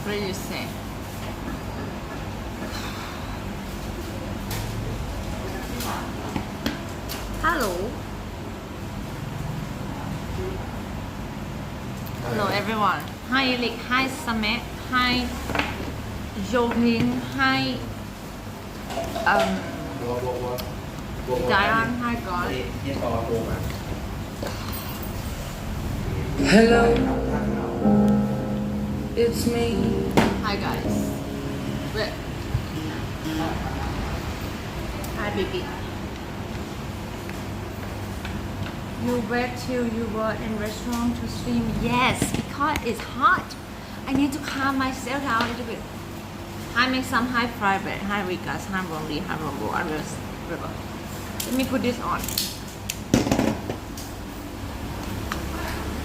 What do you say? Hello. Hello everyone. Hi Eric. Hi Samet. Hi Johin. Hi Diane. Hi God. Hello, it's me. Hi guys. Wait. Hi baby. You wait till you were in restaurant to stream? Yes, because it's hot. I need to calm myself down a little bit. Hi make some hi private. Hi Rikas. Hi Romli. Hi Rombo. River. Let me put this on.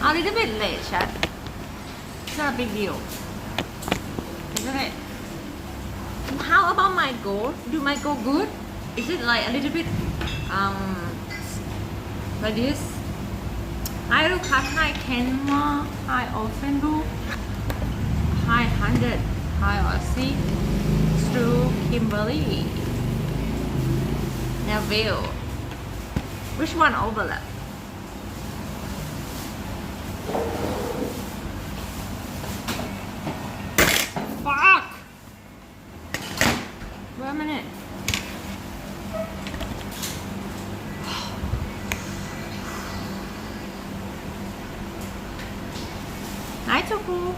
A little bit late, chat. It's not a big deal. Isn't it? How about my goal? Do my goal good? Is it like a little bit like this? Hi Lucas, hi Kenma, hi Ofendu, hi 100, hi Aussie, Stu, Kimberly, Neville. Which one overlap? Fuck! Wait a minute. Hi Toku.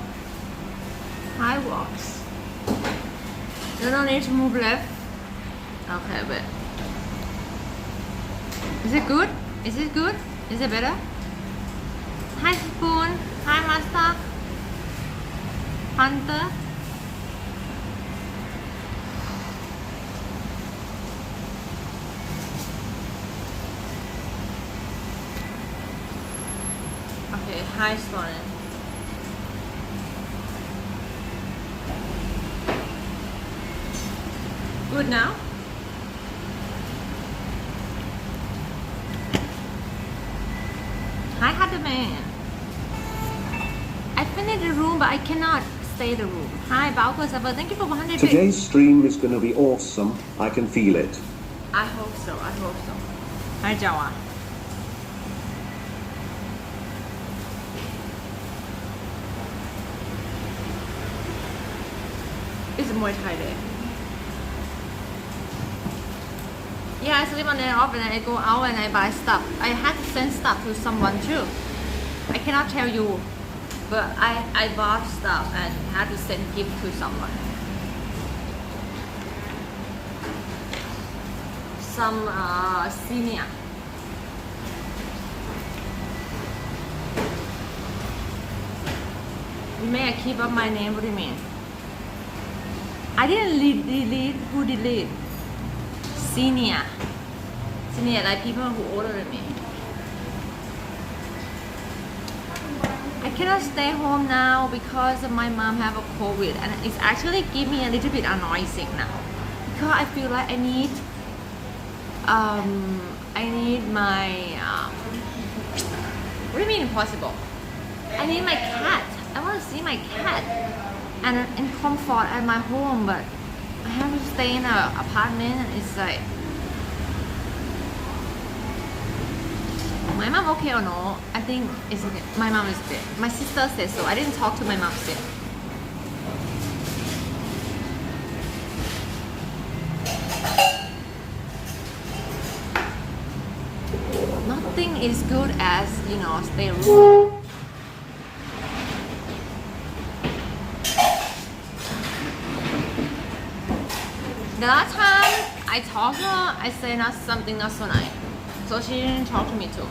Hi Walks. You don't need to move left. Okay, but is it good? Is it good? Is it better? Hi Spoon. Hi Master. Hunter. Okay, hi Sloan. Good now? Hi Hatterman. I finished the room but I cannot stay the room. Hi Balco Server, thank you for 100 bits. Today's stream is going to be awesome. I can feel it. I hope so, I hope so. Hi Jawa. It's Muay Thai day. Yeah, I sleep on and off and I go out and I buy stuff. I had to send stuff to someone too. I cannot tell you, but I bought stuff and had to send gift to someone. Some senior. You may I keep up my name, what do you mean? I didn't delete, who delete? Senior, like people who older than me. I cannot stay home now because my mom have a COVID and it's actually give me a little bit annoying now because I feel like I need my what do you mean impossible? I need my cat. I want to see my cat and in comfort at my home, but I have to stay in an apartment and it's like my mom okay or no? I think it's okay. My mom is dead. My sister said so. I didn't talk to my mom still. Nothing is good as, you know, stay room. The last time I talked to her, I said something not so nice. So she didn't talk to me too.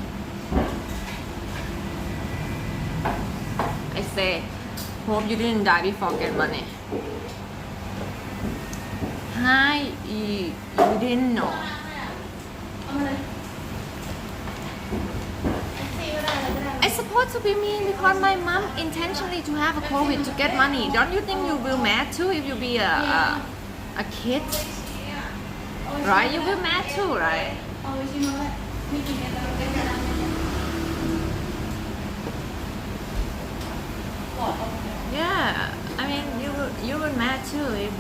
I say, hope you didn't die before get money. Hi, you didn't know. It's supposed to be mean because my mom intentionally to have a COVID to get money. Don't you think you will mad too if you be a kid? Right? You will mad too, right? Yeah, I mean,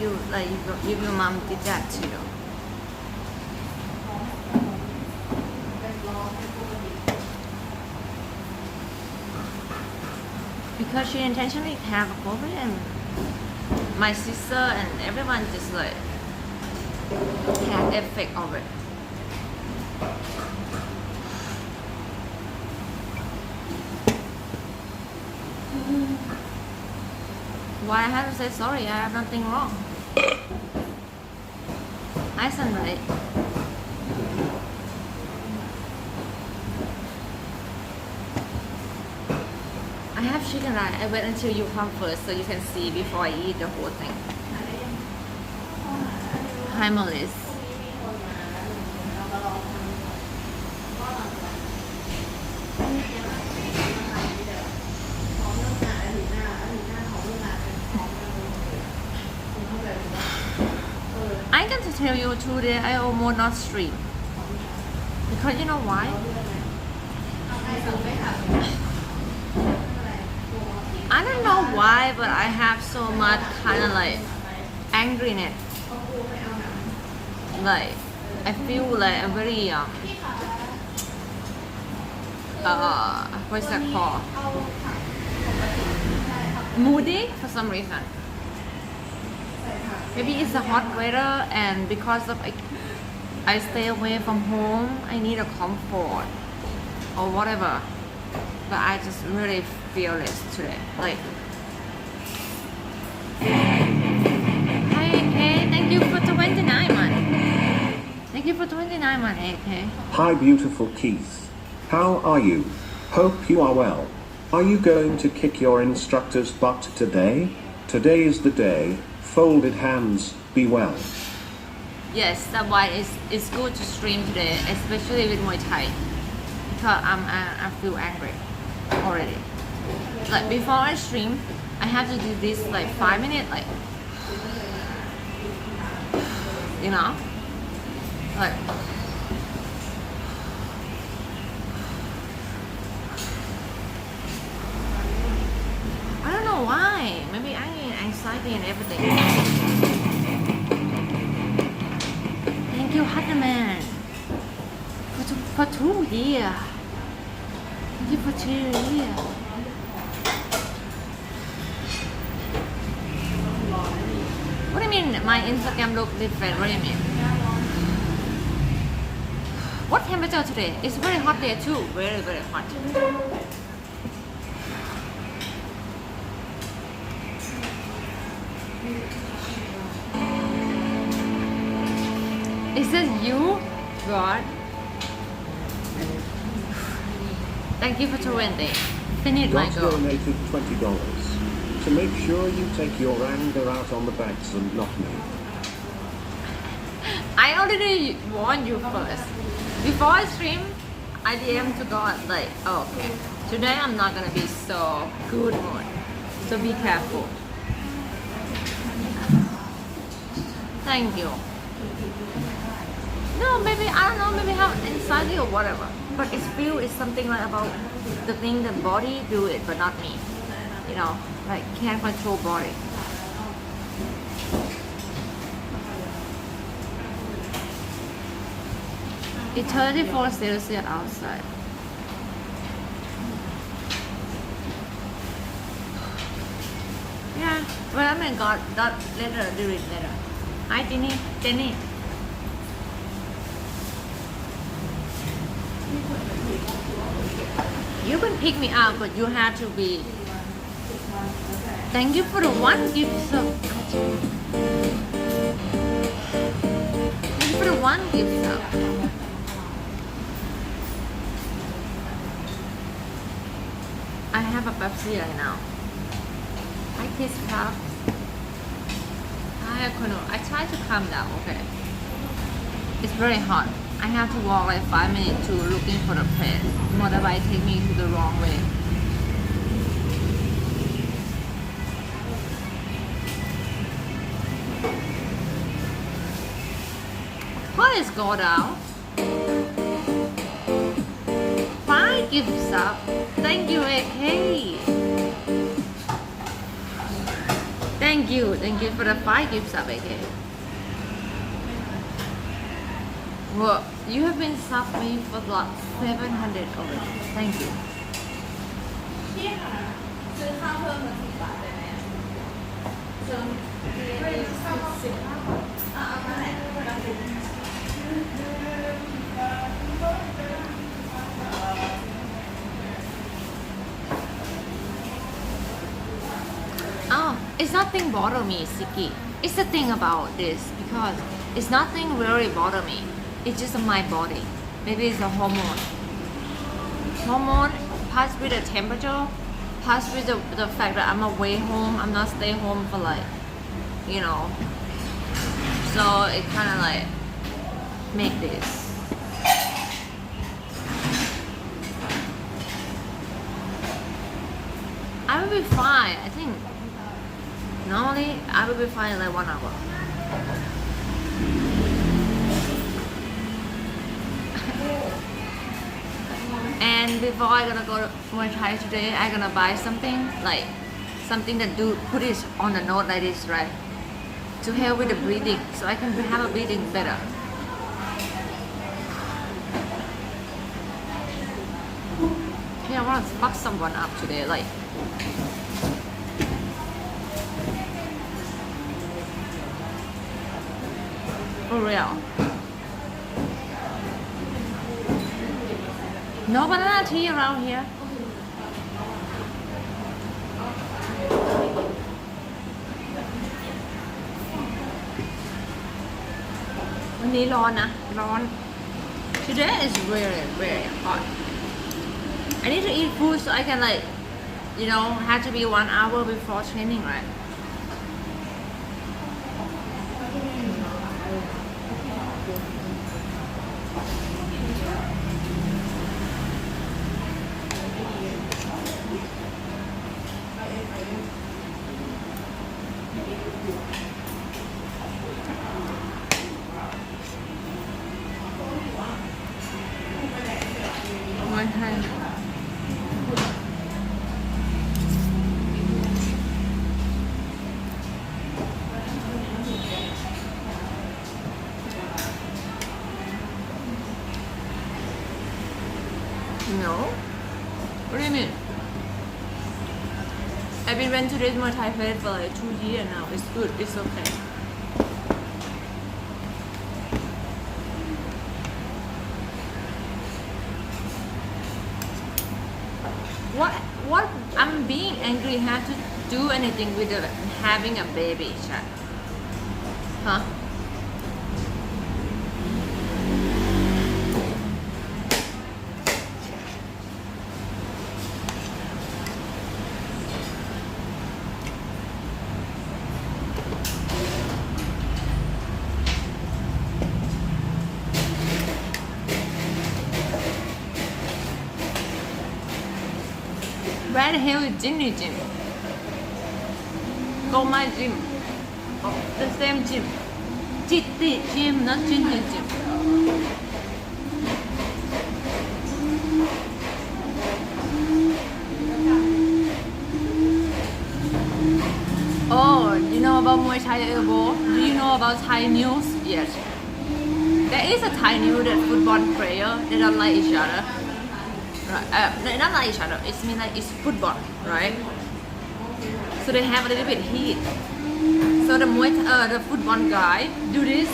you like if your mom did that to you. Because she intentionally have a COVID and my sister and everyone just like had effect of it. Why I have to say sorry? I have nothing wrong. I sunlight. I have chicken rice. I wait until you come first so you can see before I eat the whole thing. Hi Melissa. I got to tell you today I almost not stream. Because you know why? I don't know why, but I have so much kind of like angriness. Like I feel like I'm very what's that called? Moody for some reason. Maybe it's the hot weather and because of I stay away from home, I need a comfort or whatever. But I just really feel this today. Like, hi AK, thank you for 29 months. Thank you for 29 months, AK. Hi beautiful Keith. How are you? Hope you are well. Are you going to kick your instructor's butt today? Today is the day. Folded hands, be well. Yes, that's why it's good to stream today, especially with Muay Thai. Because I feel angry already. Like before I stream, I have to do this like 5 minutes, like, you know, like. I don't know why. Maybe I need anxiety and everything. Thank you, Hutterman, for 2 years. Thank you for 2 years. What do you mean my Instagram look different? What do you mean? What temperature today? It's very hot there too. Very, very hot. Is this you? God. Thank you for 20. Finish my Got goal. donated $20 to make sure you take your anger out on the beds and not me. I already warned you first. Before I stream, I DM to God like, oh, okay, today I'm not gonna be so good mood. So be careful. Thank you. No, maybe I don't know, maybe have anxiety or whatever. But it's feel it's something like about the thing the body do it, but not me. You know, like can't control body. It's 34 Celsius outside. Yeah, well I mean God, that later, do it later. Hi Jenny. You can pick me up, but you have to be. Thank you for the 1 gift sub. Thank you for the 1 gift sub. I have a Pepsi right now. Hi Kiss Cup. Hi Akono. I try to calm down, okay. It's very hot. I have to walk like 5 minutes to looking for the place. Motorbike take me to the wrong way. What is go down? 5 gifts up. Thank you, AK. Thank Thank you for the 5 gift sub, okay? Well, you have been sub me for like 700 already. Thank you. Oh, it's nothing bother me, Siki. It's the thing about this because it's nothing really bother me. It's just my body. Maybe it's a hormone. Hormone plus with the temperature, plus with the fact that I'm away home. I'm not stay home for like, you know. So it kind of like make this. I will be fine. I think normally I will be fine in like 1 hour. And before I gonna go to Muay Thai today, I gonna buy something like something that do put it on the note like this, right? To help with the breathing, so I can have a breathing better. Yeah, I want to fuck someone up today, like. For real. No banana tea around here. วันนี้ร้อนนะ ร้อน Today is very very hot. I need to eat food so I can like, you know, have to be 1 hour before training, right? One time. No? What do you mean? I've been went to this Muay Thai place for like 2 years now. It's good. It's okay. What I'm being angry have to do anything with having a baby, chat? Huh? Where the hell is Jimmy Jim? Go my gym. Oh, the same gym. Jitty gym, not Jimmy Jim. Oh, you know about Muay Thai elbow? Do you know about Thai news? Yes. There is a Thai news that football player they don't like each other. Right. Not like each other. It's mean like it's football, right? So they have a little bit heat. So the football guy do this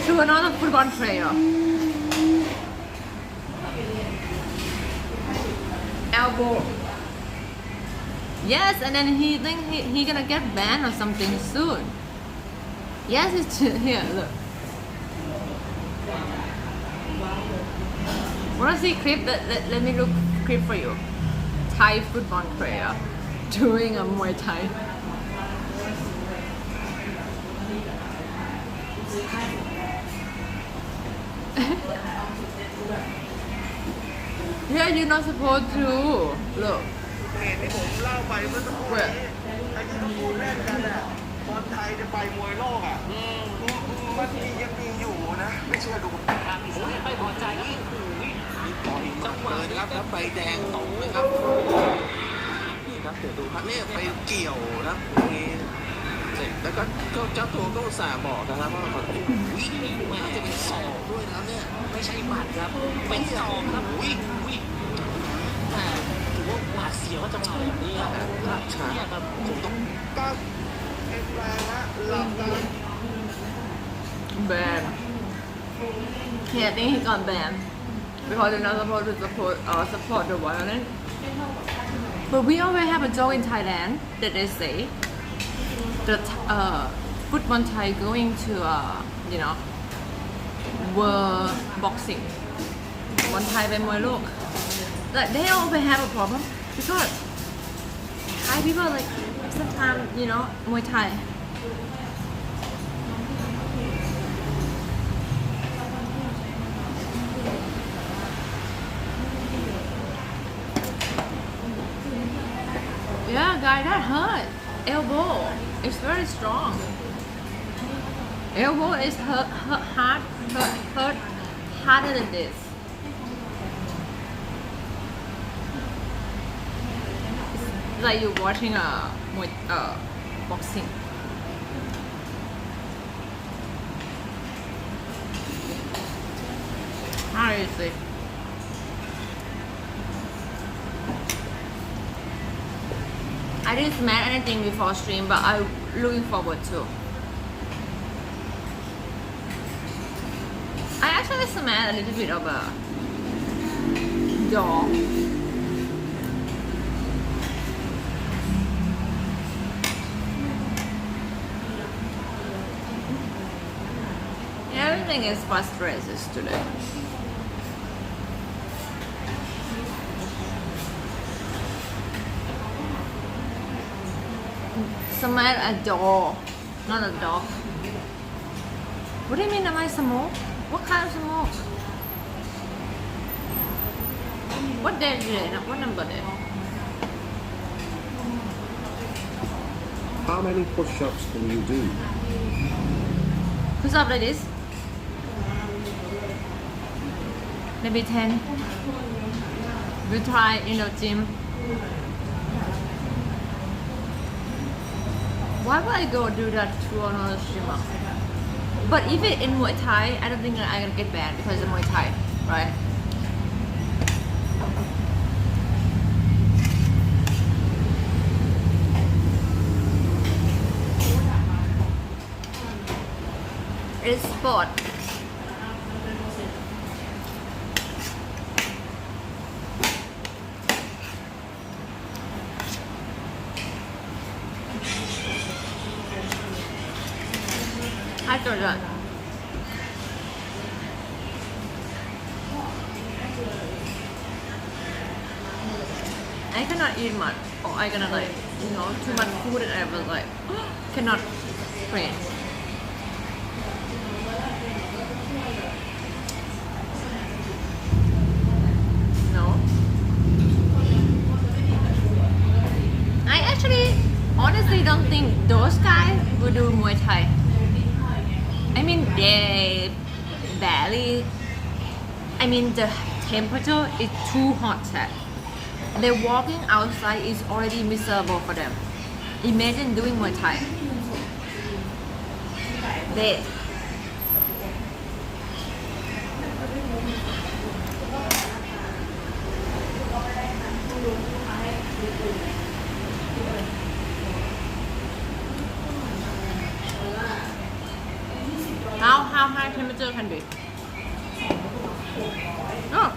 to another football player. Elbow. Yes, and then he think he gonna get banned or something soon. Yes, it's here. Look. Wanna see clip? Let me look clip for you. Thai football player doing a Muay Thai. Yeah, you're not supposed to. Look. เหตุที่ผมเล่าไปเมื่อสักครู่นี้ไอ้ที่เขาพูดเล่นกันอ่ะบอลไทยจะไปมวยโลกอ่ะมันยังมีอยู่นะ ไม่เชื่อดูไม่พอใจนี่ต่อยจังหวะเลยครับแล้วใบแดงตกนะครับนี่ครับ เดี๋ยวดูครับเนี่ยไปเกี่ยวนะตรงนี้เสร็จแล้วก็เจ้าตัวก็อุตส่าห์บอกนะครับว่าเขาวิ่งมาจะเป็นศอกด้วยนะครับเนี่ยไม่ใช่หมัดครับเป็นศอกครับวิ่งแต่ถือว่าหวาดเสียวจังหวะแบบนี้ครับเนี่ยครับผมต้องก้าวเอ็นแรงฮะหลับตา Banned. Yeah, I think he got banned because they're not supposed to support the violence. But we always have a joke in Thailand that they say that football Thai going to world boxing. One Thai เป็นมวยโลก Like they always have a problem because Thai people like sometimes Muay Thai. Yeah, guy, that hurt. Elbow. It's very strong. Elbow is hurt harder than this. It's like you're watching boxing. How is it? I didn't smash anything before stream, but I'm looking forward to. I actually smashed a little bit of a door. Everything is for stresses today. Smash a door, not a dog. What do you mean? Am I smoke? What kind of smoke? What day today? What number day? How many push-ups can you do? Push up like this. Maybe 10. We try in the gym. Why would I go do that to another streamer? But if it in Muay Thai, I don't think that I'm gonna get banned because of Muay Thai, right? It's sport. I thought that. I cannot eat much, or I cannot too much food, and I was like, cannot train. No. I actually, honestly don't think those guys will do Muay Thai. I mean, they barely. I mean, the temperature is too hot. They're walking outside is already miserable for them. Imagine doing Muay Thai. They. How high temperature can be? Oh.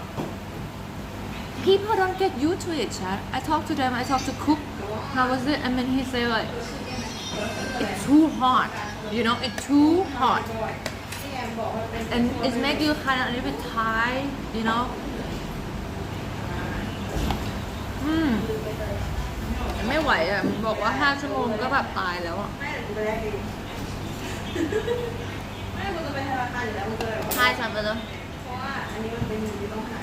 People don't get used to it, chat. I talked to them, I talked to Cook. How was it? And then he said like, it's too hot. It's too hot. And it makes you kind of a little bit tired,ไม่ไหวอ่ะบอกว่า5 ชั่วโมงก็แบบตายแล้วอ่ะใช่ฉันไปเลยเพราะว่าอันนี้มันเป็นมือที่ต้องหา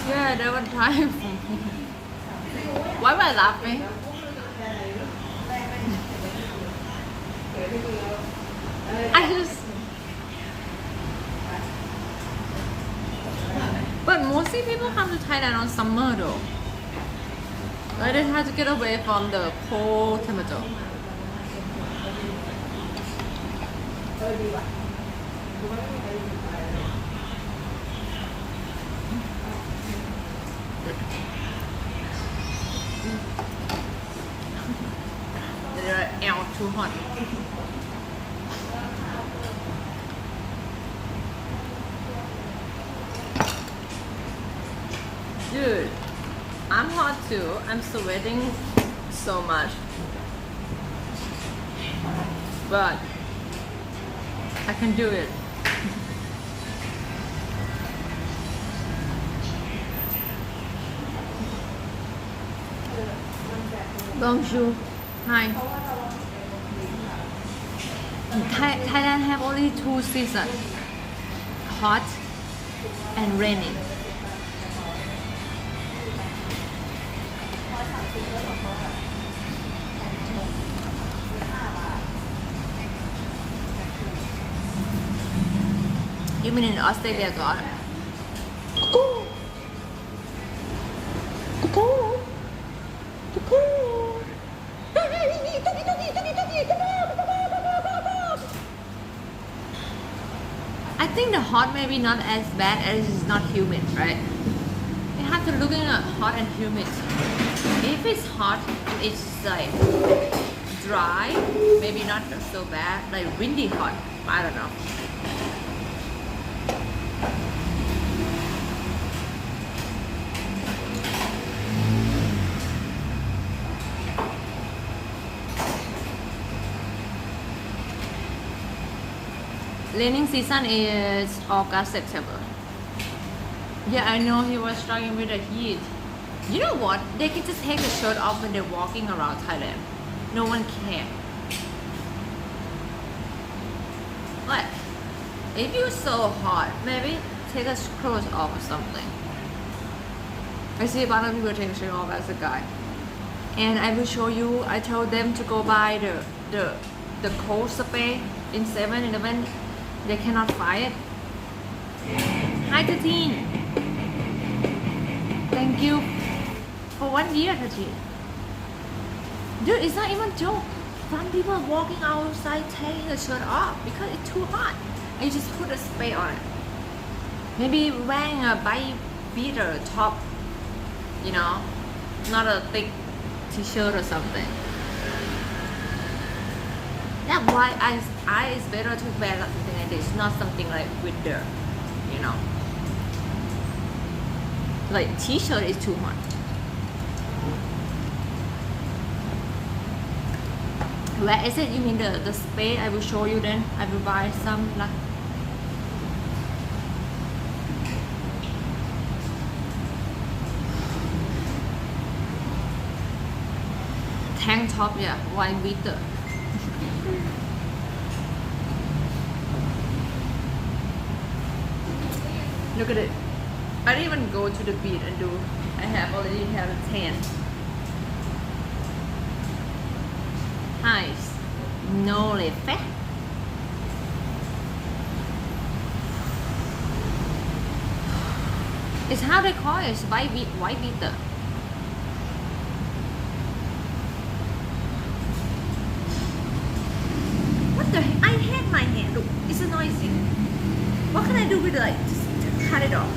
Yeah, there was time. Why am I laughing? I just. But But mostly people come to Thailand on summer though. Like they try to get away from the cold temperature. They're too hot. Dude, I'm hot too. I'm sweating so much. But I can do it. Bonjour. Hi. Thailand have only 2 seasons. Hot and raining. You mean in Australia, God? I think the hot may be not as bad as it's not humid, right? You have to look at hot and humid. If it's hot and it's like dry, maybe not so bad, like windy hot, I don't know. Raining season is August, September. Yeah, I know he was struggling with the heat. You know what? They can just take the shirt off when they're walking around Thailand. No one cares. Like, if you're so hot, maybe take a clothes off or something. I see a lot of people take a shirt off as a guy. And I will show you, I told them to go buy the cold spray in 7-Eleven. They cannot find it. Hi Tatin. Thank you for 1 year, Tatin. Dude, it's not even a joke. Some people are walking outside taking the shirt off because it's too hot. And you just put a spray on it. Maybe wearing a bike beater top, you know, not a thick t-shirt or something. That's why it's better to wear something like this, not something like winter, you know. Like t-shirt is too hot. Where is it? You mean the spray? I will show you then. I will buy some like tank top, yeah, white beater. Look at it. I didn't even go to the beach and do. I already have a tan. Nice. No effect. It's how they call it. It's white beater. What the heck? I hate my hand. Look, it's noisy. What can I do with it? Like, just cut it off.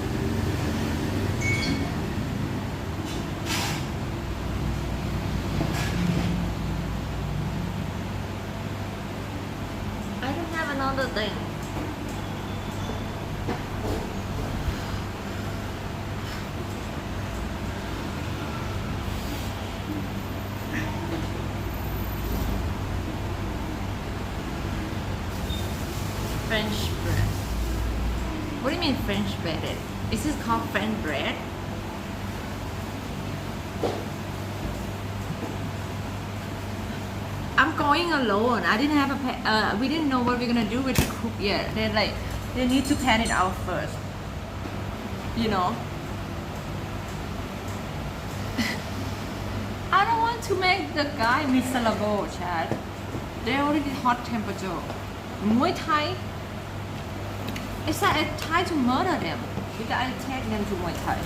I don't have another thing. French bread. What do you mean French bread? Is this called French bread? I'm going alone. I didn't have a we didn't know what we're gonna do with the cook yet. They need to pan it out first. You know. I don't want to make the guy miserable, Chad. They already hot temperature. Muay Thai. It's like I try to murder them. Because I take them to Muay Thai.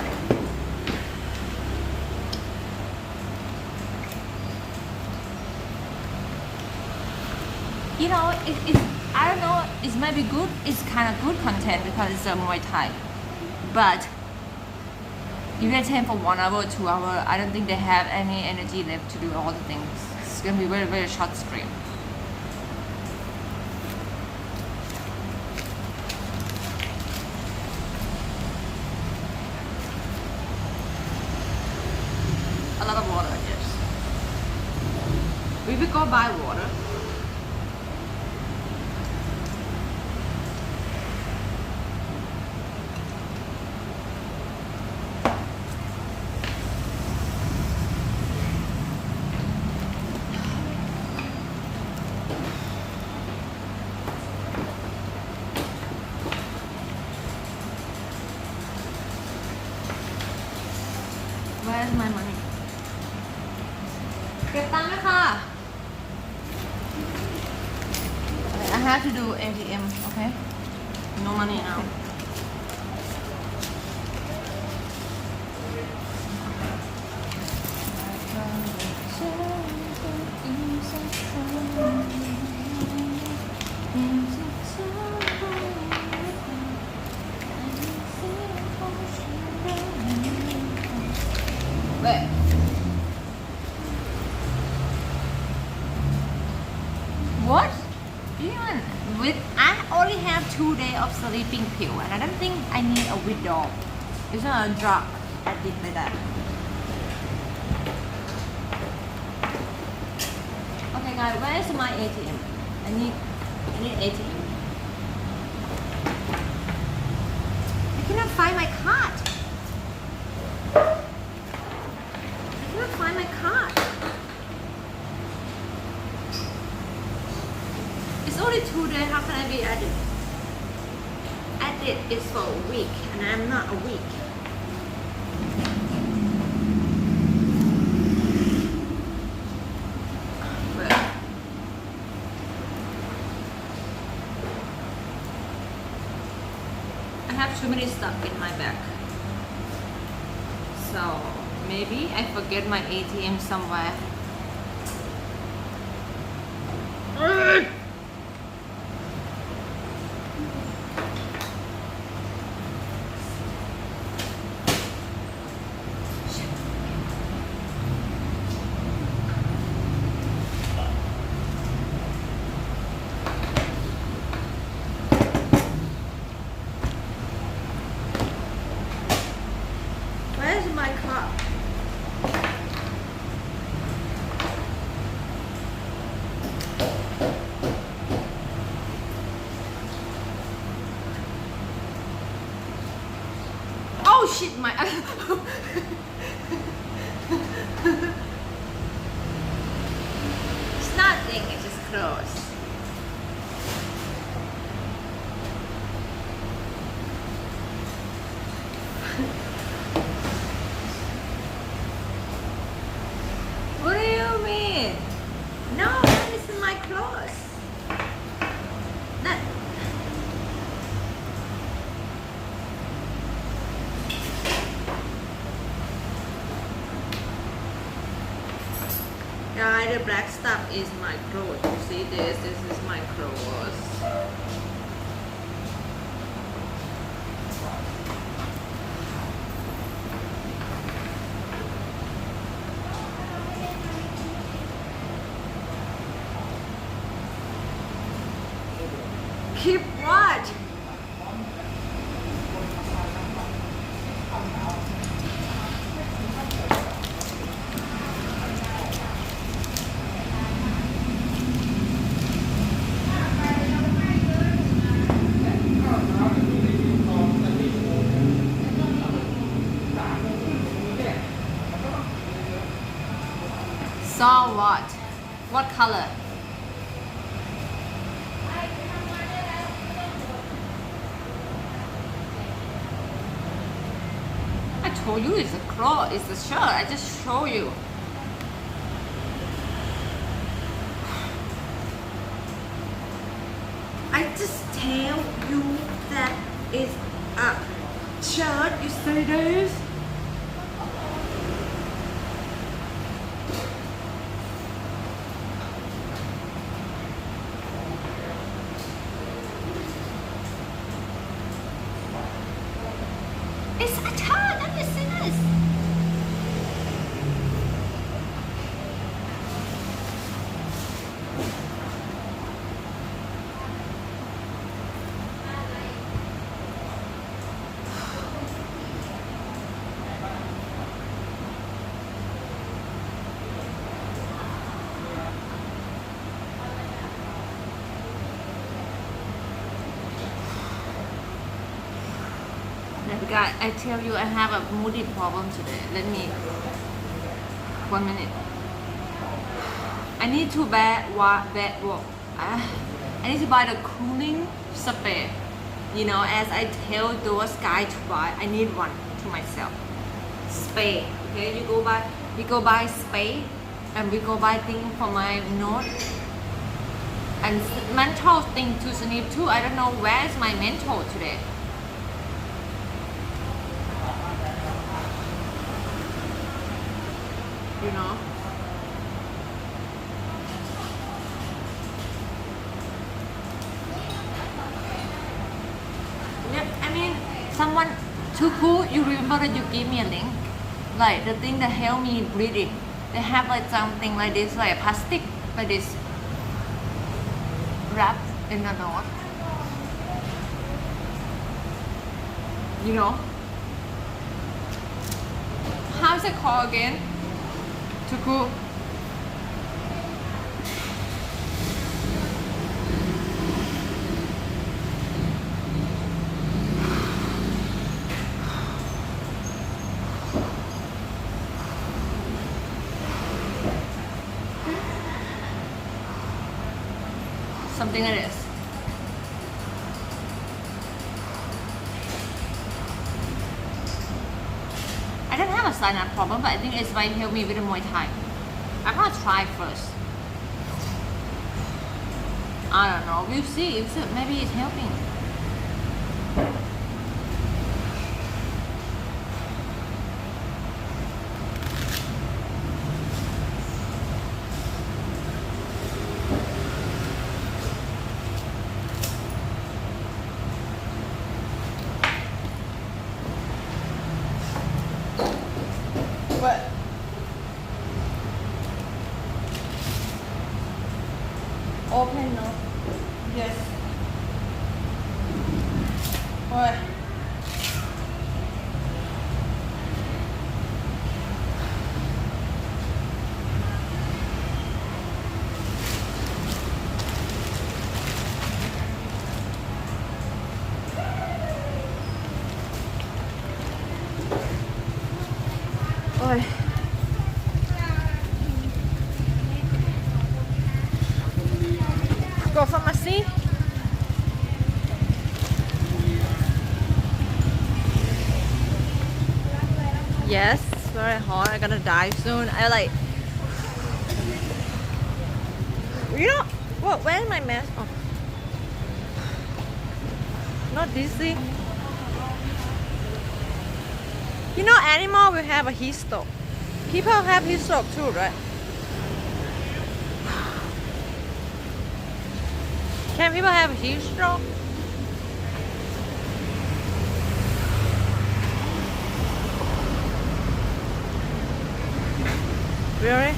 You know, it's I don't know, it might be good, it's kind of good content because it's a Muay Thai. But if they train for 1 hour, 2 hours, I don't think they have any energy left to do all the things. It's gonna be very, very short stream. A lot of water, yes. We will go buy water. Where's my money? เก็บตังค์ไหมค่ะ I have to do ATM, okay? No money now. Wait. What? Even with I only have 2 days of sleeping pill and I don't think I need a withdrawal. It's not a drug addict like that. Okay guys, where is my ATM? I need ATM. I cannot find my card. I cannot find my card. It's only 2 days. How can I be added? Added is for a week, and I'm not a week. Well, I have too many stuff in my bag. So maybe I forget my ATM somewhere. Where's my cup? Oh shit, my it's nothing, it's just close. What do you mean? No, this is my clothes. That. Guys, the black stuff is my clothes. You see this? This is my clothes. Keep what? Saw what? What color? I told you it's a cloth, it's a shirt. I just show you. I just tell you that it's a shirt. shirt, you say this? It's a turn, have you seen this? Guys, I tell you I have a moody problem today. Let me 1 minute. I need to buy I need to buy the cooling spray. You know, as I tell those guys to buy, I need one to myself. Spray. Okay, we go buy spray, and we go buy thing for my nose and mental thing to sleep too. I don't know where is my mental today. You know, yeah, I mean, someone too cool. You remember that you gave me a link, like the thing that help me breathing. They have like something like this, like a plastic, like this, wrapped in the nose. You know, how's it called again? Too cool. Something like this. I don't have a sinus problem, but I think it's might help me with the Muay Thai. I'm gonna try first. I don't know. We'll see. Maybe it's helping. What? Open, no? Yes. What? Ôi. Go pharmacy. Yes, it's very hot. I'm gonna die soon. I like. You know what? Where's my mask? Oh. Not dizzy. You know, animal will have a heat stroke. People have heat stroke too, right? Can people have a heat stroke? Really?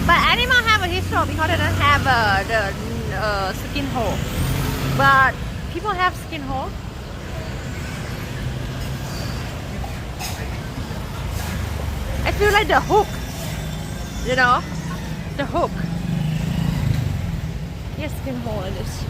But animals have a heat stroke because they don't have the skin hole. But people have skin hole. I feel like the hook, you know, the hook. Yes, skin hole it is.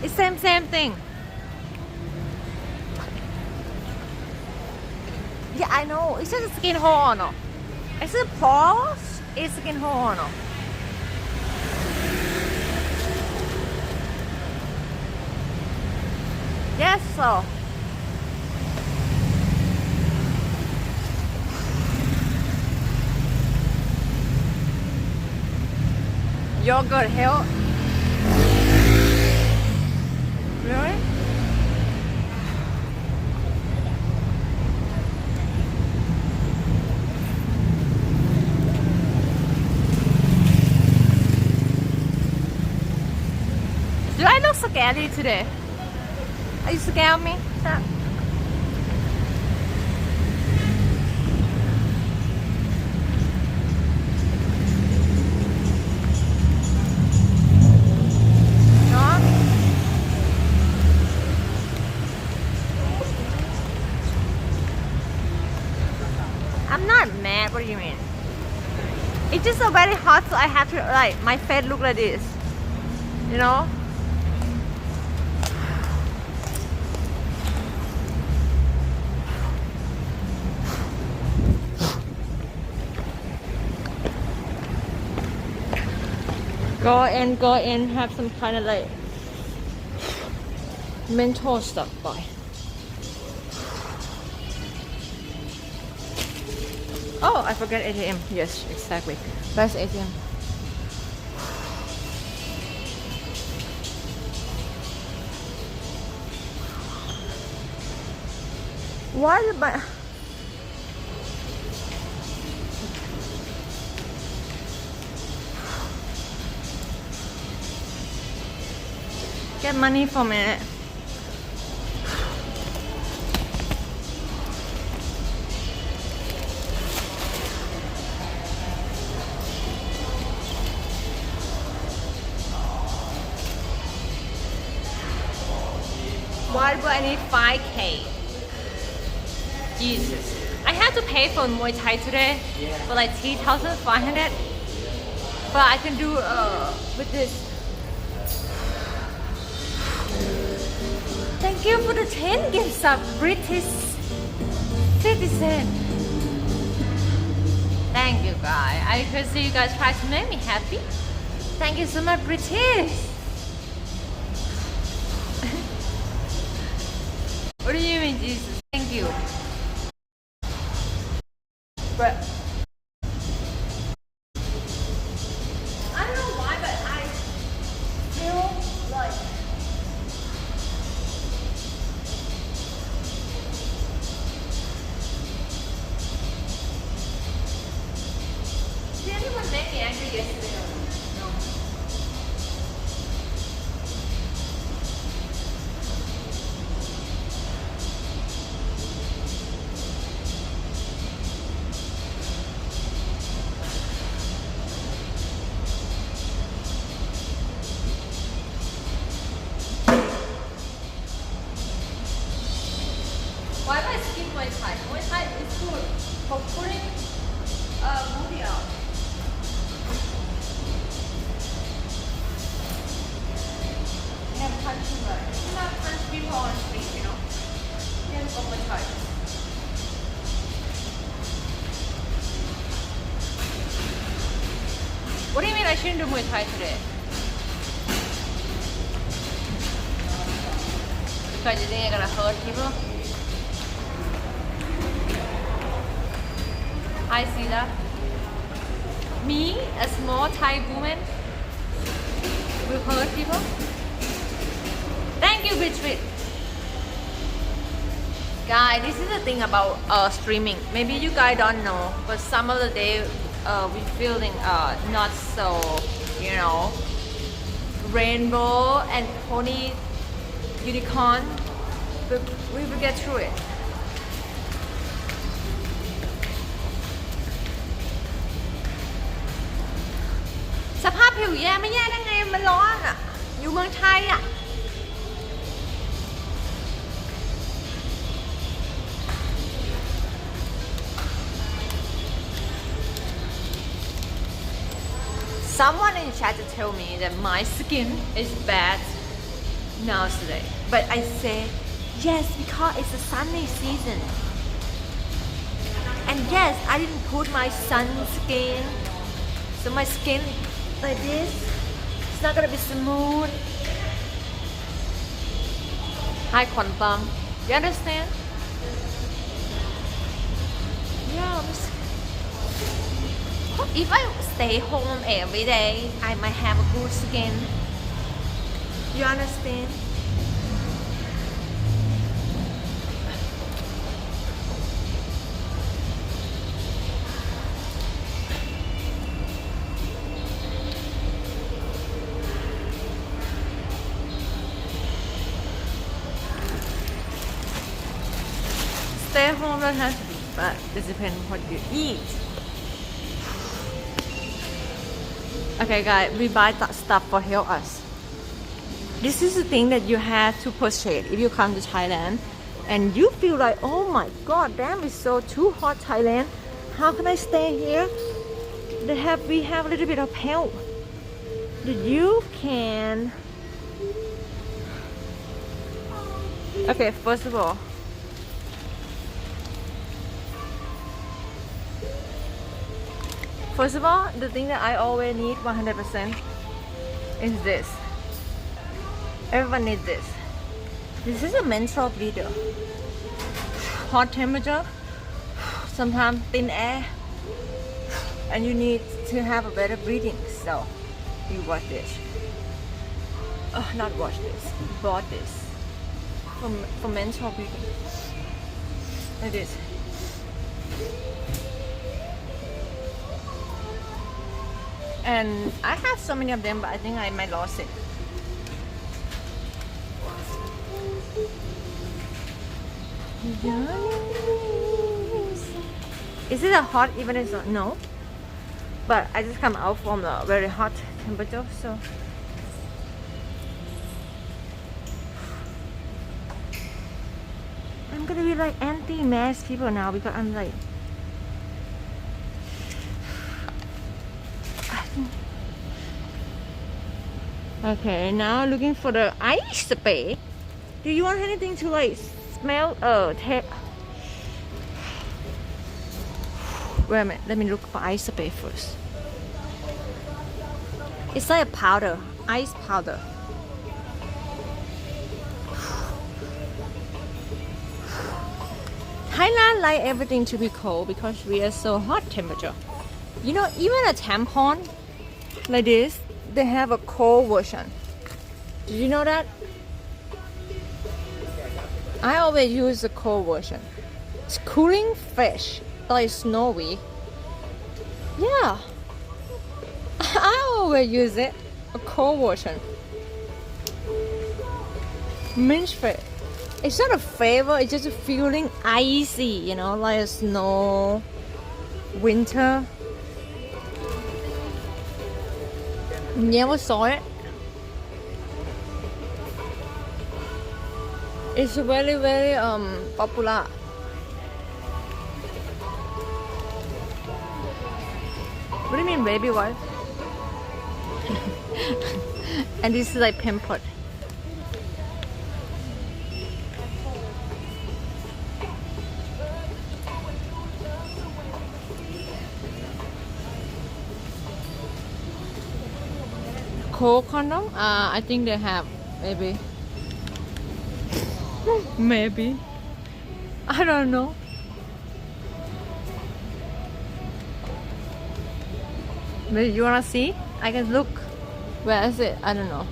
It's same thing. Yeah, I know. It's just a skin hole or no? Is it pores? It's skin hole or no? Yes, so. Yogurt help? Really? Do I look scary today? Are you scared of me? Huh? No? I'm not mad, what do you mean? It's just so very hot, so I have to, like, my face look like this. You know? Go in, have some kind of like mental stuff, boy. Oh, I forgot ATM. Yes, exactly. Where's ATM? Why did my... Get money for me. Why do I need 5K? Jesus. I have to pay for Muay Thai today for like 3,500. But I can do with this. Thank you for the 10 gifts of British citizen. Thank you guys. I could see you guys try to make me happy. Thank you so much, British. What do you mean, Jesus? Thank you. But I don't know why, but I feel like did anyone make me angry yesterday? No. Why do I skip Muay Thai? Muay Thai is good for putting movie out. You have punching right. You have punch people on the street, you know. You have to go Muay Thai. What do you mean I shouldn't do Muay Thai today? Because you think I'm gonna hurt people? I see that. Me, a small Thai woman, will hurt people. Thank you, Beatrice. Guys, this is the thing about streaming. Maybe you guys don't know, but some of the day we feeling not so, you know, rainbow and pony unicorn, but we will get through it.สภาพผิวแย่ไม่แย่ได้ไงมันร้อนอ่ะอยู่เมืองไทยอ่ะ Someone in chat to tell me that my skin is bad now today, but I say yes because it's a sunny season, and yes I didn't put my sunscreen, so my skin like this, it's not gonna be smooth. Hi Quantum, you understand? Yeah, let me see. If I stay home every day, I might have a good skin. You understand? Stay home don't have to be, but it depends on what you eat. Okay guys, we buy that stuff for help us. This is the thing that you have to purchase if you come to Thailand and you feel like, oh my god, damn, it's so too hot Thailand. How can I stay here? We have a little bit of help that you can. Okay, first of all, the thing that I always need 100% is this. Everyone needs this. This is a menstrual bleeder. Hot temperature, sometimes thin air, and you need to have a better breathing. So you watch this. Not watch this. Bought this for menstrual bleeding. Like this. And I have so many of them, but I think I might lost it. Is it a hot even if it's not? No. But I just come out from a very hot temperature, so. I'm gonna be like anti-mask people now because I'm like. Okay, now looking for the ice spray. Do you want anything to like smell? Wait a minute, let me look for ice spray first. It's like a powder, ice powder. Thailand like everything to be cold because we are so hot temperature. You know, even a tampon like this, they have a cold version. Did you know that? I always use the cold version. It's cooling fresh, like snowy. Yeah. I always use it. A cold version. Mint fresh. It's not a flavor, it's just a feeling icy, you know, like a snow, winter. Never saw it. It's very, very popular. What do you mean baby wipe? And this is like pampered. Cold condom? I think they have, maybe. Maybe. I don't know. Maybe you wanna see? I can look. Where is it? I don't know.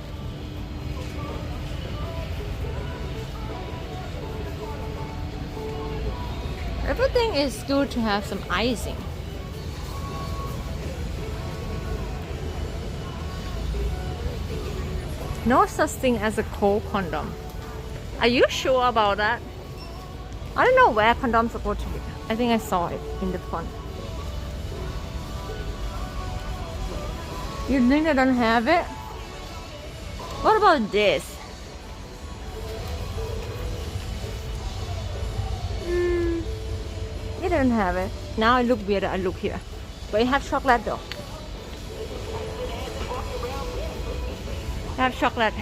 Everything is good to have some icing. No such thing as a cold condom. Are you sure about that? I don't know where condoms are supposed to be. I think I saw it in the front. You think they don't have it? What about this? It doesn't have it. Now I look weird. I look here. But it have chocolate though. Have chocolate.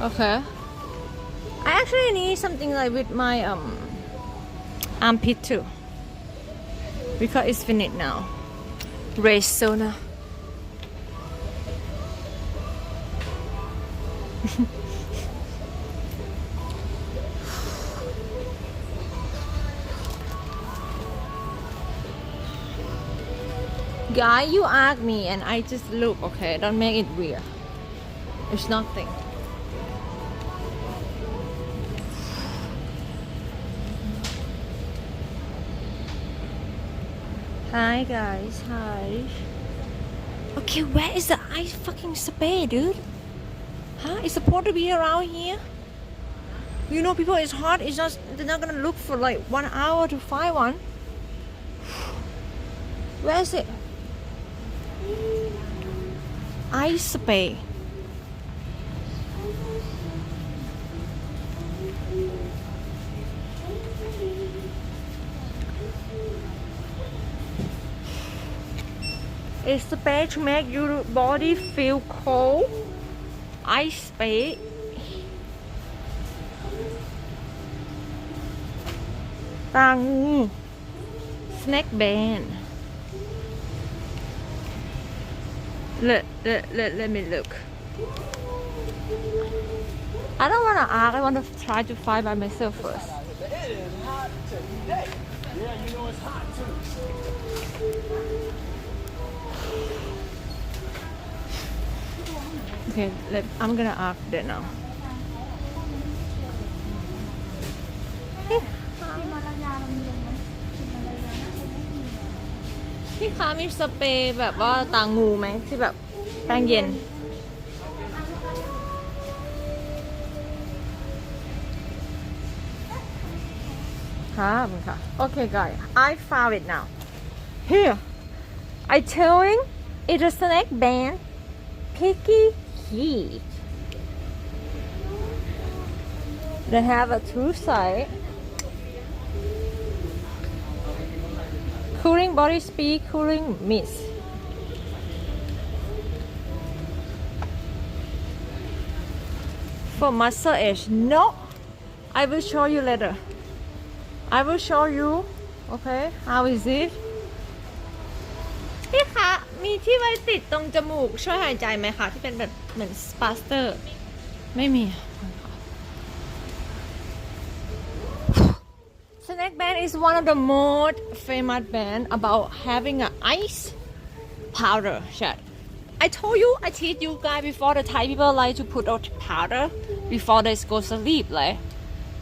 Okay. I actually need something like with my armpit too. Because it's finished now. Rexona. guy, you ask me and I just look, okay? Don't make it weird. It's nothing. Hi guys, hi. Okay, where is the ice fucking spray, dude? Huh? It's supposed to be around here. You know, people, it's hot. It's just they're not gonna look for like 1 hour to find one. Where is it? Ice spray. It's spray to make your body feel cold. Ice spray. Snack band. Let me look. I don't want to ask. I want to try to find by myself first. It is hot today. Yeah, you know it's hot too. Okay, I'm gonna ask that now. พี่คะมีสเปรย์แบบว่าตางูไหมที่แบบแป้งเย็นครับค่ะ Okay guys I found it now here I telling it's a snake band picky heat they have a two side cooling body speed, cooling mist. For muscle edge, no. I will show you later. I will show you. Okay, how is it? พี่คะมีที่ไว้ติดตรงจมูกช่วยหายใจไหมคะที่เป็นแบบเหมือนสปาสเตอร์ไม่มี Snack band is one of the most famous band about having an ice powder shot. I told you, I teach you guys before the Thai people like to put out powder before they go to sleep, like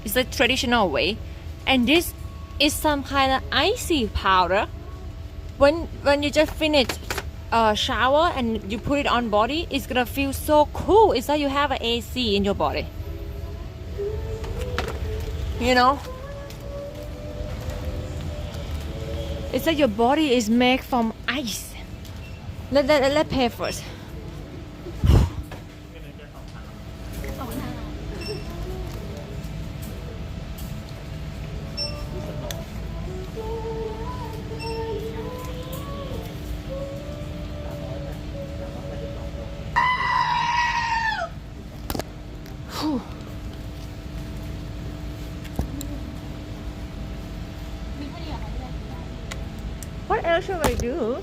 it's a traditional way. And this is some kind of icy powder. When you just finish shower and you put it on body, it's gonna feel so cool. It's like you have an AC in your body. You know? It's like your body is made from ice. Let's pay first. What else should I do?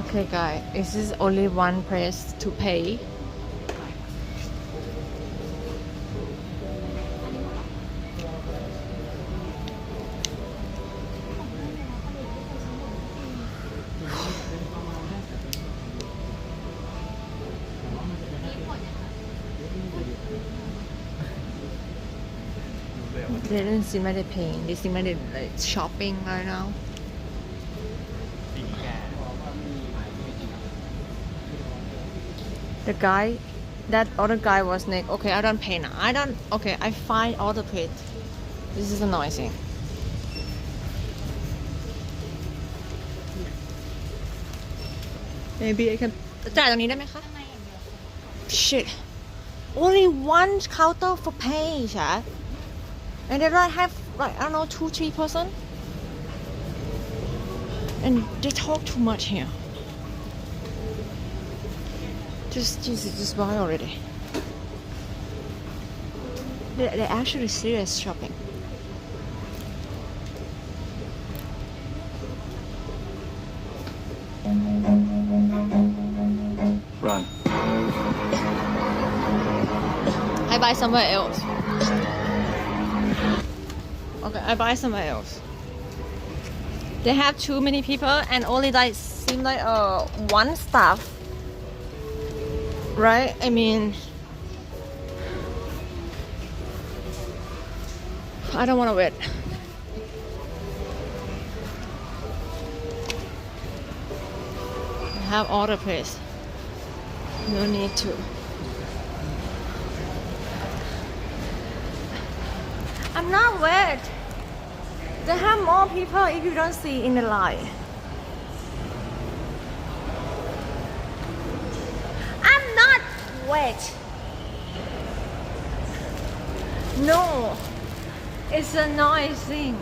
Okay guys, this is only one place to pay. They don't seem like they're paying. They seem like they're like shopping right now. The guy, that other guy was next. Okay, I don't pay now. Okay, I find all the plate. This is annoying. Maybe I can จ่ายตรงนี้ได้ไหมคะ Shit. Only one counter for pay, chat. And they don't have like I don't know 2-3 person. And they talk too much here. Just buy already. They're actually serious shopping. Run. buy somewhere else. Okay, I buy somewhere else. They have too many people and only like seem like one staff. Right? I mean, I don't want to wait. I have order place. No need to. I'm not wet. They have more people if you don't see in the line. I'm not wet. No, it's a noise thing.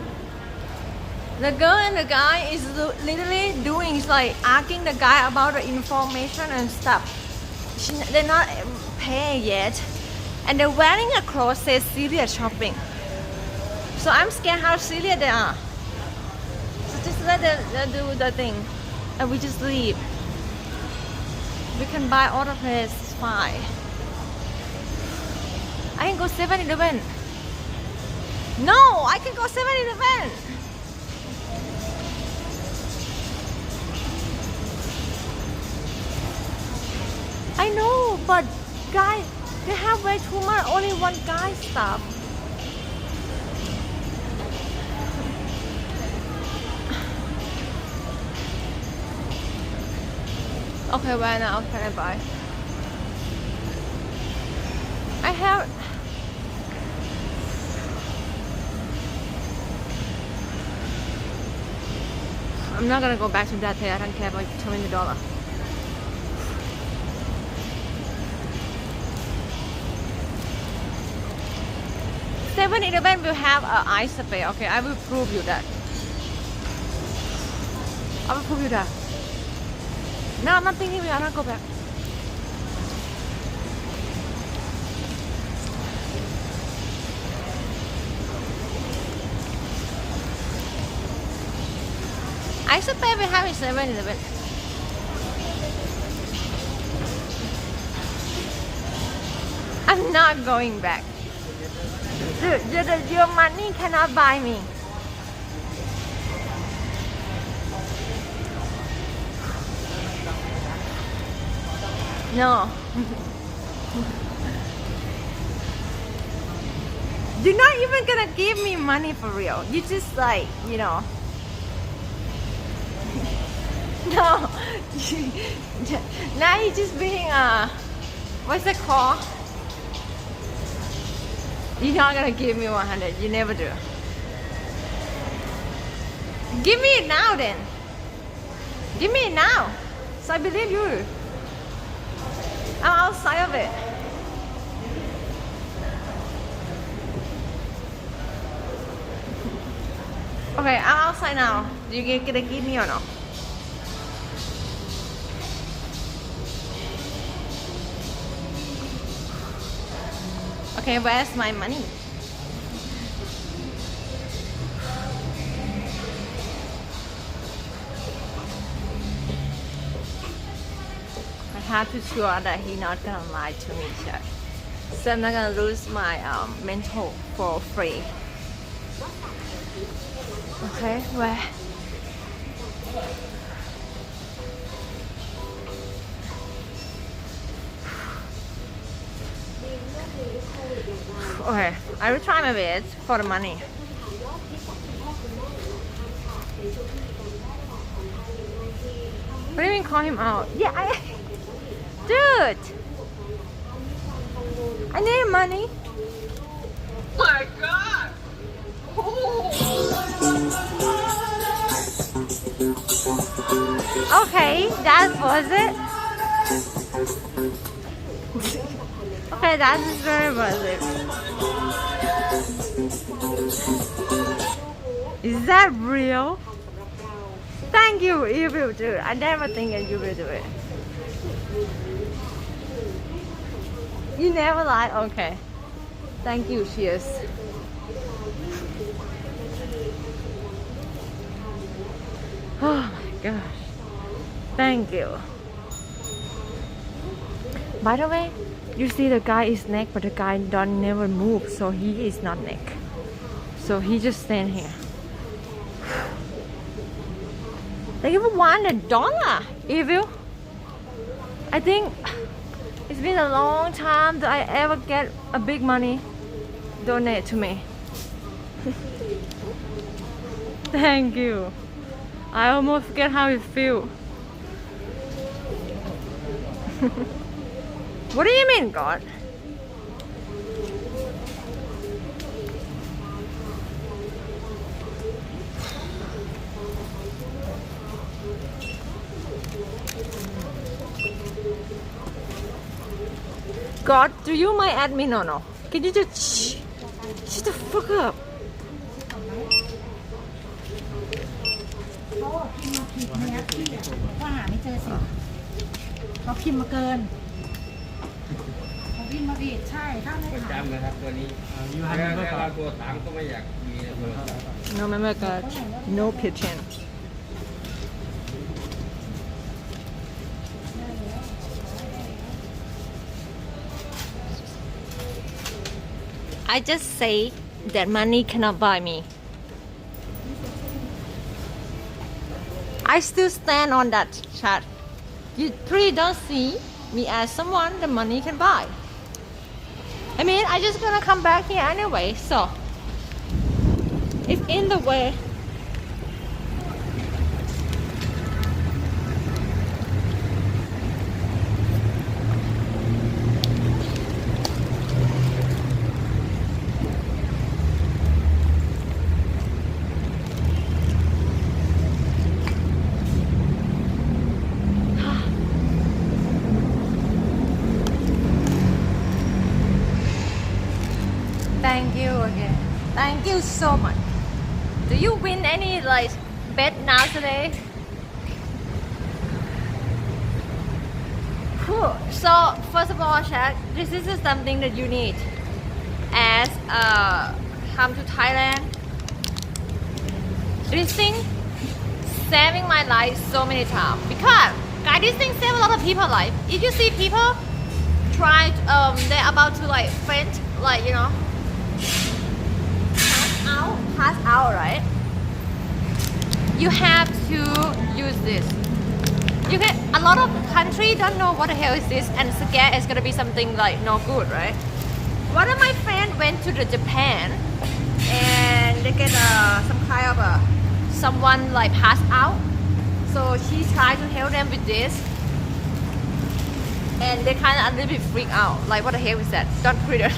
The girl and the guy is literally doing is like asking the guy about the information and stuff. They're not paying yet, and they're wearing a clothes says serious shopping. So I'm scared how serious they are. So just let them do the thing, and we just leave. We can buy all the place, it's fine. I can go 7-Eleven. No, I can go 7-Eleven. I know, but guys, they have way too much. Only one guy stuff. Okay, where now can I buy? I have. I'm not gonna go back to that day. I don't care about $20. 7-Eleven will have an ice spray. Okay, I will prove you that. I will prove you that. No, I'm not thinking we are not go back. Ice spray we have in 7-Eleven. I'm not going back. Dude, your money cannot buy me. No. You're not even gonna give me money for real. You just like, you know. No. Now you're just being what's it called? You're not gonna give me 100. You never do. Give me it now then. Give me it now. So I believe you. I'm outside of it. Okay, I'm outside now. Do you gonna give me or no? Okay, where's my money? I have to sure that he's not gonna lie to me, chat. So I'm not gonna lose my mental for free. Okay, where? Okay, I will try my best for the money. What do you mean call him out? Yeah, dude! I need money. My God! Okay, that was it. Okay, that is very worth it. Is that real? Thank you, you will do it. I never think that you will do it. You never lie? Okay. Thank you, cheers. Oh my gosh. Thank you. By the way, You see the guy is neck, but the guy don't never move, so he is not neck. So he just stand here. They even $1 evil. I think it's been a long time that I ever get a big money donate to me. Thank you. I almost forget how it feels. What do you mean, God? God, do you my admin or no? Can you just shut the fuck up? เขาพิมพ์มาผิดเนี่ยพี่ว่าหาไม่เจอสิเขาพิมพ์มาเกินเขาพิมพ์มาผิดใช่ถ้าไม่ถาม จำนะครับตัวนี้แล้วเราตัวถามก็ไม่อยากมีนะตัว No, remember, God. No pitching. I just say that money cannot buy me. I still stand on that chat. You three don't see me as someone the money can buy. I mean, I just gonna come back here anyway, so if in the way Thank you again. Thank you so much. Do you win any like bet now today? Whew. So first of all, chat, this is something that you need as come to Thailand. This thing saving my life so many times because guys, this thing save a lot of people's life. If you see people try, they're about to like faint, like you know. Pass out, right? You have to use this. You can. A lot of country don't know what the hell is this, and scared it's gonna be something like no good, right? One of my friends went to the Japan, and they get some kind of someone like pass out. So she tried to help them with this, and they kind of a little bit freak out. Like, what the hell is that? Don't put it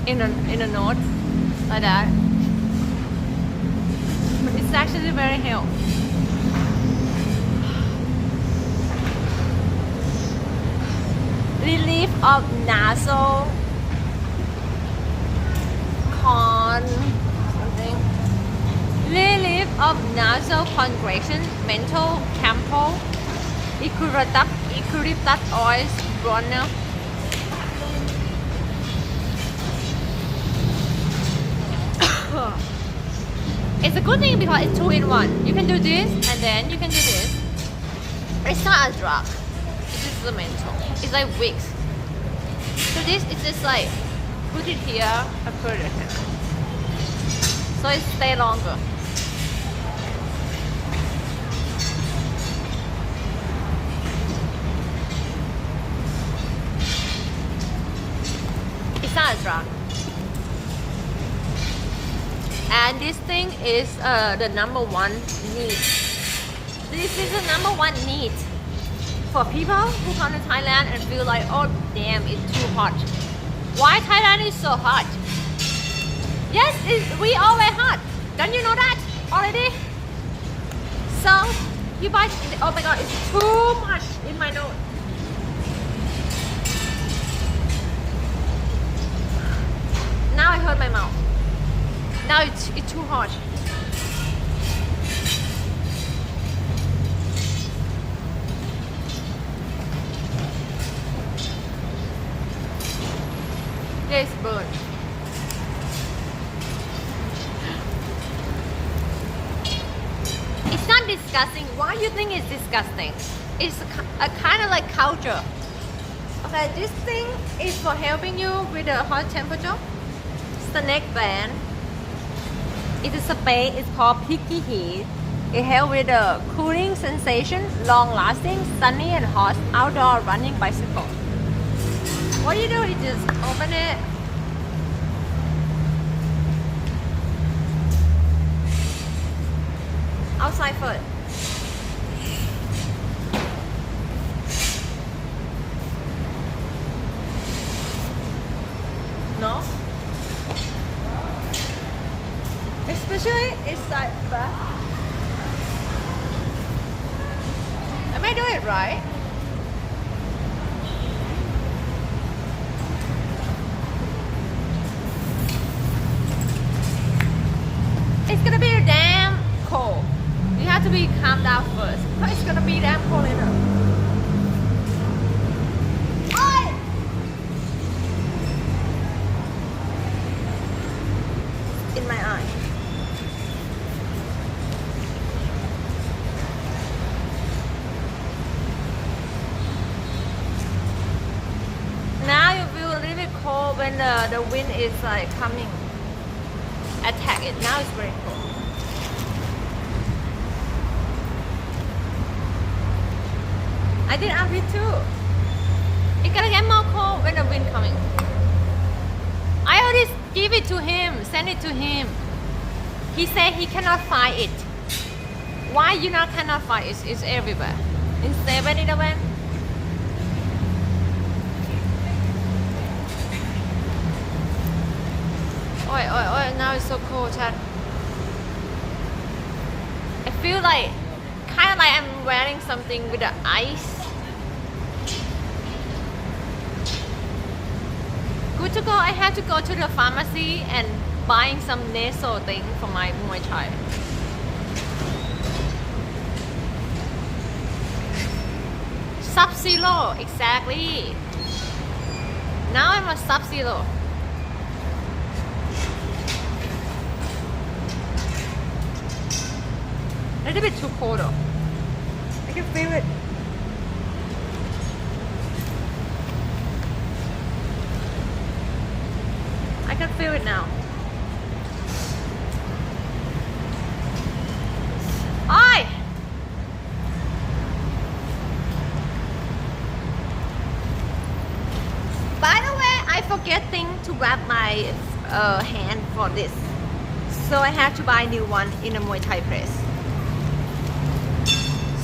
in a note like that. It's actually very helpful. Relief of nasal something. Relief of nasal congestion, mental campo, eucalyptus oil, runner. It's a good thing because it's 2-in-1. You can do this and then you can do this. It's not a drug. It's just a mental. It's like wigs. So this is just like put it here and put it here. So it stays longer. It's not a drug. And this thing is the #1 need. This is the #1 need for people who come to Thailand and feel like, oh damn, it's too hot. Why Thailand is so hot? Yes, we always hot. Don't you know that already? So you buy. Oh my god, it's too much in my nose. Now I hurt my mouth. Now it's too hot. This burn. It's not disgusting. Why do you think it's disgusting? It's a kind of like culture. Okay, this thing is for helping you with the hot temperature. It's the neck band. It is a spray. It's called Picky Heat. It helps with the cooling sensation, long-lasting, sunny and hot outdoor running bicycle. What you do is just open it. Outside first. No? Especially inside back. Am I doing it right? It's gonna be damn cold. You have to be calm down first. But it's gonna be damn cold enough. Oi! In my eye. Now you feel a little bit cold when the wind is like coming. Attack it. Now it's very cold. I did armpit too. It's gonna get more cold when the wind coming. I already give it to him, send it to him. He said he cannot find it. Why you not cannot find it? It's everywhere. In 7-Eleven. Oh, now it's so cold, Chad. I feel like, kind of like I'm wearing something with the ice. Good to go. I have to go to the pharmacy and buying some nasal thing for my Muay Thai. Sub-Zero, exactly. Now I'm a Sub-Zero. A little bit too cold though. I can feel it. I can feel it now. Oi! By the way, I forgetting to wrap my hand for this. So I have to buy a new one in a Muay Thai place.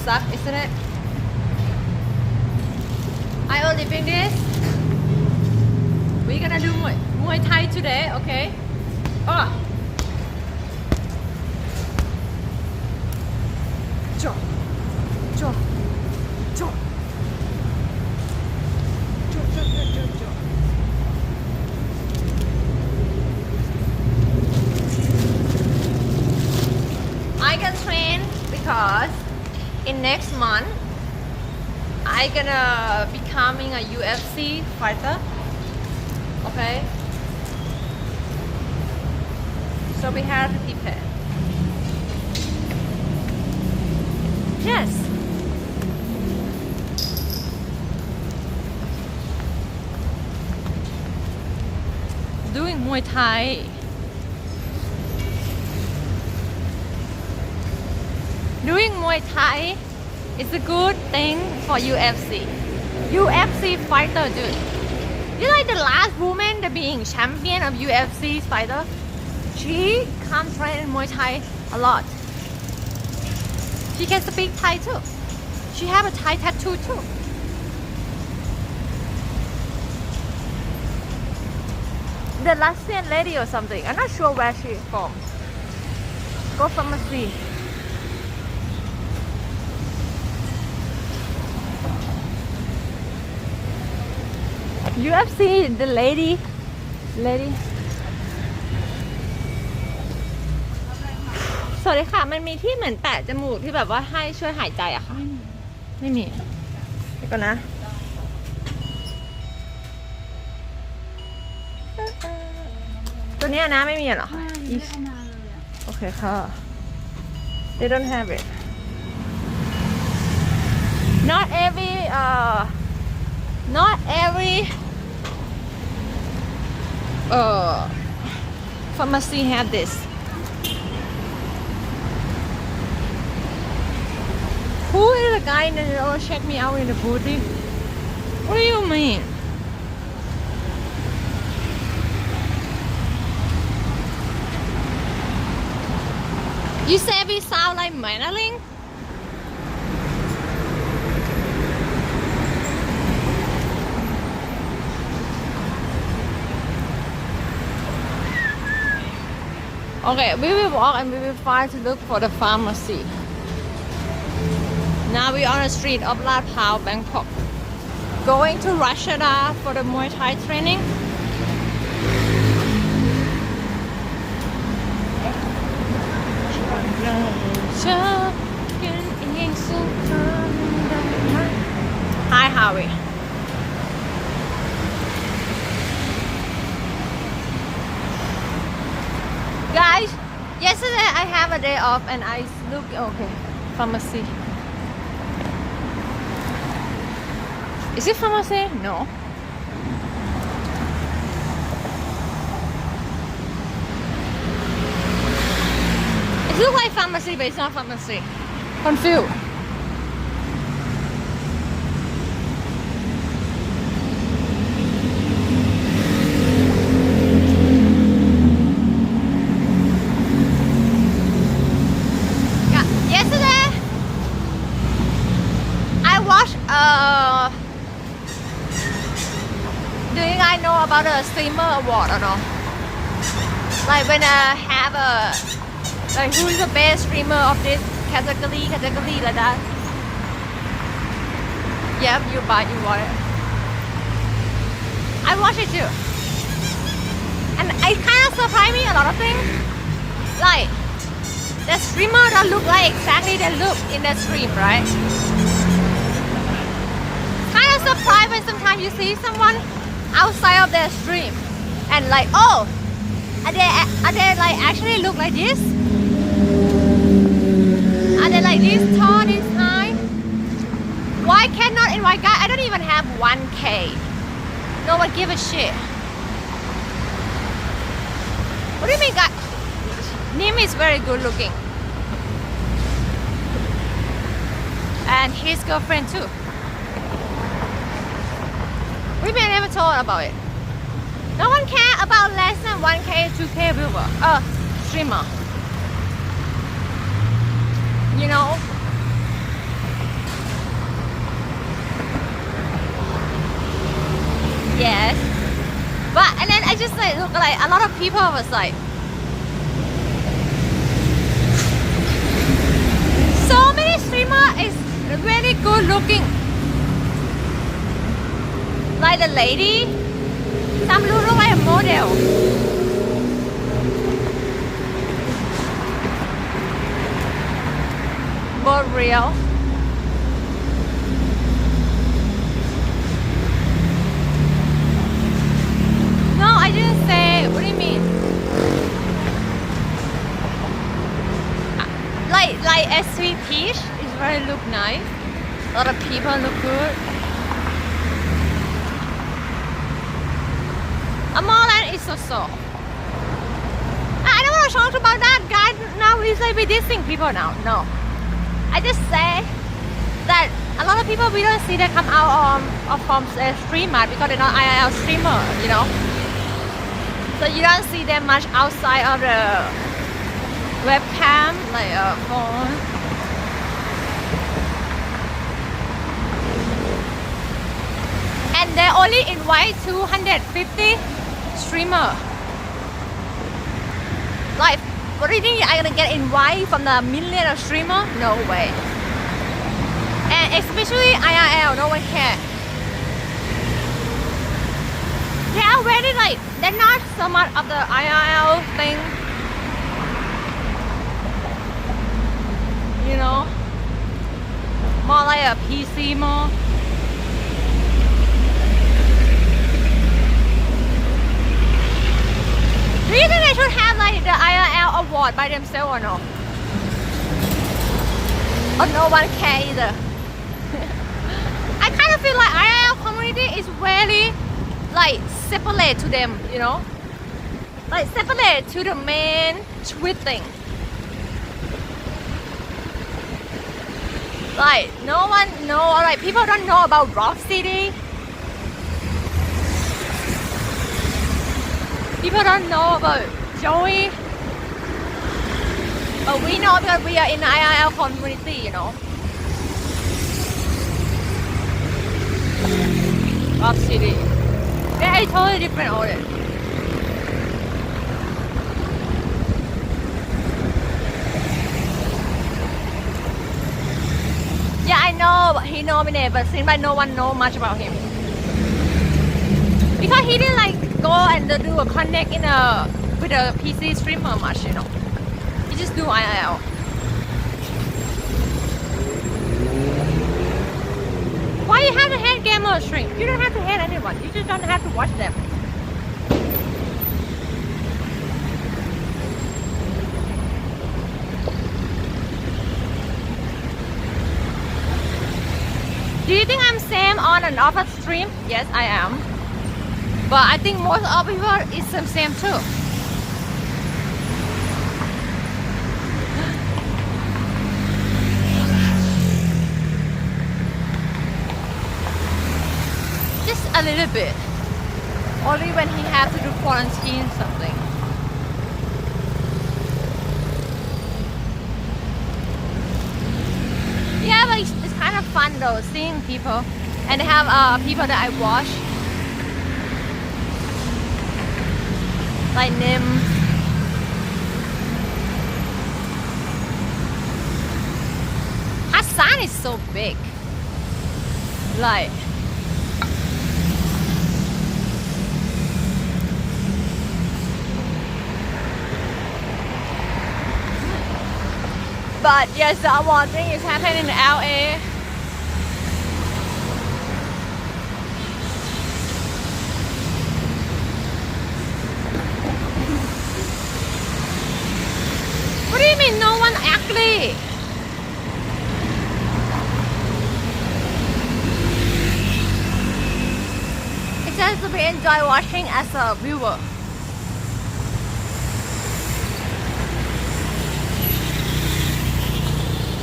Suck, isn't it? I only bring this. We're gonna do Muay Thai today, okay? Oh. Chop. Chop. Chop. Chop, chop, chop, chop, chop. I can train because in next month I gonna becoming a UFC fighter. Okay, so we have to prepare. Yes. Doing Muay Thai. Doing Muay Thai is a good thing for UFC. UFC fighter, dude. You like the last woman that being champion of UFC fighter? She come train in Muay Thai a lot. She can speak Thai too. She have a Thai tattoo too. The Russian lady or something. I'm not sure where she is from. Go pharmacy. UFC, the lady.สวัสดีค่ะมันมีที่เหมือนแปะจมูกที่แบบว่าให้ช่วยหายใจอะค่ะไม่มีเดี๋ยวก่อนนะตัวนี้นะไม่มีเหรอคะโอเคค่ะ they don't have it not every Not every pharmacy have this. Who is the guy that will check me out in the booty? What do you mean? You say we sound like Mandarin? Okay, we will walk and we will try to look for the pharmacy. Now we're on the street of La Pao, Bangkok. Going to Rashada for the Muay Thai training. Hi, Howie. Guys, yesterday I have a day off and I look okay. Pharmacy. Is it pharmacy? No. It looks like pharmacy, but it's not pharmacy. Confused. Do you guys know about the streamer award or no? Like when I have a like who is the best streamer of this category like that? Yep, you watch it. I watch it too. And it kind of surprised me a lot of things. Like the streamer don't look like exactly they look in the stream, right? Kind of surprised when sometimes you see someone outside of their stream and like, oh, are they like actually look like this? Are they like this tall, this high? Why cannot invite guy? I don't even have 1K. No one give a shit. What do you mean, guy? Nim is very good looking, and his girlfriend too. What do you mean I never told about it? No one care about less than 1K, 2K viewer. Streamer. You know? Yes. But, and then I just like, look like a lot of people was like, so many streamer is really good looking. Like the lady, some look like a model. But real. No, I didn't say. What do you mean? Like a sweet peach is very look nice. A lot of people look good. A Marlin is so. I don't want to talk about that guy now. He's like we dissing people now. No, I just say that a lot of people we don't see that come out from a streamer because they're not IRL streamer, you know. So you don't see them much outside of the webcam, like a phone. And they only invite 250 streamer. Like, what do you think I'm gonna get invited from the million of streamer? No way. And especially IRL, no one cares. They're already like, they're not so much of the IRL thing. You know? More like a PC more. Do you think they should have like the IRL award by themselves or no? Or no one cares either? I kind of feel like IRL community community is very like separate to them, you know, like separate to the main Twitch thing. Like no one know, like people don't know about Rock City. People don't know about Joey. But we know because we are in the IRL community, you know. Rock City. Yeah, it's totally different audit. Yeah, I know, but he nominated, but seems like no one know much about him. Because he didn't like go and do a connect in a with a PC streamer much, you know. He just do IRL. Why you have to hate gamer stream? You don't have to hate anyone. You just don't have to watch them. Do you think I'm same on and off a stream? Yes, I am. But I think most of people is same too. Just a little bit. Only when he has to do quarantine something. Yeah, but it's kind of fun though, seeing people. And they have people that I watch. Like Nim. Hassan is so big. Like. But yes, the award thing is happening in LA. What do you mean no one ugly? It's just to be enjoy watching as a viewer.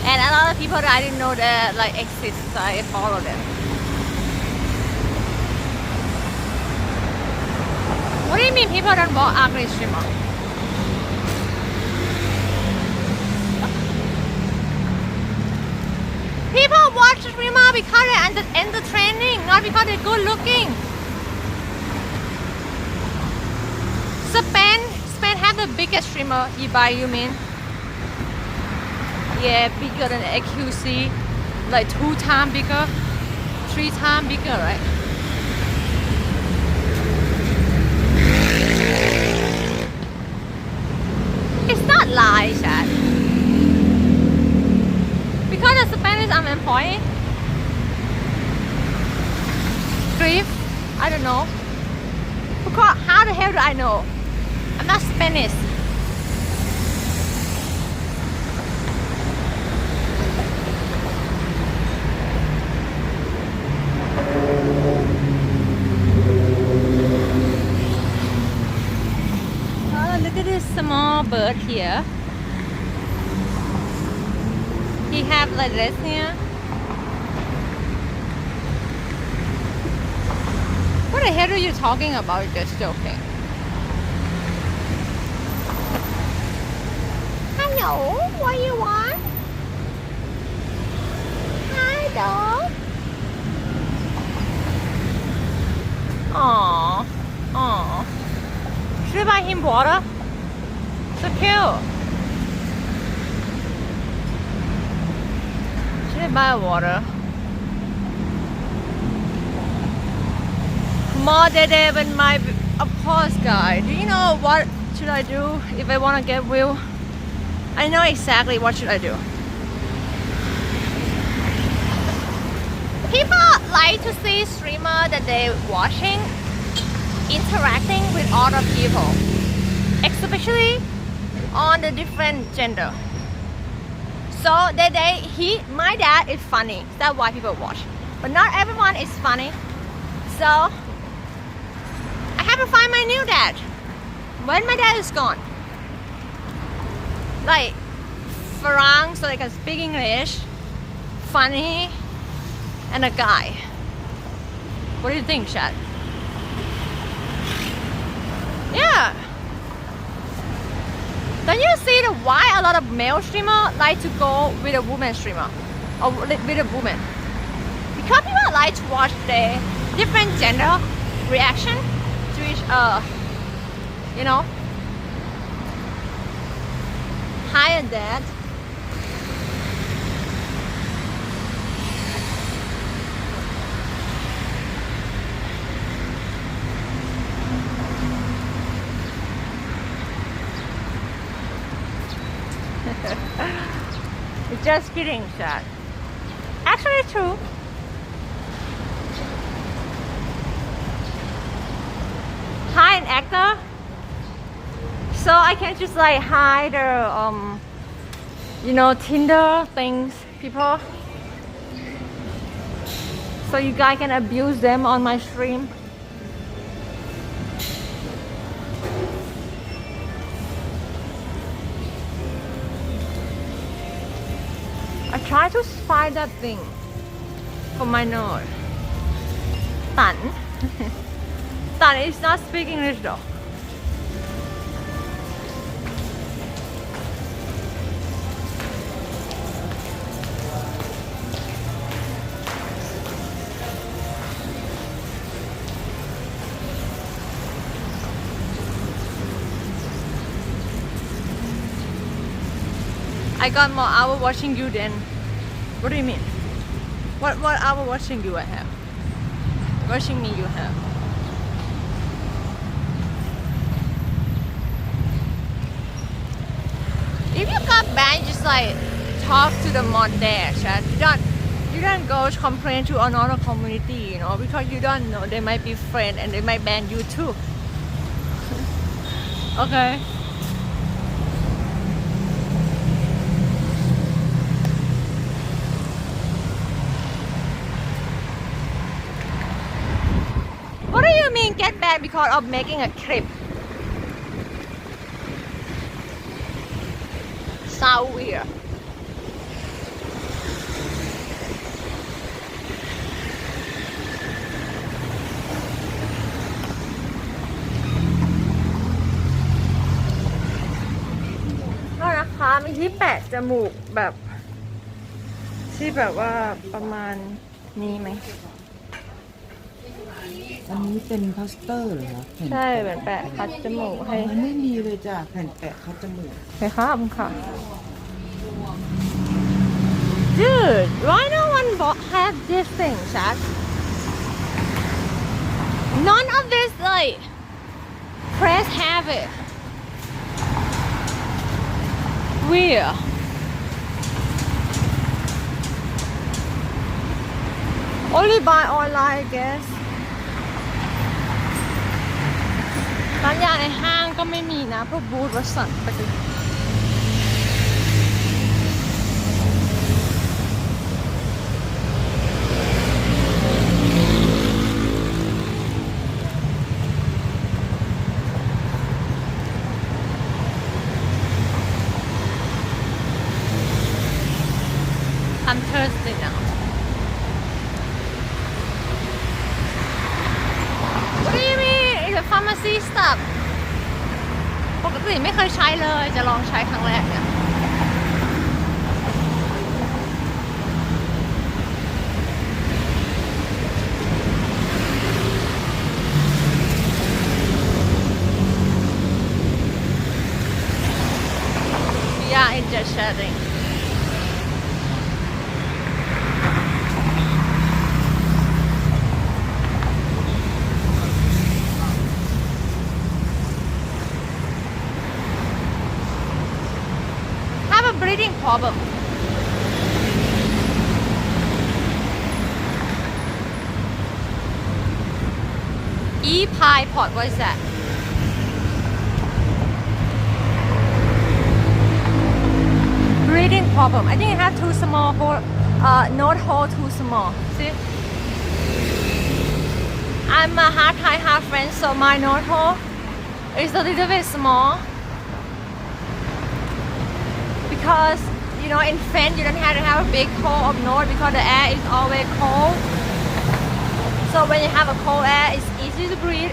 And a lot of people that I didn't know that like exist, so I follow them. What do you mean people don't watch ugly streamer? People watch streamer because they're entertaining, not because they're good looking. Spain have the biggest streamer, Ibai, you mean? Yeah, bigger than AQC, like 2 times bigger, 3 times bigger, right? It's not lie, chat. Because the Spanish unemployed. Grief? I don't know. Because how the hell do I know? I'm not Spanish. Look at this small bird here. He have like this here. What the hell are you talking about? You're just joking. Hello, what you want? Hi, dog. Aww, aww. Should I buy him water? So cute. Should I buy water? More than my, of course, guys. Do you know what should I do if I want to get view? I know exactly what should I do. People like to see streamer that they're watching interacting with other people, especially on the different gender. So my dad is funny. That's why people watch. But not everyone is funny. So I have to find my new dad when my dad is gone. Like Farang, so they can speak English, funny, and a guy. What do you think, Chad? Yeah. Don't you see why a lot of male streamer like to go with a woman streamer or with a woman? Because people like to watch the different gender reaction to each you know. Hi and dad. Just kidding, Chad. Actually, true. Hi, an actor. So I can just like hide the you know, Tinder things, people. So you guys can abuse them on my stream. I try to find that thing for my nose. Tan. Tan is not speaking English though. I got more hour watching you than. What do you mean? What hour watching you I have? Watching me you have? If you got banned, just like talk to the mod there, chat. You don't go complain to another community, you know, because you don't know they might be friends and they might ban you too. Okay. What do you mean get banned because of making a clip? So weird.ก็นะคะมีที่แปะจมูกแบบที่แบบว่าประมาณนี้ไหม อันนี้เป็นพลาสเตอร์เหรอคะแผ่น ใช่เหมือนแปะคัดจมูกให้ มันไม่มีเลยจ้ะแผ่นแปะคัดจมูก ไปครับค่ะ Dude, why no one have this thing, chat? None of this like press have it. Weird. Only buy online, I guess. บางอย่างในห้างก็ไม่มีนะพวกบูธวัสดุไปสิ I'm thirsty now. What do you mean? It's a pharmacy stuff. ปกติไม่เคยใช้เลยจะลองใช้ครั้งแรกเนี่ย Yeah, it's just shedding. Breathing problem. E-pie pot, what is that? Breathing problem. I think I have too small, node hole too small. See? I'm a half Thai, half French, so my nose hole is a little bit small. Because, you know, in French you don't have to have a big hole of nose because the air is always cold. So when you have a cold air, it's easy to breathe.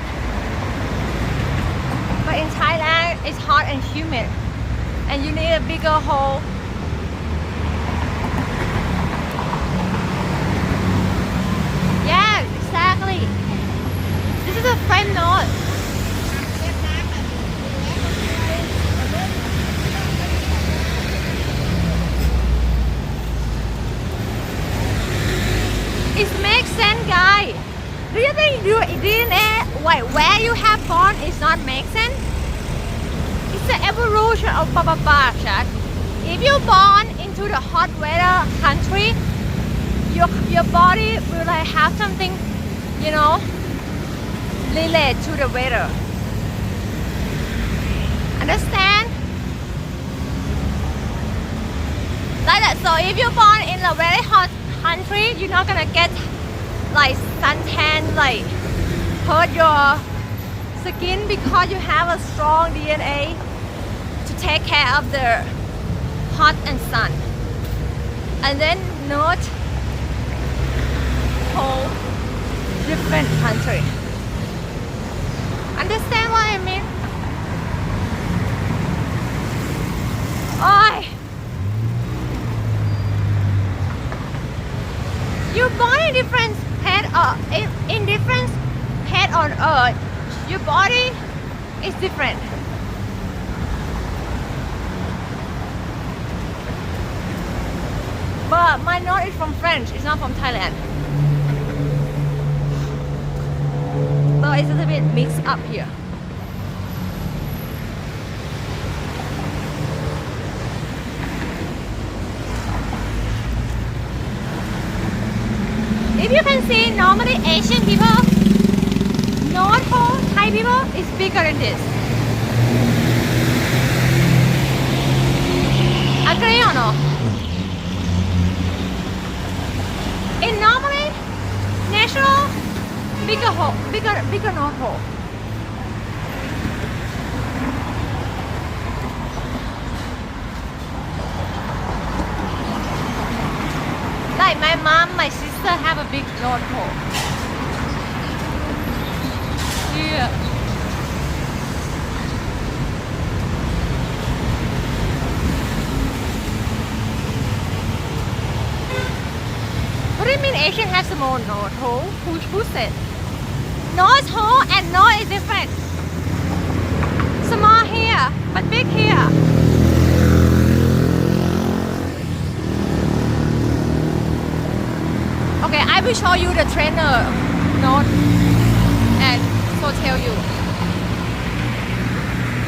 But in Thailand, it's hot and humid, and you need a bigger hole. Yeah, exactly. This is a French nose. It makes sense, guys. Do you think your DNA, where you have born, is not make sense? It's the evolution of Baba chat. If you're born into the hot weather country, your body will like have something, you know, relate to the weather. Understand? Like that. So if you're born in a very hot country, you're not gonna get like suntan, like hurt your skin because you have a strong DNA to take care of the hot and sun. And then not whole different country. Understand what I mean? Oh, you're born in different head in different head on earth. Your body is different. But my nose is from French, it's not from Thailand. So it's a little bit mixed up here. If you can see, normally Asian people, North Pole Thai people is bigger than this. Agree or no? In normally natural, bigger hole, bigger North Pole. Like my mom, my sister have a big North Pole. Yeah. What do you mean Asian has small North Pole? Who said? North Pole and North is different. Small here, but big here. Okay, I will show you the trainer note and so tell you.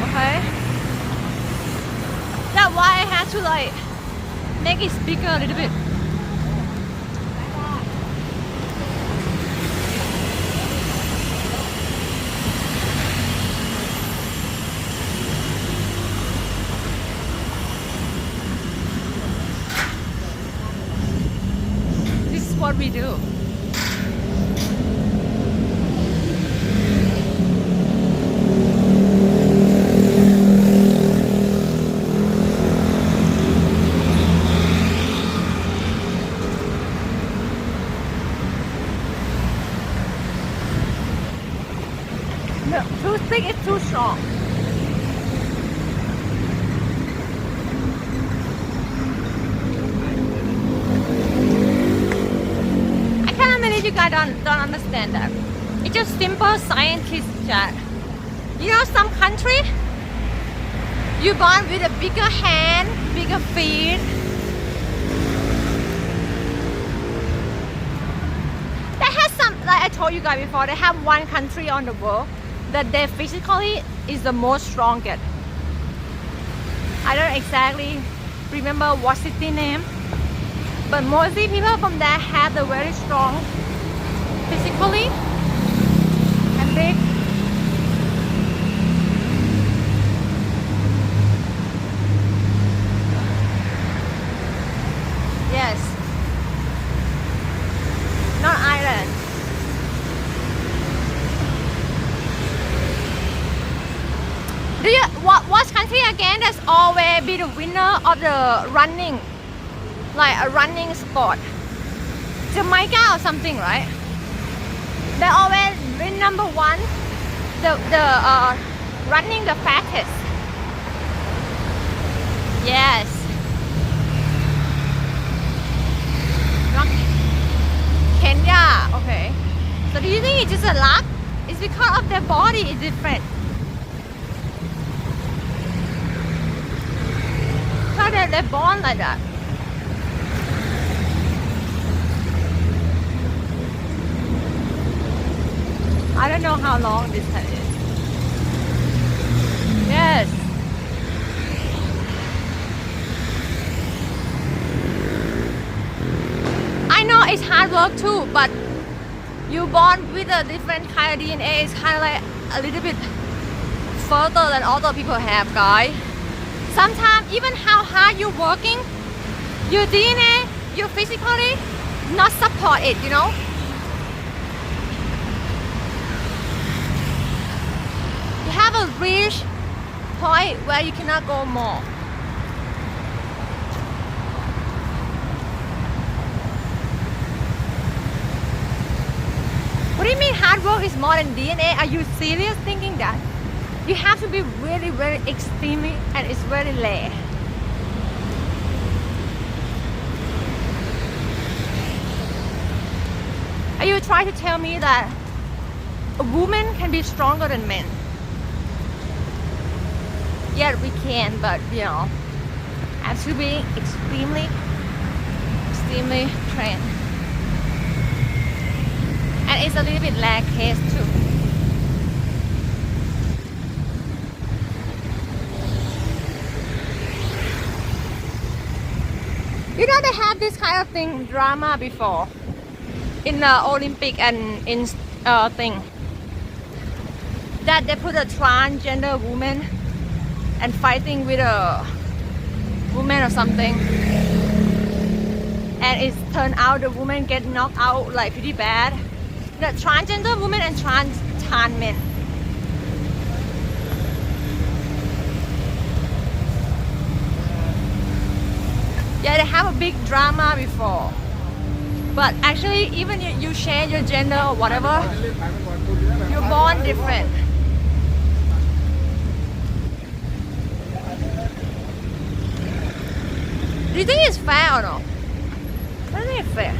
Okay? That's why I had to like make it bigger a little bit. This is what we do. No, too thick is too strong. I can't believe you guys don't understand that. It's just simple scientist chat. You know, some country you born with a bigger hand, bigger feet. They have some, like I told you guys before, they have one country on the world that they physically is the most strongest. I don't exactly remember what city name, but mostly people from there have the very strong physically and big. Yes. Not island. again, that's always be the winner of the running, like a running sport. Jamaica or something, right? They always win number one. The running the fastest. Yes. Kenya. Okay. So do you think it's just a luck? It's because of their body is different. How they're born like that. I don't know how long this is. Yes. I know it's hard work too, but you born with a different kind of DNA. It's kind of like a little bit further than other people have, guys. Sometimes even how hard you're working, your DNA, your physically not support it, you know. You have a reach point where you cannot go more. What do you mean hard work is more than DNA? Are you serious thinking that? You have to be really, very extremely, and it's very rare. Are you trying to tell me that a woman can be stronger than men? Yeah, we can, but you know, have to be extremely trained. And it's a little bit rare case too. You know they have this kind of thing drama before in the Olympic and in thing that they put a transgender woman and fighting with a woman or something, and it turned out the woman get knocked out like pretty bad. The transgender woman and trans men. Yeah, they have a big drama before. But actually, even if you change your gender or whatever, you're born different. Do you think it's fair or no? I don't think it's fair.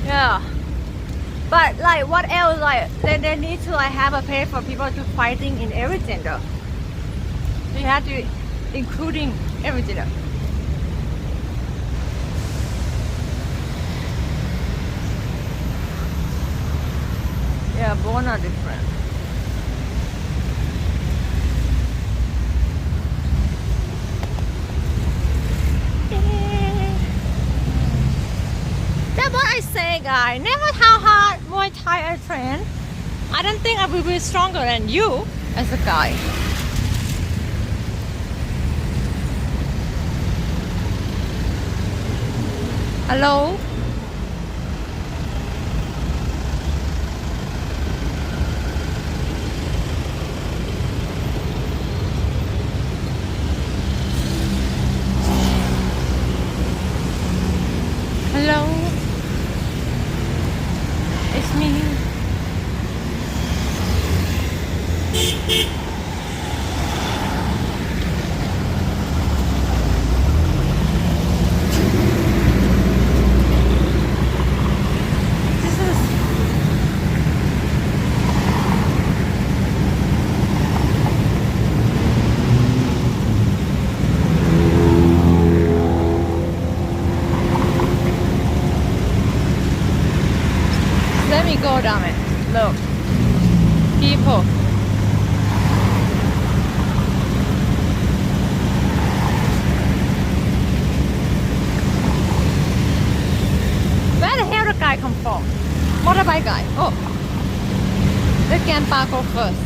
Yeah. But like what else, like they need to like have a pay for people to fighting in every gender. So you have to including every gender. Yeah, born are different. That's what I say, guys. Never how hard Muay Thai I train. I don't think I will be stronger than you as a guy. Hello? Hello? It's me. This is let me go down it. Look. People. Where the hell the guy come from? Motorbike guy. Oh. Let Grandpa go first.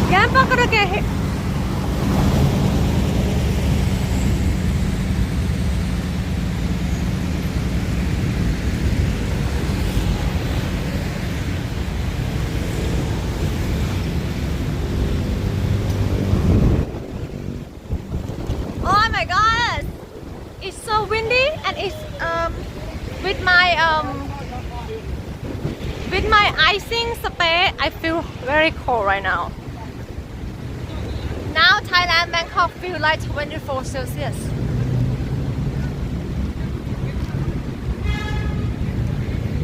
Grandpa gonna get hit. so windy and it's with my icing spray I feel very cold right now. Now Thailand, Bangkok feel like 24 Celsius.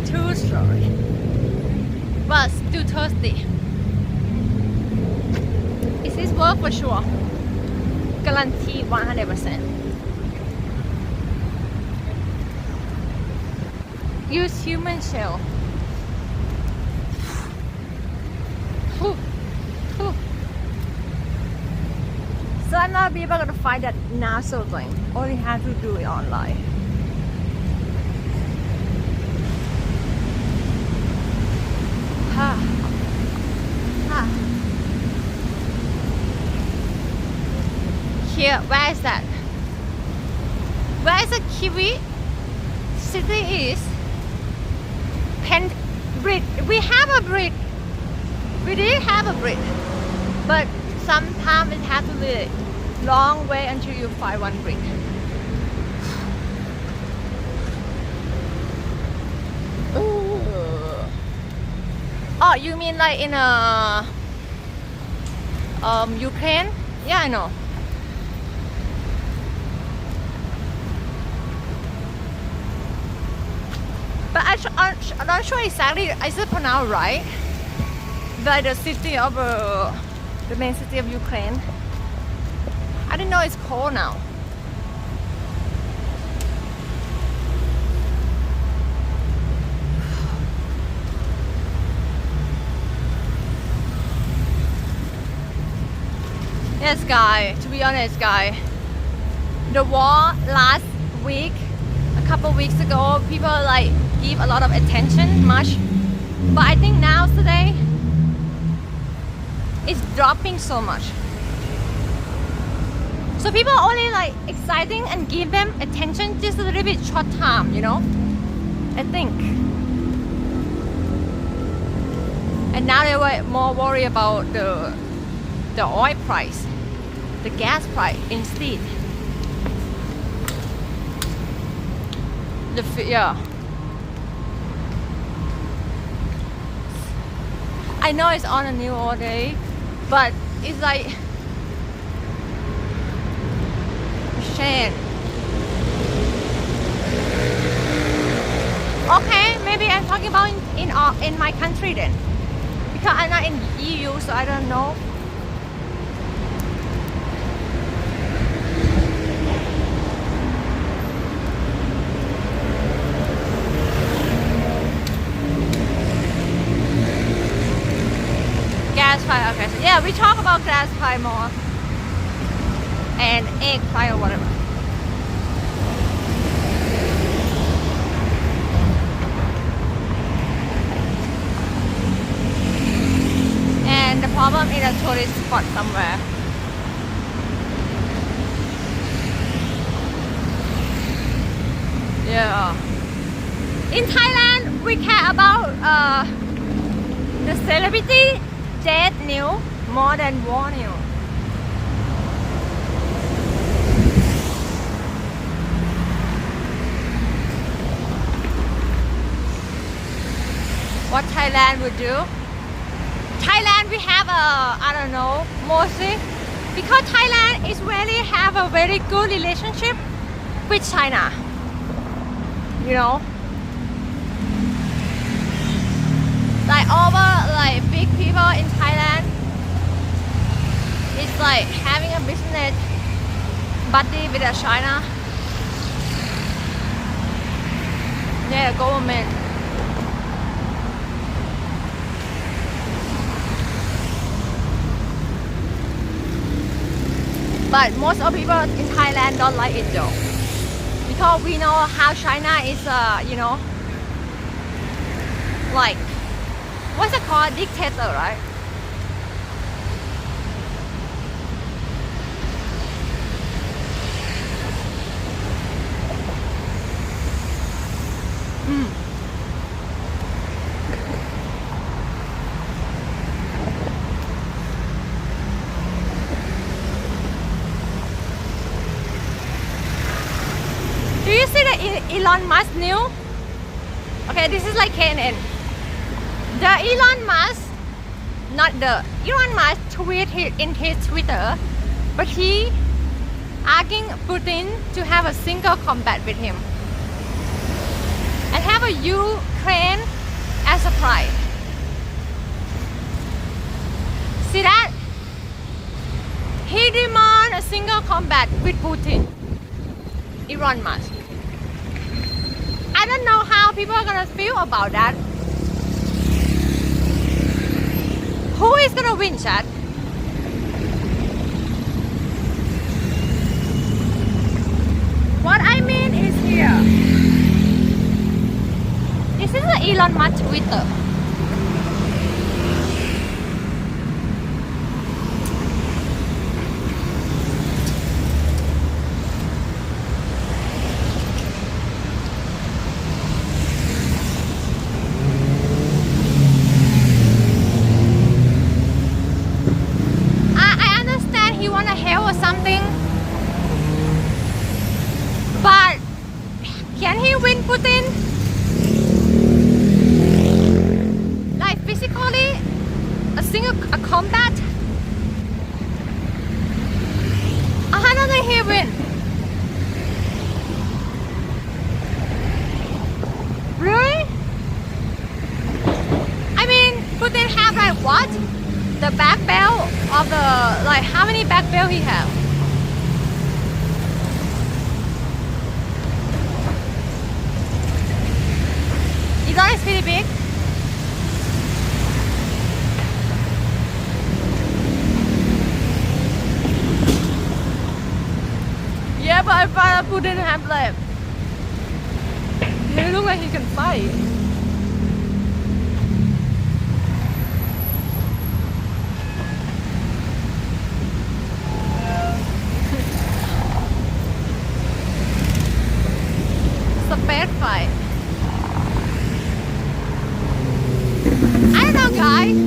True story. But still thirsty. Is this work for sure? Guarantee 100%. Use human shell. Whew. Whew. So I'm not be able to find that nozzle thing. Only have to do it online. Here, where is that? Where is the Kiwi city is? Bridge. We have a bridge. We did have a bridge, but sometimes it has to be a long way until you find one bridge. Oh, you mean like in Ukraine? Yeah, I know. But I'm not sure exactly. Is it pronounced right? Like the city of the main city of Ukraine. I didn't know it's cold now. Yes, guy. To be honest, guy, the war last week, a couple weeks ago, people like give a lot of attention, much, but I think now today it's dropping so much. So people are only like exciting and give them attention just a little bit short time, you know. I think. And now they were more worried about the oil price, the gas price instead. Yeah. I know it's on the news all day, but it's like shame. Okay, maybe I'm talking about in my country then, because I'm not in EU, so I don't know. Gas price, okay. So yeah, we talk about gas price more. And egg price or whatever. And the problem is a tourist spot somewhere. Yeah. In Thailand, we care about the celebrity death news more than war news. What Thailand would do? Thailand, we have I don't know, mostly because Thailand is really have a very good relationship with China. You know, like over like big people in Thailand, it's like having a business buddy with China. Yeah, government. But most of people in Thailand don't like it though, because we know how China is, you know, like, what's it called, dictator, right? Do you see the Elon Musk new? Okay, this is like KNN. The Elon Musk, not the Elon Musk tweeted in his Twitter, but he asking Putin to have a single combat with him and have a Ukraine as a prize. See that? He demand a single combat with Putin. Elon Musk. I don't know how people are gonna feel about that. Who is gonna win, chat? What I mean is here. This is the Elon Musk Twitter. I understand he wanna help or something, but can he win Putin? Like physically, a combat? I don't think he win. Really? I mean, Putin have like what? The back belt of the, like how many back belt he have? Elon is pretty big. Yeah, but I thought Putin have left. He look like he can fight. Space fight. I don't know, guys.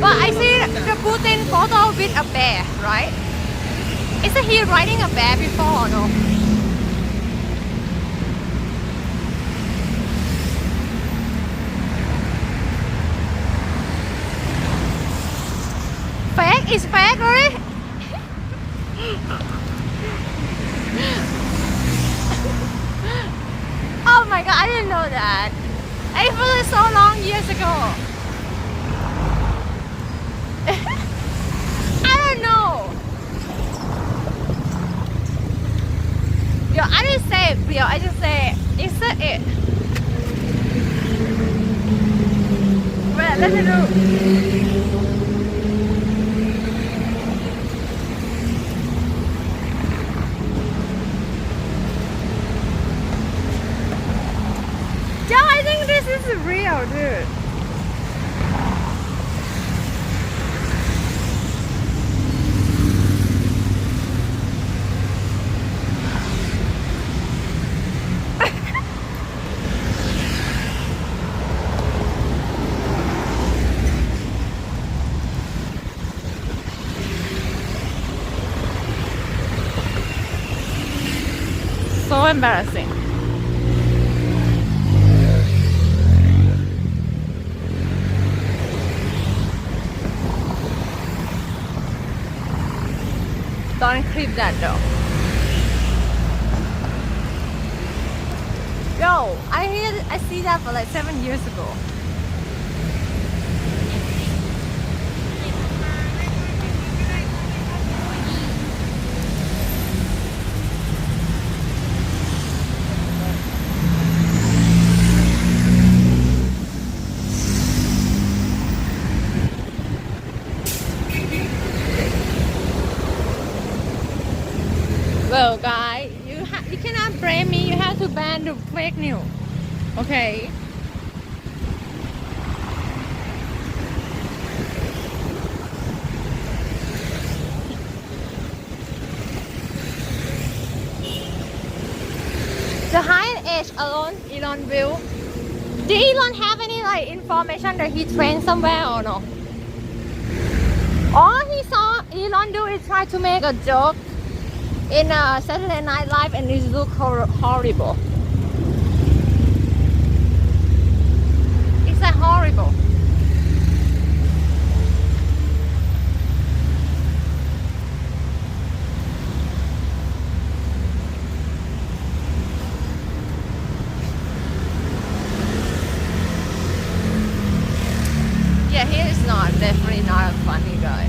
But I see the Putin photo with a bear, right? Isn't he riding a bear before or no? Fake? Is fake, really? Oh my god, I didn't know that. I felt it so long years ago. I don't know. Yo, I didn't say it, yo, I just say is it? Wait, let me know. Yo, I think this is real, dude. So embarrassing. Don't clip that though. Yo, I see that for like 7 years ago. Well, guys, you cannot blame me. You have to ban the fake news. Okay. The high age alone, Elon will. Did Elon have any like information that he trained somewhere or no? All he saw Elon do is try to make a joke in Saturday Night Live and it look horrible. It's like horrible. Yeah, he is not definitely not a funny guy.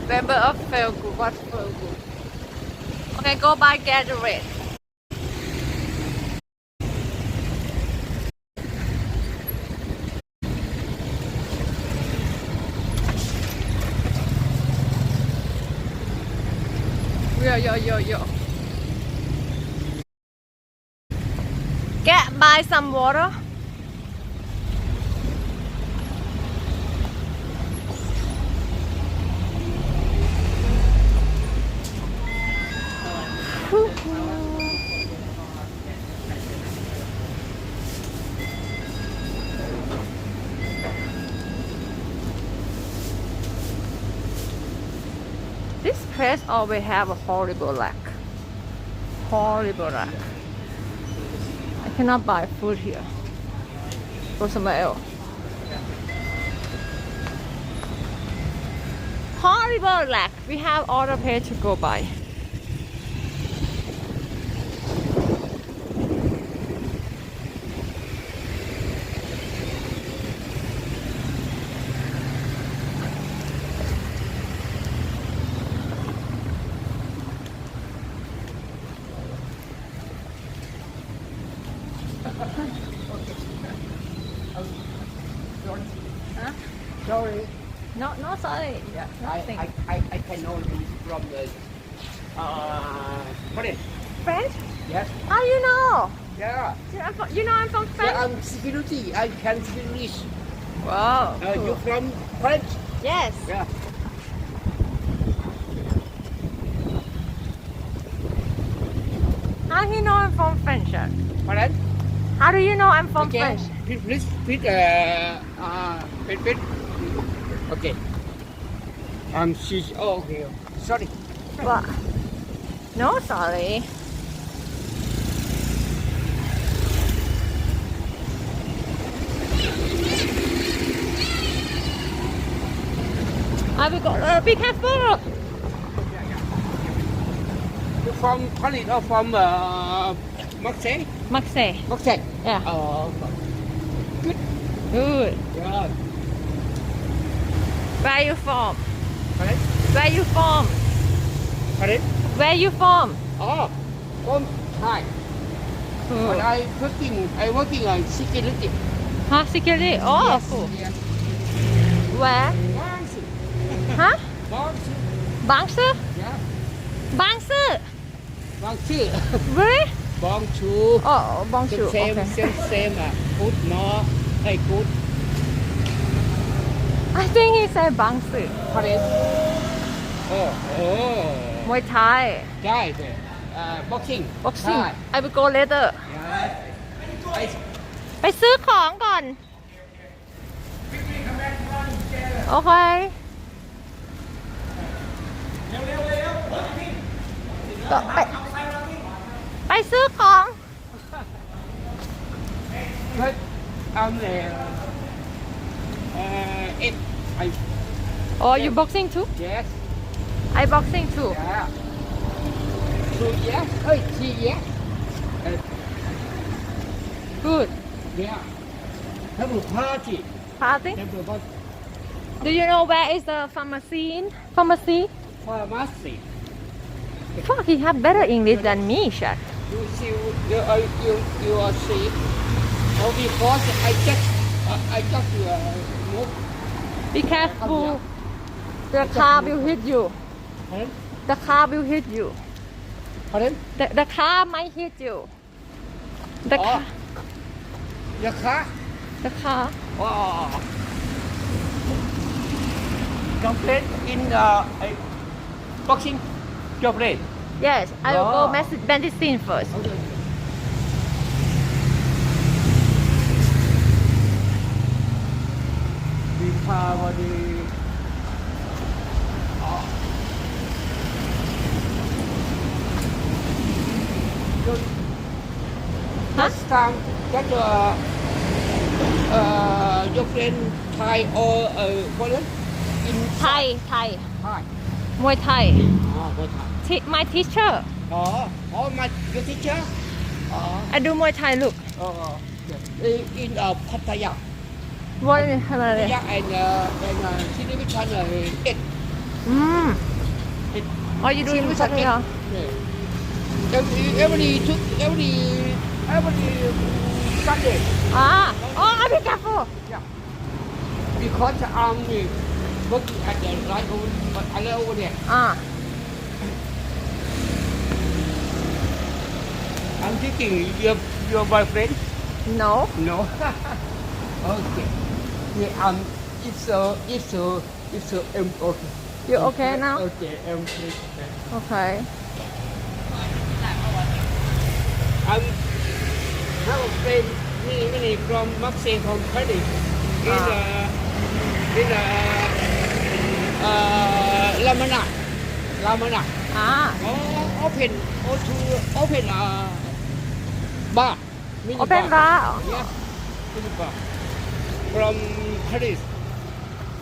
Member of feel good, what feel good? Okay, go buy Gatorade. Yo. Get buy some water. This place always have a horrible luck. Horrible luck. I cannot buy food here. Go somewhere else. Horrible luck. We have other place to go by. Sorry. No, sorry. Yeah, Nothing. I can know this from the French. French? Yes. How you know? Yeah. You know I'm from Yeah, France? I'm security. I can speak English. Wow. You from French? Yes. Yeah. How do you know I'm from French? Pardon? How do you know I'm from Okay. French? Please, wait. Okay. She's, oh, okay. Sorry. What? No, sorry. I will go. Be careful. You from Paris or from Marseille? Marseille. Marseille. Yeah. Oh, Good. yeah. Where you from? Pardon? Where you from? Pardon? Where you from? Oh, from Thai. But I working on security. Huh? Security? Oh, Yes. cool. Yes. Where? Huh? Bangsu? Yeah. Bangsu? Bangsu. Really? Bangsu. Oh, Bangsu. Okay. Same. Good, no. Hey, good. I think he said Bangsu. Pardon? Oh. Muay Thai. Guys, boxing. Boxing. Thai. I will go later. Yeah. I ไปซื้อของก่อน โอเค ก็ไปซื้อของ But it. Oh, you boxing too? Yes. I boxing too. Yeah. 2 years. Hey, 3 years. Good. Yeah. Have a party. Party? Have a party. Do you know where is the pharmacy? Pharmacy? Pharmacy. Fuck, he have better English than me, Shaq. You see, you are sick. Oh, because I just move. Be careful. The car will hit you. Pardon? The car will hit you. Pardon? The car might hit you. The Oh. car. The car. The car. Oh. Don't play in boxing. Don't play. Yes, I will go medicine first. Deepavali. Last time that your friend Thai or Korean in Thai. Thai. Muay Thai. What Thai? My teacher. My your teacher. I do Muay Thai. Look. In Pattaya. What is it? Pattaya and television 8. Oh, you do in Pattaya? Every Sunday. Oh, be careful. Because I'm working at the right over there. I'm thinking your boyfriend? No. No. Okay. Yeah, it's okay. You okay now? Okay, okay. Okay. I'm have a friend many from Marseille from Paris in Lamana. Open bar. Mini Open bar. Yes, mini bar from Paris.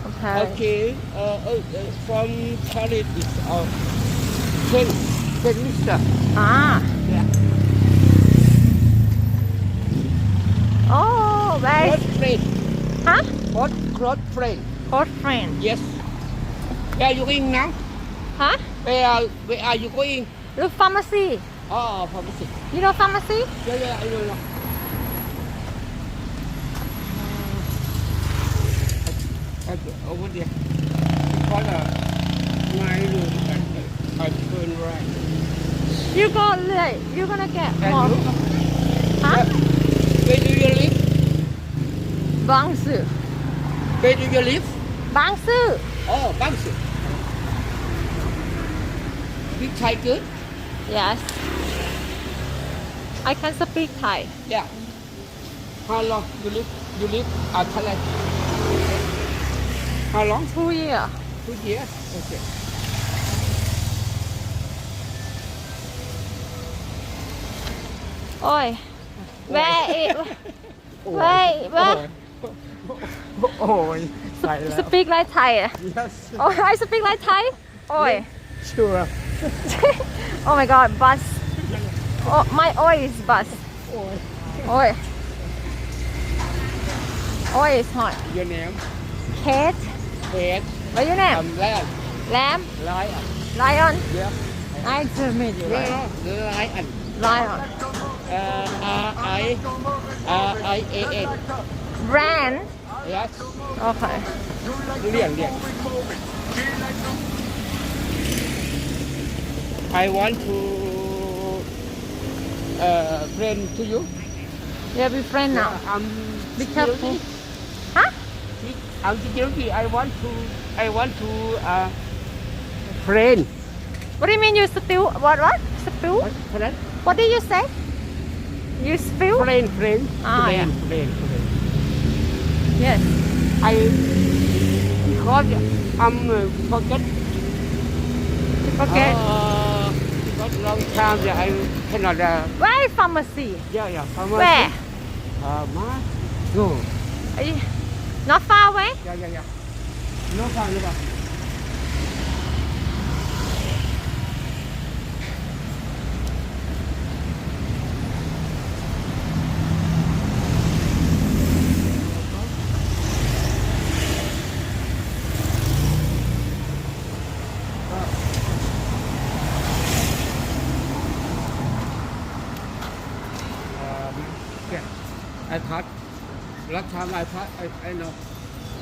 Okay. Okay. From Paris is 10 Mr. Yeah. Oh, where Close is... friend. Huh? Close friend. Close friend. Yes. Where are you going now? Huh? Where are you going? Look, pharmacy. Oh, pharmacy. You know pharmacy? Yeah, I know. Over there. Because my room I turn right. You go late. You're gonna get And more. you? Huh? Where do you live? Bangsu. Where do you live? Bangsu. Oh, Bangkok. Speak Thai good? Yes. I can speak Thai. Yeah. How long you live? You live at Thailand? How long? 2 years. 2 years. Okay. Oi. Where is... Where? Oh, Thailand. Speak like Thai. Yes. Oh, I speak like Thai. Oi. Sure. Oh my god, bus. Oh, my oi is bus. Oi. Oi is hot. Your name? Kate. Ed. What's your name? Lion. Lamb. Lion. Lion. Yeah. Nice to meet you. Lion. Lion. R-I-A-N. Brand. Yes. Okay. Lion. I want to friend to you. Yeah, be friend now. I'm Be careful. security. Huh? I'm security. I want to friend. What do you mean you spill? What? Spill? Friend? What did you say? You spill? Friend. Yeah. Friend. Yes. Because I'm forget. Okay. Because long time I cannot. Where is pharmacy? Yeah. Where? No. Are you not far away? Yeah. No problem. I thought last time I thought I know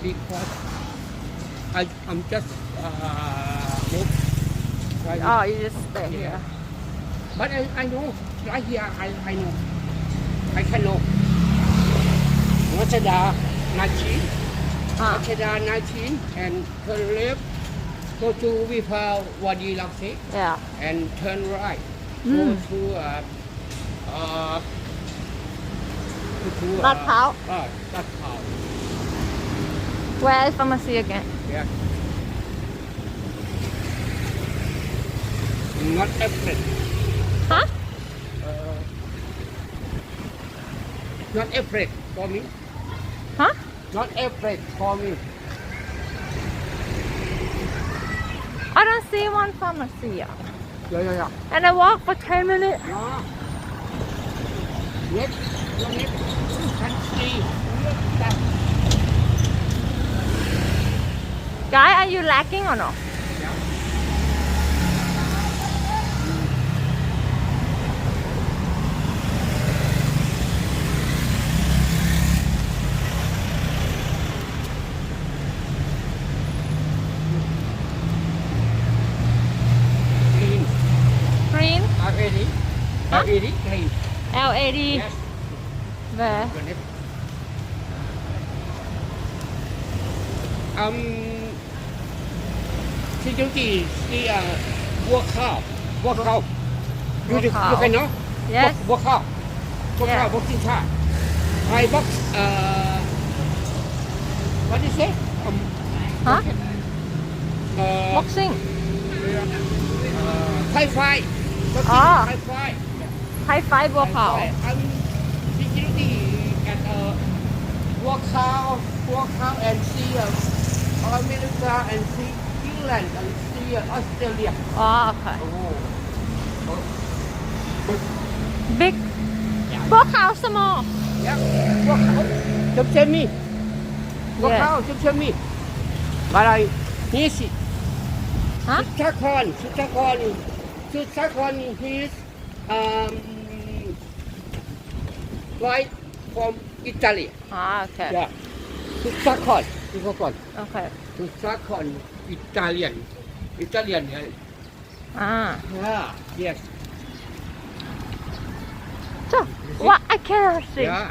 because I'm just moved right Oh, you just stay here. But I know right here I know I can know Wachada 19 and turn left Go to Vipa Wadi Lamsi Yeah. and turn right. Mm. Go to Lạt Pháo. Lạt Pháo. Where is pharmacy again? Yeah. Not afraid. Huh? Not afraid for me. Huh? Not afraid for me. I don't see one pharmacy. Yeah. And I walk for 10 minutes. No. Next. Can see. Guy, are you lacking or no? Clean. Green? R-A-D. Huh? R-A-D. Clean. L-A-D. Yes. Where? Your name. Security see work out. You can know? Yes. Work out. Yeah. Working hard. I box what do you say? Huh? Uh, Boxing. Thai fight. Ah. Thai fight. High five workout. I'm security at work out and see America and see England and see Australia. Oh, okay. Oh. Big. Workout small. Yeah, work out. Just me. Work Yeah. out, just me. But I easy. Huh? Sutakon is right from Italy. Ah, okay. Yeah. Sutakon. Okay. Sutakon Italian. Ah. Yeah. Yes. So, what? I cannot see. Yeah.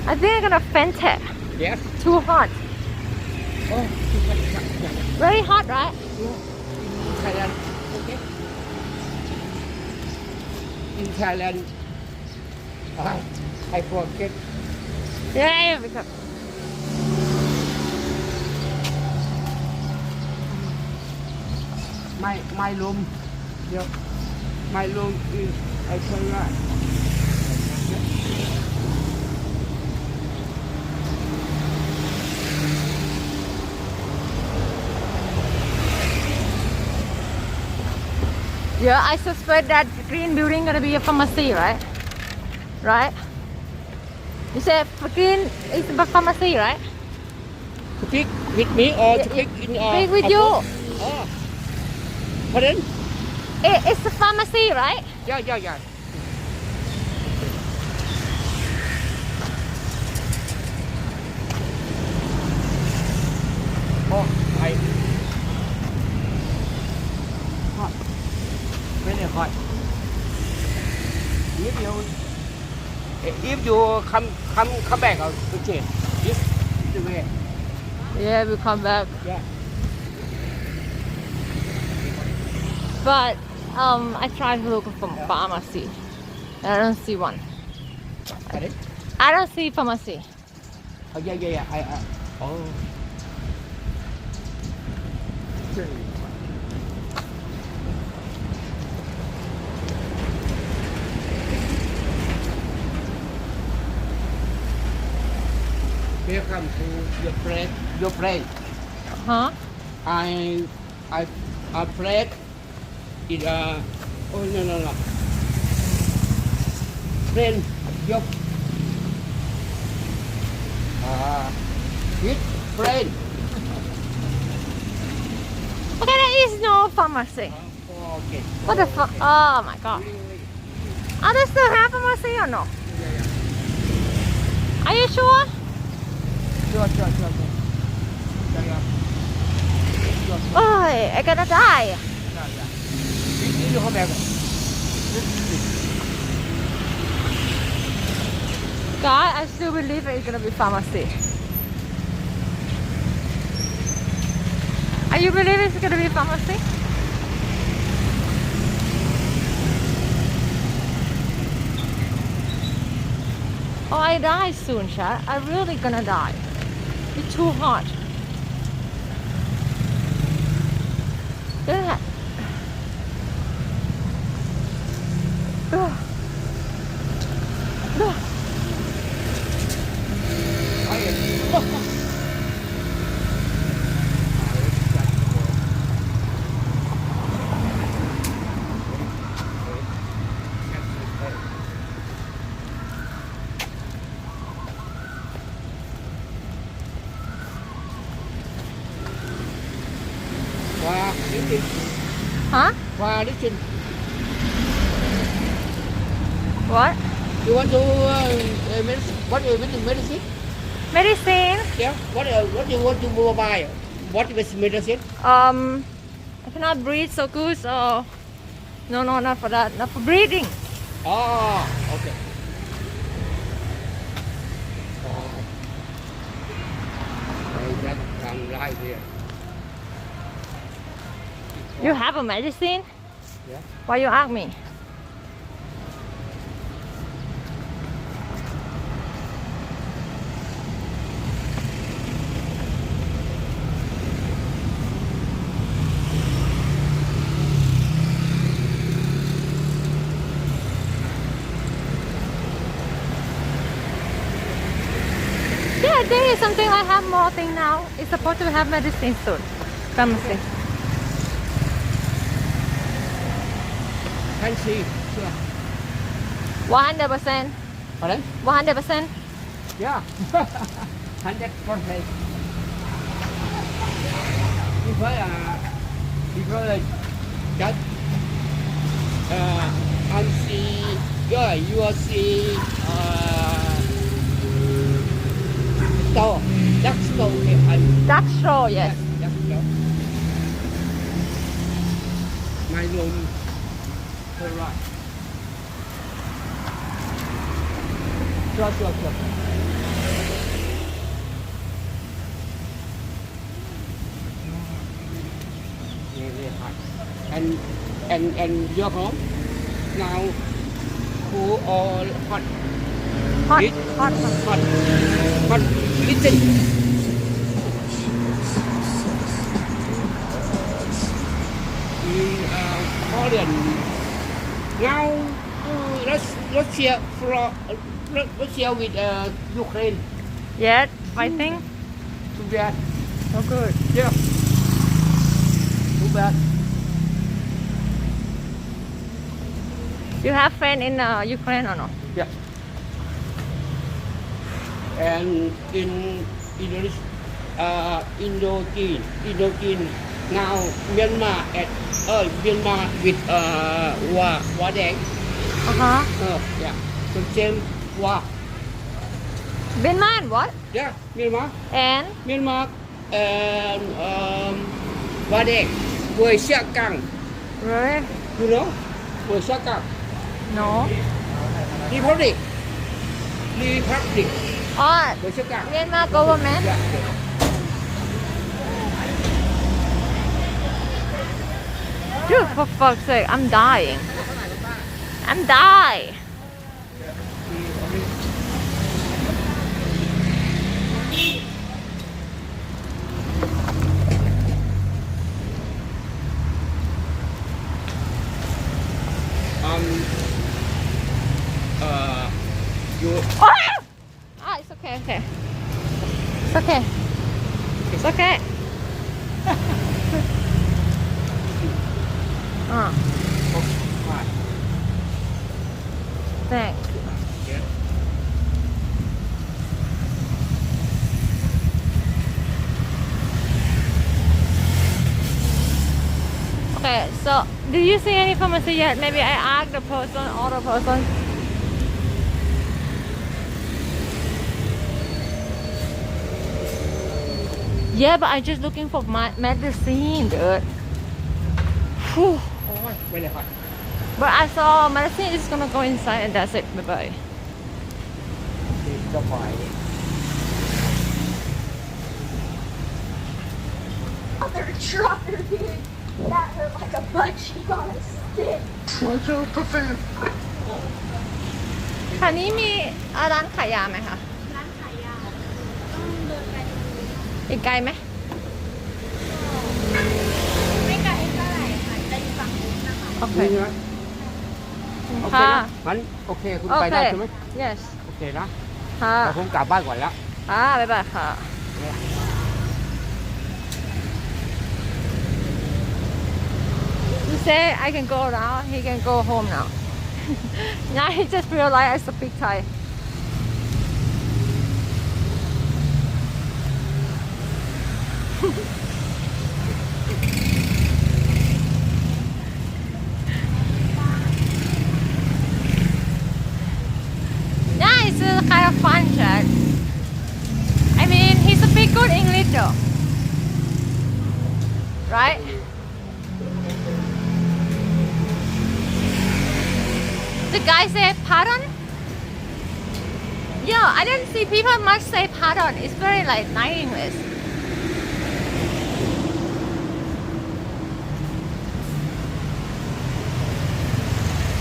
I think I'm gonna faint it. Yes. Too hot. Oh. Very hot, right? In Thailand. Okay. In Thailand. I forget. Yeah, because My room. Yeah. My room is I turn right. yeah, I suspect that green building gonna be a pharmacy, right? Right? You said green is a pharmacy, right? To pick with me or to pick in Speak with you. Oh. Pardon? It's a pharmacy, right? Yeah. Oh, I hot. Very hot. If you come back, I'll change. This is the way. Yeah, we come back. Yeah. But I tried to look for pharmacy. I don't see one. Pardon? I don't see pharmacy. Oh, yeah. Oh. Welcome to your place. Huh? I played in oh no. Friend, your with friend. Okay, there is no pharmacy. Oh, okay. What the fuck? Oh my god. Are they still have pharmacy or no? Are you sure? Sure. Oh, I gonna die. You come back. God, I still believe it's gonna be pharmacy. Are you believe it's gonna be pharmacy? Oh, I die soon, chat. I'm really gonna die. It's too hot. Yeah. Ugh. Ugh. ว่าลิจิน Huh? ว่าลิจิน What? you want to medicine what is medicine Medicine? yeah what you want to buy what is medicine I cannot breathe so good, so no, not for that. Not for breathing. oh okay I just come right here You have a medicine? Yeah. Why you ask me? Yeah, there is something I have more thing now. It's supposed to have medicine soon. Pharmacy. can see sure 100%. pardon 100%. yeah 100% because just I see yeah you will see store that's store okay That's sure, yes. that's store my room right sure really hot and your home now cool or hot Hot, It- hot, hot. hot listen in Korean now Russia with Ukraine Yet, fighting? too bad Oh, good. yeah too bad You have friend in Ukraine or no? yeah and in Indochina now Myanmar with war đen Uh-huh. yeah the same war Binman, what? yeah Myanmar And? and war đen với Xia Căng Really? you know với Xia Căng No. Republic Oh, với Xia Căng Myanmar government? yeah Dude, for fuck's sake, I'm dying. I'm dying. you Ah, it's okay, okay. It's okay. It's okay. fine Thanks. yeah Okay, so do you see any pharmacy yet? Maybe I ask the person or the person. Yeah, but I'm just looking for my medicine, dude. Whew. oh very hot But I saw medicine is gonna go inside and that's it. Bye bye. cho phải mother trucker, dude. That hurt like a butt cheek on a stick. แถวนี้มีร้านขายยาไหมคะ ร้านขายยาต้องเดินไปดู อีกไกลไหม ไม่ไกลเท่าไหร่ค่ะจะอยู่ฝั่งนู้นนะคะ โอเค นี่ใช่ไหมโอเค ค่ะ นะงั้นโอเคคุณ โอ ไป เค ได้ใช่ไหม yes โอเคนะ ค่ะ แต่ผมกลับบ้านก่อนแล้ว ค่ะบ๊ายบายค่ะ He said I can go now. He can go home now. Now he just realized I speak Thai. Yeah, it's a kind of fun chat. I mean, he speaks good English though. Right? The guy said pardon? Yeah, I didn't see people much say pardon. It's very like nice English.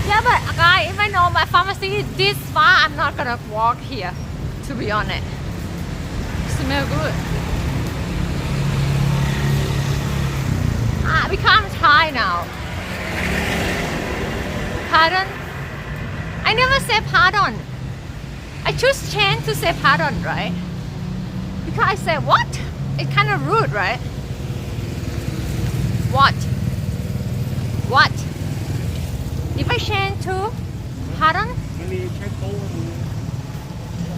Yeah, but guy, if I know my pharmacy is this far, I'm not gonna walk here, to be honest. Smell good. I become Thai now. Pardon? I never say pardon. I choose change to say pardon, right? Because I say what? It's kind of rude, right? What? What? If I change to pardon, มันมีใช้โต๊ะ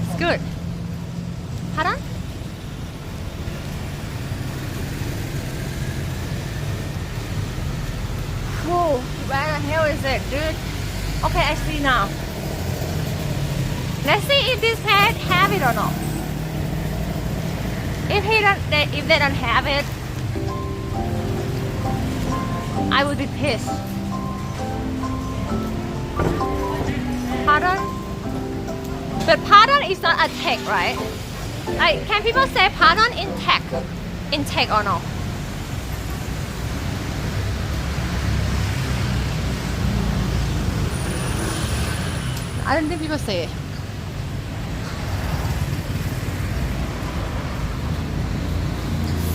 it's good. Pardon? Whoa, where the hell is it, dude? Okay, I see now. Let's see if this pet have it or not. If they don't have it, I would be pissed. Pardon? But pardon is not a tag, right? Like, can people say pardon in tag? In tag or no? I don't think people say it.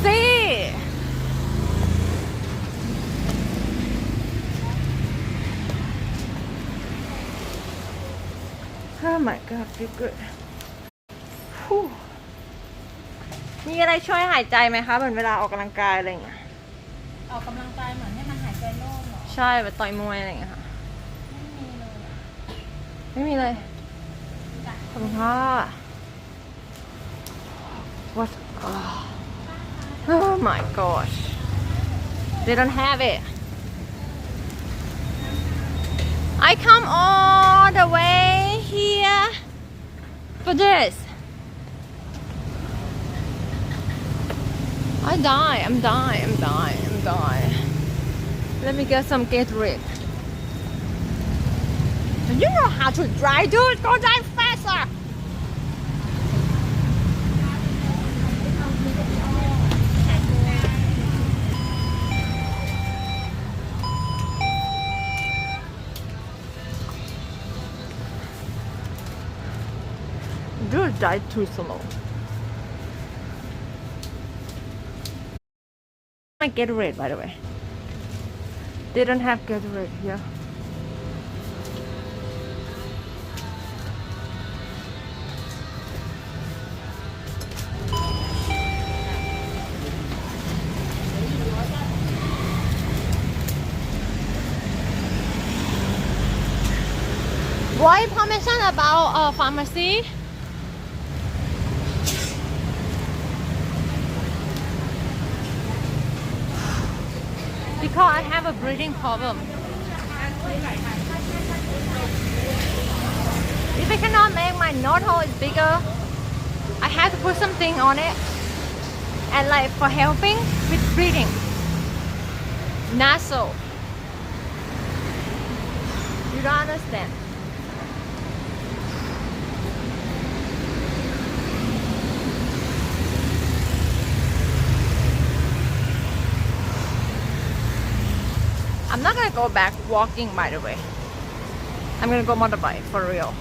See? Oh my god, feel good. Whew. มีอะไรช่วยหายใจไหมคะเหมือนเวลาออกกำลังกายอะไรอย่างเงี้ย ออกกำลังกายเหมือนให้มันหายใจโล่งเหรอ ใช่แบบต่อยมวยอะไรอย่างเงี้ยค่ะ ไม่มีเลยขอบคุณค่ะ What oh my gosh they don't have it I come all the way here for this I'm dying let me get some Gatorade You know how to drive, dude. Go drive faster. Dude, drive too slow. My Gatorade, by the way. They don't have Gatorade here. What information about pharmacy? Because I have a breathing problem. If I cannot make my nose hole is bigger, I have to put something on it. And like for helping with breathing. Nasal. You don't understand. not gonna go back walking, by the way. I'm gonna go motorbike for real.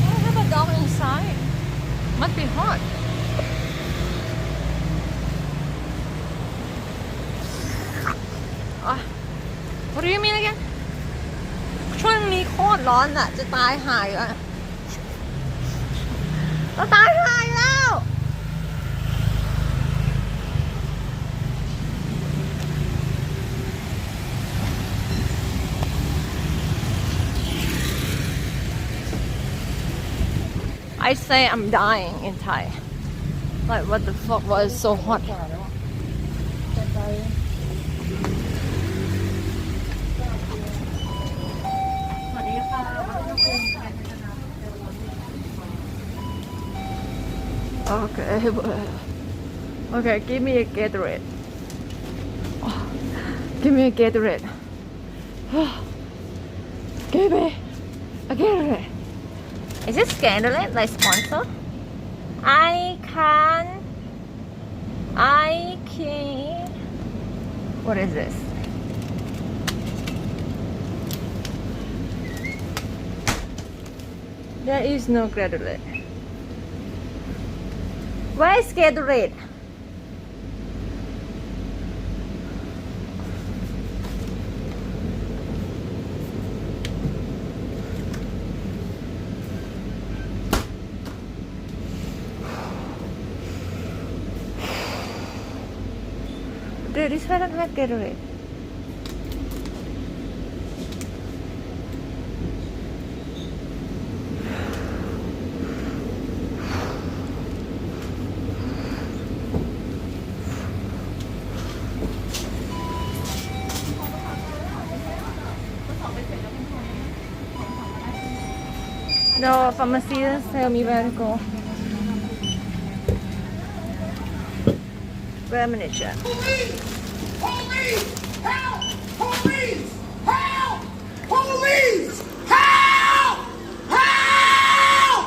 I have a dog inside. Must be hot. What do you mean again? ช่วงนี้โคตรร้อนอ่ะจะตายหายอ่ะจะตายหายแล้ว I say I'm dying in Thai. Like what the fuck was so hot? Okay, okay, give me a Gatorade. Oh, give me a Gatorade. Give me a Gatorade. Is this Gatorade like sponsor? I can. What is this? There is no Gatorade. Where is Gatorade? Dude, this one don't have Gatorade. No, pharmacy doesn't tell me where to go. Wait a minute, check. Police! Police! Help! Police! Help! Police! Help! Help!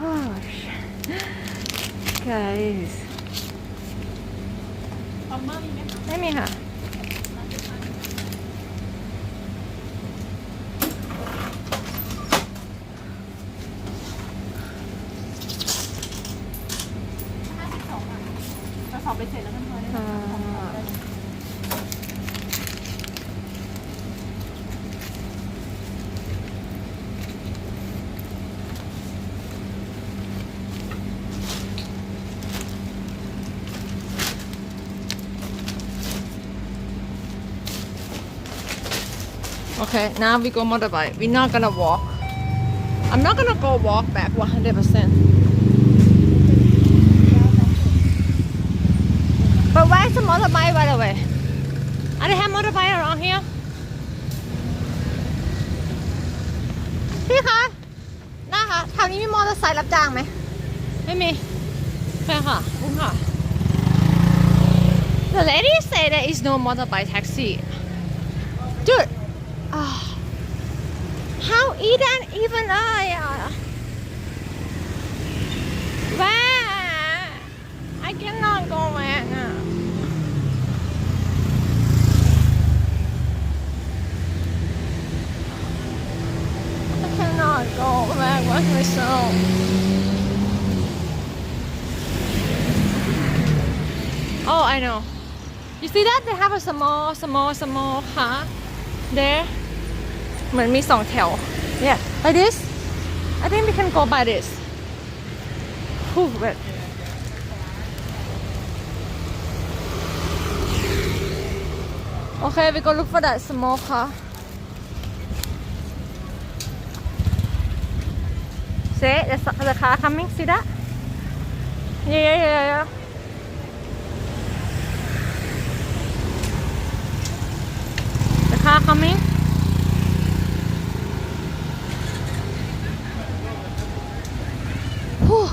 Oh, shit. Guys. Let me have. Okay, now we go motorbike. We're not gonna walk. I'm not gonna go walk back 100%. But why is the motorbike, by the way? I don't have motorbike around here. พี่คะนะคะแถวนี้มีมอเตอร์ไซค์รับจ้างไหมไม่มีใช่ค่ะคุณค่ะ The lady said there is no motorbike taxi. Dude, how even where? I cannot go back now. I cannot go back with myself. Oh, I know. You see that? They have a small car there. เหมือนมีสองแถว Yeah, like this. I think we can go by this. Wait. Okay, we go look for that small car. See, the car coming. See that? Yeah. The car coming. Whew.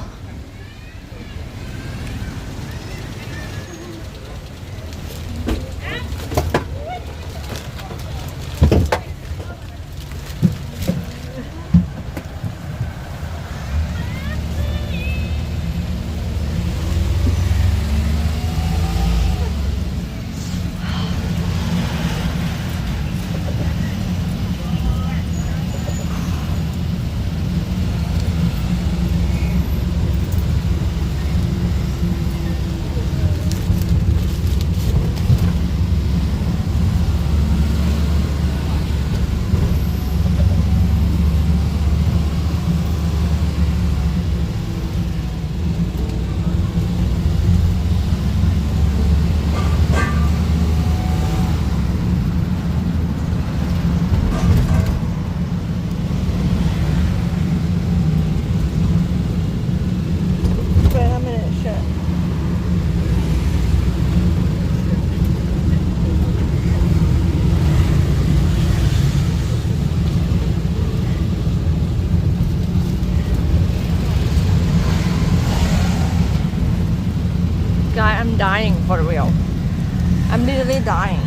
dying for real. I'm literally dying.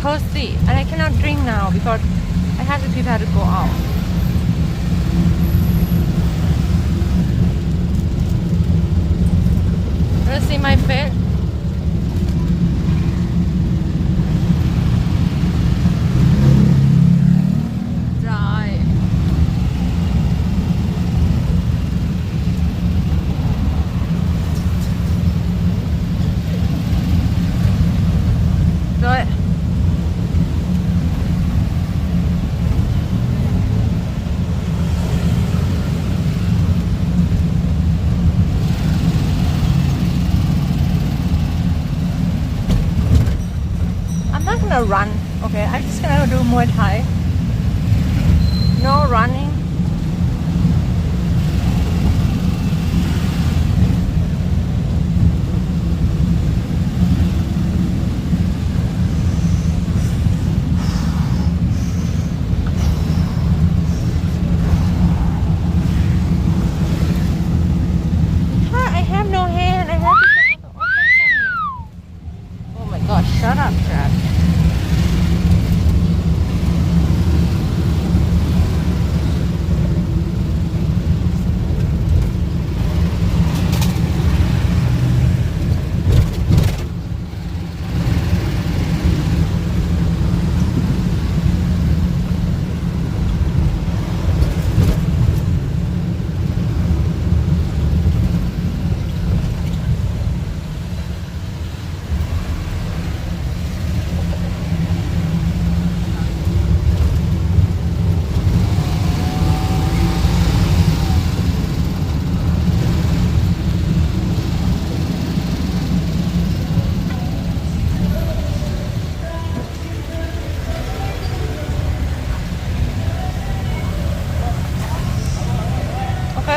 Thirsty, and I cannot drink now because I have to prepare to go out. Wanna see my face? Dry. Do it. I'm not gonna run, okay? I'm just gonna do Muay Thai. No running. I have no hand. I have to open for me. Oh my gosh, shut up, Chad.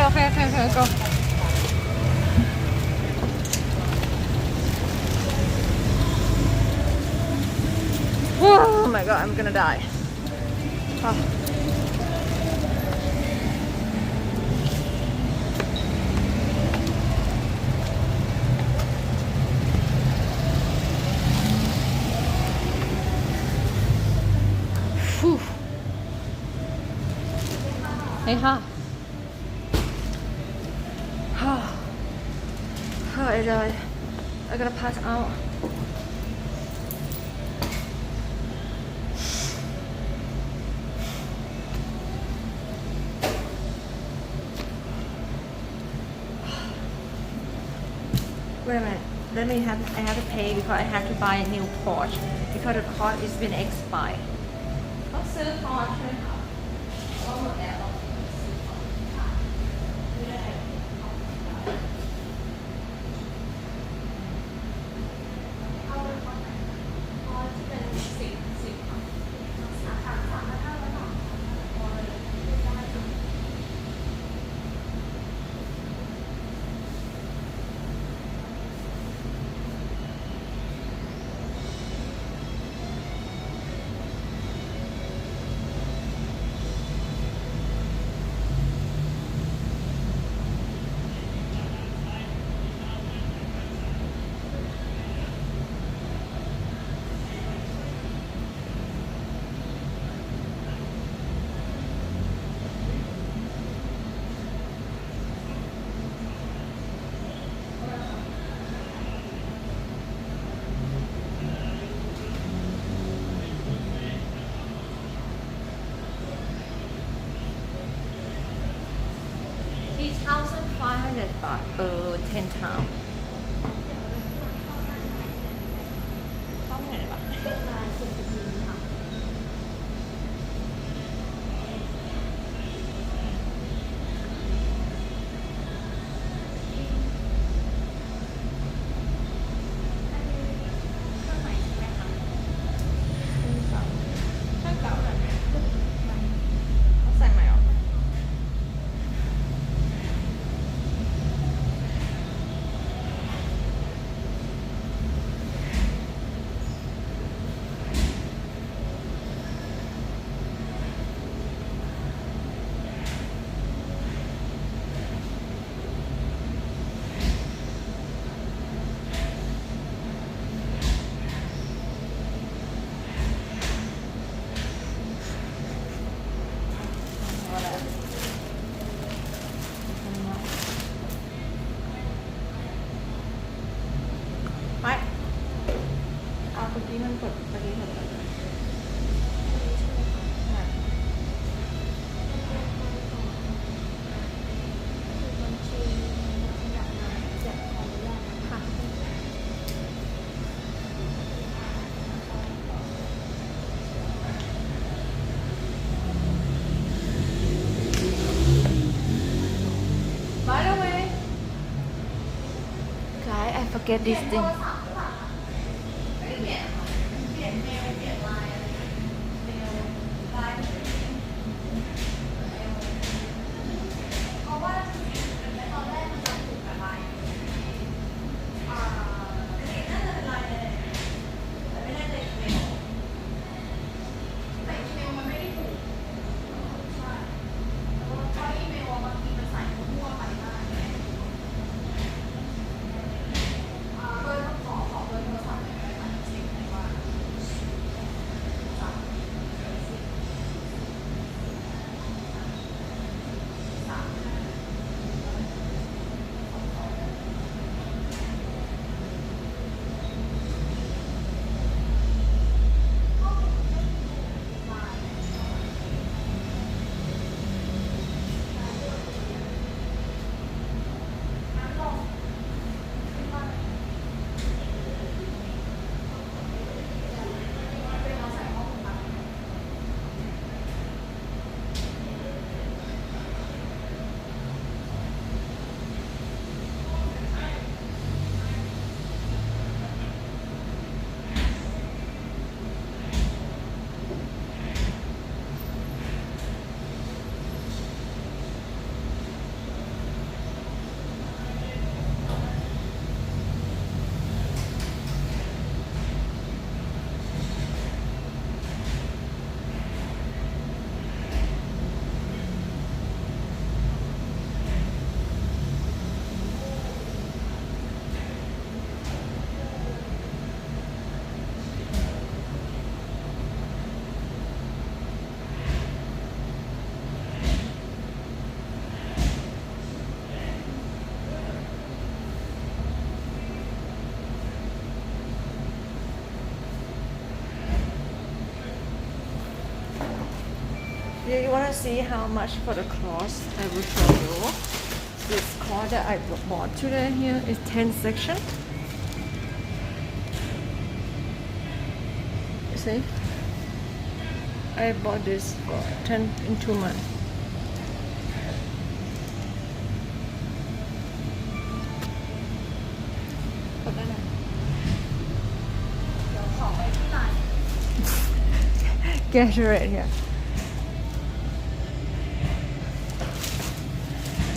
Okay, go. Oh my god, I'm gonna die. Oh. Phew. Hey, ha. Oh, I died. I gotta pass out. Wait a minute. I have to pay because I have to buy a new Porsche because the Porsche has been expired. ต้องซื้อ Porsche ใช่ไหมคะก็หมดแล้ว 3,500 baht per 10 pounds. How many baht? ดเมื่อกี้ถดก่อนBy the way, guys, I forget this thing. You want to see how much for the cloth? I will show you. This cloth that I bought today here is 10 section. You see? I bought this for 10 in 2 months. Get right here.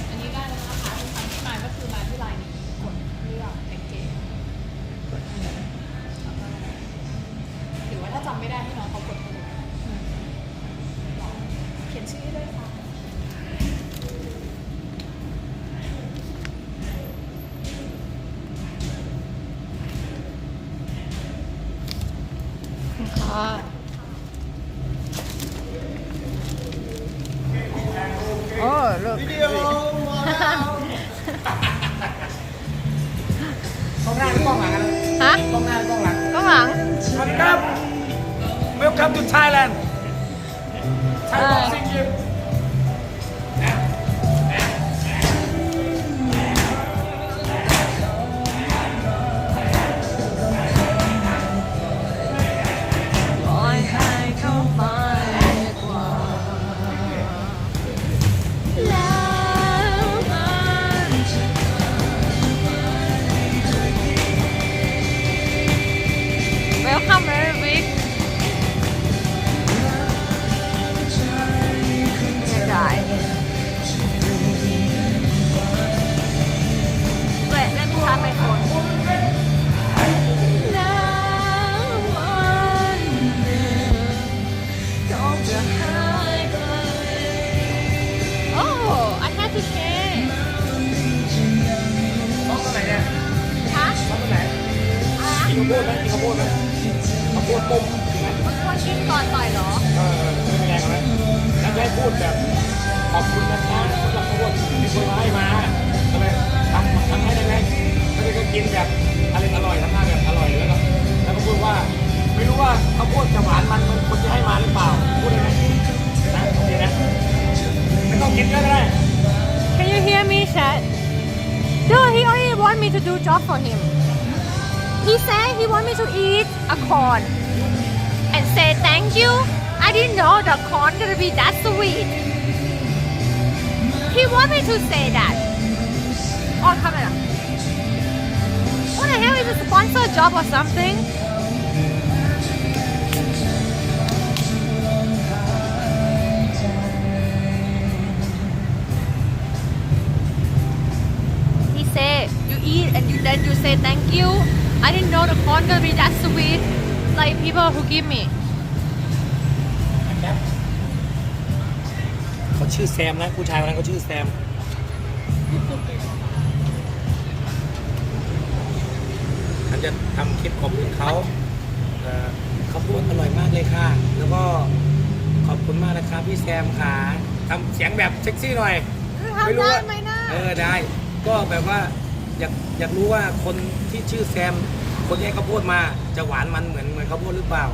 อันนี้ได้แล้วนะคะทุกครั้งที่มาก็คือมาที่ไลน์นี้กดเลือกเป็นเกมหรือว่าถ้าจำไม่ได้ให้น้องเขากดให้หนูเขียนชื่อด้วยค่ะ ค่ะ Oh, look. กล้องหน้าหรือกล้องหลังกัน ฮะ กล้องหน้าหรือกล้องหลัง กล้องหลัง สวัสดีครับ Welcome to Thailand Thai boxing gym ปล่อยให้เขาไปดีกว่าแล้วมันจะ Welcome very big ไม่ได้ Wait, let me tap my phone. แล้ววันหนึ่งก็จะหายไป Oh, I have to change. ต้องตัวไหนเนี่ย ฮะ ต้องตัวไหนกินข้าวโพดไหมกินข้าวโพดไหมข้าวโพดต้มกินไหม มันควรกินก่อนต่อยเหรอ ไม่เป็นไรไหมแล้วจะให้พูดแบบขอบคุณนะคะสำหรับข้าวโพดที่เคยมาให้มาก็เลยทำให้ได้ไหมแล้วก็กินแบบอร่อยทำหน้าแบบอร่อยแล้วก็พูดว่าไม่รู้ว่า to do job for him. He said he want me to eat a corn and say thank you. I didn't know the corn gonna be that sweet. He want me to say that on camera. What the hell is a sponsor job or something? He said you eat and then you say thank you. I didn't know the corn gonna be that sweet like people who give me. เขาชื่อแซมนะผู้ชายคนนั้นเขาชื่อแซมฉันจะทำคลิปขอบคุณเขาเขาพูดอร่อยมากเลยค่ะแล้วก็ขอบคุณมากนะครับพี่แซมค่ะทำเสียงแบบเซ็กซี่หน่อยไม่รู้ว่าได้ก็แบบว่าอยากรู้ว่าคนที่ชื่อแซมคนนี้เขาพูดมาจะหวานมันเหมือนเขาพูดหรือเปล่า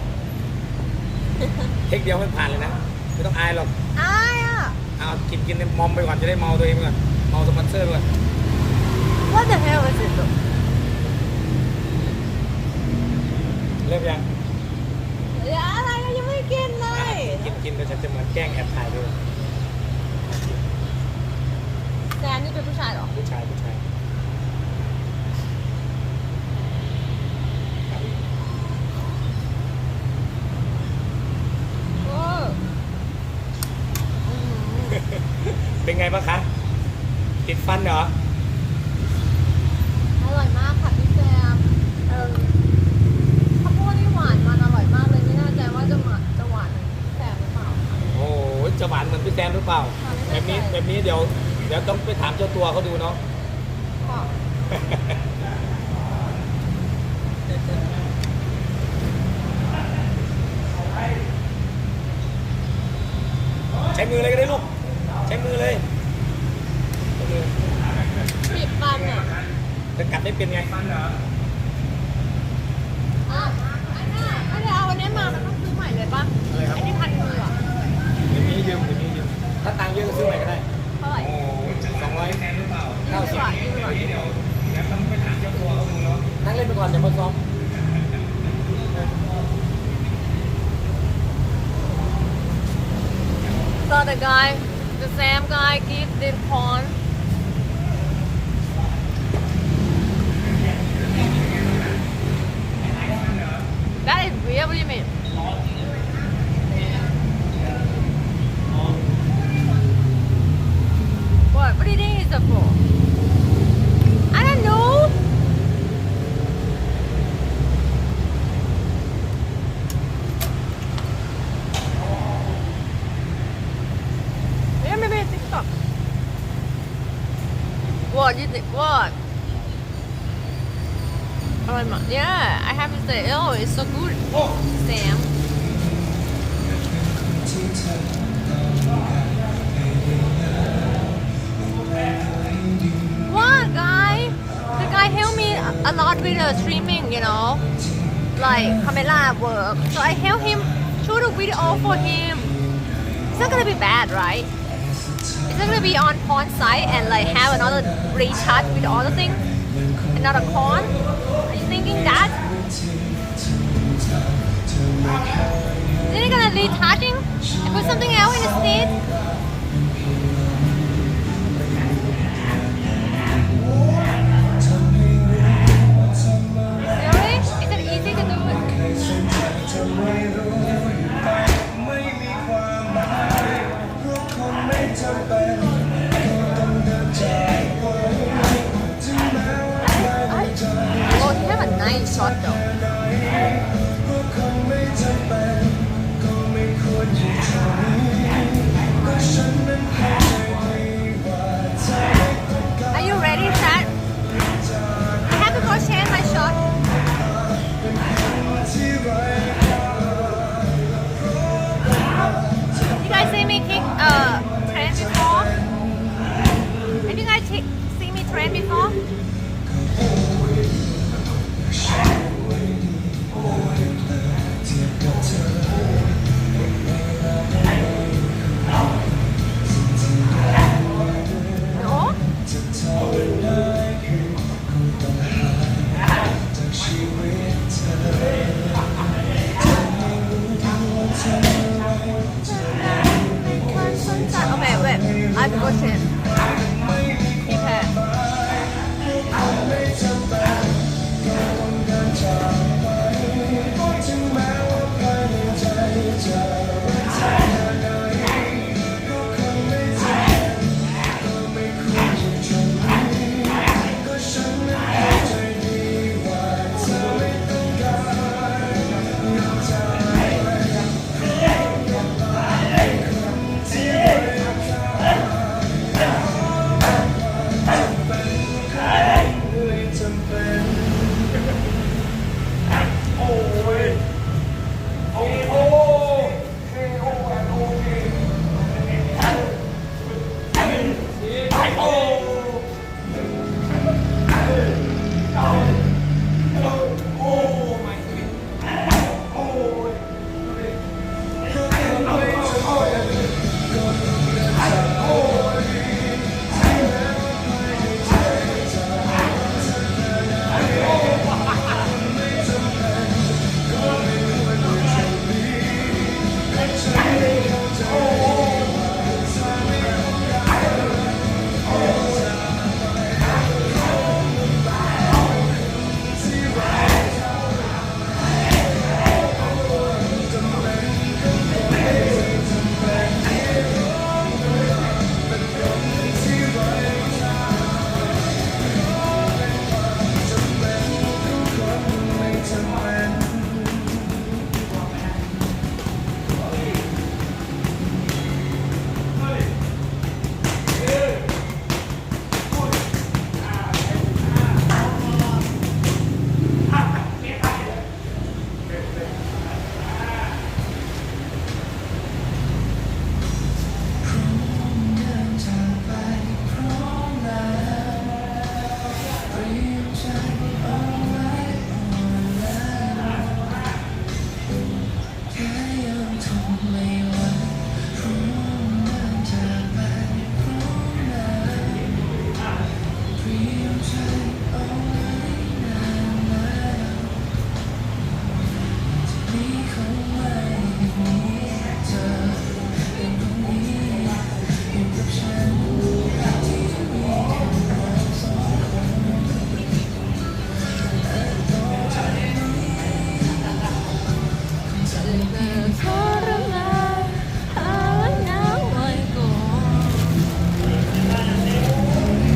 เทคเดียวไม่ผ่านเลยนะไม่ต้องอายหรอกอายอ่ะเอากินมอมไปก่อนจะได้เมาตัวเองไปก่อนเมาสปอนเซอร์ไปก่อน What the hell is it เริ่มยังอะไรยังไม่กินเลยกินแต่ฉันจะเหมือนแกล้งแอบถ่ายด้วยแซมนี่เป็นผู้ชายเหรอผู้ชายเป็นไงบ้างคะติดฟันเหรออร่อยมากค่ะพี่แซมข้าวโพดนี่หวานมันอร่อยมากเลยไม่แน่ใจว่าจะหวานเหมือนพี่แซมหรือเปล่าโอ้ยจะหวานเหมือนพี่แซมหรือเปล่าแบบนี้เดี๋ยวต้องไปถามเจ้าตัวเขาดูเนาะใช้มือเลยก็ได้ลูกใช้มือเลยบีบฟันอ่ะจะกัดได้เป็นไงฟันเหรอไม่ได้เอาวันนี้มามันต้องซื้อใหม่เลยป่ะไอ้นี่พันมืออ่ะเดี๋ยวนี้ยืมถ้าตังค์เยอะก็ซื้อใหม่ก็ได้เท่าไหร่200หรือเปล่า90เดี๋ยวต้องไปถามเจ้าตัวเขาดูเนาะนั่งเล่นไปก่อนเดี๋ยวมาซ้อมSo the Sam guy give the corn. That is weird. What do you mean? What? What do you think it's for? I don't know. Maybe TikTok. What? You think? What? Yeah, I have to say, oh, it's so good, Sam. What guy? The guy helped me a lot with the streaming, you know, like camera work. So I helped him shoot a video for him. It's not gonna be bad, right? It's not gonna be on porn site and like have another retouch with all the things, another corn. Are you thinking that? Then you're gonna retouching and put something else instead? Really? Is it easy to do it? Oh, you have a nice shot though. Are you ready, Chad? I have to go change my shot. You guys see me kick trend before? Have you guys see me trend before? No?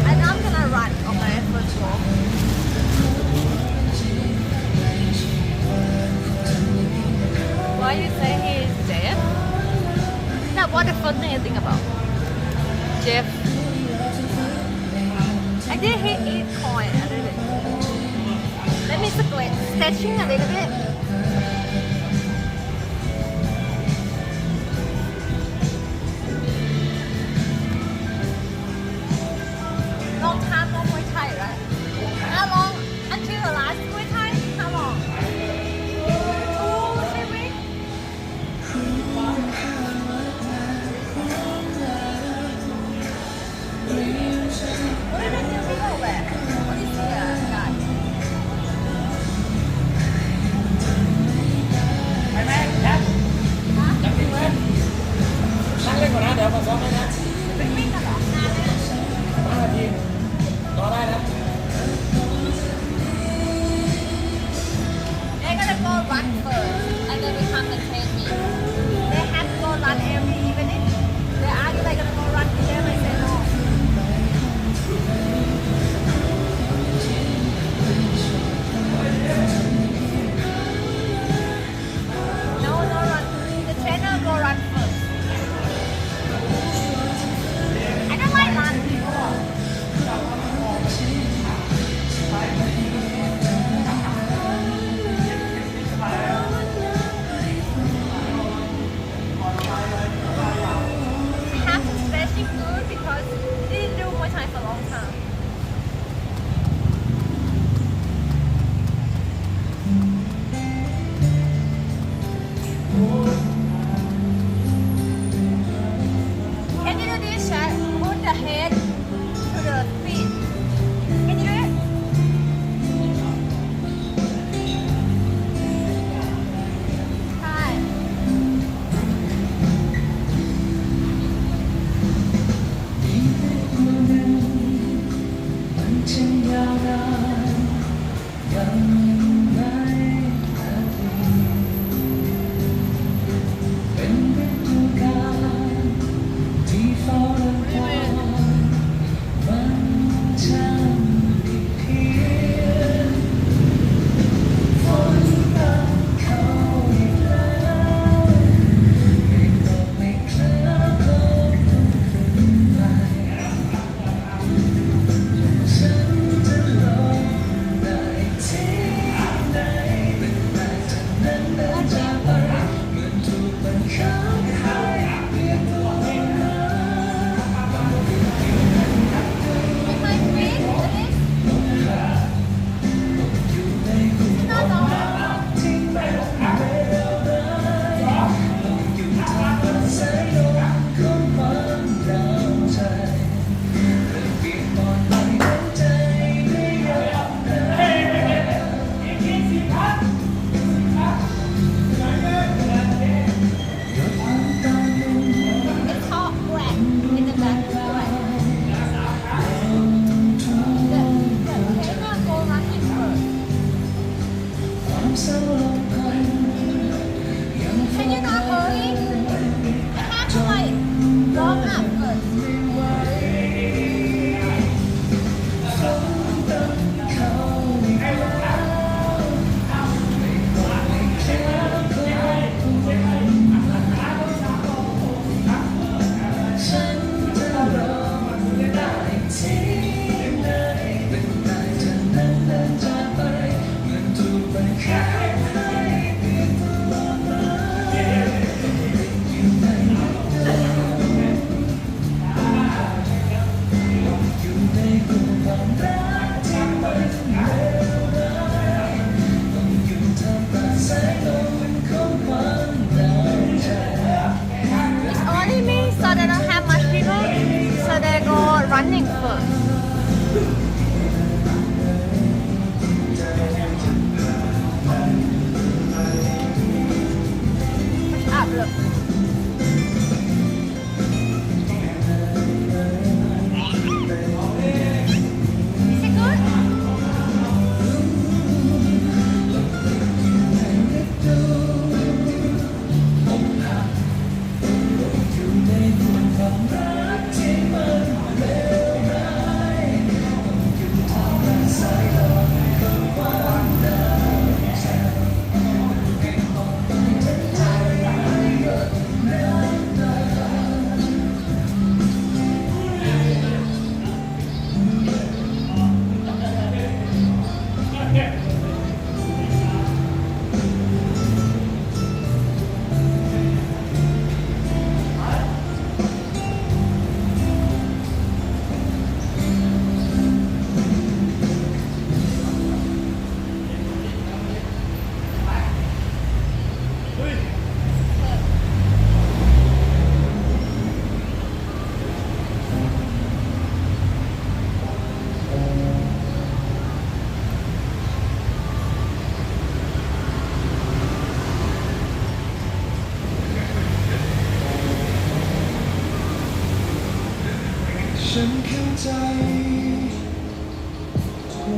I know I'm gonna run, okay, first walk. Why you say he is deaf? That what the first thing you think about? Jeff. I did hit eat coin a little bit. Let me stretching a little bit. Long time no Muay Thai, right? How long until the last Muay Thai? How long? 2 3 weeks? What did I do below there? What is here, guys? ไปไหมครับจับทิ้งไหมนั่งเล่นก่อนนะเดี๋ยวมาซ้อมให้นะ เป็นวิ่งกันเหรอนานเลยนะ 5 นาทีรอได้นะ They're gonna go run first and then we come and train me. They have to go run every evening. They argue they're gonna go run here. I say no. No run. The trainer go run first. I don't like run. Half especially good because they didn't do Muay Thai for a long time. Can you do this, Chad? Put the head to the feet. Can you do it? Hi. Take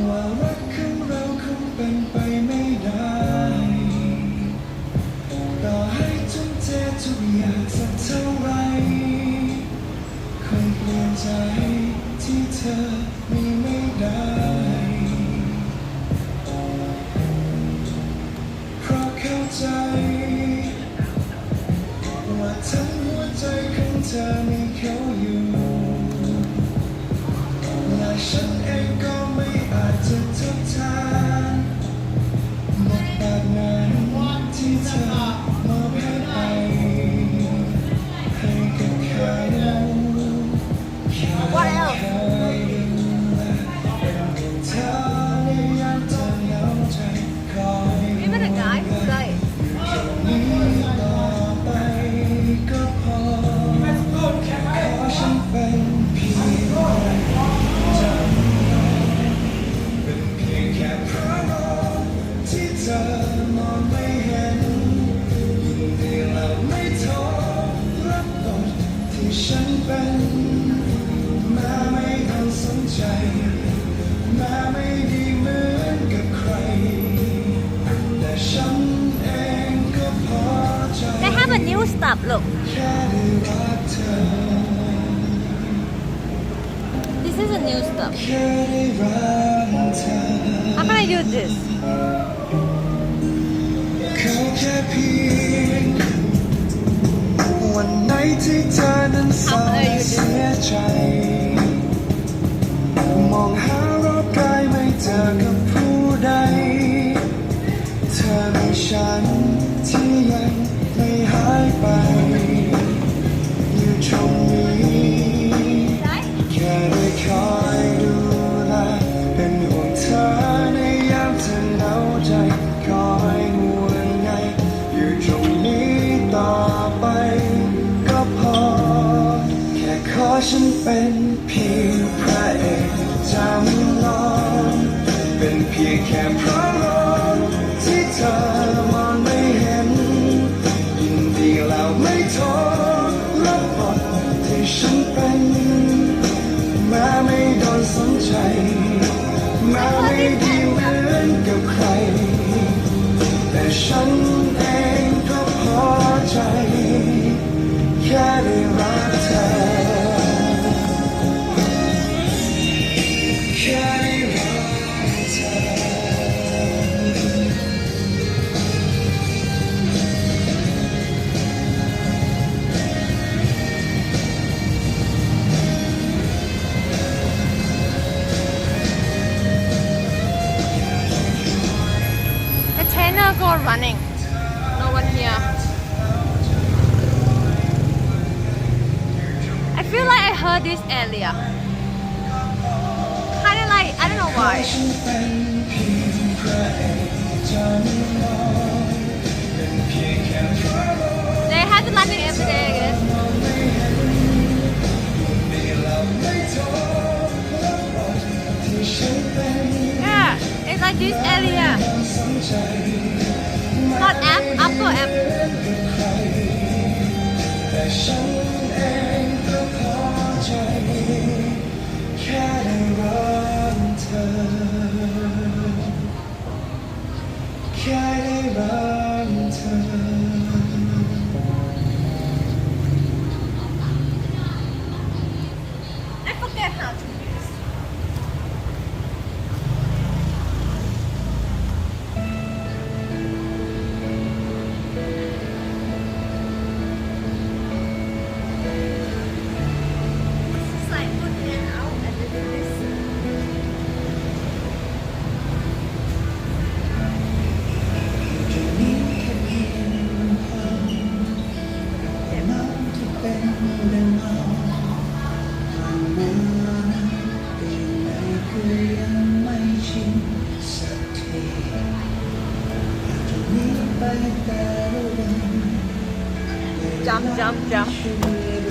ว่ารักของเราคงเป็นไปไม่ได้ต่อให้ทุ่มเททุกอย่างสักเท่าไรคงเปลี่ยนใจที่เธอมีไม่ได้เพราะเข้าใจว่าทั้งหัวใจของเธอมีเขาอยู่และฉันเองก็ไม่อาจจะทดแทนบทบาทนั้นที่เธอมอบให้ไปให้กับเขาแค่เคยดูแลเป็นกับเธอในยามเธอเหงาใจคอยดูแลอยู่ตรงนี้ต่อไปก็พอแค่ขอฉันเป็นเพียงจำเป็นเพียงแค่เพราะเราที่เธอมองไม่เห็นยิ่งดีแล้วไม่ท้อรับบทที่ฉันเป็นแม้ไม่ต้องสนใจแม้ไม่ดีเหมือนกับใครแต่ฉันเองก็พอใจ They have a new stuff look แค่ได้รักเธอ This is a new stuff แค่ได้รักเธอ How can I use this เขาแค่เพียงวันไหนที่เธอนั้นเศร้าเสียใจมองหารอบกายไม่เจอกับผู้ใดเธอมีฉันที่ยังไม่หายไปอยู่ตรงนี้แค่ได้คอยดูแลเป็นห่วงเธอในยามเธอเหงาใจคอยห่วงใยอยู่ตรงนี้ต่อไปก็พอแค่ขอฉันเป็นเพียงพระเอกจำลองเป็นเพียงแค่พระรองที่เธอมองไม่เห็นยินดีแล้วไม่ท้อรับบทที่ฉันเป็นแม้ไม่โดนสนใจแม้ไม่ดีเหมือนกับใครแต่ฉันเองก็พอใจแค่ได้รักเธอแค่ได้รักเธอ The trainer go running no one here I feel like I heard this earlier kind of like I don't know why they have to running every day I guess yeah it's like this area not app upper app แต่ฉันเองก็พอใจแค่ได้รักเธอแค่ได้รักเธอ I forget how to use it's like put it out and then do this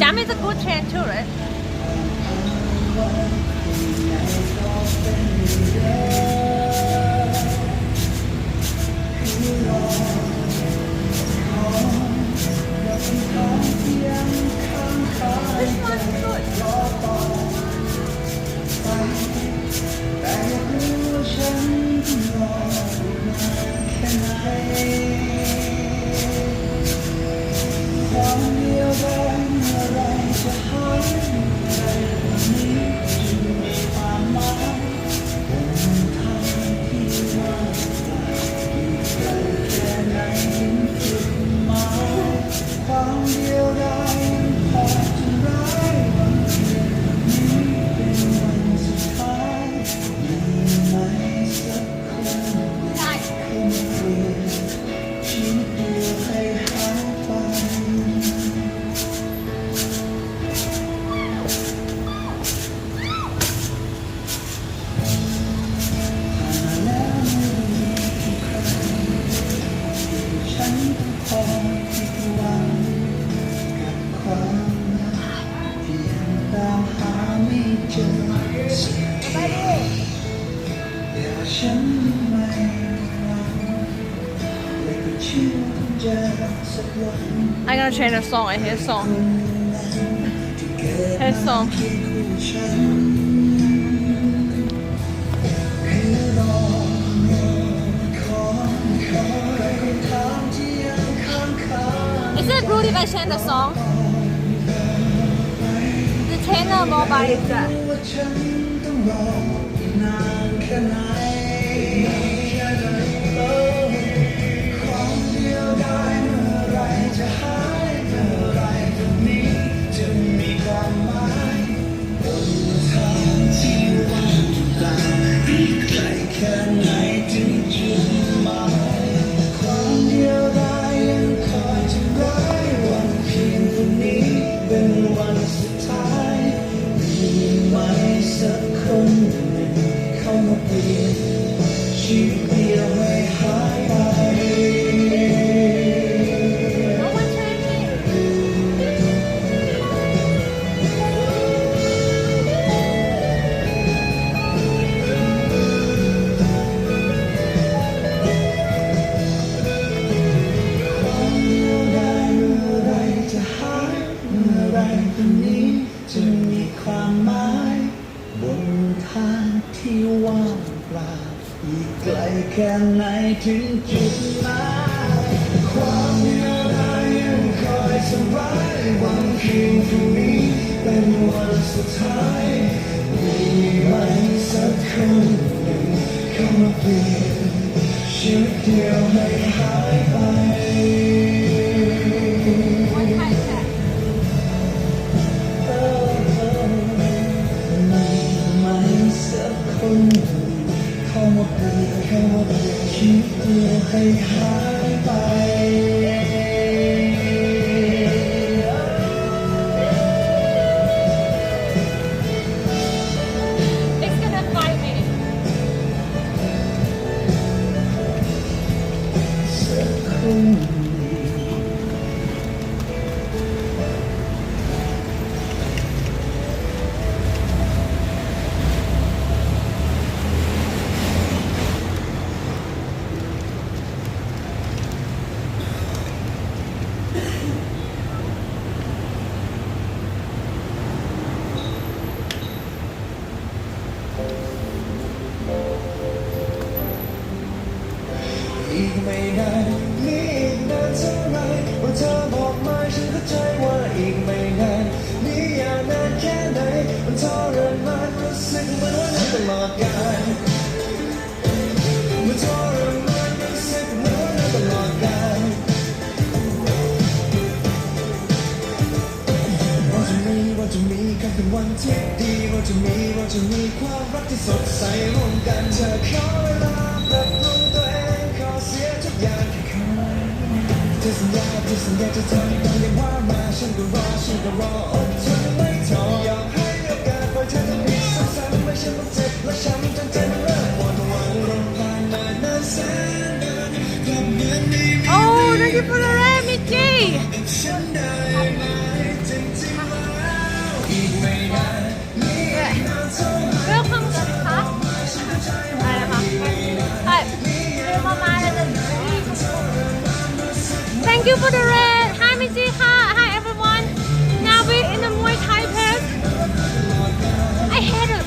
Jump is a good trend too, right? This one's good. ความเดียวดายเมื่อไรจะหายเมื่อไรวันนี้จึงมีความหมายบนทางที่ว่างเปล่าอยู่ไกลแค่ไหนถึงจุดหมายความเดียวดายยังพอจะร้ายวันเพียงวันนี้เป็นวันสุดท้ายมีไหมสักคนขึ้นเปลี่ยนชีวิตเดียวให้หายไป ฉันต้องคอยผิดหวังกับความรักที่ยังตามหาไม่เจอสักทีแต่ฉันไม่หวังและก็เชื่อจะสักวัน I'm gonna change the song. I hate song. ที่เกิด Hate มา song. เคียงคู่ฉันคือรอกับคำถามที่ยังค้างคา Is it rude if I change the song? The trainer more by it. ว่าฉันต้องรออีกนานแค่ไหนความเดียวดายเมื่อไรจะหายเมื่อไรตรงนี้จะมีความหมายบนทางที่ว่างเปล่าอีกไกลแค่ไหนถึงจุดหมายความเดียวดายยังคอยทำร้ายวันเพียงวันนี้เป็นวันสุดท้ายมีไหมสักคนหนึ่งเข้ามาเปลี่ยนชีวิตเดียวให้หายไป No one change it. ความเดียวดายเมื่อไรจะหายเมื่อไรตรงนี้จะมีความหมายบนทางที่ว่างเปล่าอีกไกลแค่ไหนถึงจุดหมายความเดียวดายยังคอยสบายวันเพียงพรุ่งนี้เป็นวันสุดท้ายมีไหมสักคนหนึ่งเข้ามาเปลี่ยนชีวิตเดียวให้หายไป One time check. ไม่สักคนเข้ามาเปลี่ยนชีวิตเดียวให้หายไป It's gonna fight me. สักคน อีกไม่นานนี่อีกนานเท่าไรว่าเธอบอกมาฉันเข้าใจว่าอีกไม่นานนี่ยาวนานแค่ไหนมันทรมานรู้สึกเหมือนว่านานตลอดกาลมันทรมานรู้สึกเหมือนว่านานตลอดกาลว่าจะมีกันเป็นวันที่ดีว่าจะมีความรักที่สดใสร่วมกันเธอขอเวลาปรับปรุงตัวเองขอเสียทุกอย่างแค่คำเธอสัญญาจะทำอย่างอย่างว่ามาฉันก็รออดทนไม่ท้อยอมให้โอกาสปล่อยเธอจะมีซ้ำๆไม่ใช่ต้องเจ็บและช้ำจนใจมันเริ่มหมดหวังลงผ่านมานานแสนนานกับเหมือนไม่มี Oh, thank you for the red, Mickey. ฉันได้ไหมจริงๆแล้วอีกไม่นานนี่นานเท่าไหร่ Welcome to the class. Hi. Thank you for the red. Hi, Mickey. Hi, everyone. Now we're in the Muay Thai place. I hate it.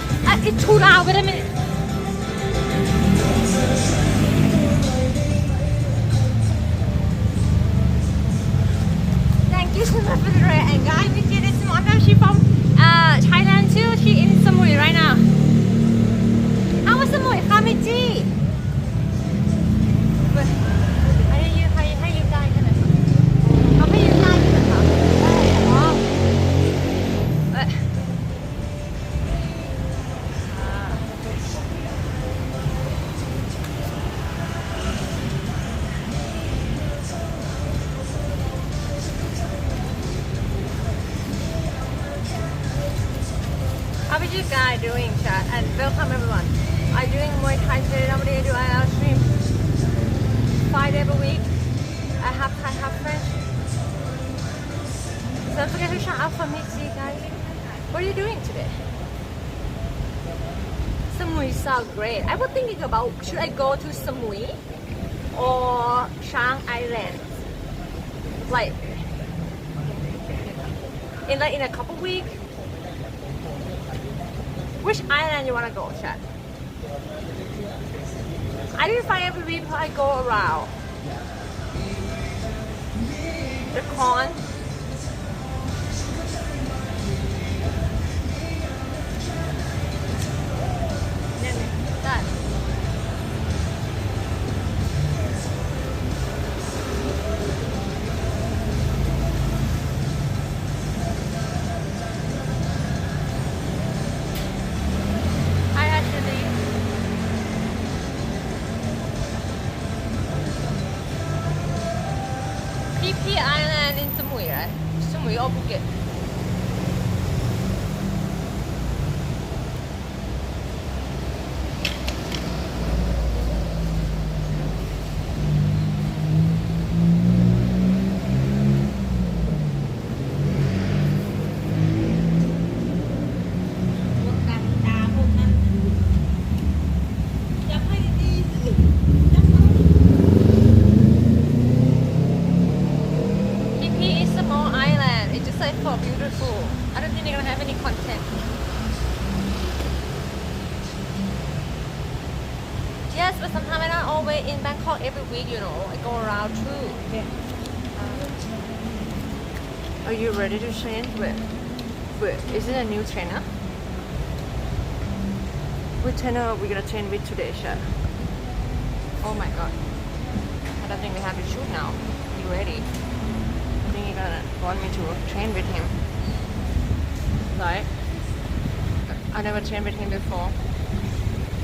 It's too loud. Wait a minute. guys doing, chat? And welcome everyone. I'm doing Muay Thai today. Nobody do I stream 5 days a week. I have Thai, have French. So don't forget to shout out for me, see guys. What are you doing today? Samui sounds great. I was thinking about should I go to Samui or Chang Island? Like in a couple weeks. Which island you wanna go, chat? I didn't find every week I go around. The con. That. Hi Ashley. PP Island in Samui, right? Samui or Phuket? PP is a small island. It's just like for beautiful. I don't think they're gonna have any content. Yes, but sometimes I'm not always in Bangkok every week, you know. I go around too. Are you ready to train? Wait, is it a new trainer? Which trainer are we gonna train with today, Chef? Oh my god. I don't think we have to shoot now. You ready? I think you're gonna want me to train with him. Right? I never trained with him before.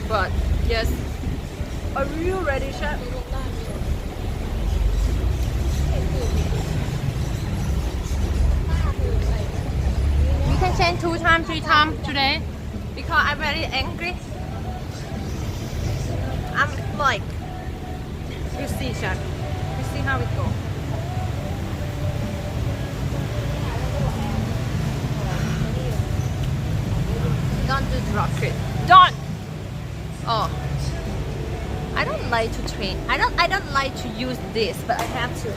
But yes. Are you ready, Chef? We can train 2 times, 3 times today because I'm very angry. I'm like, you see, Chef. You see how it goes. Don't do drop it. Don't. Oh. I don't like to train. I don't like to use this, but I have to.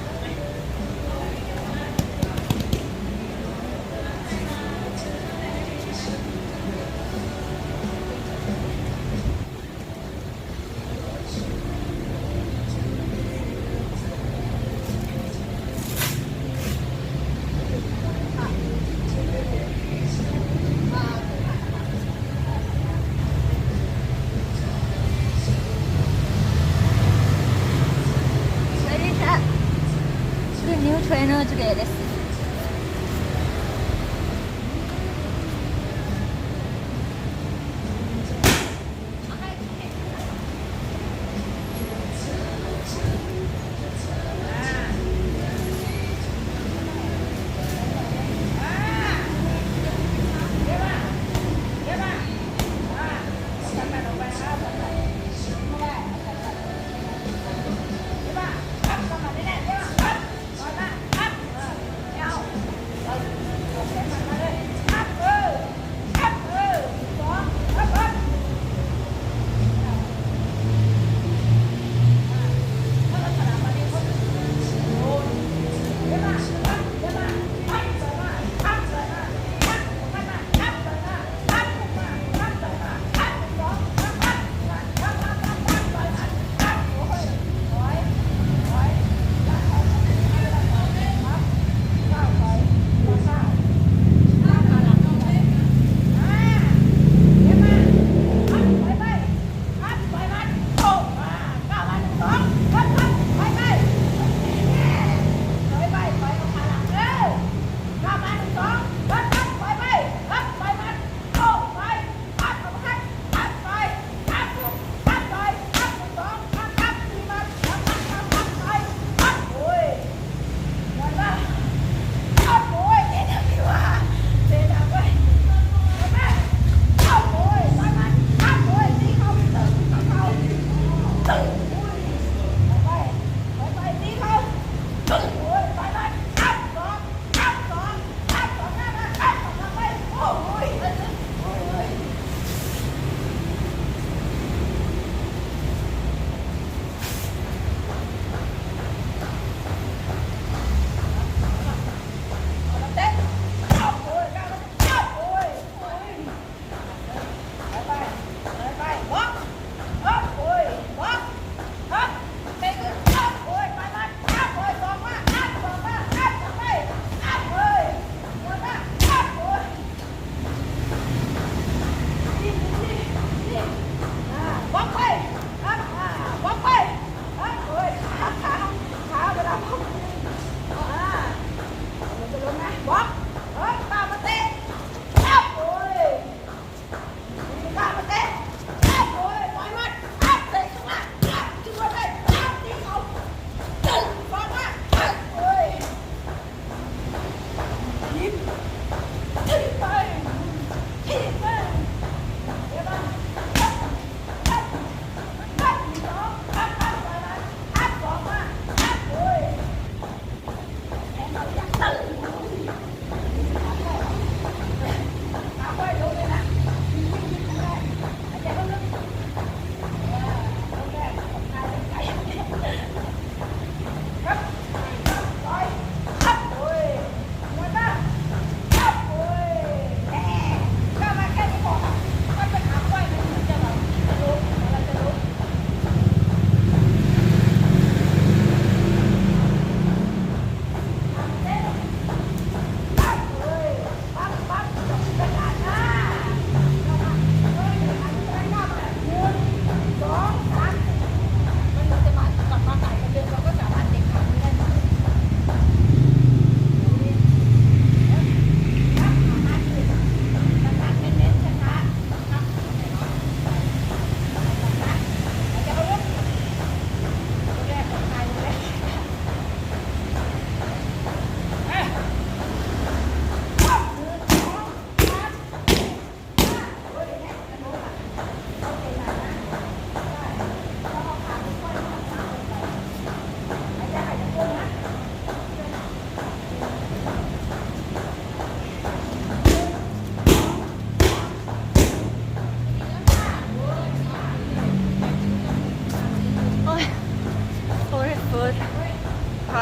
New trainer today. Let's see.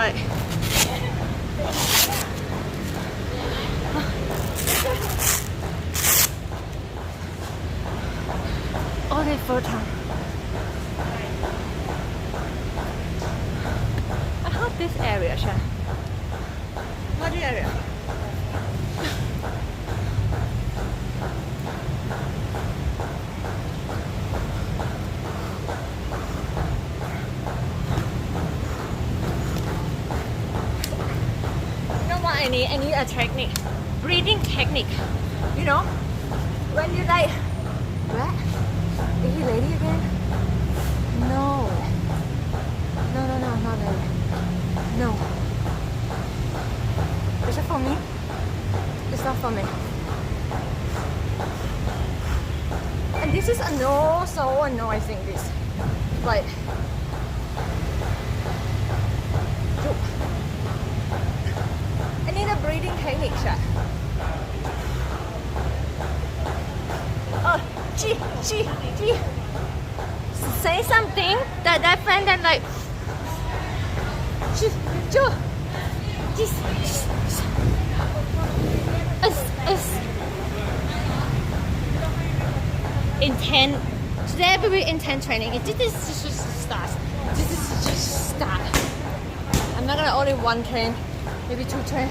Right. Okay, first time. I hope this area, Sha. What area? You know what I need? I need a technique. Breathing technique. You know? When you like, what? Is he lady again? No. No, not lady. No. Is it for me? It's not for me. And this is so annoying this. Like, I need a breathing technique, Sha. Oh, gee. Say something that friend that like, just it's intense. Today will be intense training. This is just start. This is just start. I'm not gonna only one train, maybe two train.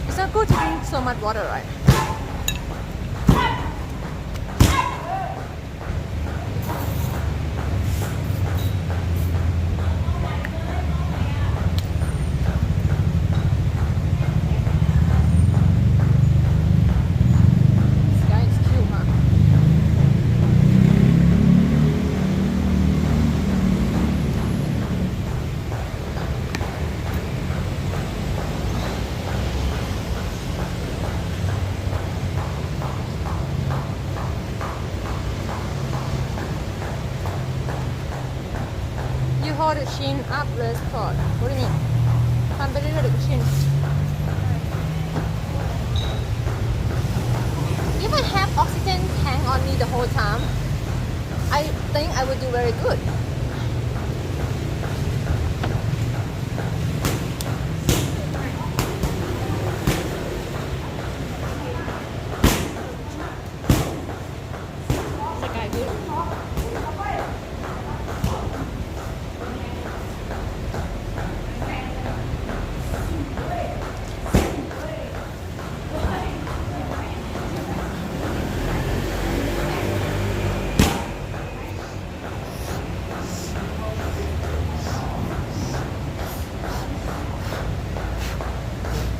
It's not good to drink so much water, right? This guy is cute, huh? You hold the chin up, let's cord. What do you mean? ทำไปเรื่อยๆเดี๋ยวก็ชิน If I have oxygen tank on me the whole time, I think I would do very good. Is that guy good?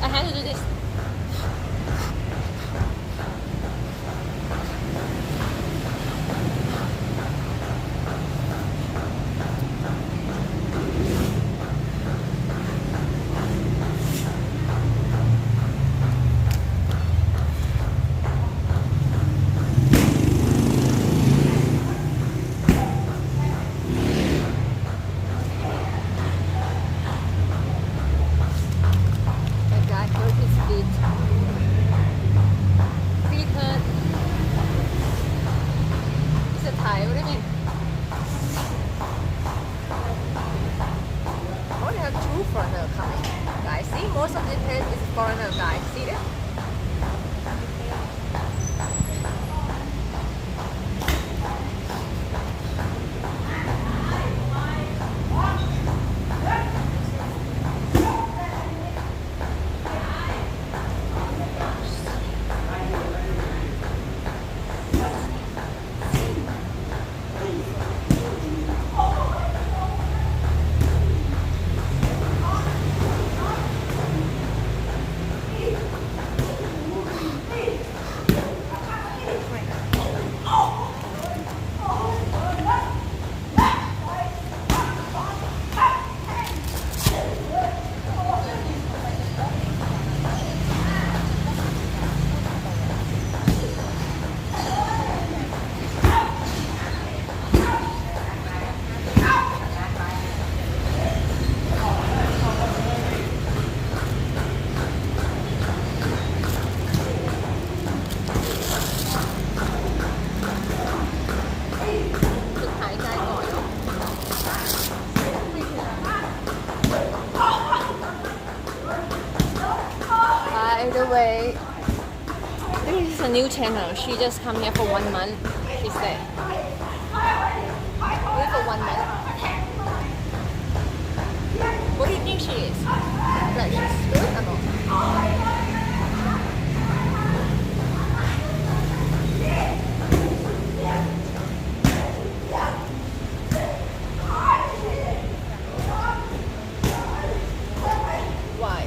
I had to do this. That guy hurt his feet. Feet hurt. It's a Thai, what do you mean? Oh, they have two foreigners coming. Guys, see, most of the place is foreigner guys. See that? way, this is a new channel. She just come here for 1 month. She said. Only for 1 month. What do you think she is? Like she's good or not? Why?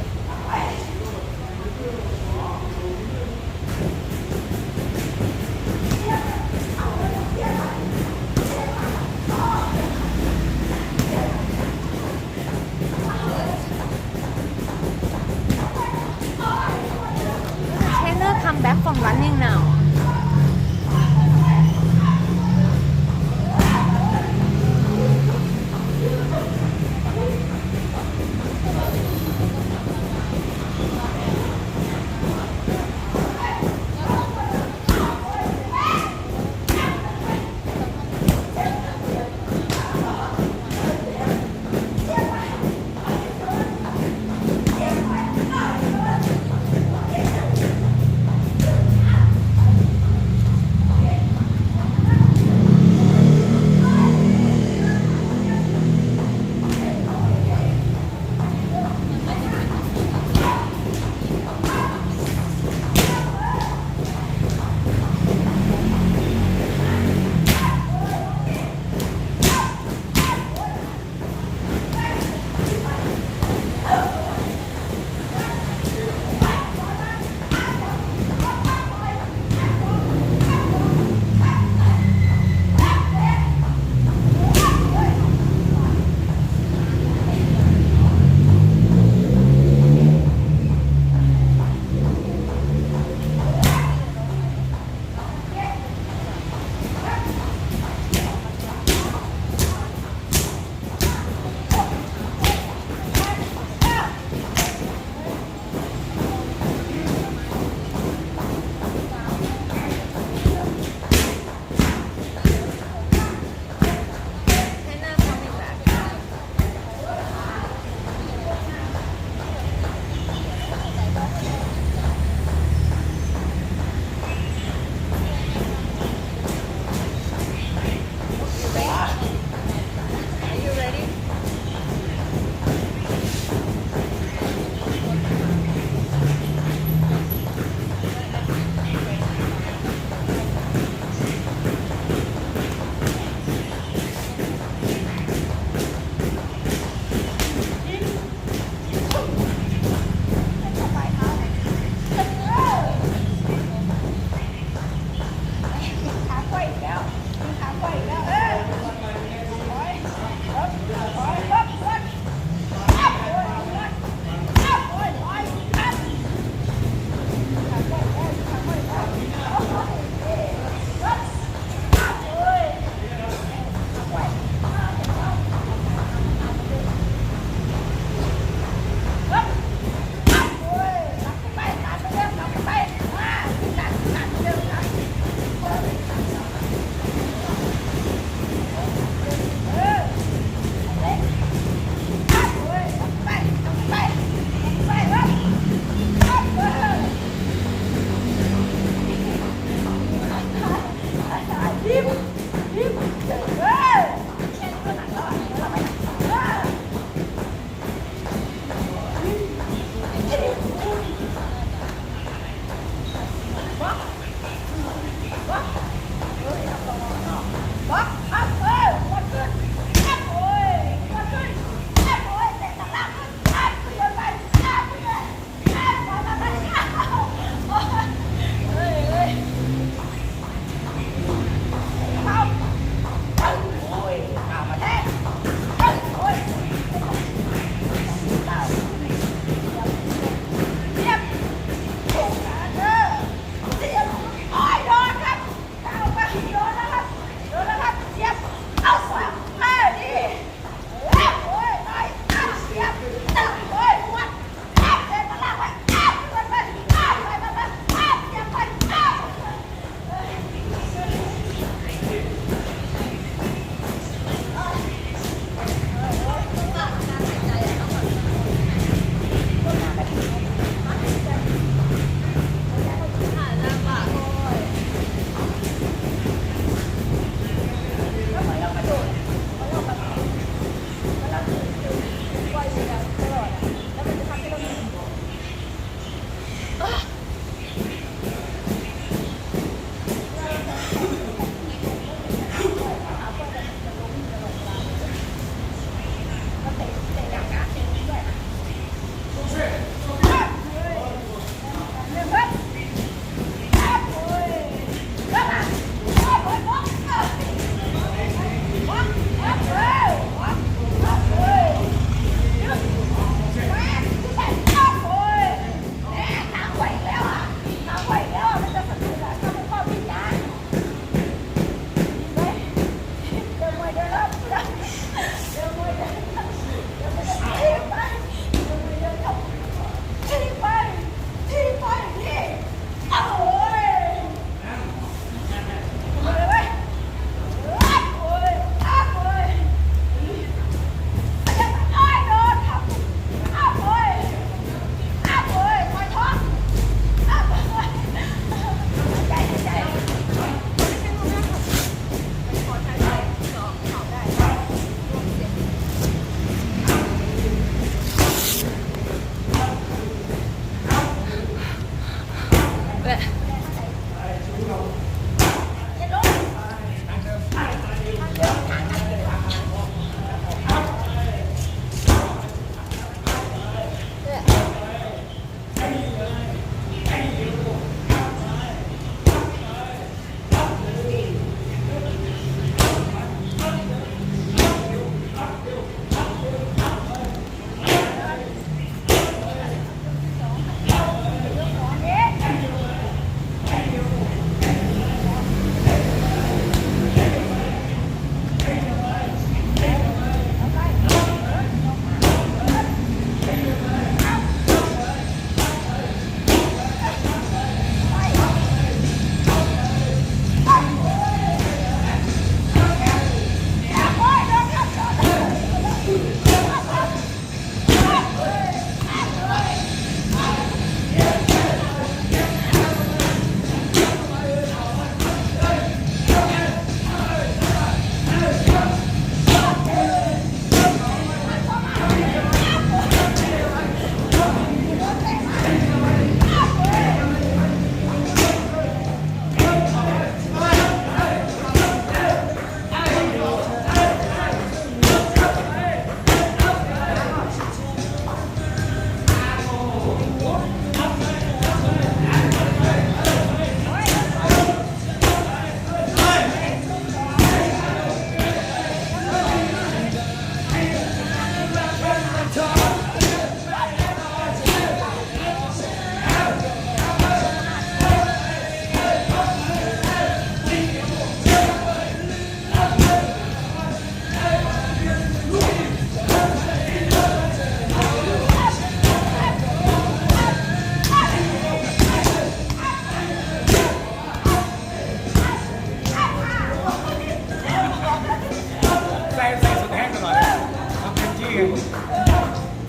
นี่ไง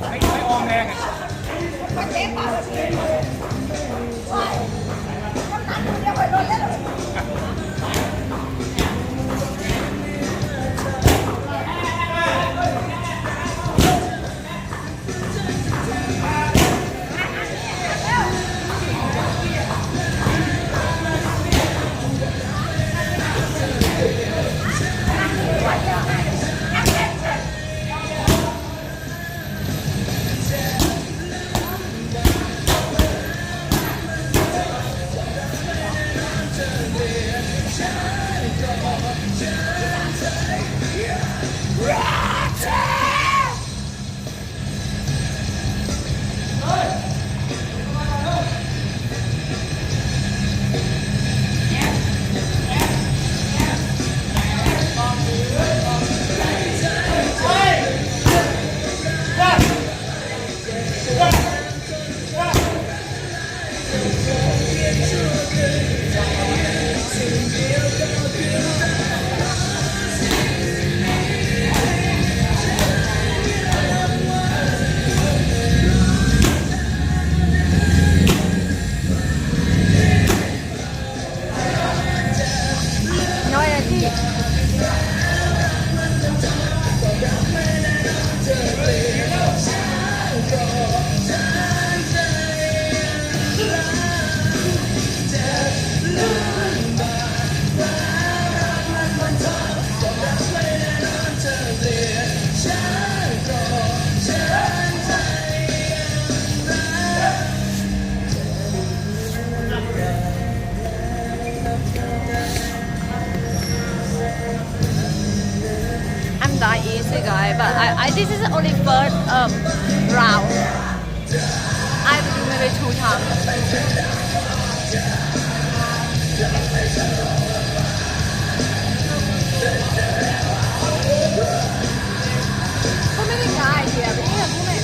ไม่ออมแรงอ่ะน้อยนะที่ I'm that easy guy, but I this is only first round. I will do maybe 2 times. ก็ไม่ได้ง่ายเดียวไม่ได้พูดเลย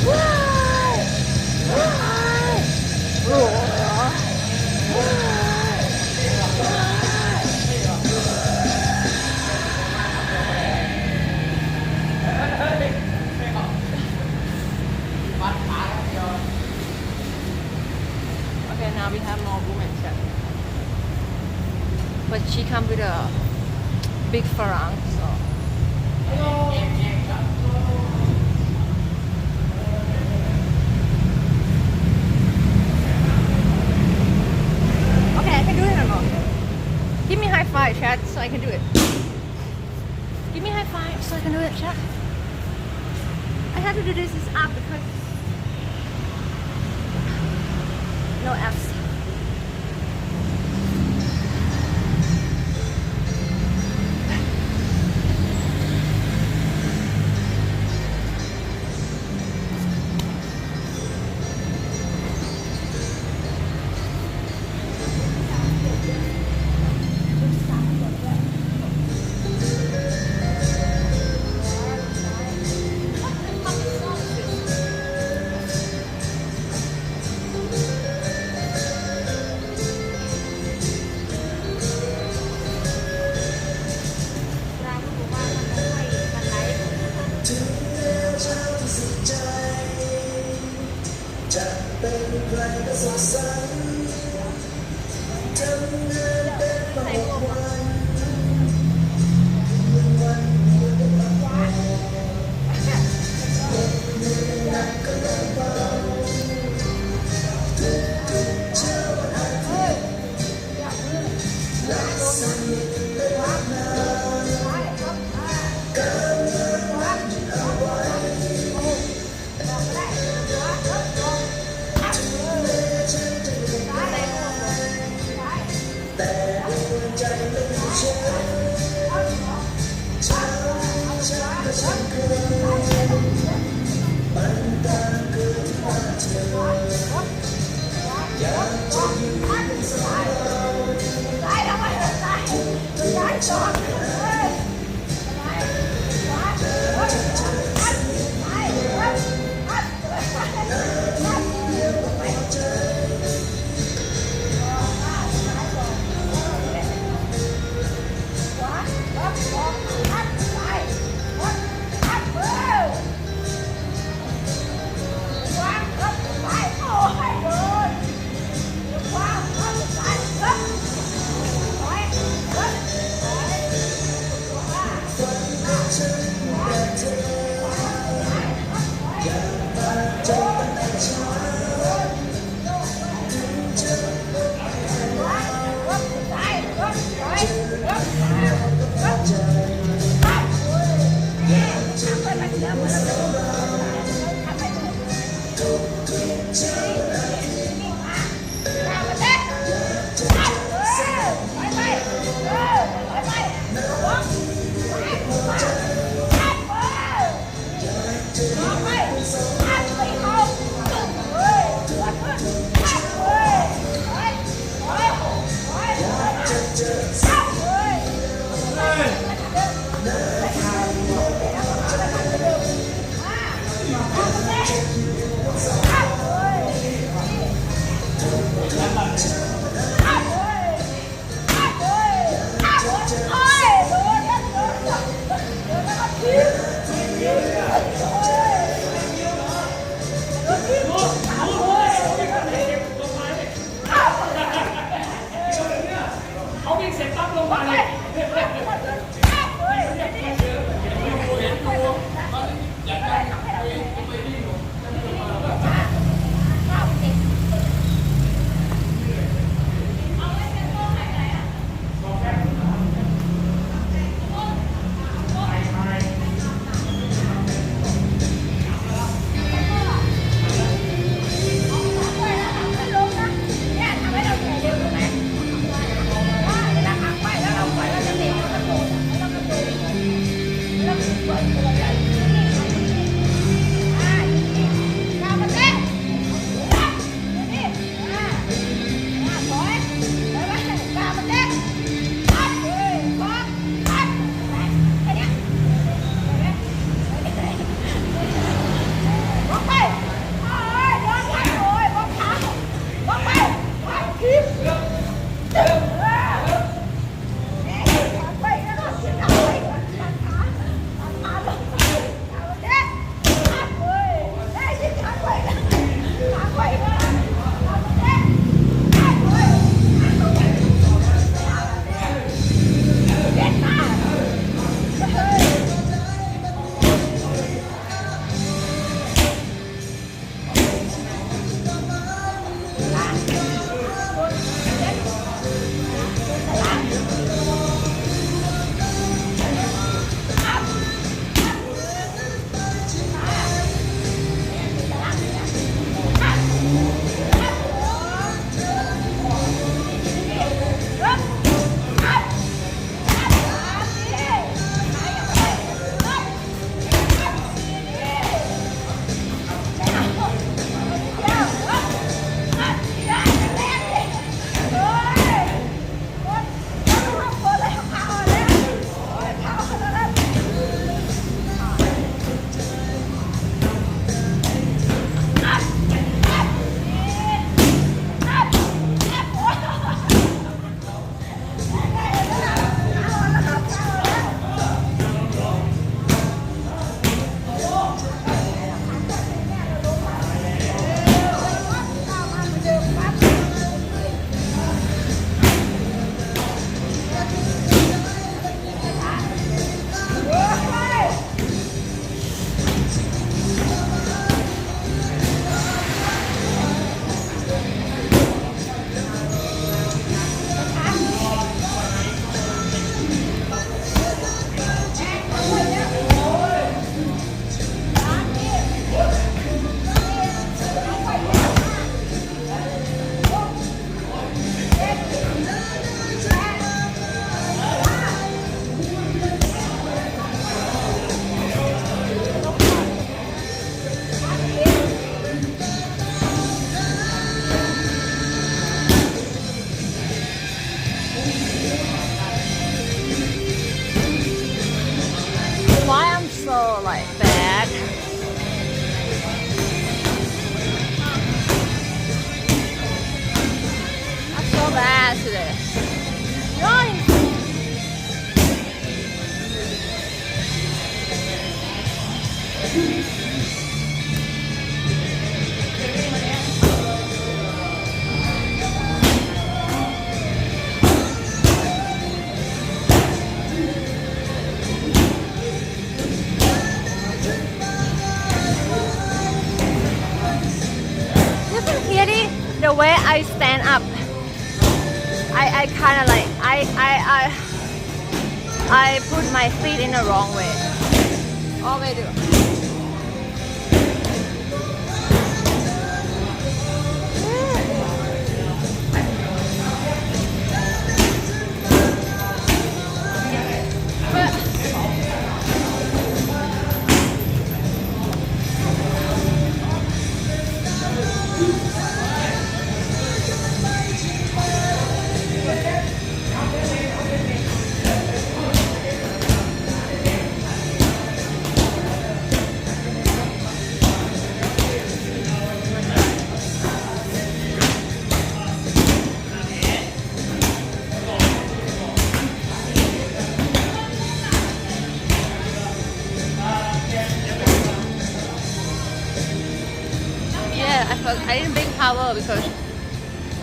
ว้าวว้าวโอ้โห Okay, now we have more women set. But she come with a big farang, so. Okay, I can do it or not? Give me high five, chat, so I can do it. Give me high five so I can do it, chat. I have to do this up because no apps. the way I stand up, I kind of like I put my feet in the wrong way. Okay, do. I didn't bring towel because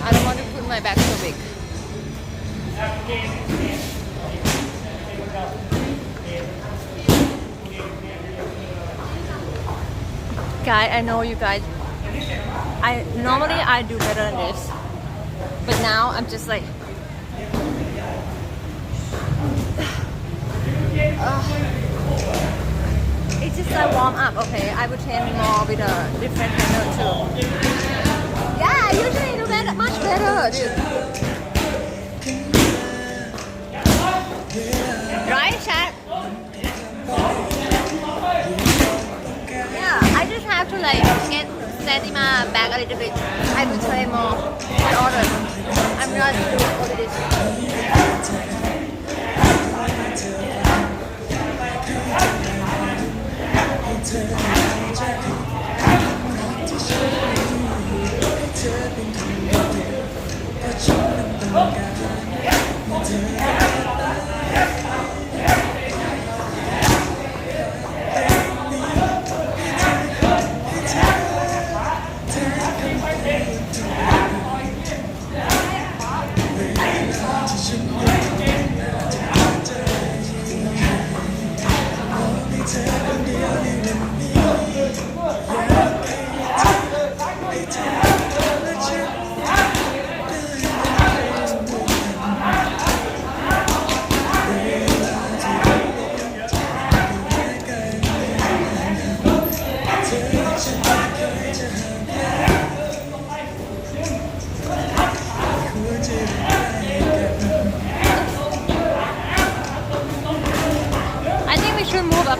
I don't want to put my bag so big. Guys, I know you guys. Normally I do better than this, but now I'm just like. It's just a warm up, okay? I would train more with a different trainer too. Yeah, usually you do that much better, dude. Right, chat? Yeah, I just have to like get stamina back a little bit. I will train more in order. I'm not doing all of this.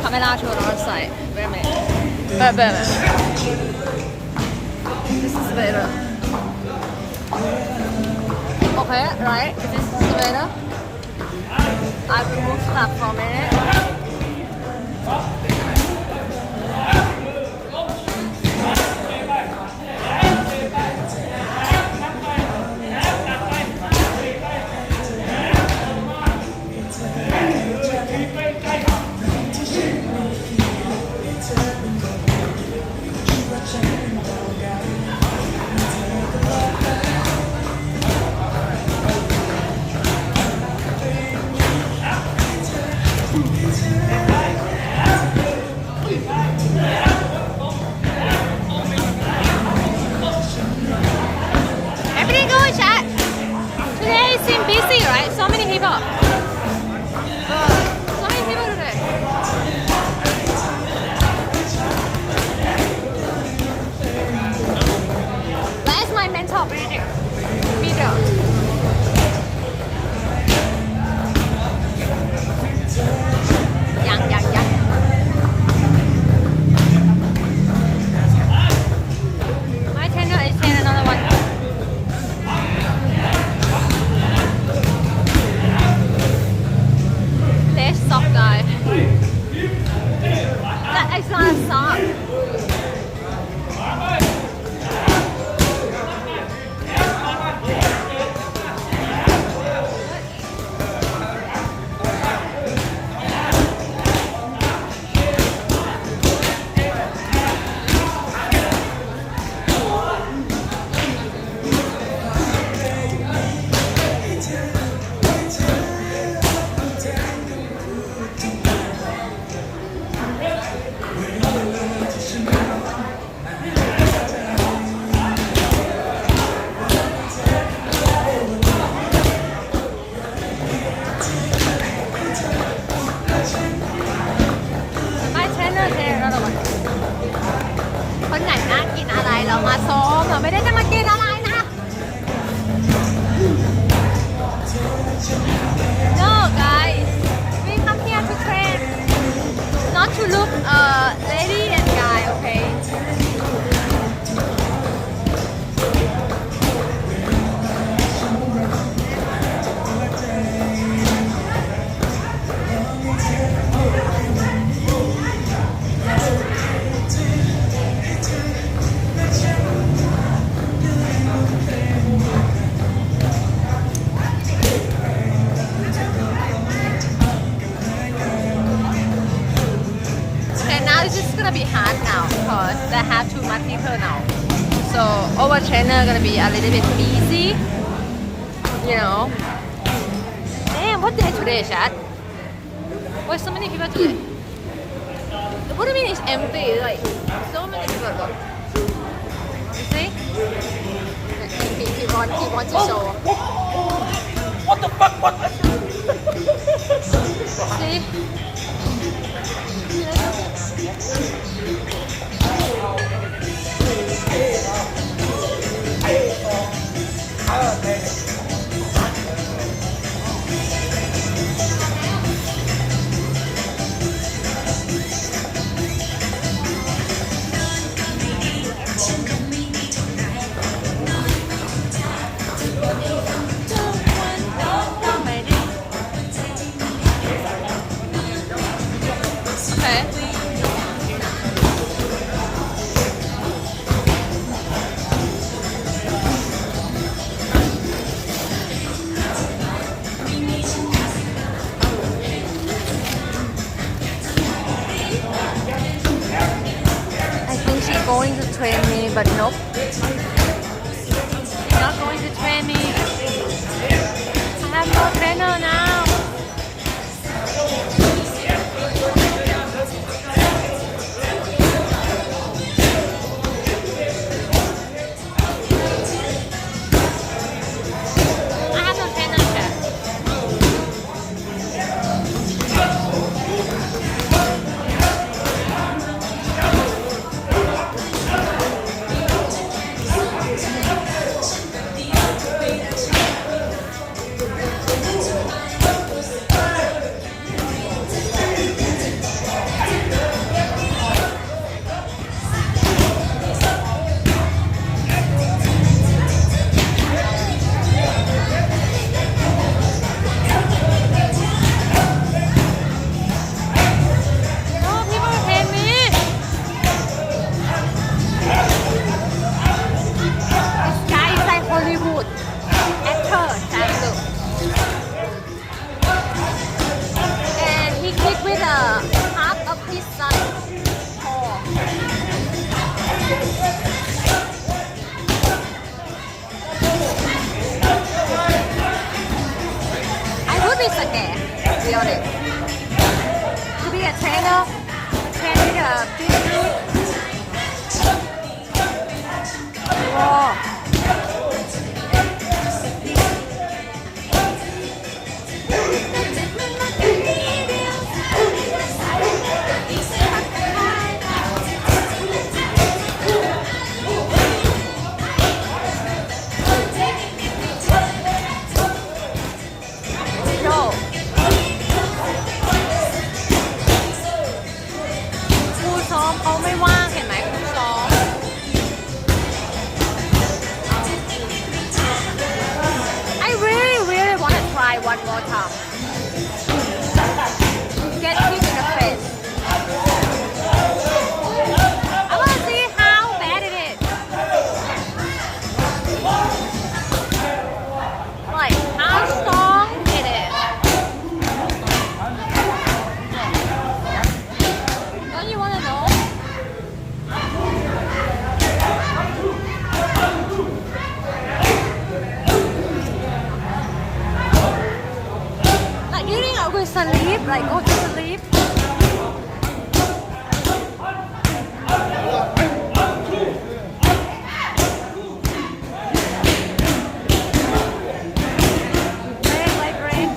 Camera to another side. Wait a minute. Wait a minute. This is better. Okay, right. This is better. I will move stuff for a minute. Everything going, chat? Today seems busy, right? So many people. So many people today. Where's my mental breathing? Video. Yang. My trainer is saying another one. Less sock guy. That is not a sock. My trainer is saying another one. คนไหนน่ากินอะไรเรามาซ้อมเราไม่ได้จะมากินอะไรนะ No guys, we come here to train, not to look lady and guy, okay? Okay, now it's just gonna be hard now because I have too much people now. So our trainer gonna be a little bit busy, you know. Damn, what day today, chat? Why so many people today? What do you mean it's empty? Like so many people. Look. You see? He wants to show. What the fuck? What? See? Okay. I think she's going to train me, but nope. She's not going to train me. I have no trainer now. I have no trainer yet. No, people hate me. This guy is like Hollywood actor, that's look. And he kicked with a half of his son. I would be scared, to be honest. To be a trainer, train with a big dude. Whoa. Yo.ครูซ้อมเขาไม่ว่างเห็นไหมครูซ้อม I really want to try one more time. Get hit in the face. I want to see how bad it is. Like how strong it is. Don't you want to know? Like you think I will sleep? Like go to sleep? Break.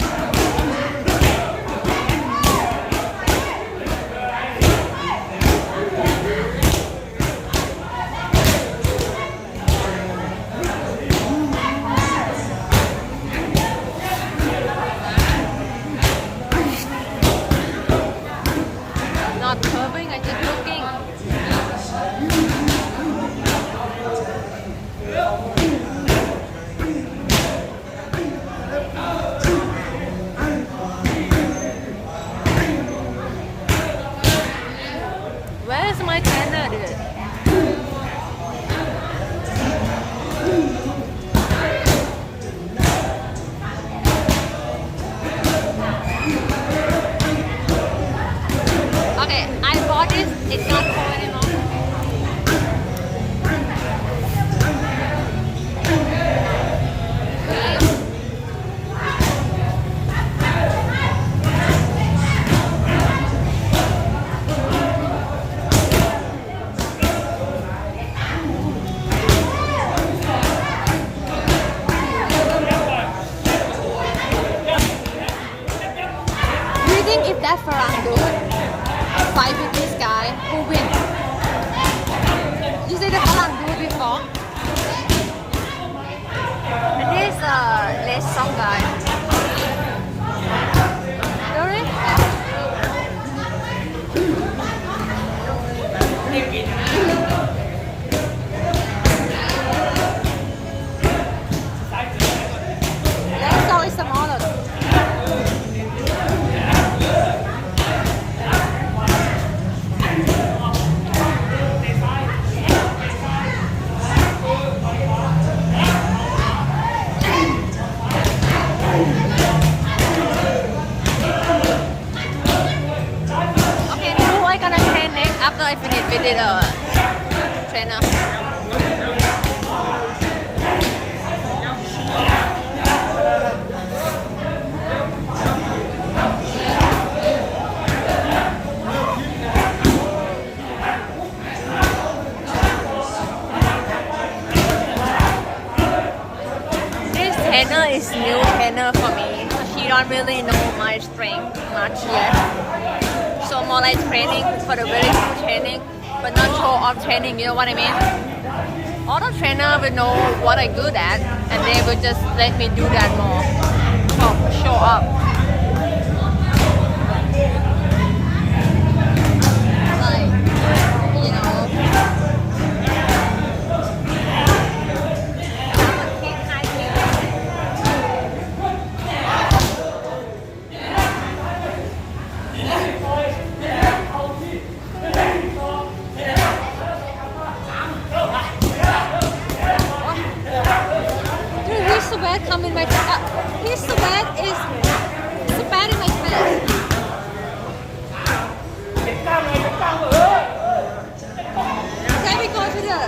Not curving, I just looking. Where is my trainer, dude? Okay, I bought this. It's not cold anymore. ได้กินนะ That's so smaller. Okay, who I gonna train next after I finish with the trainer? This trainer is new trainer for me. She don't really know my strength much yet. So more like training for the very good training, but not show off training, you know what I mean? Other trainer will know what I'm good at, and they will just let me do that more. Show up. Like, you know. Dude, he's so bad come in my face. He's so bad is so bad in my face. Can we go to the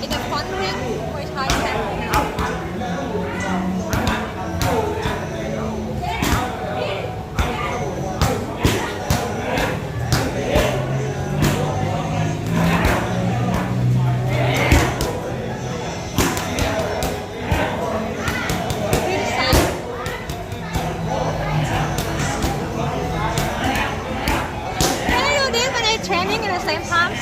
in the front ring muaythai camp? Can I do this when I'm training at the same time?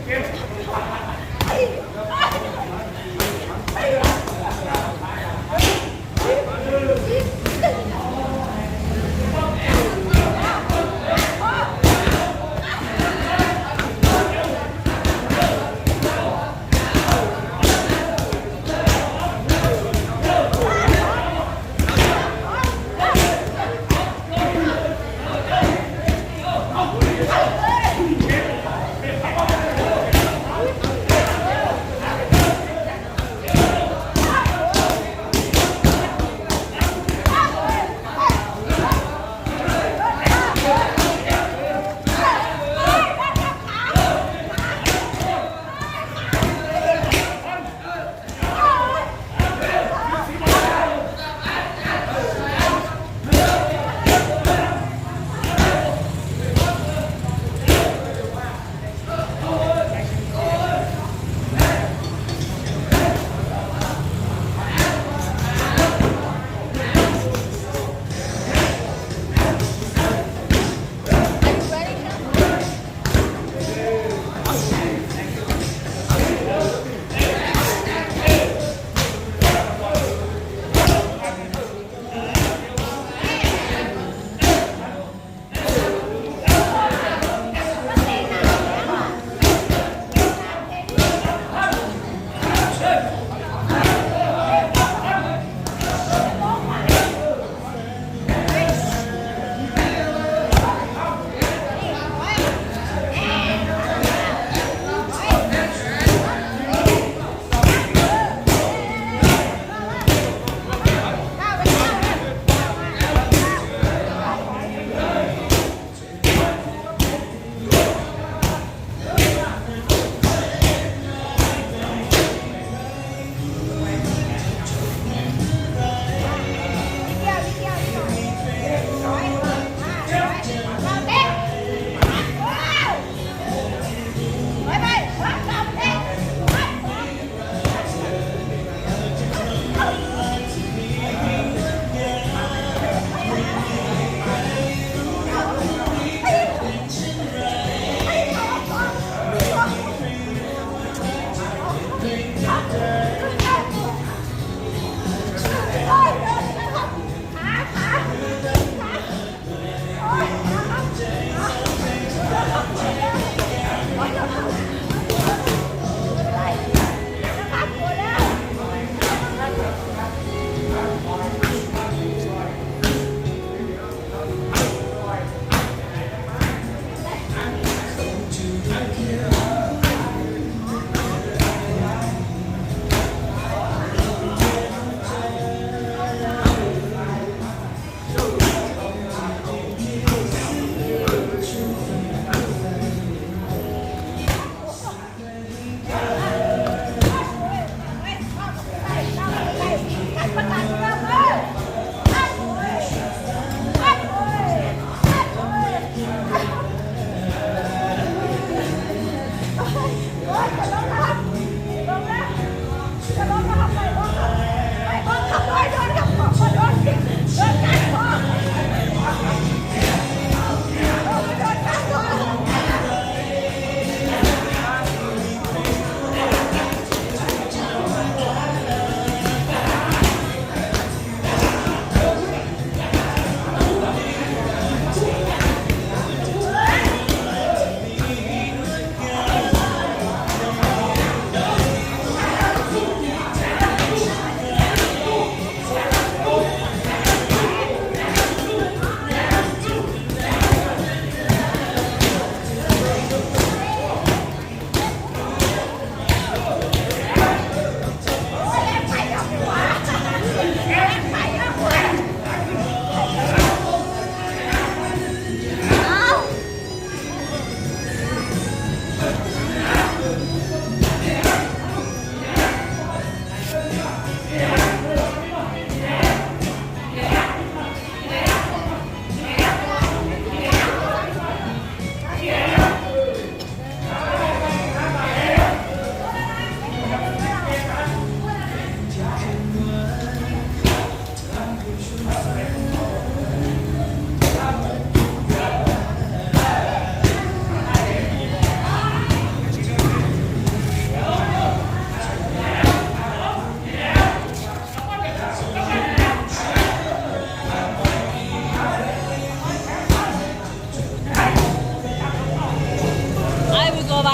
เ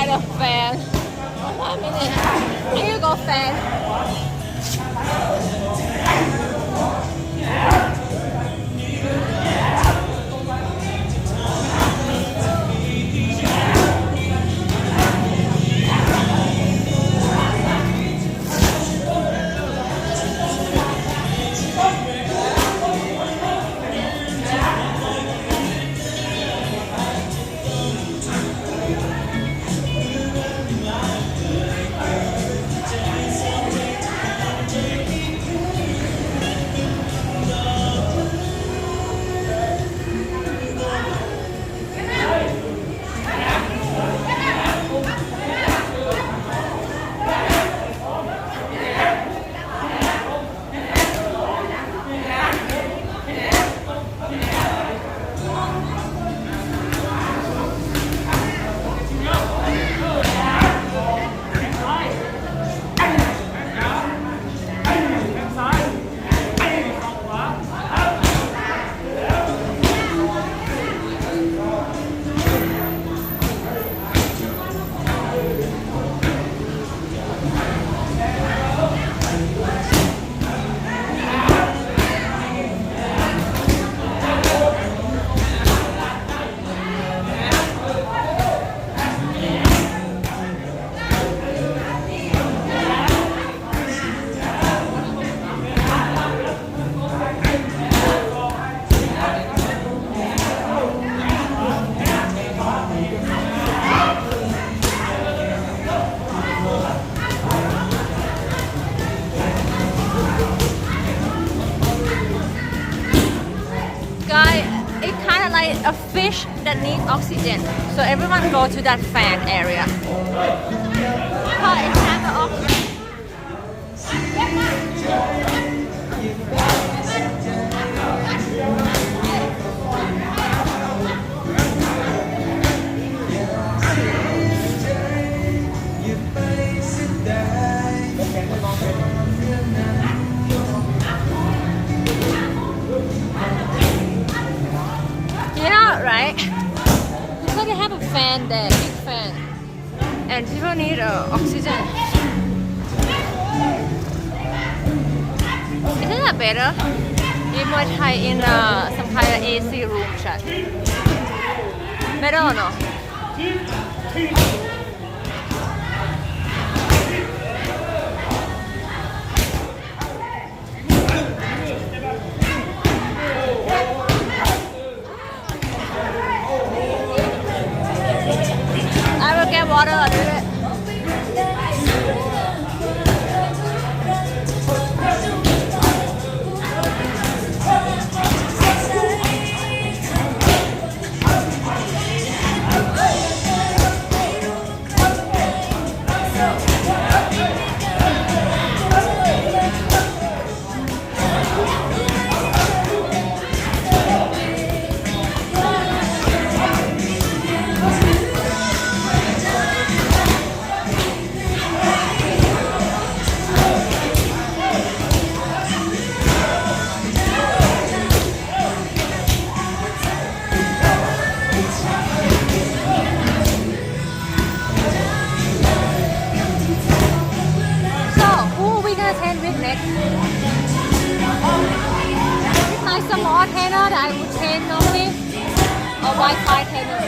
find a fan. 1 minute. Here you go, fan. A fish that needs oxygen, so everyone go to that fan area. Because it has oxygen. Right? So they have a fan there, big fan, and people need oxygen. Isn't that better? You might try in some kind of AC room chat. Better or no? Get water under it. Small antenna that I would train normally, or Wi-Fi antenna.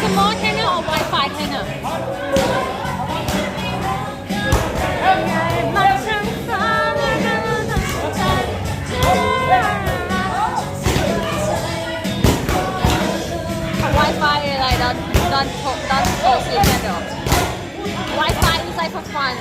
Small antenna or Wi-Fi antenna. Wi-Fi is like don't post it at all. Wi-Fi is like for fun.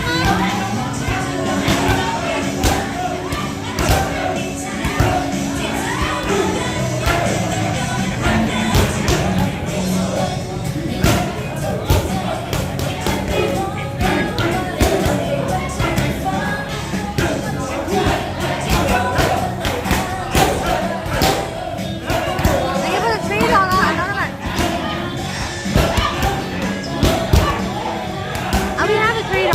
ใช่ไหม Thank you for the $3 anonymous. Oh, we have the $3?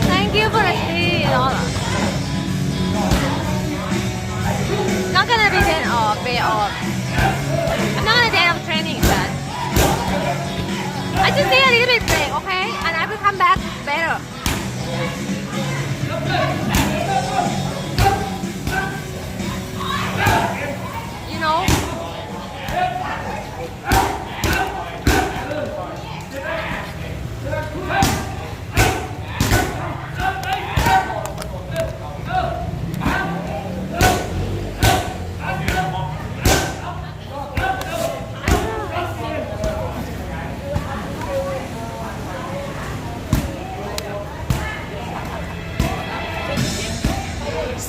Thank you for the $3. Not gonna be day off, day off. I'm not gonna day of training, but I just need a little bit break, okay? And I will come back better. You know?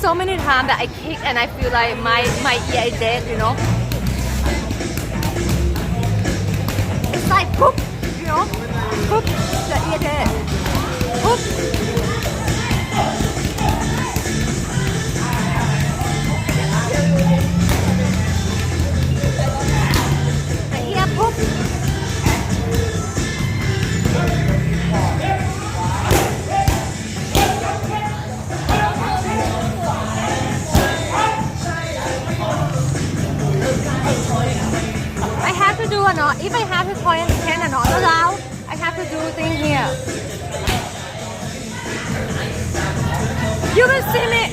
So many times that I kick and I feel like my ear is dead, you know. It's like poop, you know. Poop, the ear dead. Poop. The ear poop. I have to do or not. If I have to attend another round, I have to do thing here. You will see me.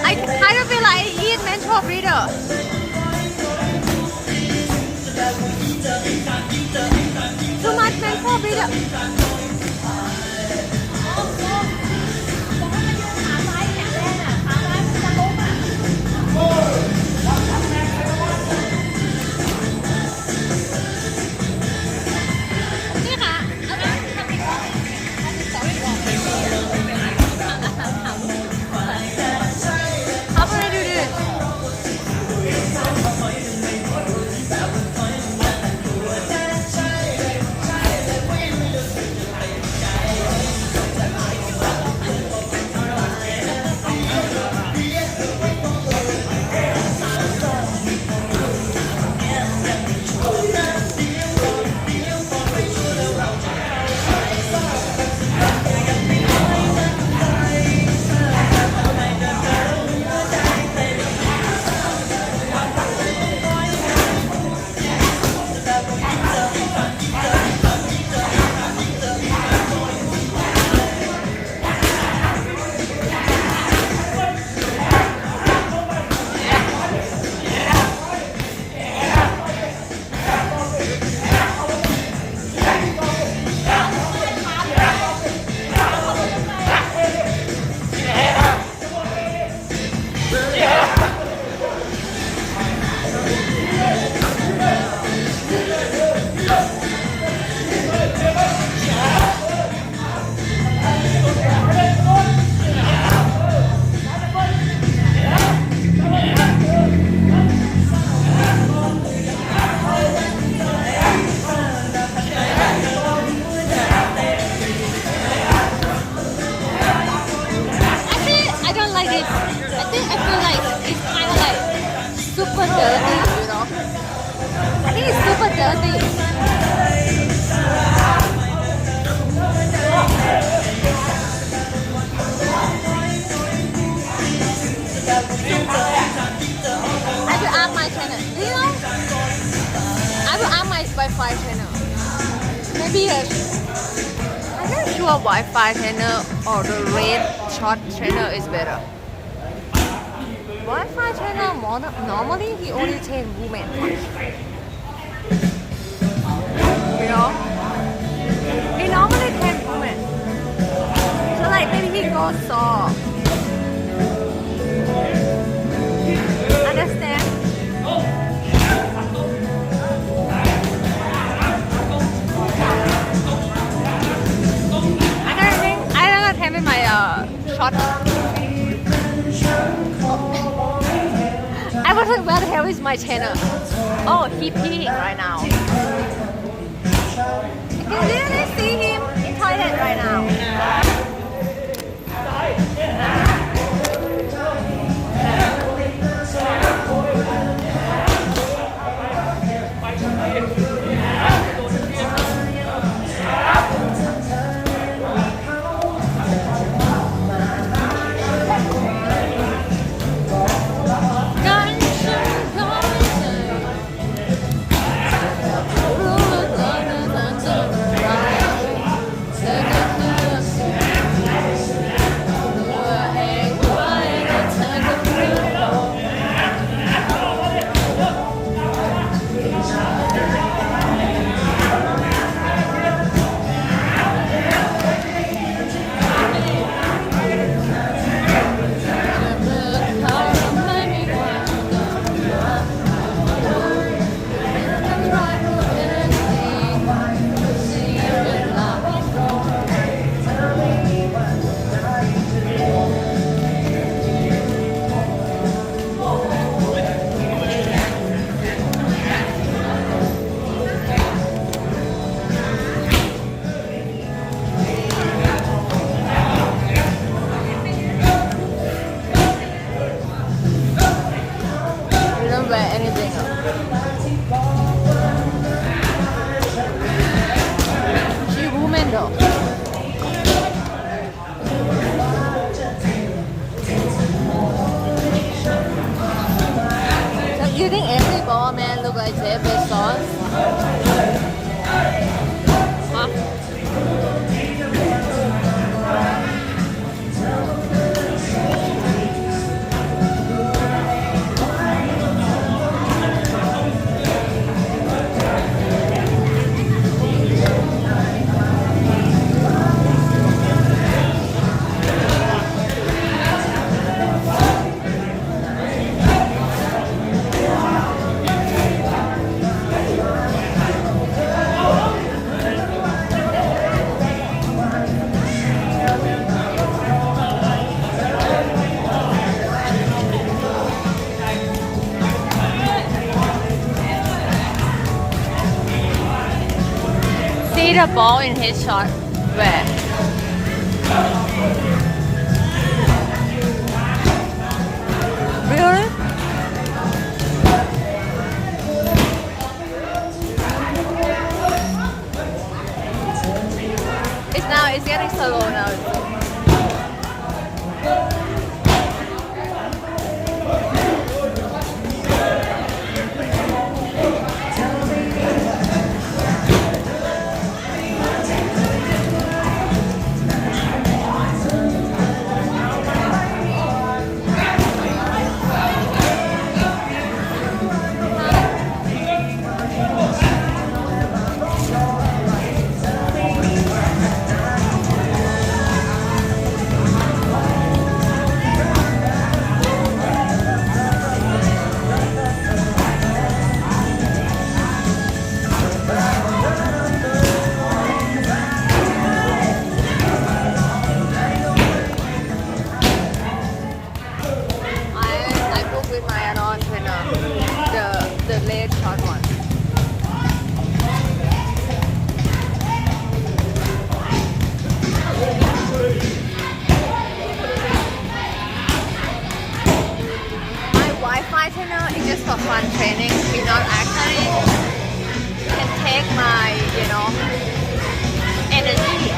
I kind of feel like I eat mental breeder. Too much mental breeder. How can I do this? sure Wi-Fi trainer or the red short trainer is better. Wi-Fi trainer normally he only train women. You know, he normally train women. So like maybe he goes soft. Understand? I'm gonna tell me my short. I wasn't where the hell is my channel. Oh, he peeing right now. I can literally see him in toilet right now. You think every ball man look like Jeff Bezos? Huh? See the ball in his shot. Where? Really? It's getting so low now. For fun training, we not actually can take my, energy.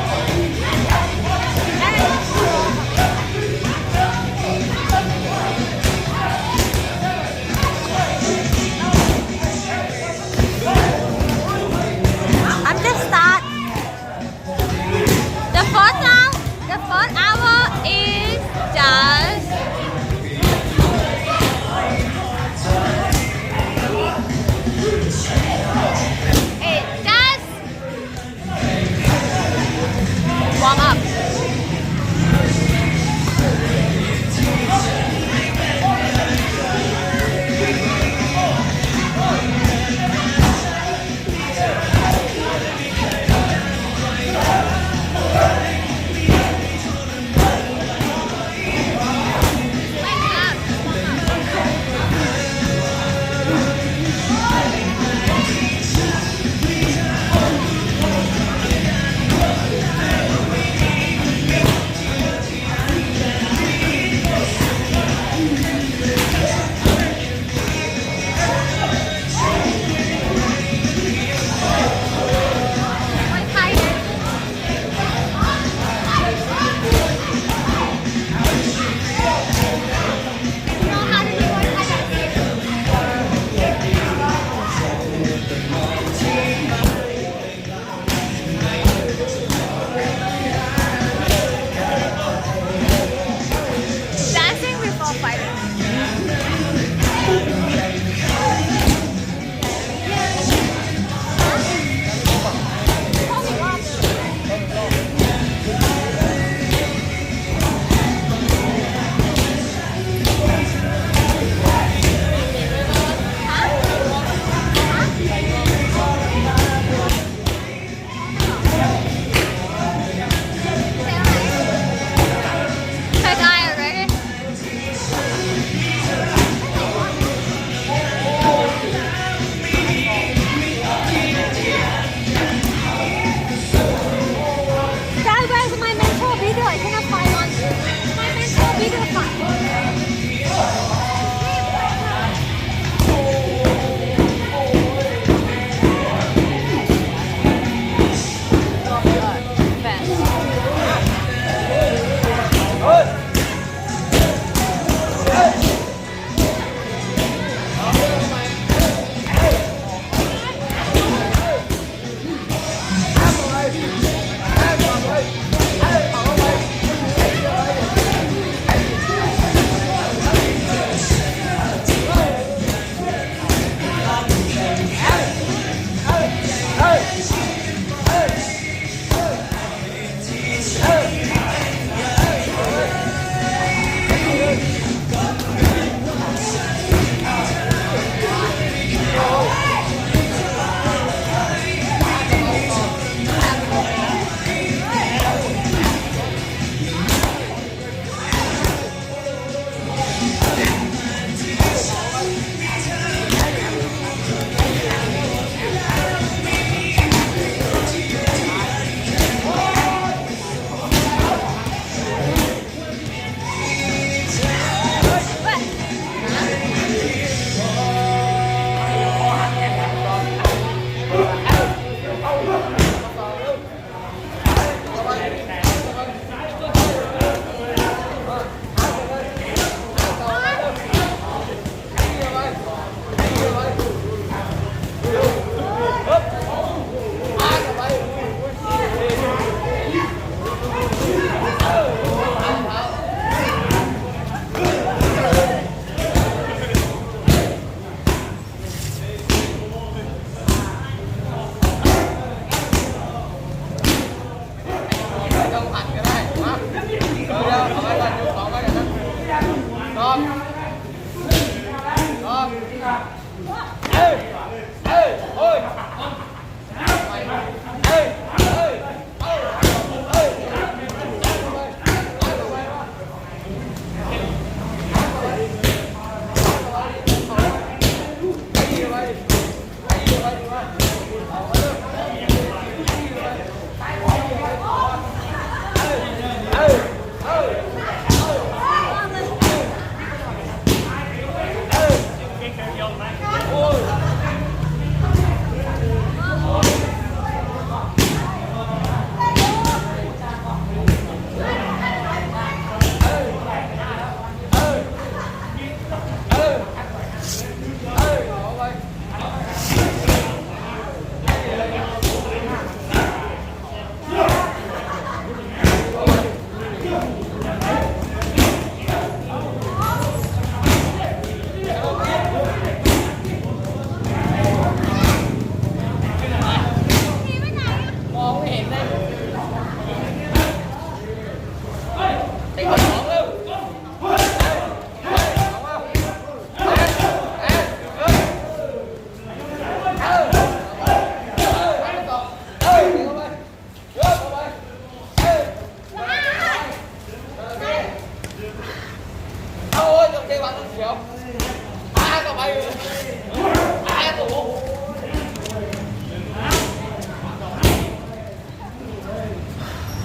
I'm just start. The first hour, the first hour is just warm up.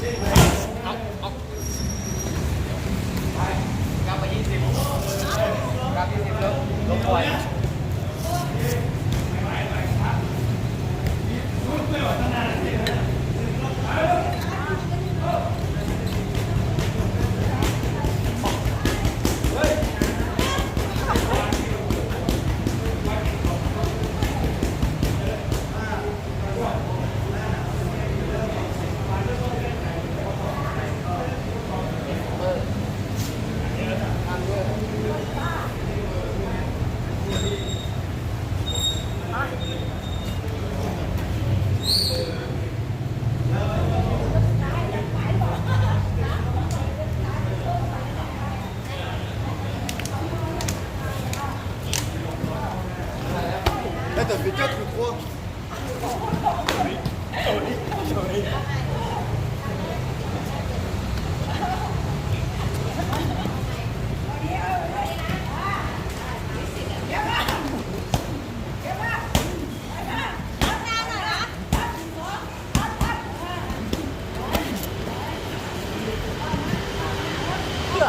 กลับไป20กลับ20แล้วลงปล่อย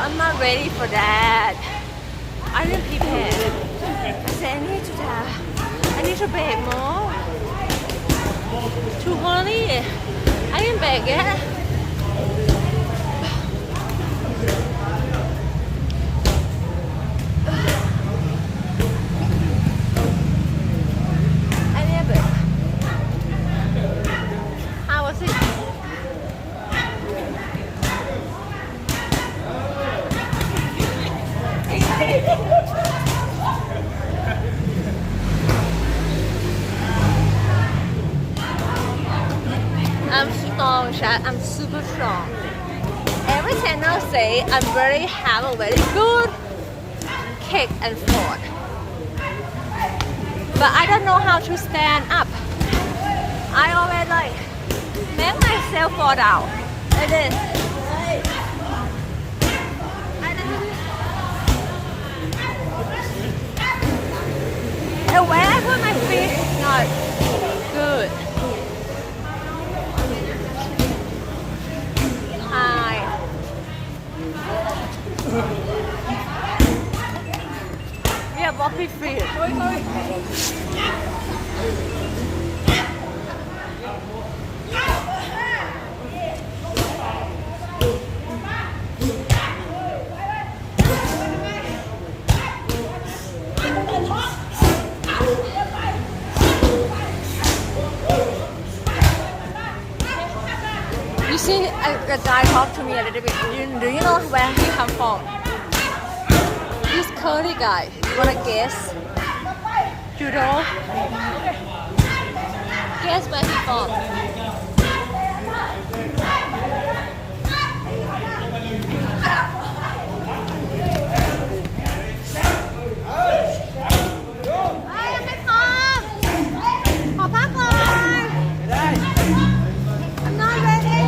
I'm not ready for that. I didn't prepare. I said I need to bake more. Too early. I didn't bake yet. I didn't bake. How was it? I'm strong, chat. I'm super strong. Every channel say I'm have a very good kick and forth. But I don't know how to stand up. I always like make myself fall down. And then the way I put my feet is not good. Hi. We are walking free. You see, a guy talked to me a little bit. Do you know where he come from? This curly guy. You wanna guess? Judo. Guess where he from? I'm not ready.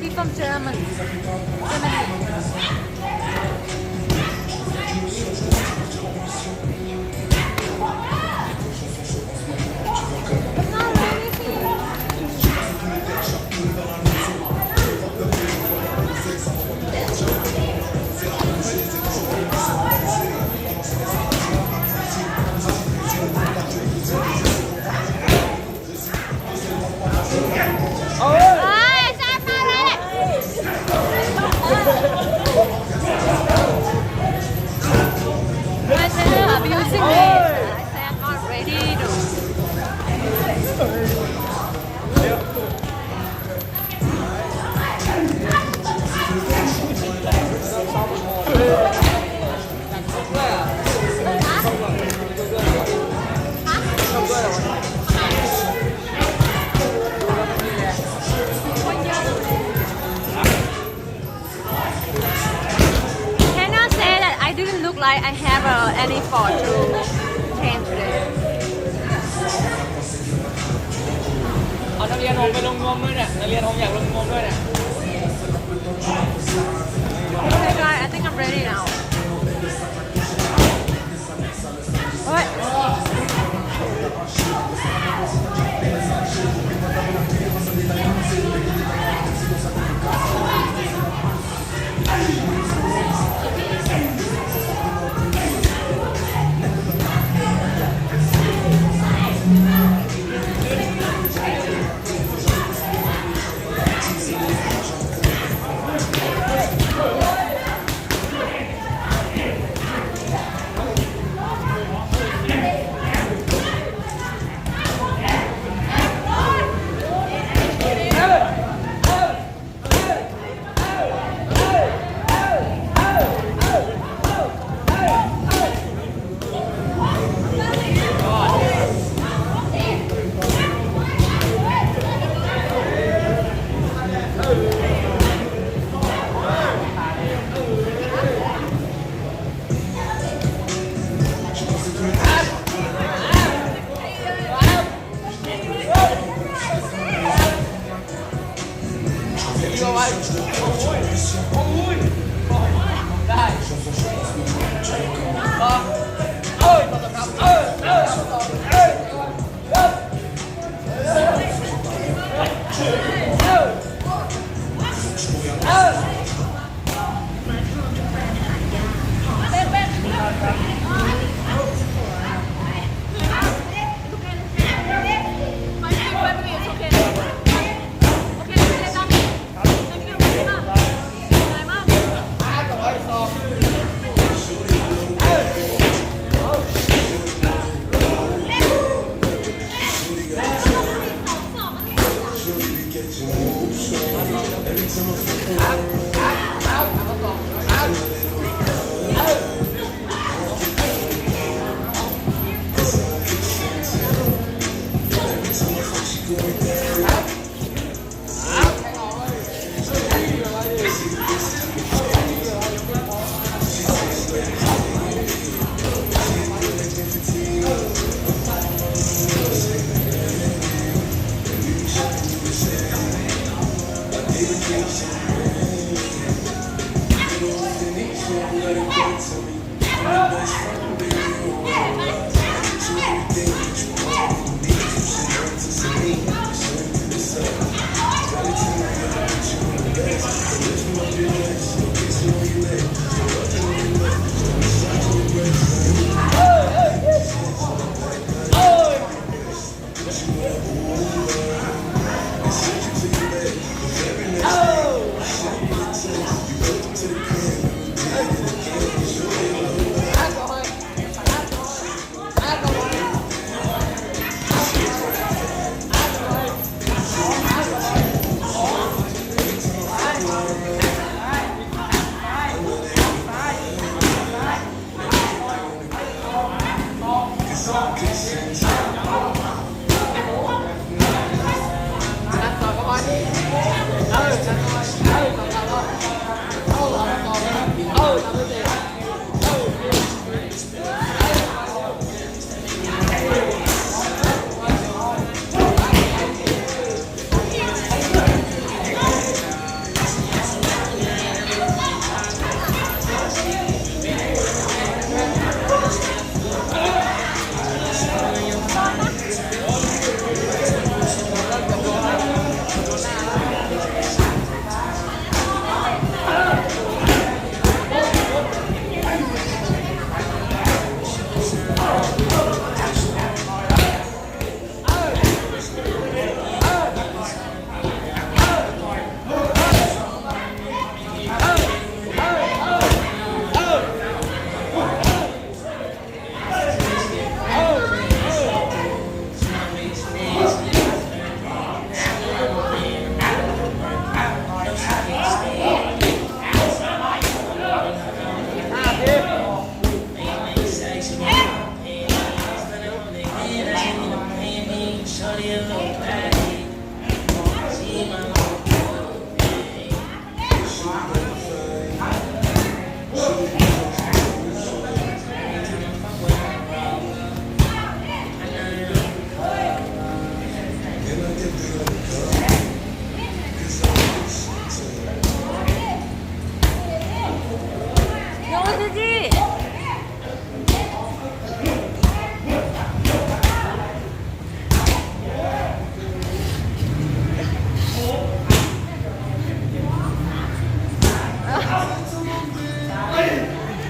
He's from Germany. I'm not ready. Ôi, sao mà đấy? I said you're abusing me. I said I'm not ready to. Cannot say that I didn't look like I have any fault to change today. เอานักเรียนผมไปลงนวมด้วยเนี่ยนักเรียนผมอยากลงนวมด้วยเนี่ย Okay guys, I think I'm ready now. What?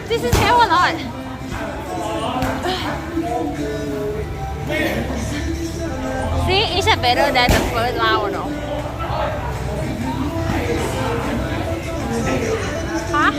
This is hell a lot. See, it's better than the first round, no? Huh?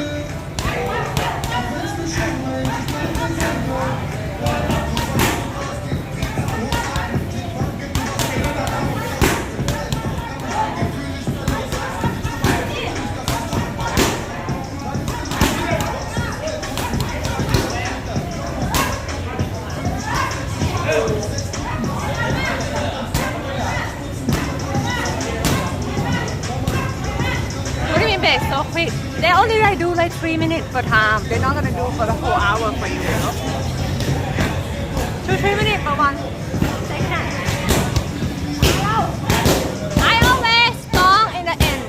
So quick. They only like do like 3 minutes per time. They're not gonna do for the whole hour for you. You know? 2-3 minutes for one second. I always strong in the end.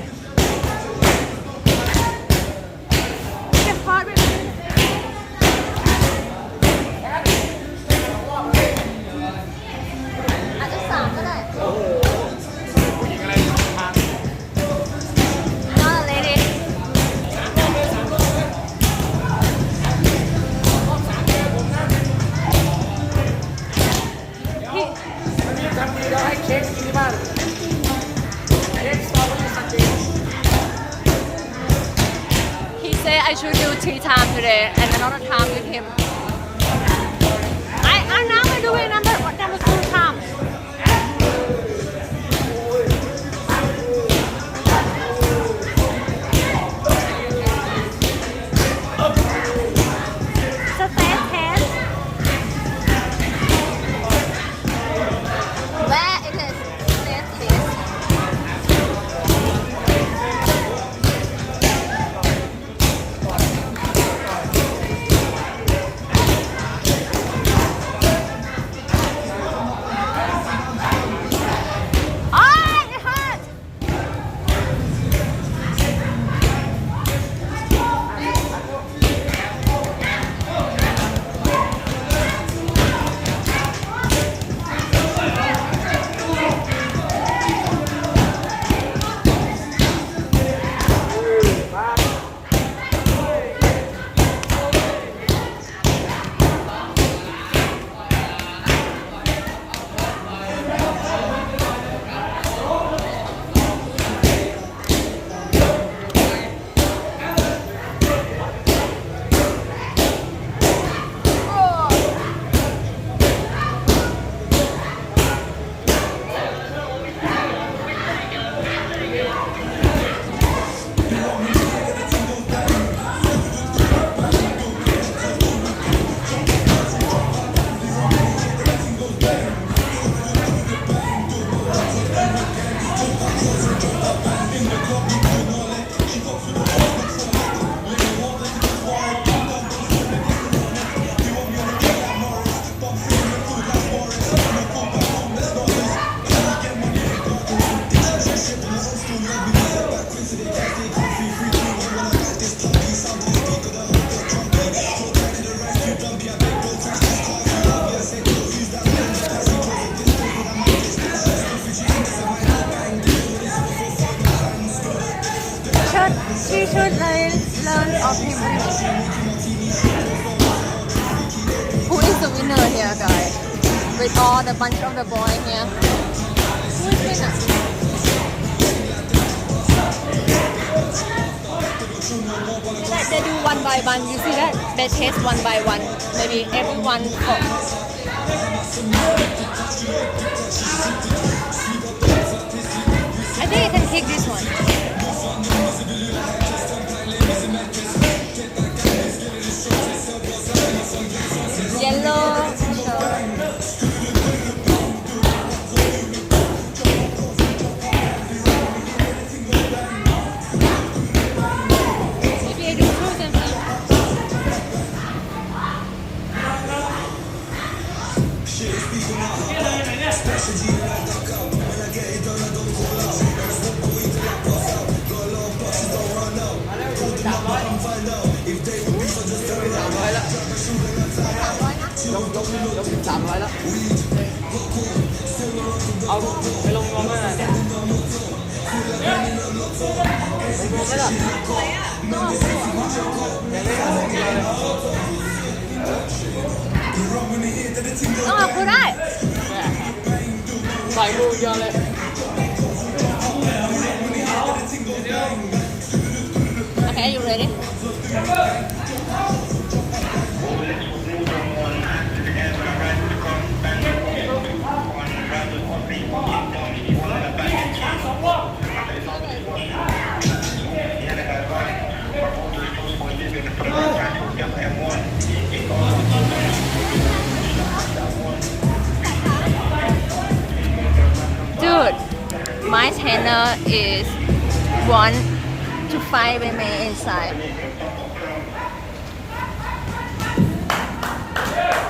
ำดีเราให้เค้กกินที่บ้านเค้กสตรอเบอรี่สเต็ก He said I should do 3 times today and another time with him. I'm now doing number 2 times. Step test. Where it is? Step test. Oh, it hurts. She should learn of him. Who is the winner here, guys? With all the bunch of the boys here. Who is winner? Like they do one by one. You see that? They taste one by one. Maybe everyone. I think I can take this one. Yellow. Maybe I do frozen one. Oh, could I? Okay, are you ready? Dude, my trainer is 1 to 5 mm inside.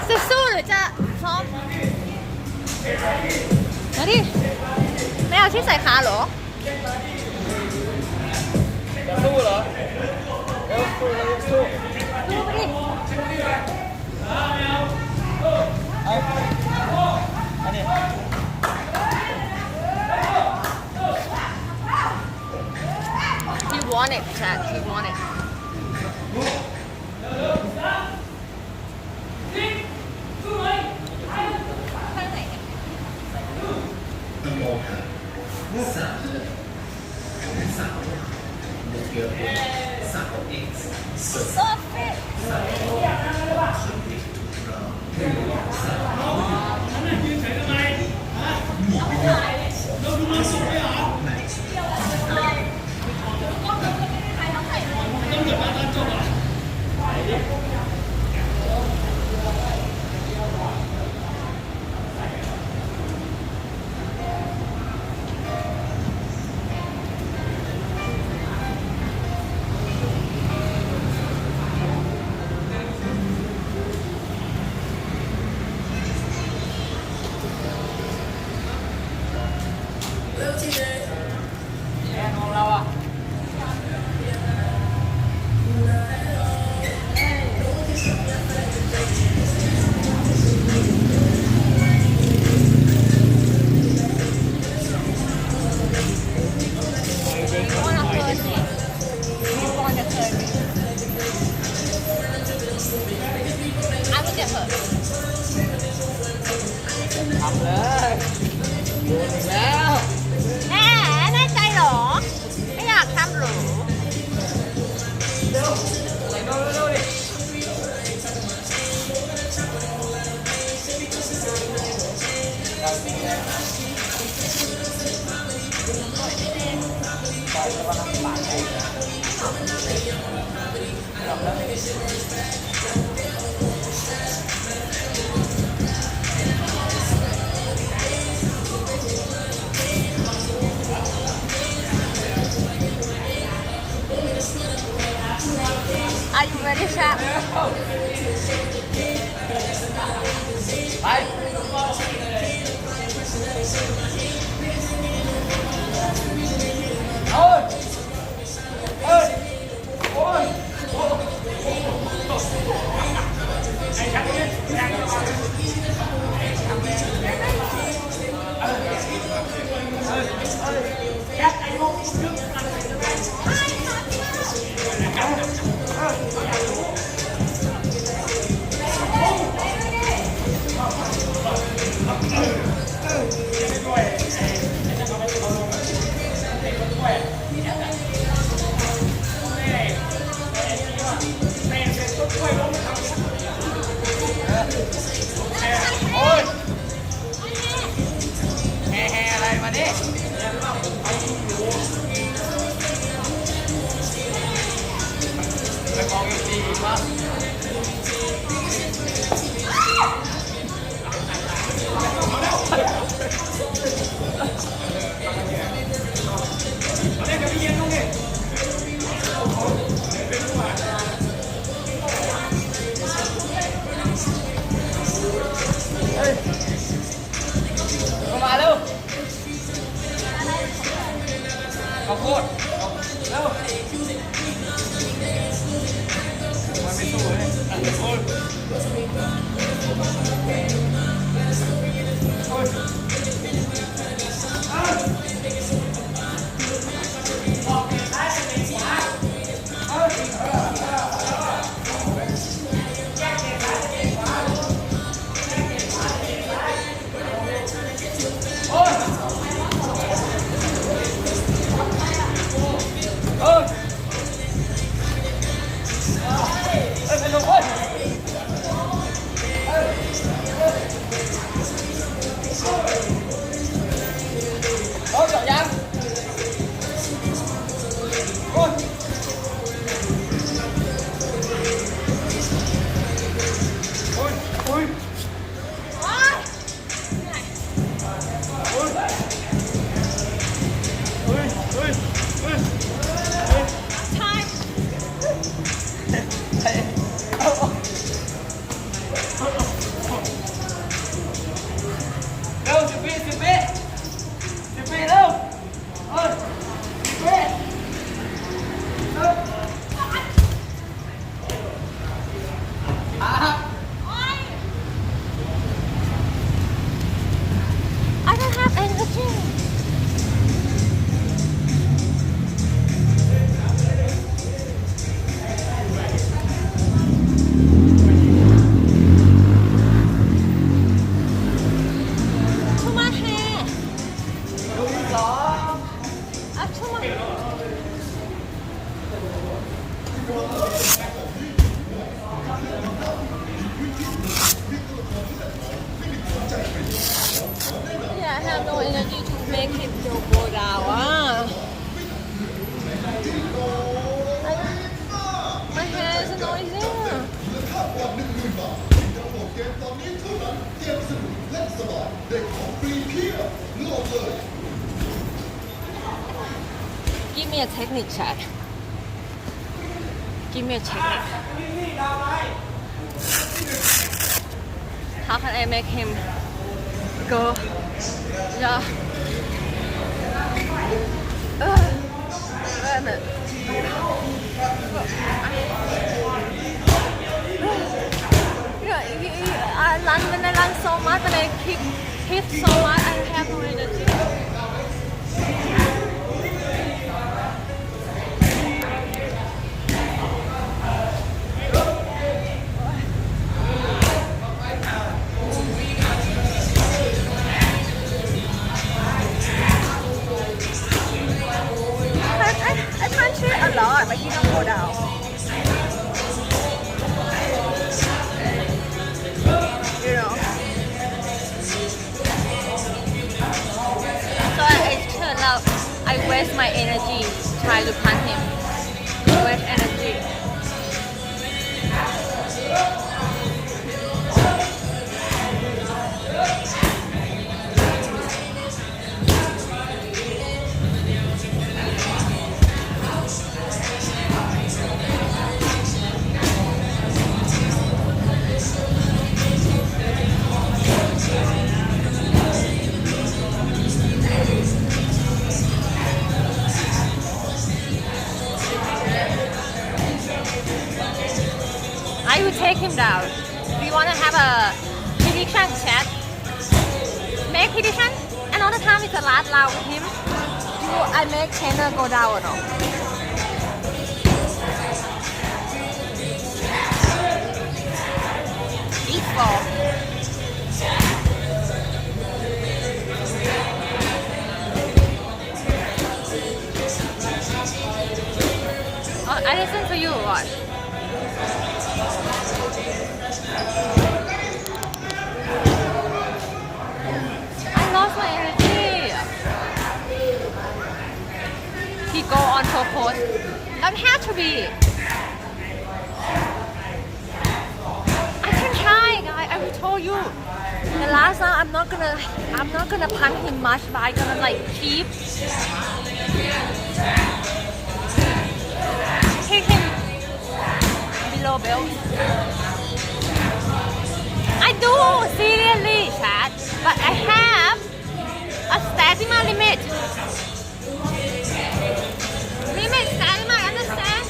จะสู้หรือจะซ้อมมาดิไม่เอาที่ใส่ขาเหรอ สู้เหรอสู้ สู้ไปดิ อันนี้ He won it, Chad. He won it. ทำเลยโดนอีกแล้ว แหมแน่ใจเหรอ ไม่อยากทำหรอ เร็วดิAre you ready, chef? ไปโอ้ยโอ้ยโอ้ยไอ้ชักเนี่ยแรงจังเลยยัดไอ้ลูกยึดกันโอ้ยแห่อะไรมาดิไปมองอีกทีว่ามาเร็วข้าวโพดเร็วมันไม่สู้เลยข้าวโพดโอ้ย no energy to make him go down. My hair is noisy. Give me a technique, chat. Give me a technique. How can I make him go? Yeah. Wait a minute. When I run so much, when I hit so much, I have no energy. I punch it a lot, but he don't go down. You know. So it turned out I waste my energy trying to punch him. Waste energy. I will take him down. Do you want to have a prediction chat? Make prediction? Another time it's a lot loud with him. Do I make trainer go down or no? Eat ball. Oh, I listen to you or what? I lost my energy. He go on purpose. Don't have to be. I can try, guys. I will tell you. The last time I'm not gonna punch him much, but I'm gonna like keep hit him below belt. I do, seriously, chat. But I have a stamina limit. Limit stamina, understand?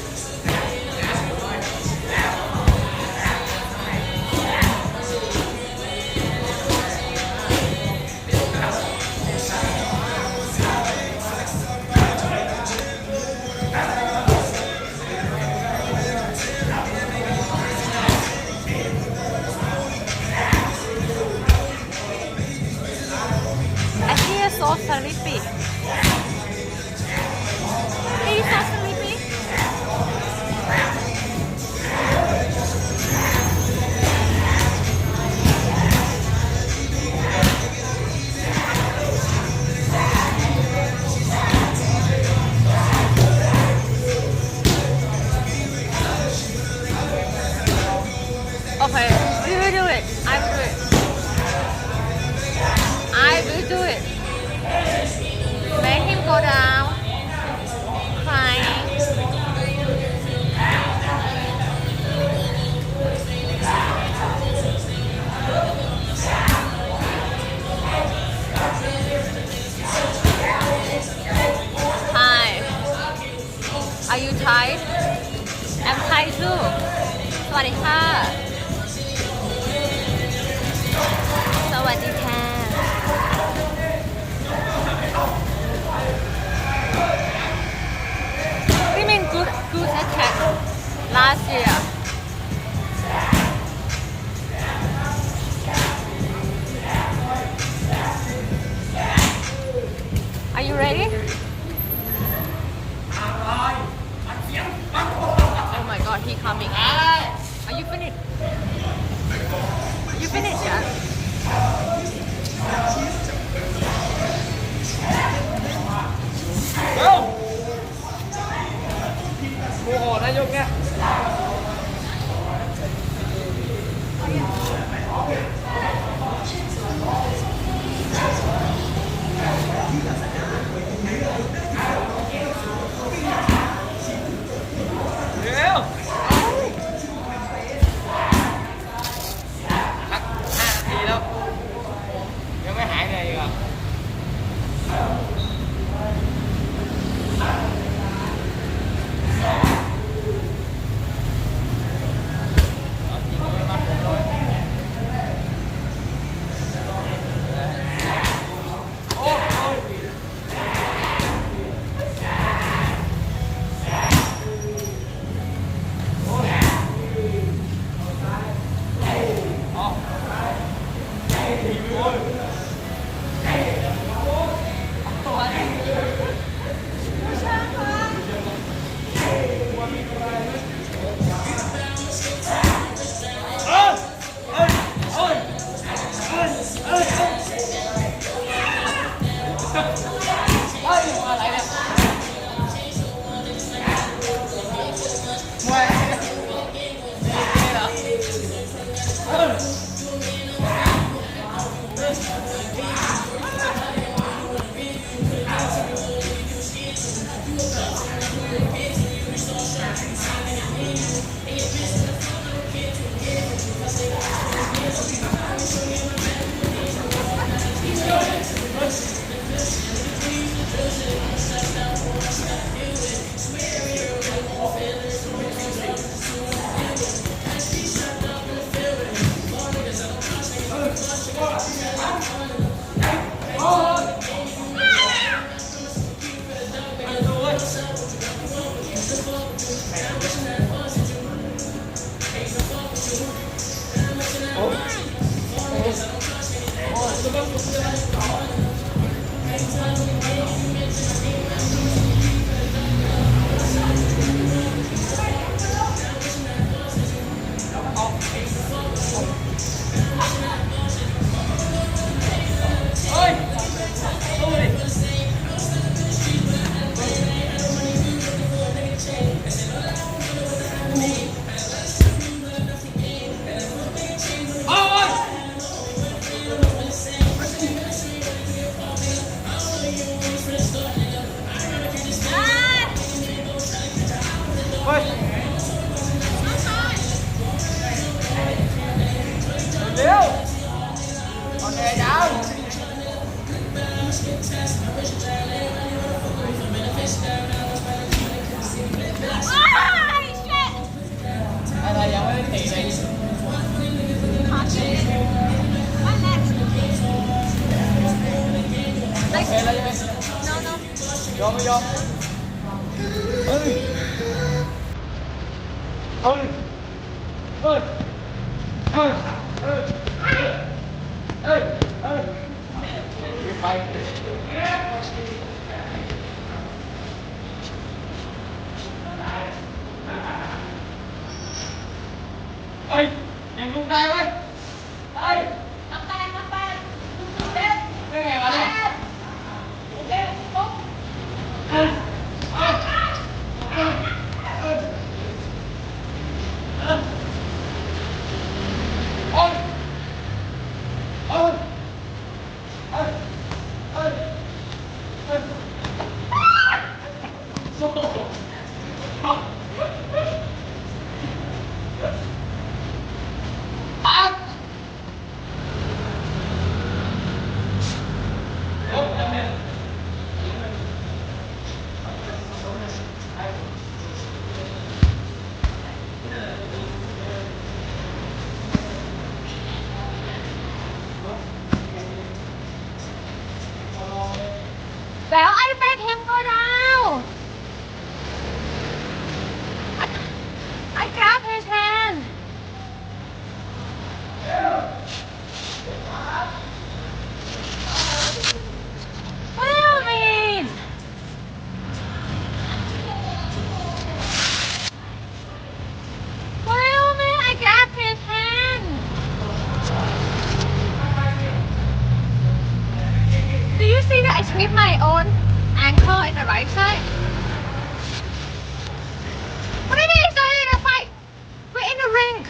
So sleepy. He's so sleepy. Okay, we will do it. I will do it. I will do it. Make him go down, crying. Hi. Are you tired? I'm tired too. สวัสดีค่ะ สวัสดีค่ะ good attack last year. Are you ready? Oh my god, he coming. Are you finished? You finished, yeah? อะไรยังไม่ได้ตีเลย Like, เป็นอะไรยังไง no, no. ยอมไม่ยอมเฮ้ยเฮ้ยเฮ้ยเฮ้ยเฮ้ยเฮ้ยเฮ้ยไปเฮ้ยยังลุกได้ไหมเฮ้ยน้ำแตกเด็ดไม่ไงวะเนี่ยเด็ดปุ๊บเฮ้ยเฮ้ยเฮ้ยเฮ้ยโอ๊ยโอ๊ยเฮ้ยเฮ้ยเฮ้ยโอ้โหอ่ะ Well, I bet him go down. I grab his hand. What do you mean? What do you mean? I grab his hand. Do you see that I sweep my own ankle in the right side? What do you mean it's not in a fight? We're in a ring.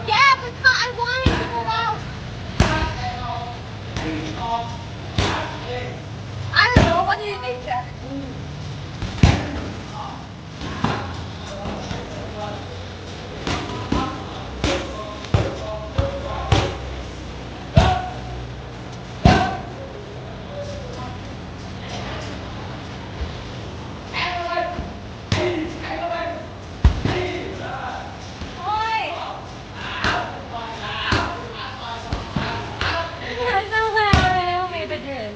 Yeah, because I wanted to go out. I don't know, what do you think, Jack? Ôi! Tại sao lại mày bị thế?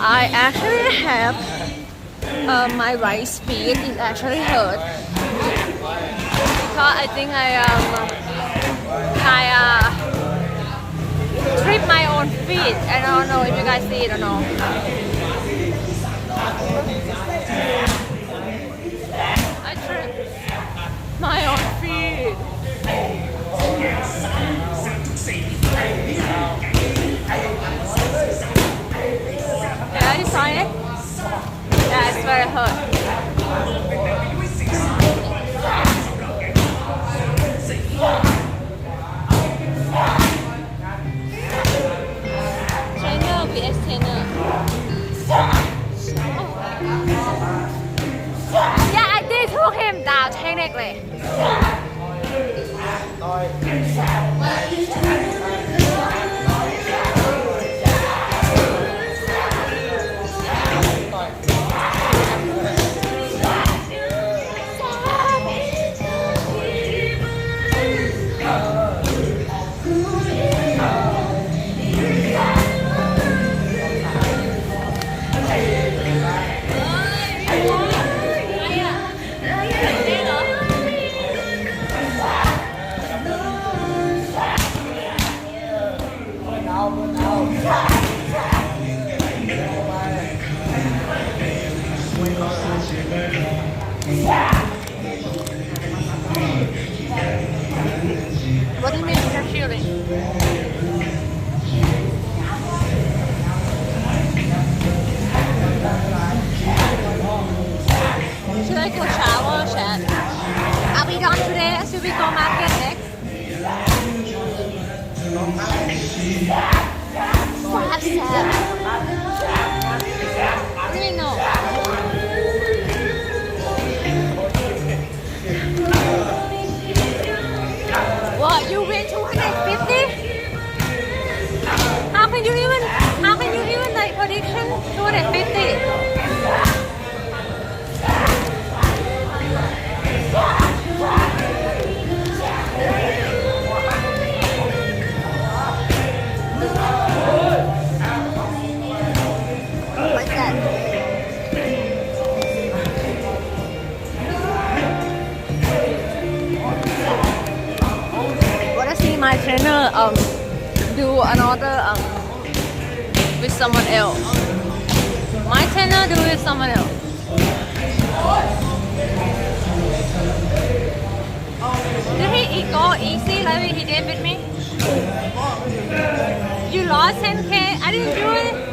I actually have my right feet is actually hurt because I think I am kind of trip my own feet. I don't know if you guys see it or no. I trip my own feet. Yeah, you saw it? Yeah, it's very hurt. Trainer vs trainer. Yeah, I did took him down technically. What do you mean you're shooting? Should I go shower, Chad? Are we done today? Should we go market next? Perhaps I don't know. What? You win 250? How can you even like prediction 250? What's that? Wanna see my trainer do another with someone else? My trainer do with someone else. Did he go easy like he did with me? You lost 10k? I didn't do it.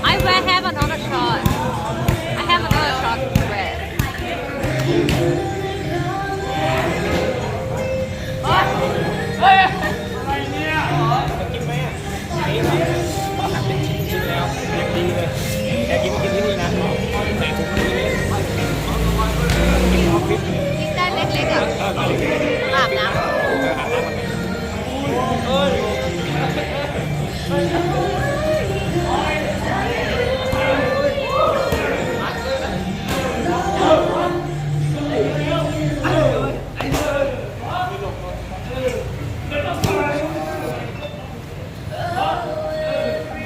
I will have another shot. I have another shot to wear.กินได้เล็กๆอ่ะอาบน้ำ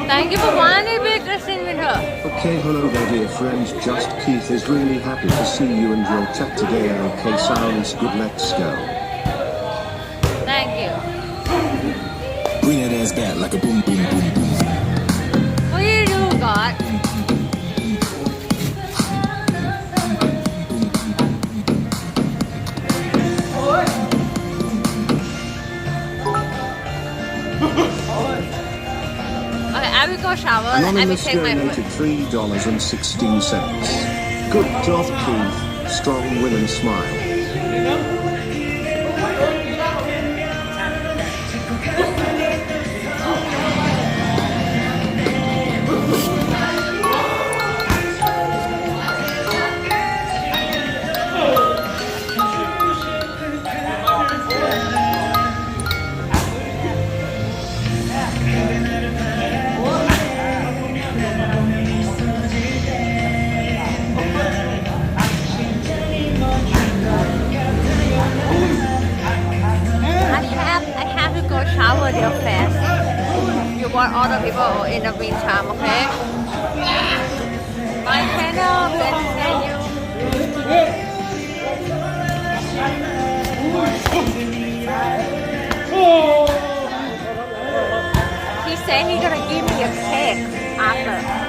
Thank you for wanting to be Christine with her. Okay, hello there dear friend, Just Keith is really happy to see you and your chat today. Okay, sounds good, let's go. Thank you. Bring that ass back like a boom, boom, boom, boom. What do you do, God? Okay, I will go shower and I will Anonymous take my food. donated $3.16. Good job, Keith. Strong women smile. Shower real fast. You want all the people in the meantime, okay? no, thank you. He said he gonna give me a cake after.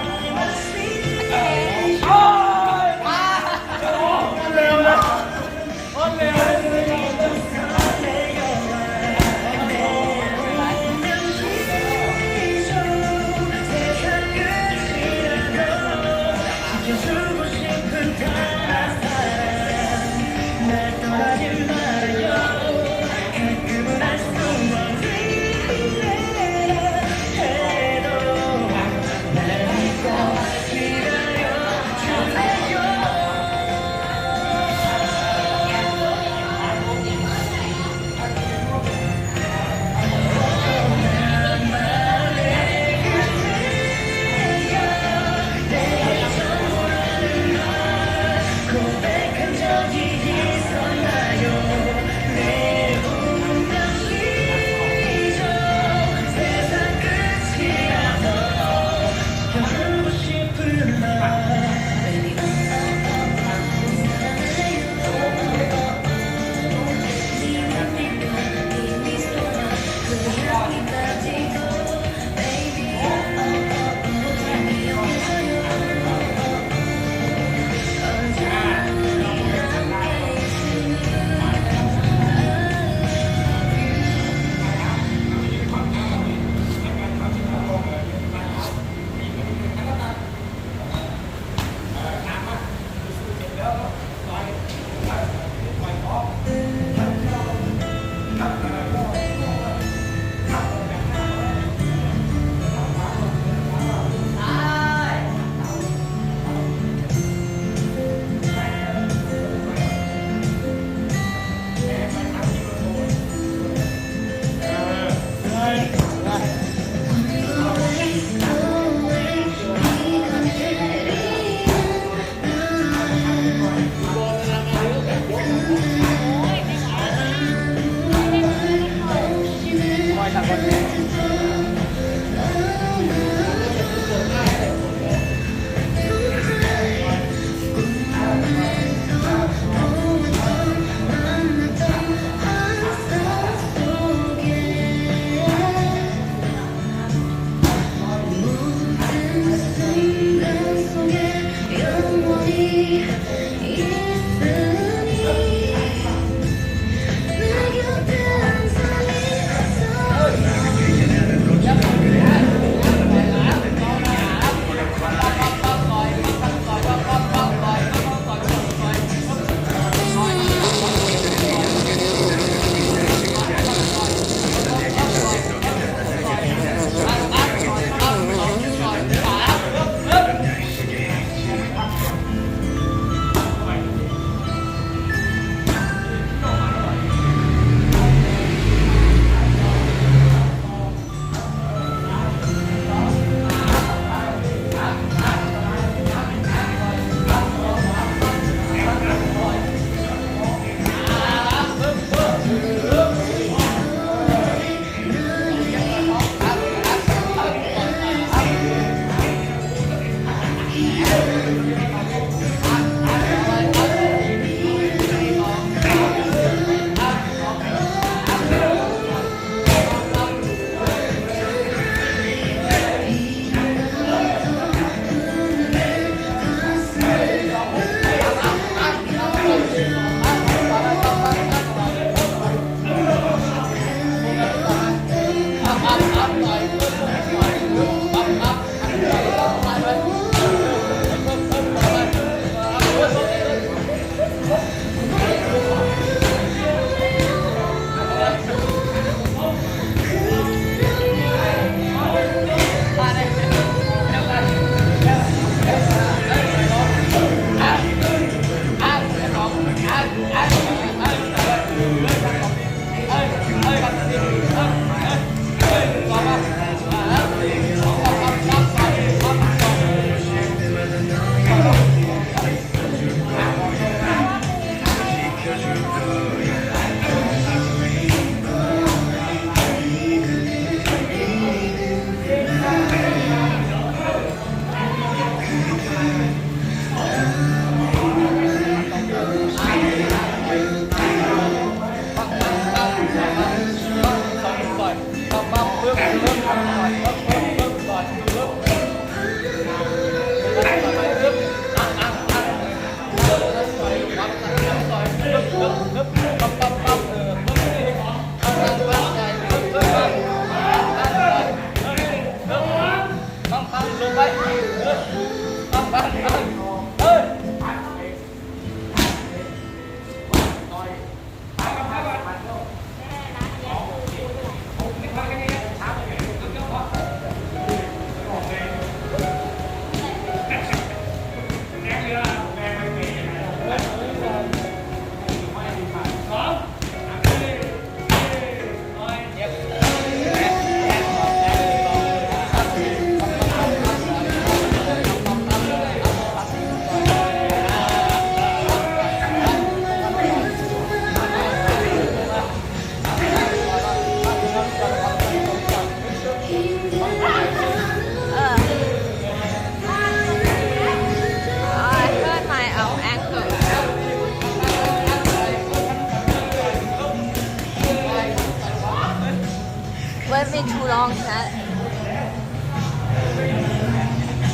Wait me too long, chat.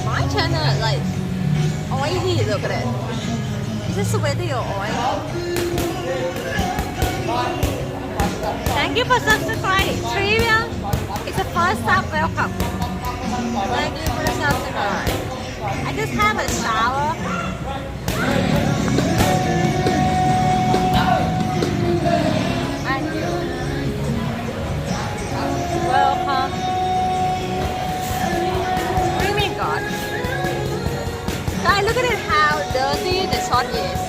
My channel like oily. Look at it. Is this sweaty or oil? Thank you for subscribing. Trivia. It's the first time. Welcome. Thank you for the subscribe. I just have a shower. Welcome. What do you mean, God? Guys, look at it how dirty the shot is.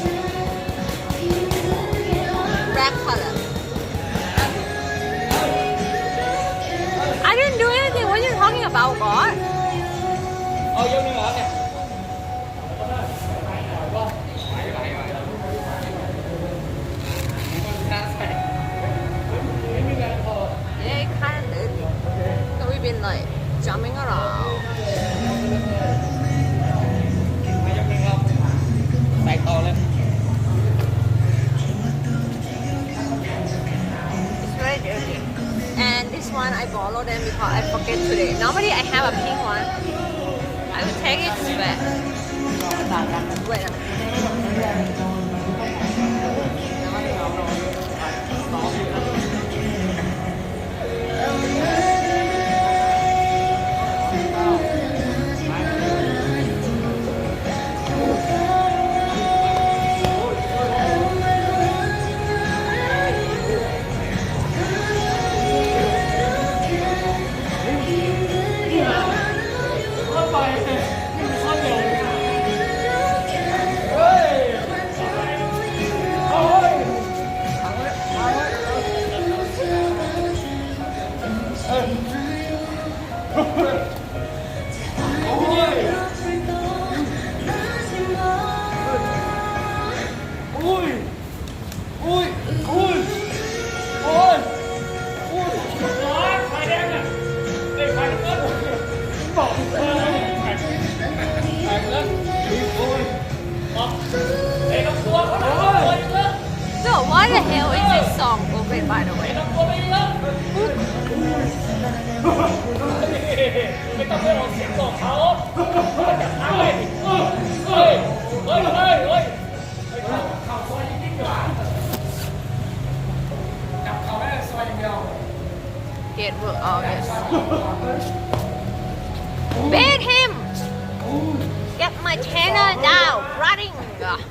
Black color. I didn't do anything. What are you talking about, God? Oh, vô nữa hả nè? Yeah, it kind of did. So we've been like jumping around. Tay to lên. It's very dirty. And this one I borrowed them because I forget today. Normally I have a pink one. I will take it back. Wait a minute. So why the hell is this song open, by the way? ไม่ต้องไปออกเสียงบอกเขาจับเท้าเลยเฮ้ยเข่าซอยยิ่งกว่าจับเข่าได้ซอยอย่างเดียว Get work August. Beat him! Get my channel down, running! Gosh.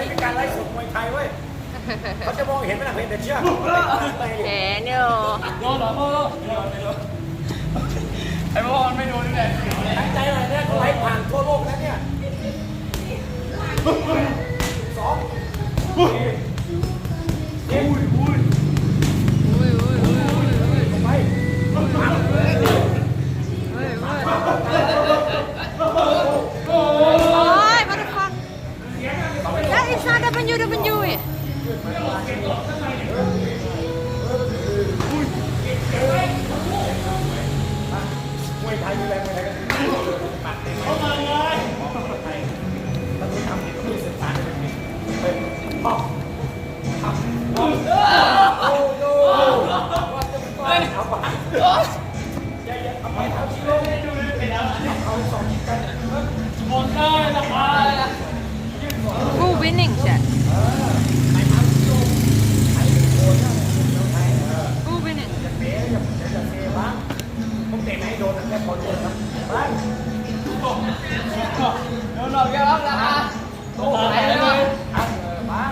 เป็นการไลฟ์สดมวยไทยเว้ยเขาจะมองเห็นไหมล่ะเห็นแต่เชือก เห็นอยู่ โดนเหรอโดนไอ้พ่อมันไม่โดนนี่แหละ ตั้งใจหน่อยเนี่ยเขาไลฟ์ผ่านทั่วโลกแล้วเนี่ยสองไป Ôi, what the fuck? That is not WWE. มวยไทยมีแรงมวยไทยกันปัดเต็มเข้ามาเลยไทยถ้าคุณทำเนี่ยต้องมีสื่อสารเป็นเฮ้ยพ่อ Who winning Jack Who winning ผมเตะให้โดนแค่คนเดียวครับบ้าน โดนแกรับราคาโอ้ยเลย บ้าน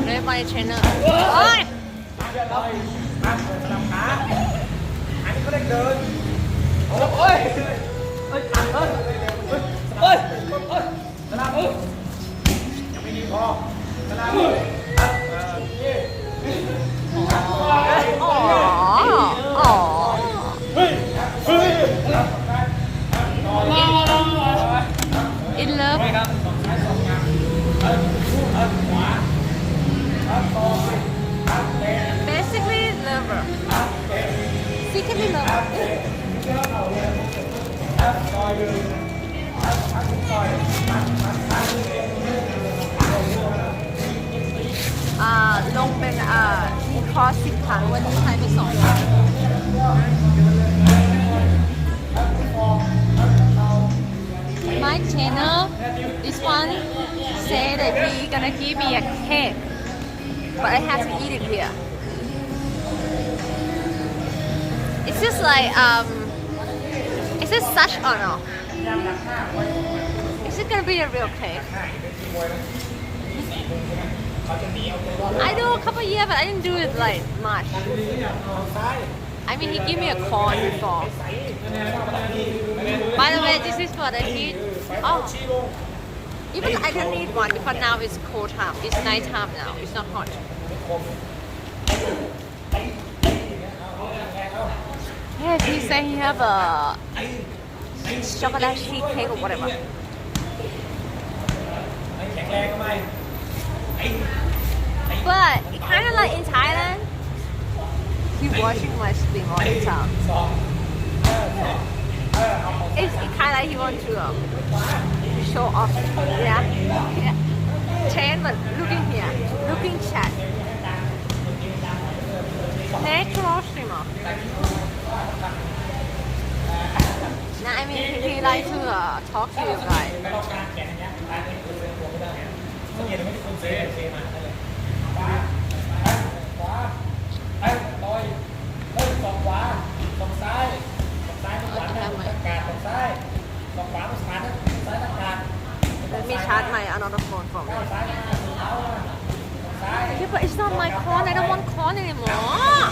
เลยไปเทรนเนอร์โอ้ย บ้านสลับขาอันนี้เขาเรียกเดิน โอ้ยเฮ้ยเฮ้ยเฮ้ยเฮ้ยสลับมือ ยังไม่ดีพอสลับ อ๋ออ๋อ In love basically lover secretly loverลงเป็นคอร์ส10 ครั้งวันนี้ใช้ไป2 ครั้ง My trainer this one say that he gonna give me a cake but I have to eat it here it's just like is it such honor is it gonna be a real cake I do a couple years, but I didn't do it like much. I mean, he gave me a corn before. By the way, this is for the heat. Oh, even I don't need one because now it's cold time. It's night time now. It's not hot. Yeah, he said he have a chocolate cheesecake or whatever. But kind of like in Thailand, he watching my stream all the time. It's kind of like he want to show off. Yeah. Train, but looking here, looking chat. Natural streamer. Nah, I mean he like to talk to you guys. ต้องเย็นไม่ได้คุณเซมาเลยขวาขวาต่อยสองขวาสองซ้ายสองซ้ายสองขวาการสองซ้ายสองขวาสองซ้ายซ้ายการ Let me charge my another phone from me. ซ้ายมาเอาซ้าย Yeah, but it's not my corn. I don't want corn anymore.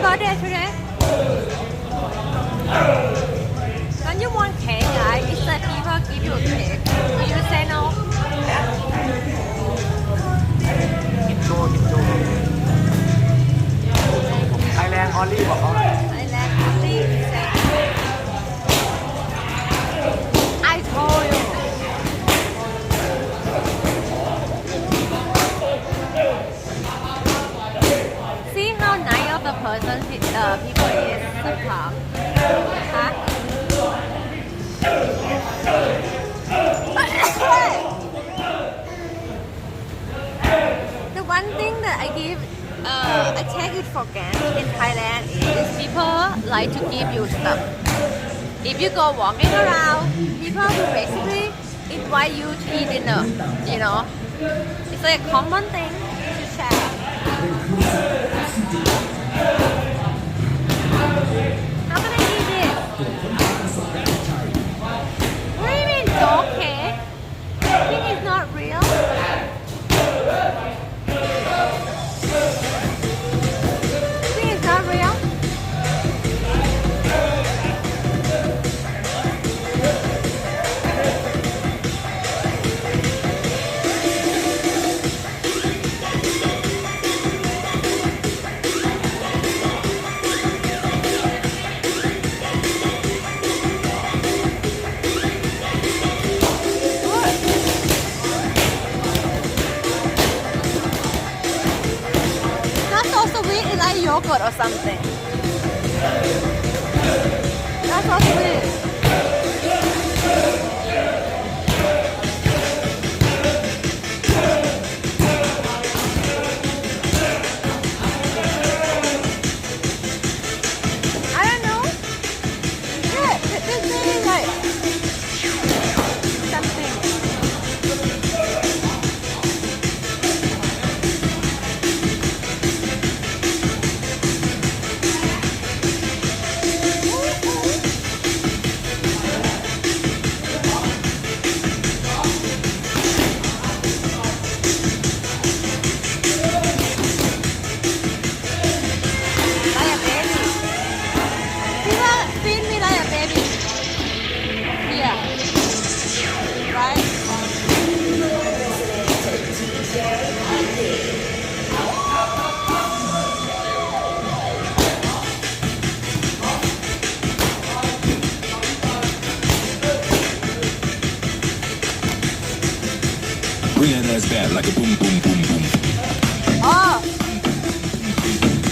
birthday today? Don't you want cake, guys? It's like people give you a cake. You say no. give, I take it for granted in Thailand is people like to give you stuff. If you go walking around, people will basically invite you to eat dinner, you know. It's like a common thing to share. How can I eat this? What do you mean, dog cake? Think it's not real? Think it's not real? Not so sweet, it's like yogurt or something. Not so sweet. I don't know. Yeah, this is like something. Like a baby. People feed me like a baby. Yeah. Right? Bring that ass back like a boom, boom, boom, boom. Oh.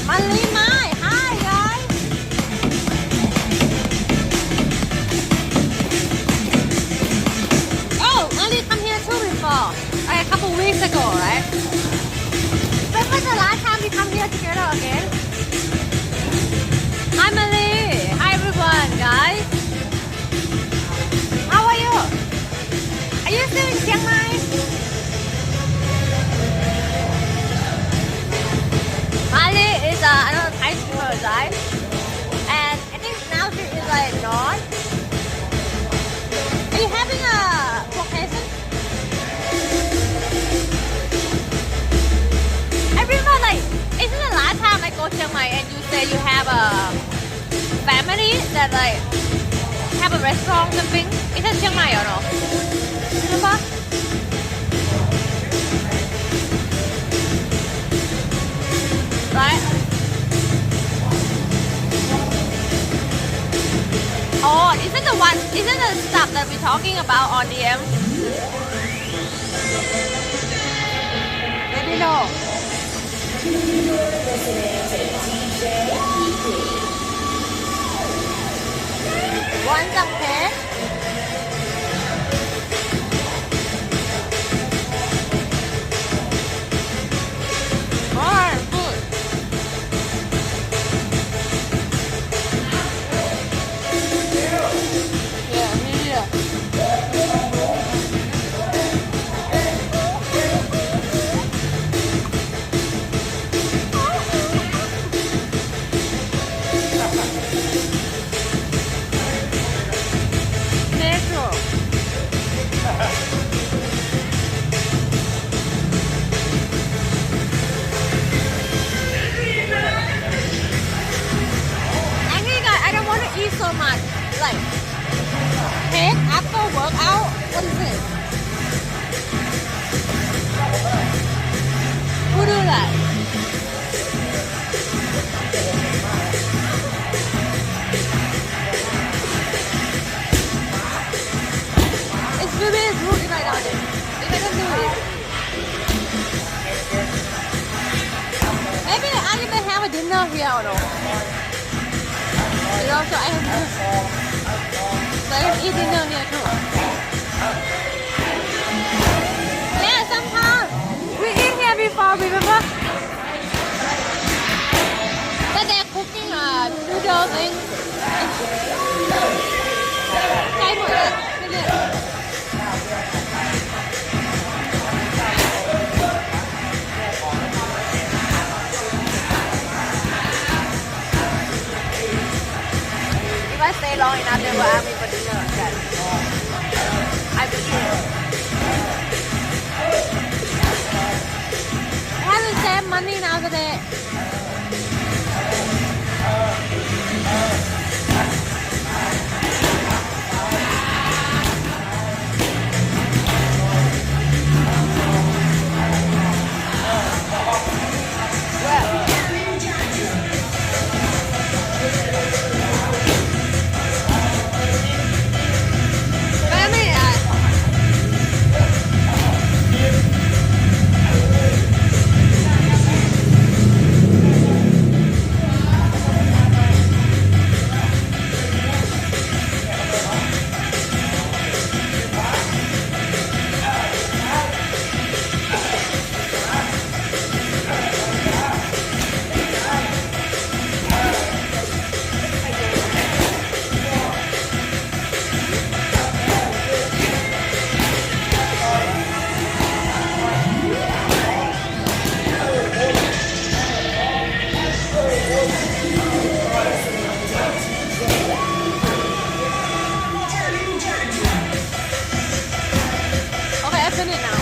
Mali Mai. Hi guys. Oh, Mali come here too before. Like a couple weeks ago, right? When was the last time we come here together again? Hi Mali. Hi everyone, guys. How are you? Are you still in Chiang Mai? Mali is another Thai streamer, right? And I think now she is like not. Are you having a vacation? I remember like, isn't the last time I go to Chiang Mai and you say you have a family that like have a restaurant or something? Is that Chiang Mai or no? Remember? Right? Oh, isn't the stuff that we're talking about on DM? Maybe no. Want some cake? More food. Yeah, here. Natural. Actually, guys, I don't want to eat so much. Like, cake after workout. What is this? Who do that? It's really rude if I don't do it. If I don't do it. Maybe I can have a dinner here or no? You know, so I can eat dinner here too. Yeah, sometimes we eat here before, remember? birthday. Family, okay, I finish now.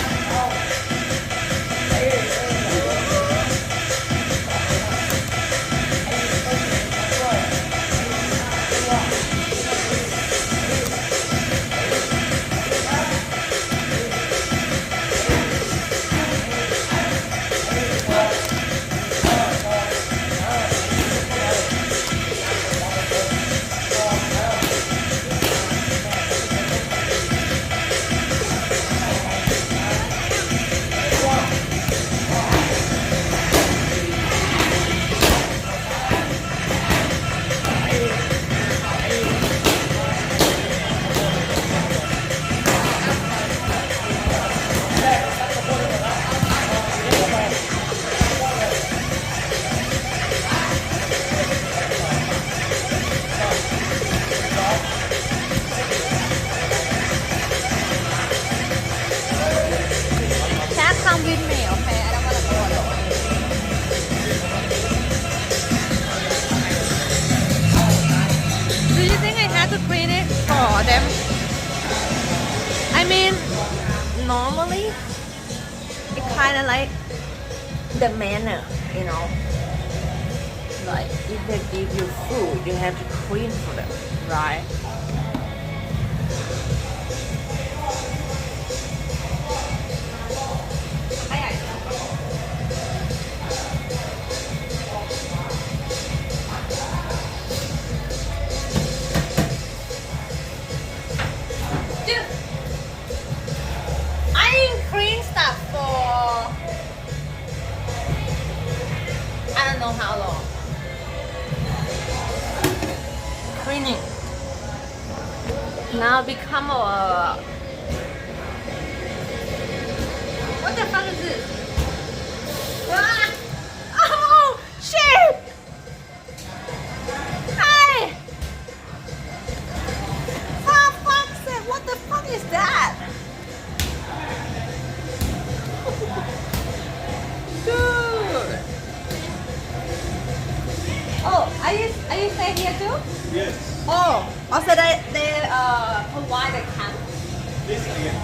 Chat come with me, okay? I don't want to go alone. Do you think I have to clean it for them? I mean, normally, it kind of like the manner, you know? Like, if they give you food, you have to clean for them, right? Dude, I didn't clean stuff for I don't know how long. Cleaning now become a what the fuck is this? Ah! Oh shit! Hey! For fuck's sake, what the fuck is that? Dude! Oh, are you staying here too? Yes. Oh, also they provide a camp. This again.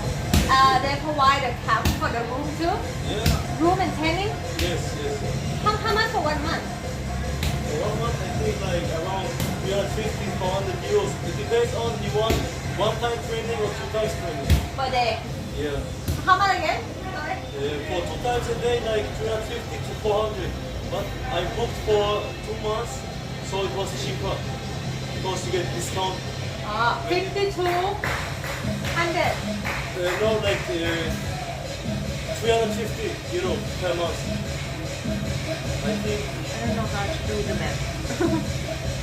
They provide a camp for the room too. Yeah. Room and training. Yes, yes. How much for 1 month? For 1 month, I think like around 350 400 euros. It depends on you want one-time training or 2 times training. Per day. Yeah. How much again? Sorry. For 2 times a day, like 350 to 400. But I booked for 2 months, so it was cheaper because you get discount. 5200. No, like 350 euro per month. I think I don't know how to do the math.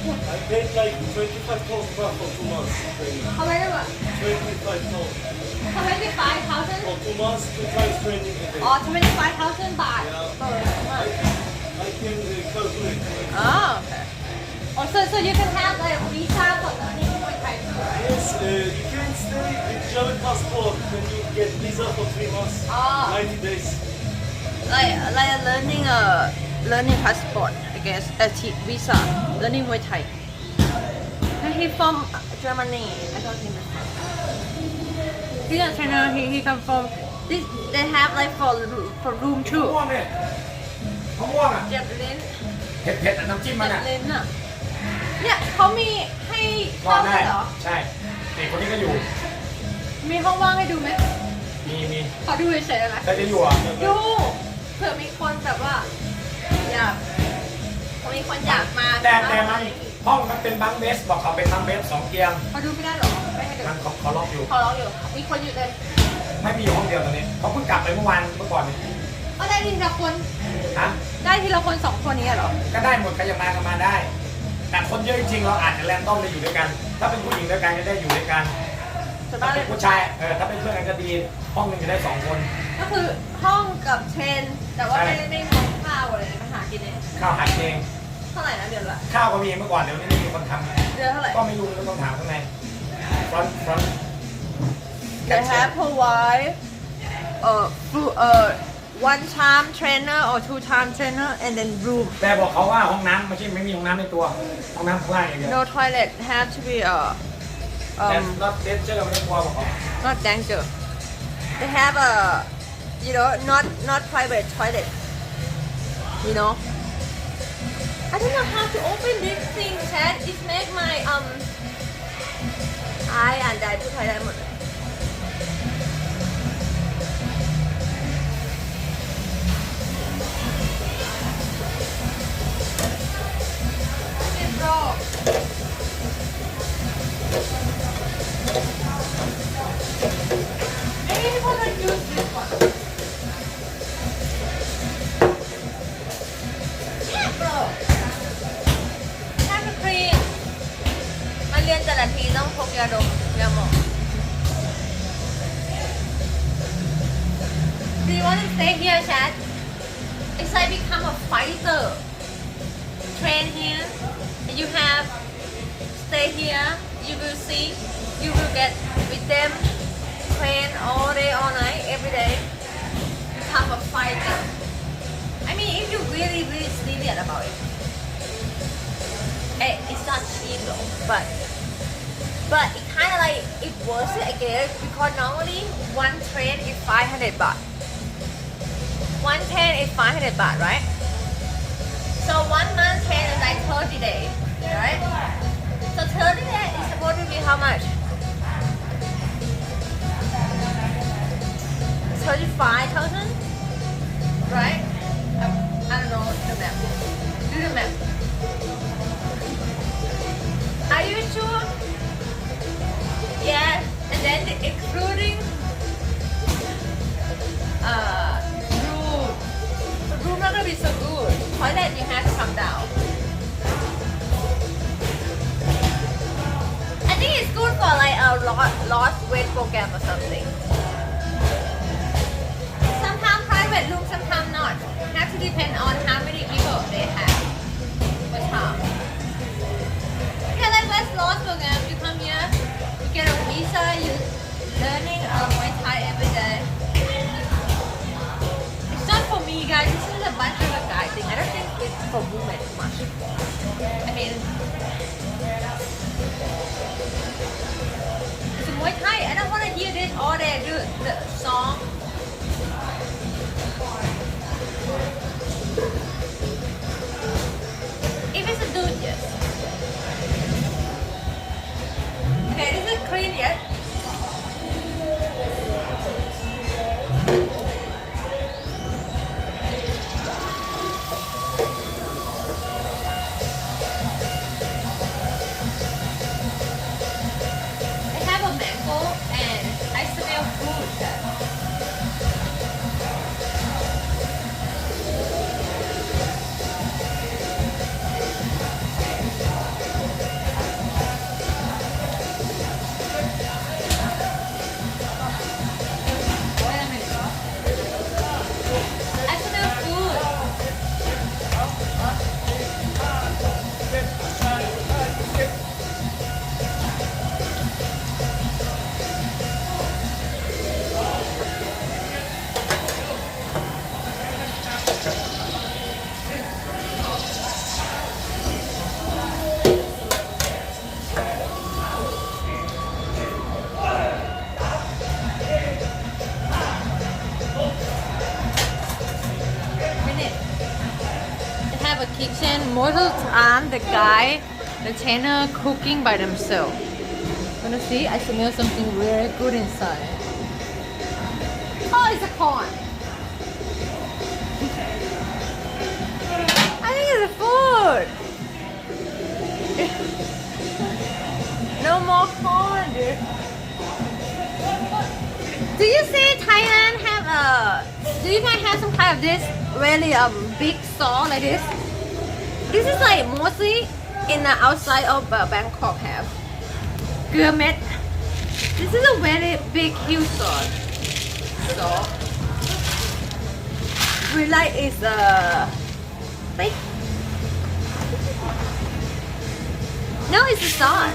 I paid like 25,000 baht for 2 months training. How many? 25,000 25,000 for 2 months, 2 times training a day. or 25,000 baht Yeah. per month. I can calculate. Oh, okay. Oh, so you can have like a visa for learning Muay Thai too, right? Yes, you can stay with German passport when you get visa for 3 months, Ah. 90 days. Like learning passport, I guess. Visa, learning Muay Thai. And he from Germany. I don't think that's right. He's a trainer. He come from. They have like for room too. มะม่วงอ่ะ เจ็บลิ้น เผ็ดๆน้ำจิ้มมัน เจ็ อ่ะ บลิ้นอ่ะเนี่ยเขามีให้ ก็ เข้า ได้ ด้วยเหรอ ใช่เด็กคนนี้ก็อยู่ มีห้องว่างให้ดูไหม มี ขอดูเฉยๆได้ไหม แต่จะอยู่อ่ะ ดูเผื่อมีคนแบบว่าอยากมีคนอยากมา แต่มันห้องมันเป็นบังเบสบอกเขาเป็นบังเบส2 เตียง เขาดูไม่ได้เหรอไม่ให้ดู มันเขาล็อกอยู่ ขอร้องอยู่มีคนอยู่เลย ไม่มีอยู่ห้องเดียวตอนนี้เขาเพิ่งกลับไปเมื่อก่อนนี่ ก็ได้ทีละคน ฮะ ได้ทีละคน2 คนนี้เหรอ ก็ได้หมดใครจะมาก็มาได้ แต่คนเยอะจริงๆเราอาจจะแรนดอมเลยอยู่ด้วยกัน ถ้าเป็นผู้หญิงด้วยกันจะได้อยู่ด้วยกัน จะ ถ้า ได้ เป็นผู้ชายถ้าเป็นเพื่อนกันก็ดีห้องหนึงจะได้2 คน ก็คือห้องกับเทรนแต่ว่า ใช่ ไม่มองข้าวอะไรมาหากินเอง ข้าวหาเอง เท่าไหร่นะเดือนละ ข้าวก็มีเมื่อก่อนเดี๋ยวนี้ไม่มีคนทำ เดือนเท่าไหร่ ก็ไม่รู้ต้องถามข้างในฟรอน They have provide one time trainer or 2 time trainer and then room แต่บอกเขาว่าห้องน้ำไม่มีห้องน้ำในตัวห้องน้ำข้างล่างอย่างเดียว no toilet have to be แต่ not danger ไม่ต้องกลัวบอกเขา not danger they have a not private toilet you know I don't know how to open this thing chat it make my อ่านได้พูดไทยได้หมดเลย Maybe people don't use this one. Yeah, bro. Have a cream. มาเรียนแต่ละทีต้องพกยาดมยาหมอง Do you want to stay here, Chad? It's like become a fighter. Train here. You have stay here. You will see. You will get with them. Train all day, all night, every day. Become a fighter. I mean, if you really, really serious about it. It's not cheap though, but it kind of like it worth it, I guess, because normally one train is 500 baht. One train is 500 baht, right? So 1 month train is like 30 days, right? So 30 days is supposed to be how much? 35,000, right? I don't know the map. Do the map. Are you sure? Yeah, and then including room. The room not gonna be so good. Toilet you have to come down. I think it's good for like a lost weight program or something. Sometimes private room, sometimes not. Have to depend on how many people they have. Per time. Yeah, like West Lost program, you come here, you get a visa, you learning Muay Thai every day. It's not for me, guys. This is a bunch of a guy thing. I don't think it's for women much. I mean, it's a Muay Thai. I don't want to hear this all day. Do the song. If it's a dude, yes. Okay, this is clean yet. kitchen, most of the time the guy, the trainer cooking by themselves. Wanna see? I smell something really good inside. Oh, it's a corn. I think it's food. No more corn, dude. Do you see Thailand have do you guys have some kind of this really big saw like this? This is like mostly in the outside of Bangkok have. Gourmet. This is a very big huge saw. So we like is big. No, it's a saw.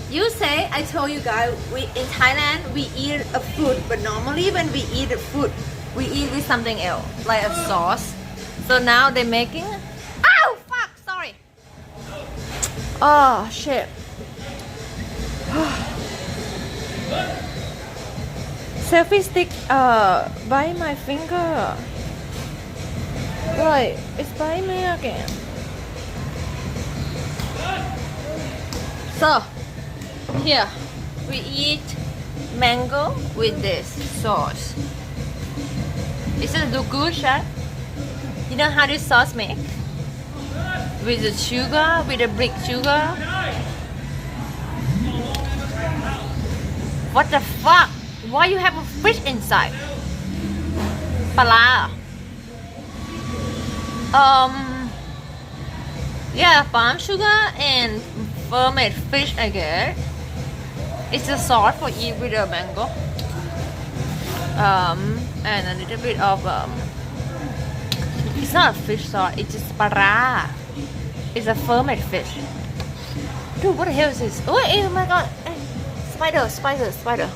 You say, I told you guys, we in Thailand we eat a food, but normally when we eat a food, we eat with something else, like a sauce. So now they're making. Oh fuck! Sorry. Oh shit. Selfie stick. Bite my finger. Right, it's bite me again. So. Here, we eat mango with this sauce. Is it look good, chef? You know how this sauce make? With the sugar, with the brick sugar. What the fuck? Why you have a fish inside? Pala. Yeah, palm sugar and fermented fish, I guess. It's a sauce for eat with the mango. And a little bit of it's not a fish sauce, it's just para. It's a fermented fish. Dude, what the hell is this? Oh my god. Spider.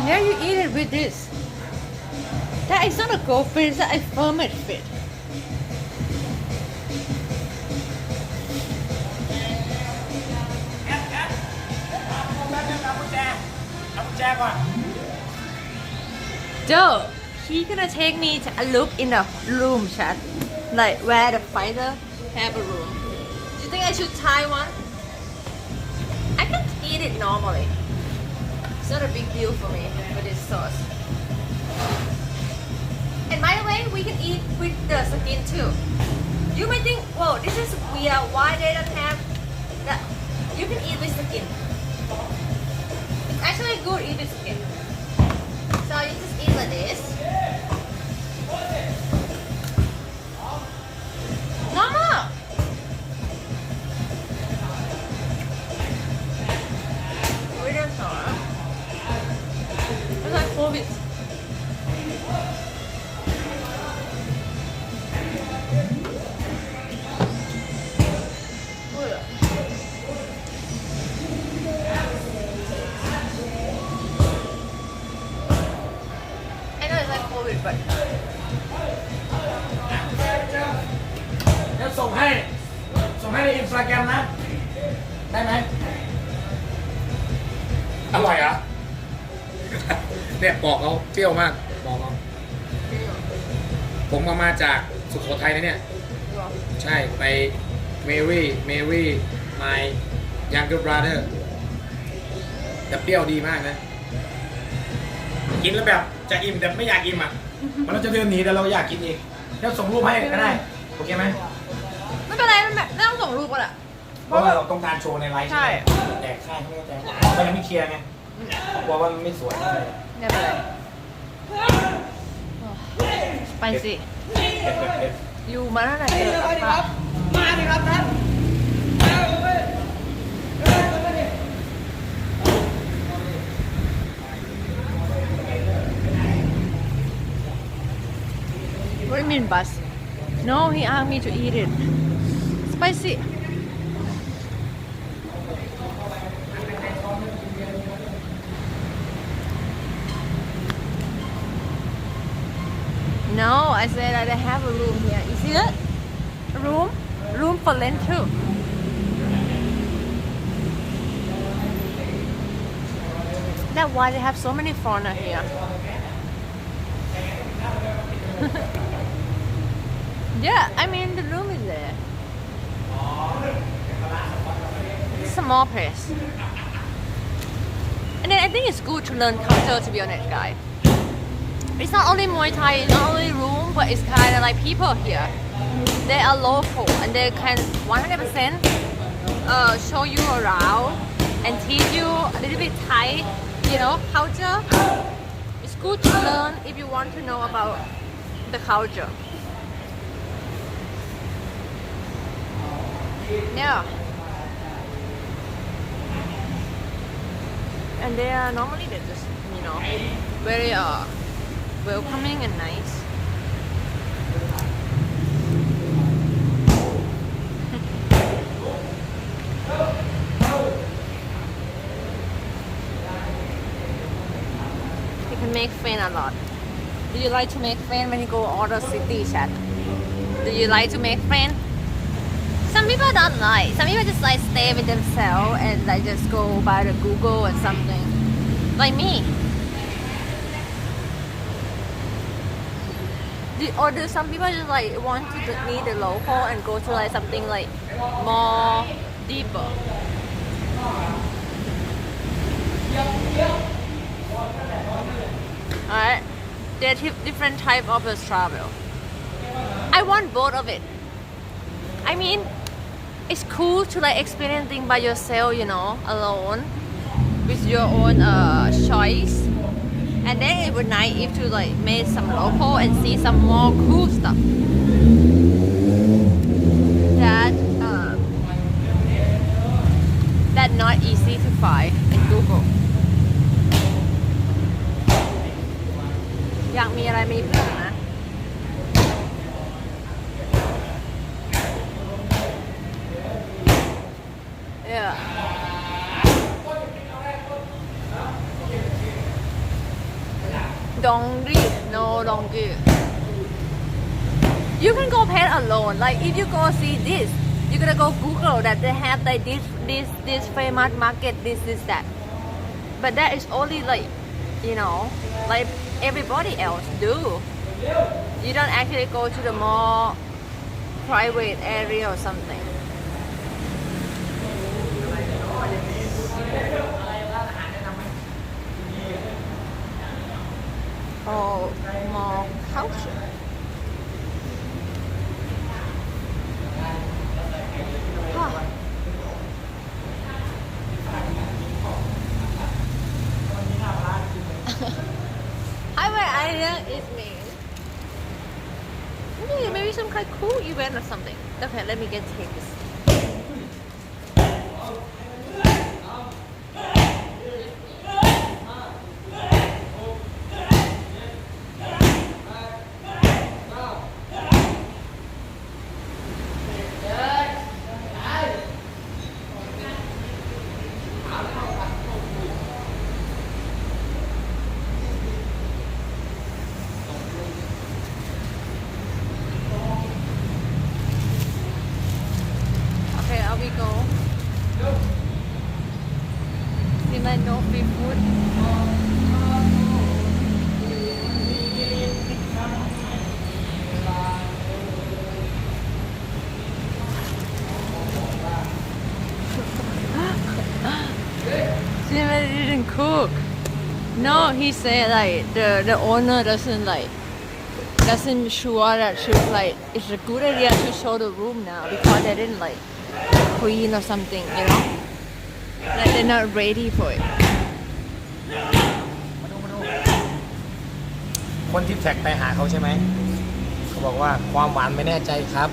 Now you eat it with this. That is not a goldfish, that is fermented fish. Joe, he gonna take me to a look in the room, chat. Like where the fighter have a room. Do you think I should try one? I can eat it normally. It's not a big deal for me with this sauce. And by the way, we can eat with the skin too. You may think, whoa, this is weird. Why they don't have that? You can eat with skin. It's actually good eat with skin. So you just eat like this. Normal. We don't know. It's like 4 weeks. But เดี๋ยวส่งให้ในอินสตาแกรมนะ ได้ไหมอร่อยเหรอ เนี่ยปอกเขาเปรี้ยวมากปอกเขาผมมาจากสุโขทัยนะเนี่ย ใช่ไปเมรี่ my younger brother แต่เปรี้ยวดีมากนะ กินแล้วแบบจะอิ่มแต่ไม่อยากอิ่มอ่ะมันเราจะเดินหนีแต่เราอยากกินเองแล้วส่งรูปให้ก็ได้โอเคไหม ไม่เป็นไรไม่ต้องส่งรูปก็ได้ เพราะว่าเราต้องการโชว์ในไลฟ์ใช่ไหมแตกค่ายเขาไม่แตกเขายังไม่เคลียร์ไงกลัวว่ามันไม่สวยอะไร ไม่เป็นไรไปสิอยู่มาเท่าไหร่ครับมาดิครับท่าน What do you mean, bus? No, he asked me to eat it. Spicy. No, I said I have a room here. You see that? A room? Room for rent too. That's why they have so many foreigners here. Yeah, I mean the room is there. It's a small place. And then I think it's good to learn culture, to be honest, guys. It's not only Muay Thai, it's not only room, but it's kind of like people here. They are local and they can 100% show you around and teach you a little bit Thai, culture. It's good to learn if you want to know about the culture. Yeah. And they are normally they're just, very welcoming and nice. You can make friends a lot. Do you like to make friends when you go other cities, chat? Do you like to make friends? Some people don't like. Some people just like stay with themselves and like just go by the Google or something. Like me. Or do some people just like want to meet the local and go to like something like more deeper? Alright. There are different type of travel. I want both of it. I mean, it's cool to like experience things by yourself, alone, with your own choice. And then it would nice if to like meet some local and see some more cool stuff that not easy to find in Google. อยากมีอะไรมีเพื่อนนะ Yeah. Dongri, no dongri. You can go pet alone. Like if you go see this, you're gonna go Google that they have like this famous market, this that. But that is only like, like everybody else do. You don't actually go to the more private area or something. Or more culture. Hi, my idea is me. Maybe some kind of cool event or something. Okay, let me get tickets. We go. See my no free food. Jimmy didn't cook. No, he said like the owner doesn't sure that it's a good idea to show the room now because they didn't like clean or something, like they're not ready for it. คนที่แท็กไปหาเขาใช่ไหมเขาบอกว่าความหวานไม่แน่ใจครับ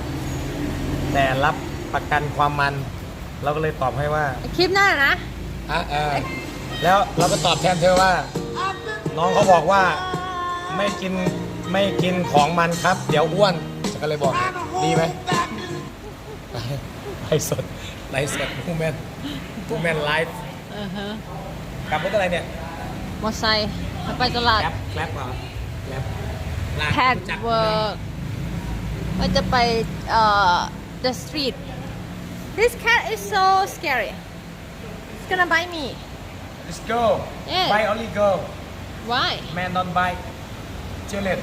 แต่รับประกันความมันเราก็เลยตอบให้ว่า คลิปหน้านะ แล้วเราก็ตอบแทนเธอว่าน้องเขาบอกว่าไม่กินของมันครับเดี๋ยวอ้วนฉันก็เลยบอกดีไหมไลฟ์สดมูแมนไลฟ์กลับรถอะไรเนี่ยมอไซค์ไปตลาดแกร็บเหรอแกร็บแพดเวิร์กว่าจะไปthe street. This cat is so scary. It's gonna bite me. Let's go. Yeah. Bite only go. Why? Man not bite. Chill it.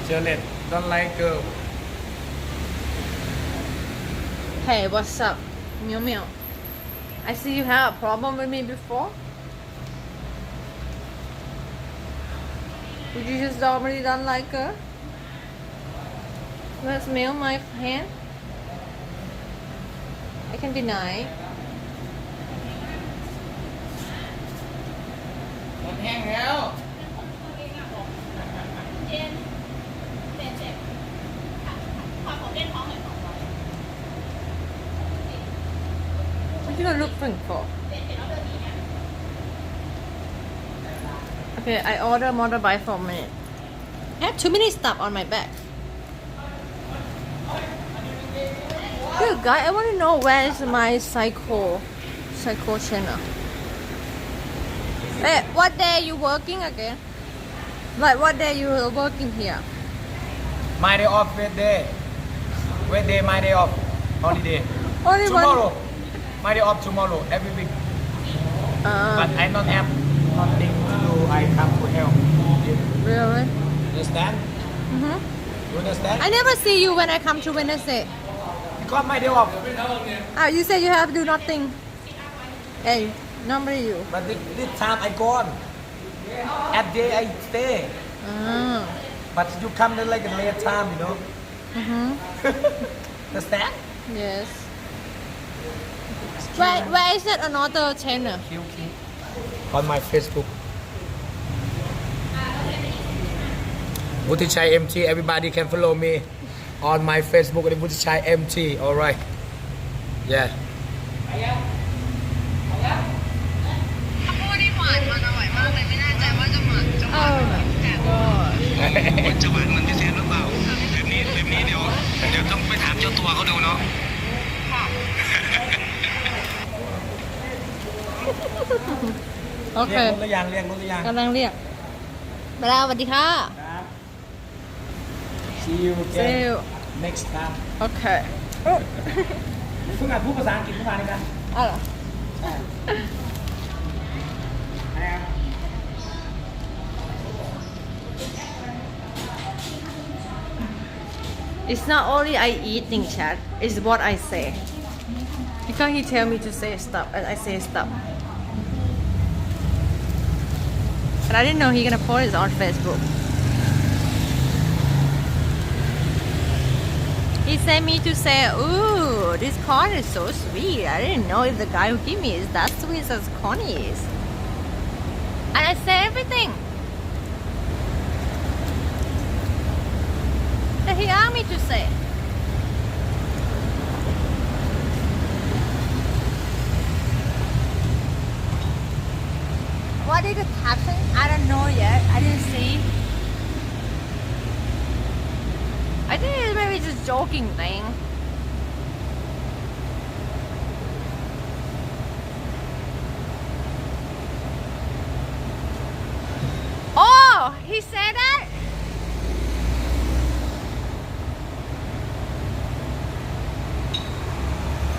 Charlotte don't like girl. Hey, what's up? Meow meow. I see you have a problem with me before. Would you just normally don't like her? Let's smell my hand. I can deny. มันแห้งแล้ว เจนเจ็บความของเล่นท้องหน่อย200 What you looking for? Okay, I order motorbike for a minute. I have too many stuff on my back. Good guy, I want to know where is my psycho channel. Hey, what day you working again? Like what day you are working here? My day off day my day off holiday Only tomorrow one. my day off tomorrow every week but I don't have nothing to do I come to help you Really? understand Mm-hmm. you understand I never see you when I come to Wednesday. because my day off You say you have to do nothing. Hey, normally you. but this time I gone at day I stay but you come in like a late time you know Mm-hmm. understand Yes. Where is it another channel? on my Facebook Butichai MT everybody can follow me on my Facebook Butichai MT alright yeah โอ้ my god มันจะหวานเหมือนที่เซนหรือเปล่าแบบนี้เดี๋ยวต้องไปถามเจ้าตัวเขาดูเนาะ โอเค เรียกรถหรือยังเรียกรถหรือยัง กำลังเรียกไปแล้วสวัสดีค่ะ ครับ See you See again you next time โอเค เพิ่งอ่านพูดภาษาอังกฤษเมื่อวานนี้กัน อ้าวเหรอ It's not only I eating chat, it's what I say. Because he tell me to say stop, and I say stop. And I didn't know he gonna post it on Facebook. He sent me to say, ooh, this corn is so sweet. I didn't know if the guy who gave me is that sweet as corn is. And I say everything. That he asked me to say. What is the caption? I don't know yet. I didn't see. I think it's maybe just joking thing. Oh, he said that?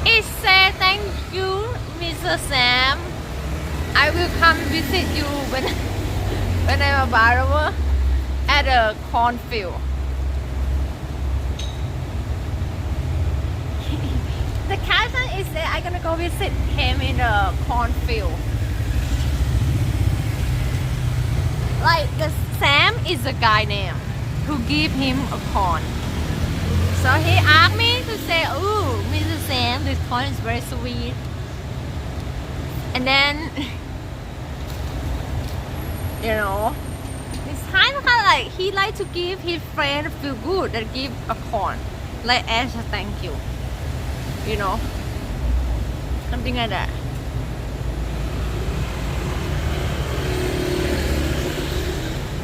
It said thank you, Mr. Sam. I will come visit you when I'm available at a cornfield. The caption is that I'm gonna go visit him in a cornfield. Like the Sam is the guy name who give him a corn. So he asked me to say, "Ooh, Mr. Sam, this corn is very sweet." And then, you know, it's kind of like he like to give his friend feel good and give a corn, like as a thank you. You know, something like that.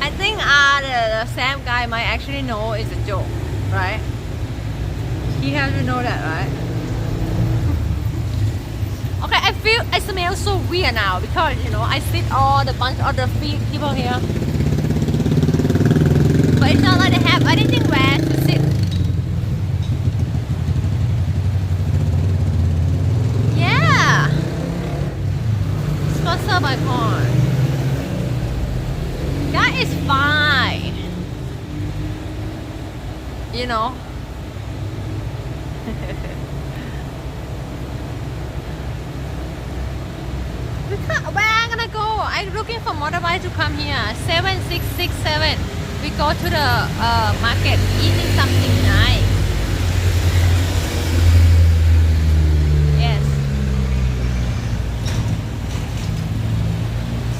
I think the Sam guy might actually know it's a joke, right? He has to know that, right? Okay, I smell so weird now because, you know, I sit all the bunch of the people here. But it's not like they have anything where to sit. Yeah! Sponsored by corn. That is fine. you know. Where am I gonna go? I'm looking for motorbike to come here. 7667. We go to the market, eating something nice. Yes.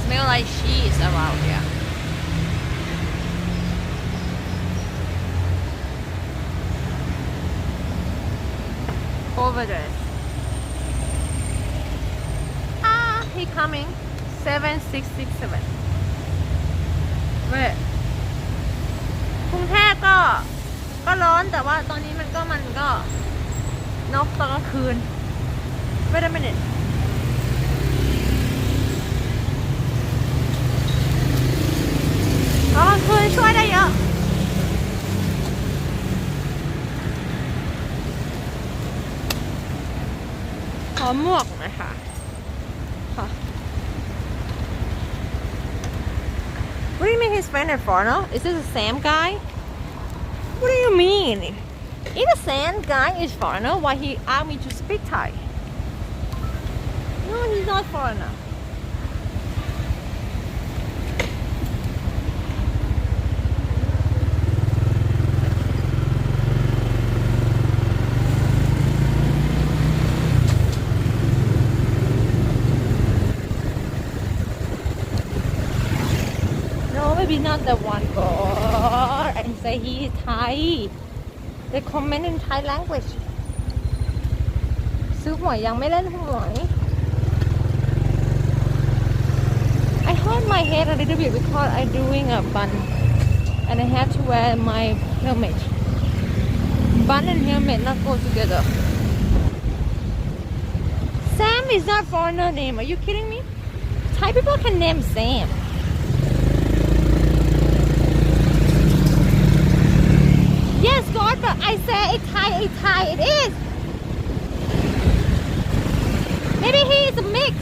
Smell like cheese around here. Over there. He coming 7667 เว้ยกรุงเทพก็ร้อนแต่ว่าตอนนี้มันก็นกตอนกลางคืน Wait a minute ตอนกลางคืนช่วยได้เยอะขอหมวกหน่อยค่ะWhat do you mean he's friend and foreigner? Is this the same guy? What do you mean? If the same guy is foreigner, why he asked me to speak Thai? No, he's not foreigner. Maybe not the one God and say he is Thai. They comment in Thai language. ซื้อหวยยังไม่เล่นหวย I hurt my head a little bit because I'm doing a bun and I have to wear my helmet. Bun and helmet not go together. Sam is not foreigner name. Are you kidding me? Thai people can name Sam. Yes, God, but I say it's Thai, it is. Maybe he is a mix.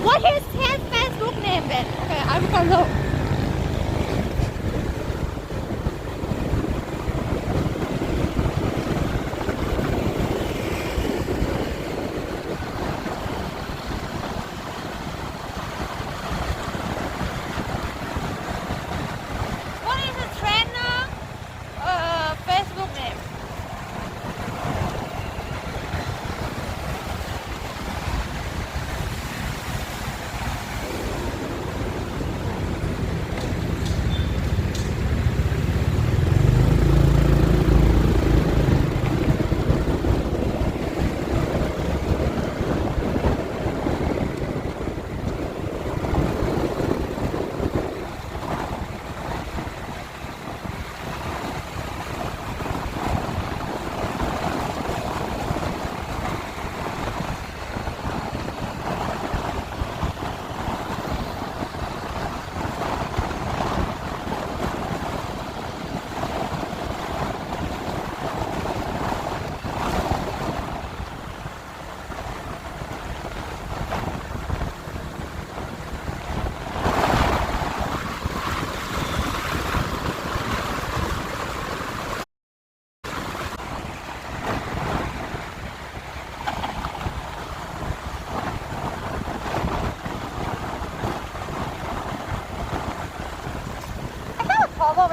What is his Facebook name then? Okay, I will go look.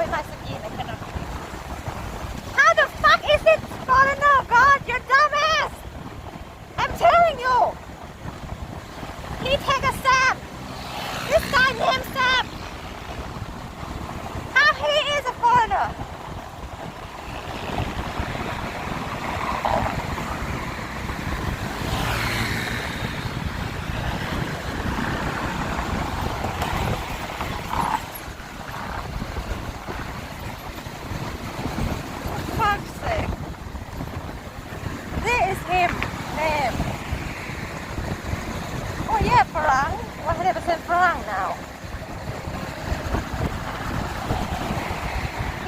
With my skin, I cannot. How the fuck is it foreigner? God, you're dumbass! I'm telling you! He take a Sam! This guy named Sam! How he is a foreigner?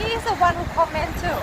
He's the one who comment too.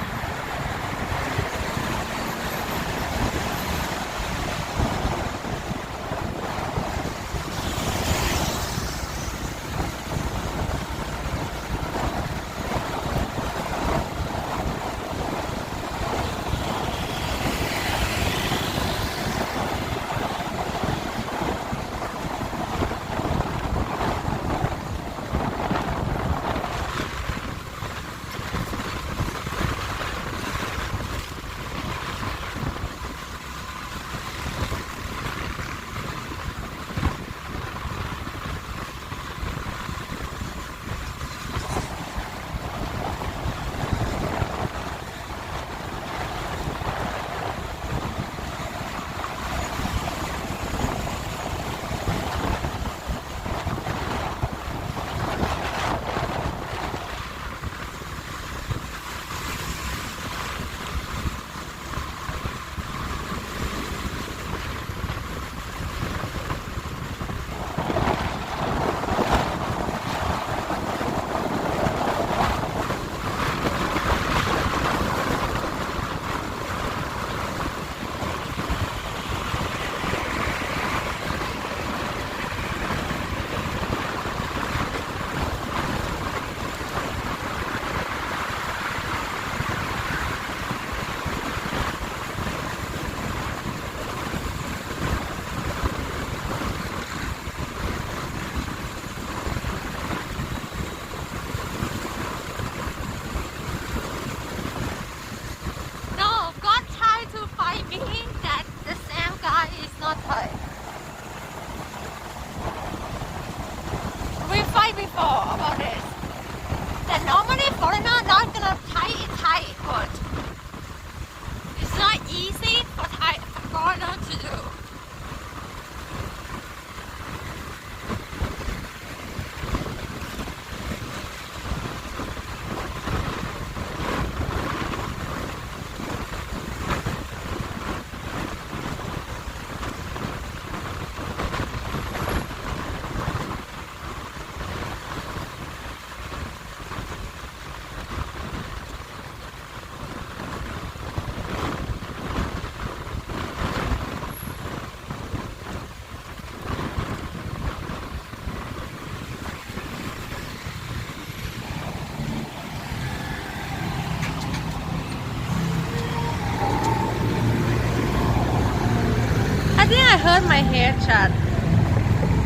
think I hurt my hair, Chad.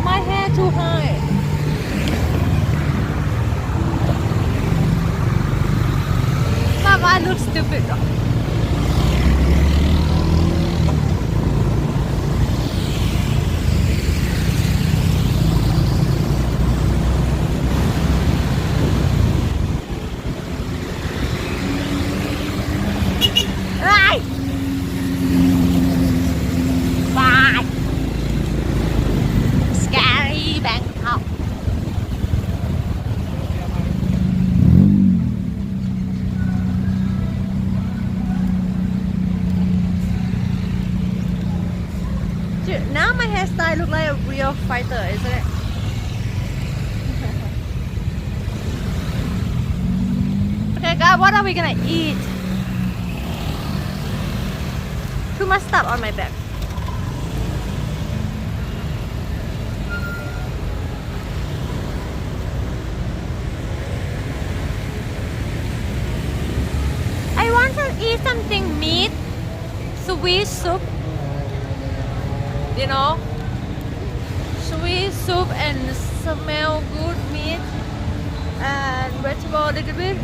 My hair too high. But I look stupid though. Right. Bye. Scary Bangkok. Dude, now my hairstyle look like a real fighter, isn't it? Okay, guys, what are we gonna eat? Too much stuff on my back. I want to eat something meat, sweet soup. You know, sweet soup and smell good meat and vegetable a little bit.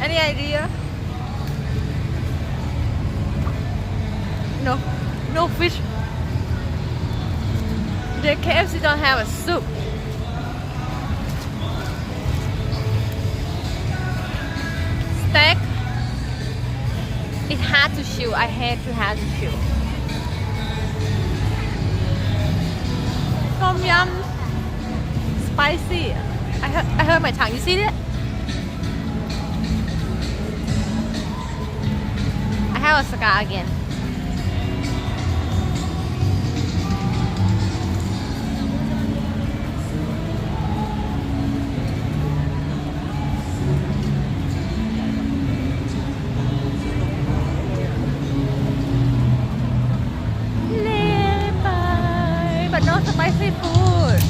Any idea? No, no fish. The KFC don't have a soup. Steak. It's hard to chew. I hate to have to chew. Tom yum, spicy. I hurt my tongue. You see that? I have a scar again. But no spicy food.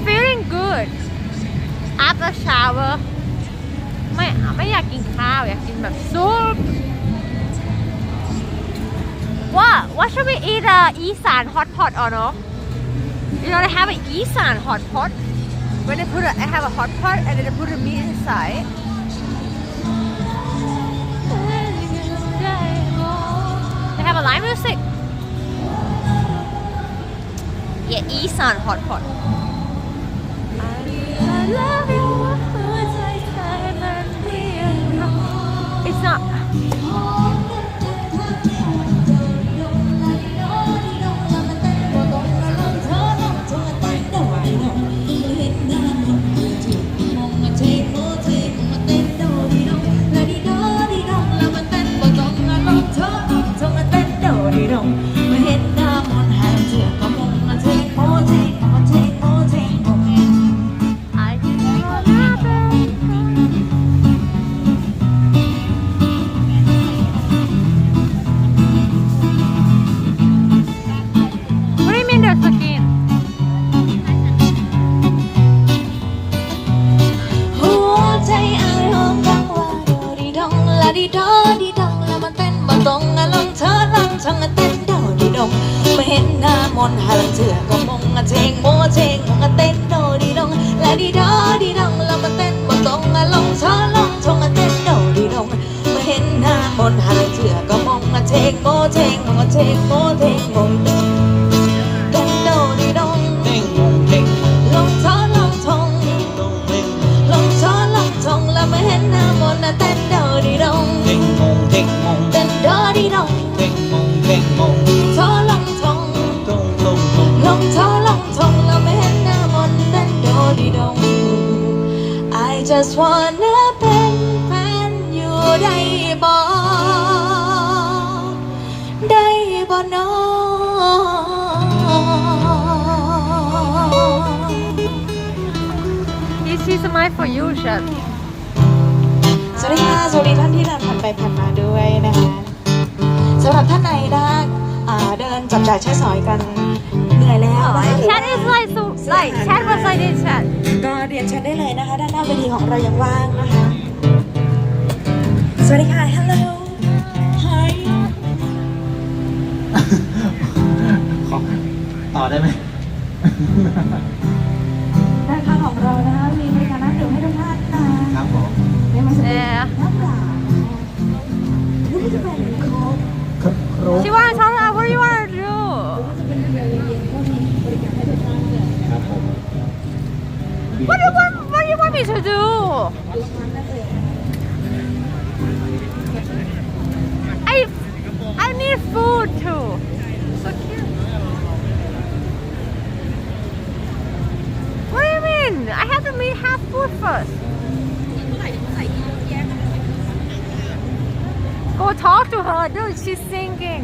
Feeling good after shower. ไม่อยากกินข้าวอยากกินแบบซุป What should we eat? Isan hot pot or no? You know they have an Isan hot pot. When they put I have a hot pot and then they put the meat inside. They have a live music. Yeah, Isan hot pot. I love you. It's not. I just wanna เป็นแฟนอยู่ได้บ่ได้บ่น้อ This is mine for you, Chef. สวัสดีค่ะสวัสดีท่านที่เดินผ่านไปผ่านมาด้วยนะคะสำหรับท่านไหนนะเดินจับจ่ายใช้สอยกันเหนื่อยแล้วนะคะ Chat is like so like chat was like this chat ก็เรียนเชิญได้เลยนะคะด้านหน้าเวทีของเรายังว่างนะคะ สวัสดีค่ะ hello hi ต่อได้ไหม ด้านข้างของเรานะคะมีบริการน้ำดื่มให้ทุกท่านค่ะ ครับผม ไม่ว่าจะเป็น yeah น้ำเปล่าหรือว่าจะเป็นโค้ก she wanna tell her what do you wanna do จะเป็นเรือเย็นๆก็มีบริการให้ทุกท่านเลย ครับผม what do you want me to do I need food too so cute what do you mean I have to have food first go talk to her dude she's singing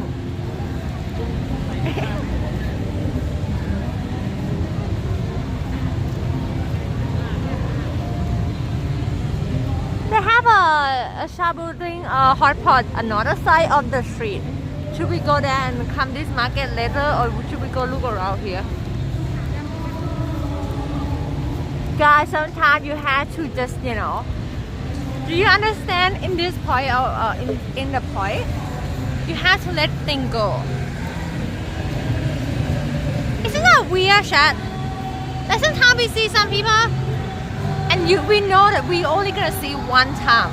they have a shabu thing, a hot pot another side of the street. Should we go there and come this market later, or should we go look around here? Guys, sometimes you have to just, you know. Do you understand? In this point, in the point, you have to let things go. Isn't that weird, chat? That sometimes we see some people. And we know that we only gonna see one time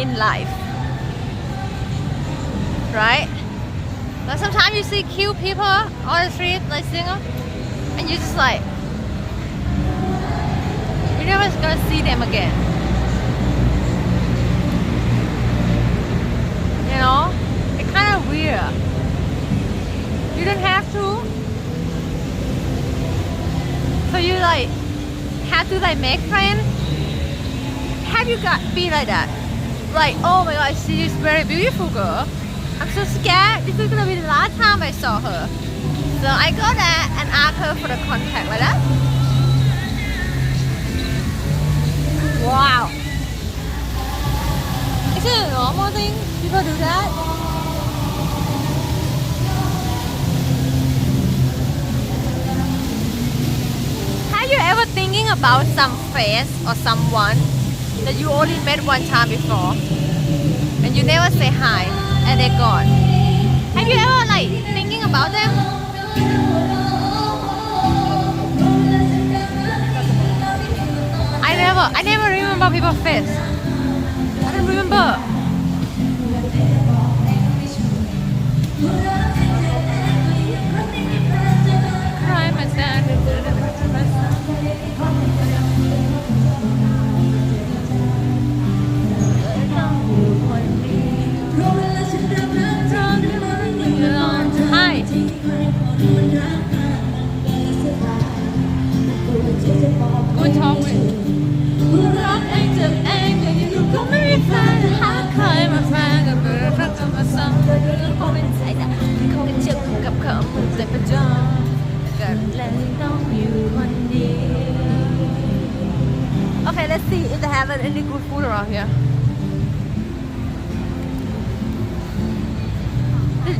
in life, right? But sometimes you see cute people on the street, like single, and you just like, you're never gonna see them again. You know, it's kind of weird. You don't have to. So you like have to like make friends. Have you got be like that? Like, oh my god, I see this very beautiful girl. I'm so scared. This is gonna be the last time I saw her. So I go there and ask her for the contact like that. Wow. Is it a normal thing? People do that? Have you ever thinking about some face or someone that you only met one time before and you never say hi and they're gone? Have you ever like thinking about them? I never remember people's face. I don't remember. Cry my son. Hi. Good talk with. รักเองเจ็บเองแต่ยังคงไม่มีแฟนหาใครมาแฟนกับเรื่องรักจะมาซ้ำเรื่องคงเป็นใจแต่คงเจ็บกับเขาเหมือนใจประจำแต่ก็เลยต้องอยู่คนเดียว Okay, let's see if they have any good food around here.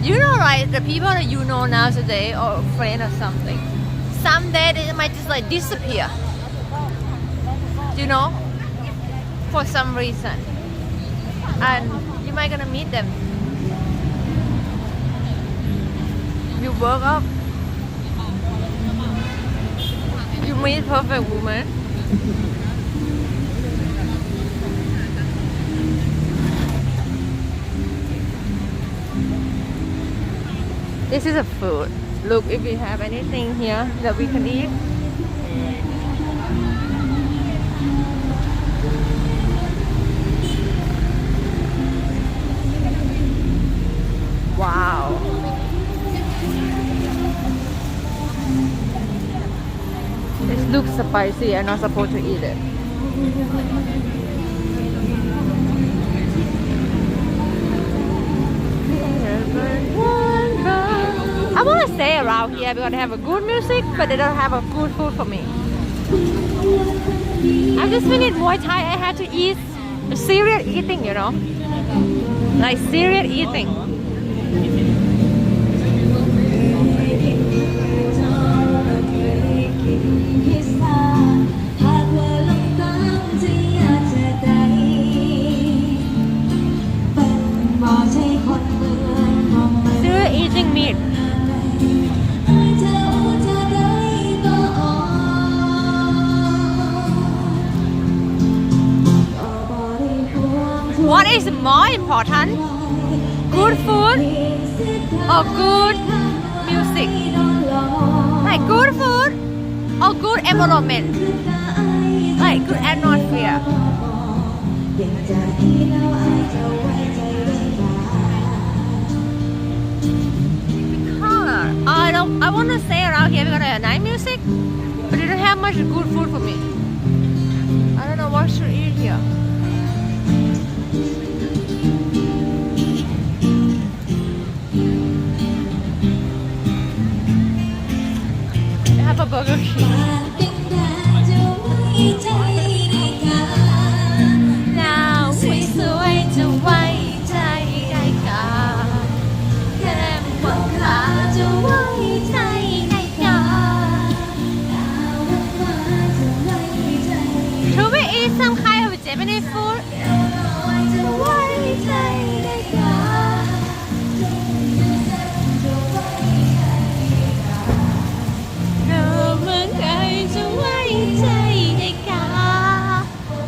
You know, right? The people that you know nowadays or a friend or something, someday they might just like disappear. You know, for some reason, and you might gonna meet them. You work up, you meet perfect woman. This is a food. Look if we have anything here that we can eat. Wow. This looks spicy. I'm not supposed to eat it. I want to stay around here because they have a good music, but they don't have a good food for me. I just finished Muay Thai. I had to eat serious eating, you know, like serious eating. more important? Good food or good music? Like good food or good environment? Like good atmosphere? Because I want to stay around here because I have nice music, but they don't have much good food for me. I don't know what to eat here. They have a Burger King. Now we sway to white Should we eat some kind of Japanese food?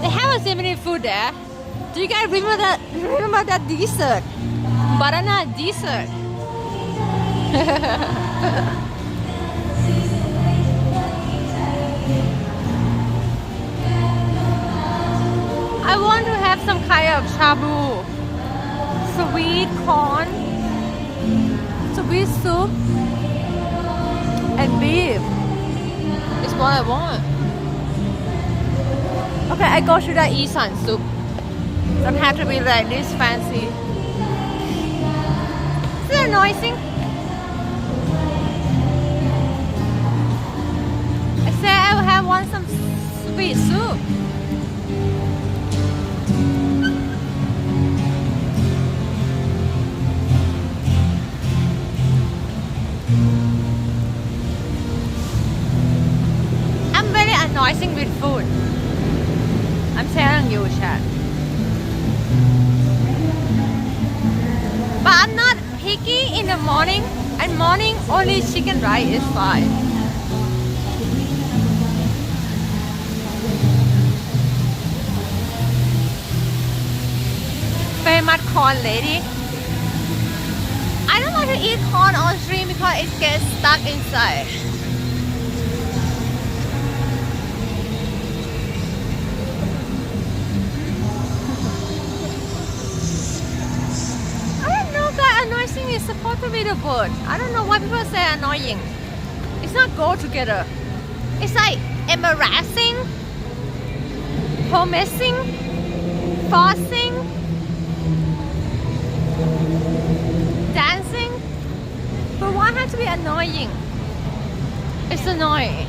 They have a Japanese food there. Do you guys remember that dessert? Banana dessert. I want to have some kind of shabu, sweet corn, sweet soup, and beef. It's what I want. Okay, I go to the Isan soup. Don't have to be like this fancy. Is it annoying? I said I will have some sweet soup. I'm very annoying with food. I'm telling you, chat. But I'm not picky in the morning. And morning only chicken rice is fine. Famous corn lady. I don't like to eat corn on stream because it gets stuck inside. Annoying is supposed to be the word. I don't know why people say annoying. It's not go together. It's like embarrassing, promising, forcing, dancing. But why has to be annoying? It's annoying.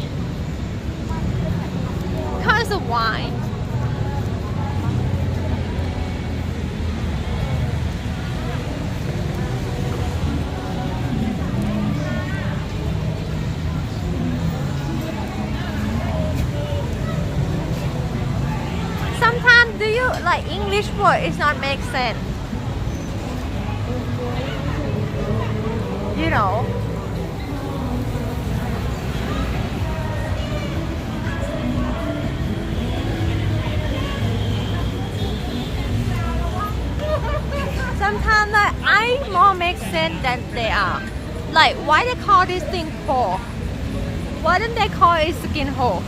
Because of why? Sometimes do you like English word is not make sense? You know. Sometimes like I more make sense than they are. Like why they call this thing pole? Why don't they call it skin hole?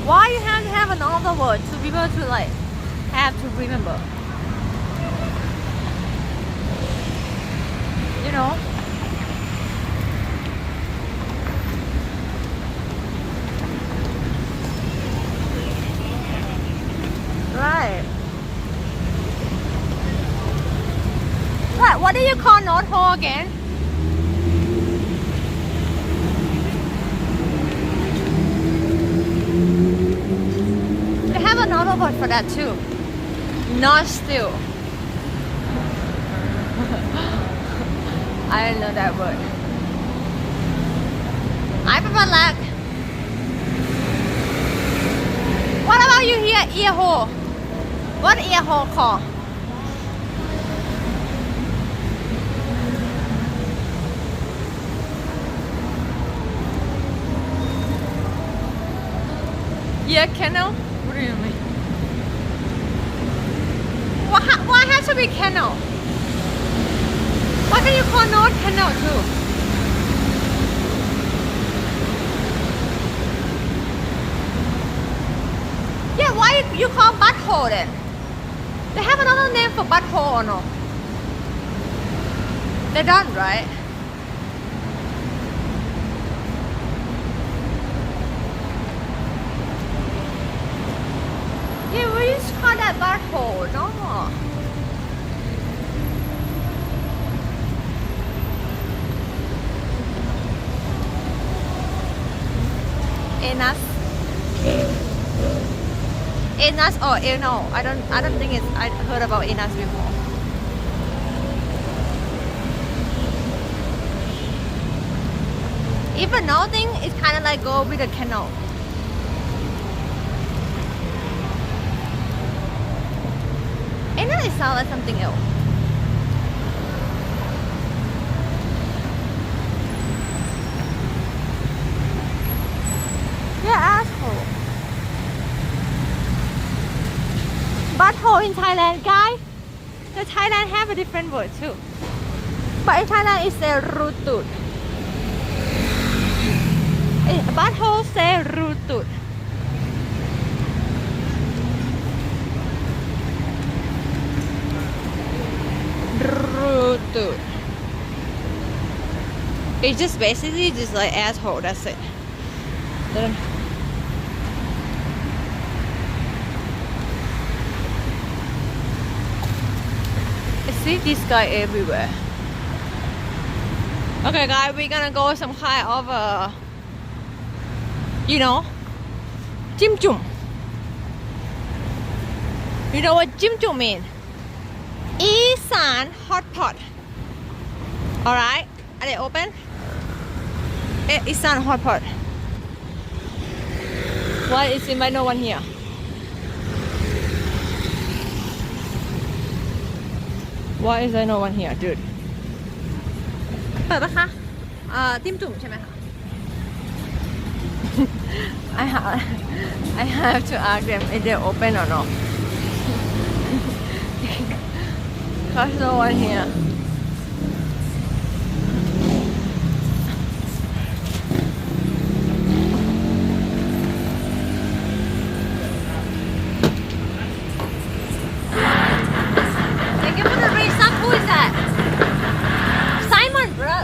Why you have to have another word to be able to like have to remember? You know? Right. Right, what do you call North Hole again? They have another word for that too. Not still. I didn't know that word. I prefer like. What about you here, ear hole? What ear hole called? Ear canal? What do you mean? Why should be kennel. Why can you call North kennel too? Yeah, why you call butthole then? They have another name for butthole or no? They don't, right? Yeah, we used to call that butthole, no? Anus. Anus or anal? I don't think it's. I heard about anus before. Even nothing, it's kind of like go with a canal. Anal it sounds like something else. Yeah, asshole. Butthole in Thailand, guys. The Thailand have a different word too. But in Thailand it's a rutut. Butthole say rutut. Rutut. It's just basically just like asshole, that's it. Then I see this guy everywhere. Okay guys, we're gonna go some kind of you know, Jim Jum. You know what Jim Jum mean? Isan hot pot. Alright, are they open? Isan hot pot. Why is there no one here? Why is there no one here, dude? เปิดปะคะจิ้มจุ่มใช่ไหมคะ I have to ask them if they're open or not. There's no one here. Thank you for the resub. Who is that? Simon, bro.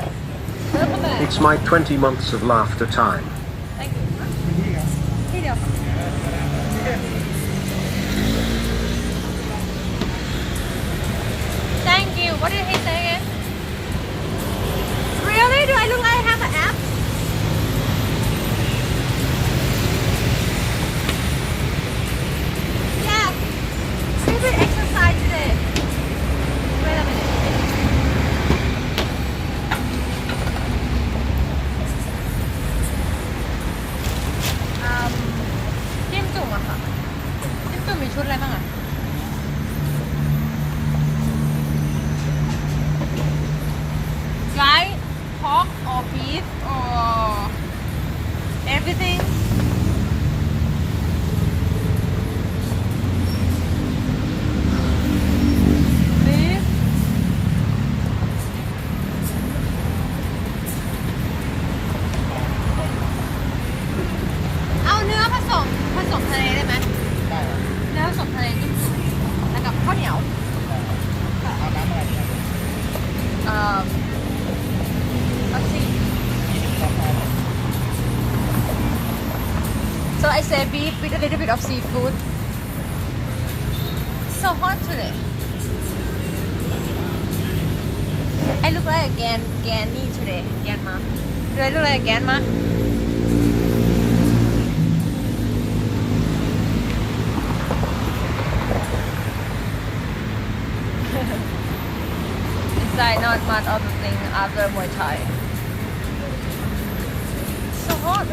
Welcome back. It's my 20 months of laughter time. Thank you. Here. Thank you. What did he say again? Really? Do I look like I have an app? Yeah. We will exercise today. Wait a minute.จิ้มจุ่มอะค่ะจิ้มจุ่มมีชุดอะไรบ้างอะ Guy, pork or beef or everything. Beef. เอาเนื้อผสมทะเลได้ไหมได้เนื้อผสมทะเลจิ้มจุ่มแล้วกับข้าวเหนียวเอาน้ำอะไรดีlet's see. So I say beef with a little bit of seafood. So hot today. I look like a Granny today. Grandma. Do I look like a grandma? Inside not much of the thing after Muay Thai. So hot.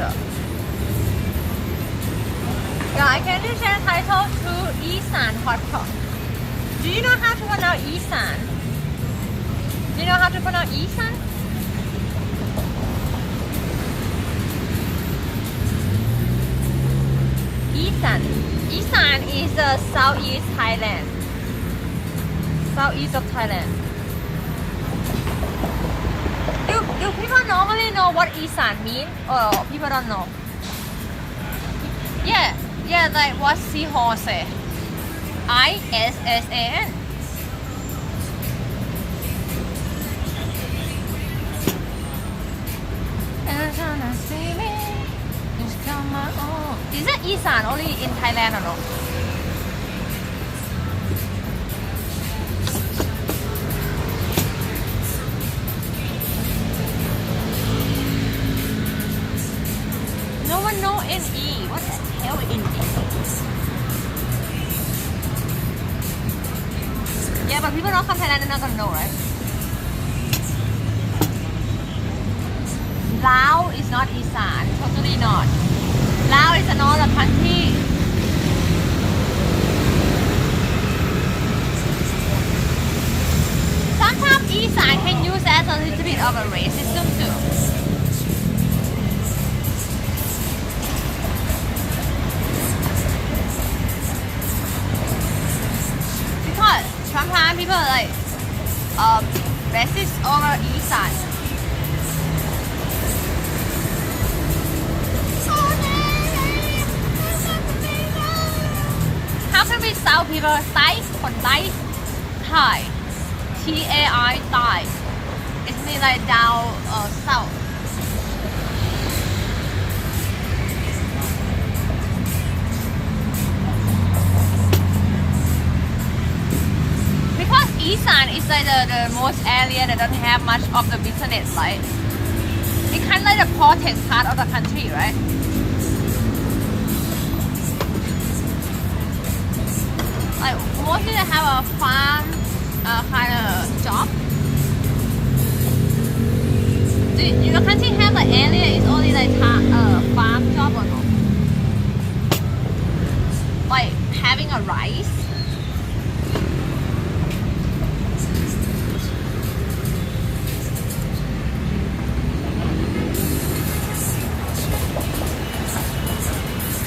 Yeah, can you change title to Isan hot pot? Do you know how to pronounce Isan? Do you know how to pronounce Isan? Isan. Isan is Southeast Thailand. southeast of Thailand. Do people normally know what Isan mean, or people don't know? Yeah, like what seahorse say? ISSAN. Is it Isan only in Thailand or no? No one know NE. What the hell is NE? Yeah, but people not from Thailand, they're not gonna know, right? Lao is not Isan, totally not. Lao is another country. Sometimes Isan can use as a little bit of a racism too. Because sometimes people are like racist over Isan. How can we South people Thai คนใต้ Thai TAI Thai it means like down south because Isan is like the most area that don't have much of the business, right? It's kind of like the poorest part of the country, right? Like mostly they have a farm kind of job. Do your country have like area is only like farm job or no? Like having a rice.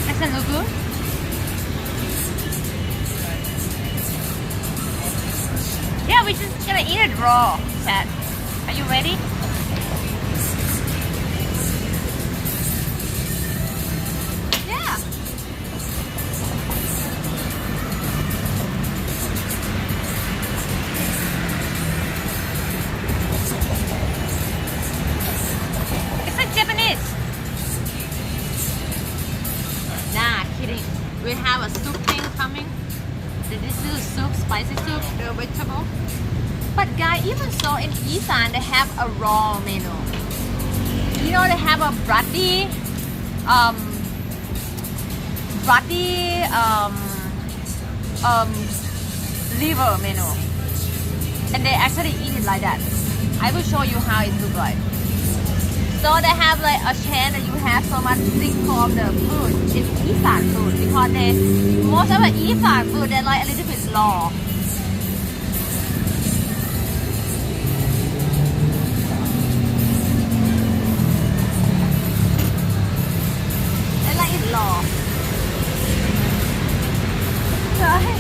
Does it look good? Yeah, we're just gonna eat it raw, Chad. Are you ready? Yeah. It's like Japanese. Nah, kidding. We have a soup thing coming. This is soup, spicy soup, the vegetable. But guys, even so in Isan, they have a raw menu. You know, they have a bloody liver menu. And they actually eat it like that. I will show you how it looks like. So they have like a chance that you have so much thing from the food. It's Isan food because most of the Isan food they like a little bit raw. They like it raw. Right?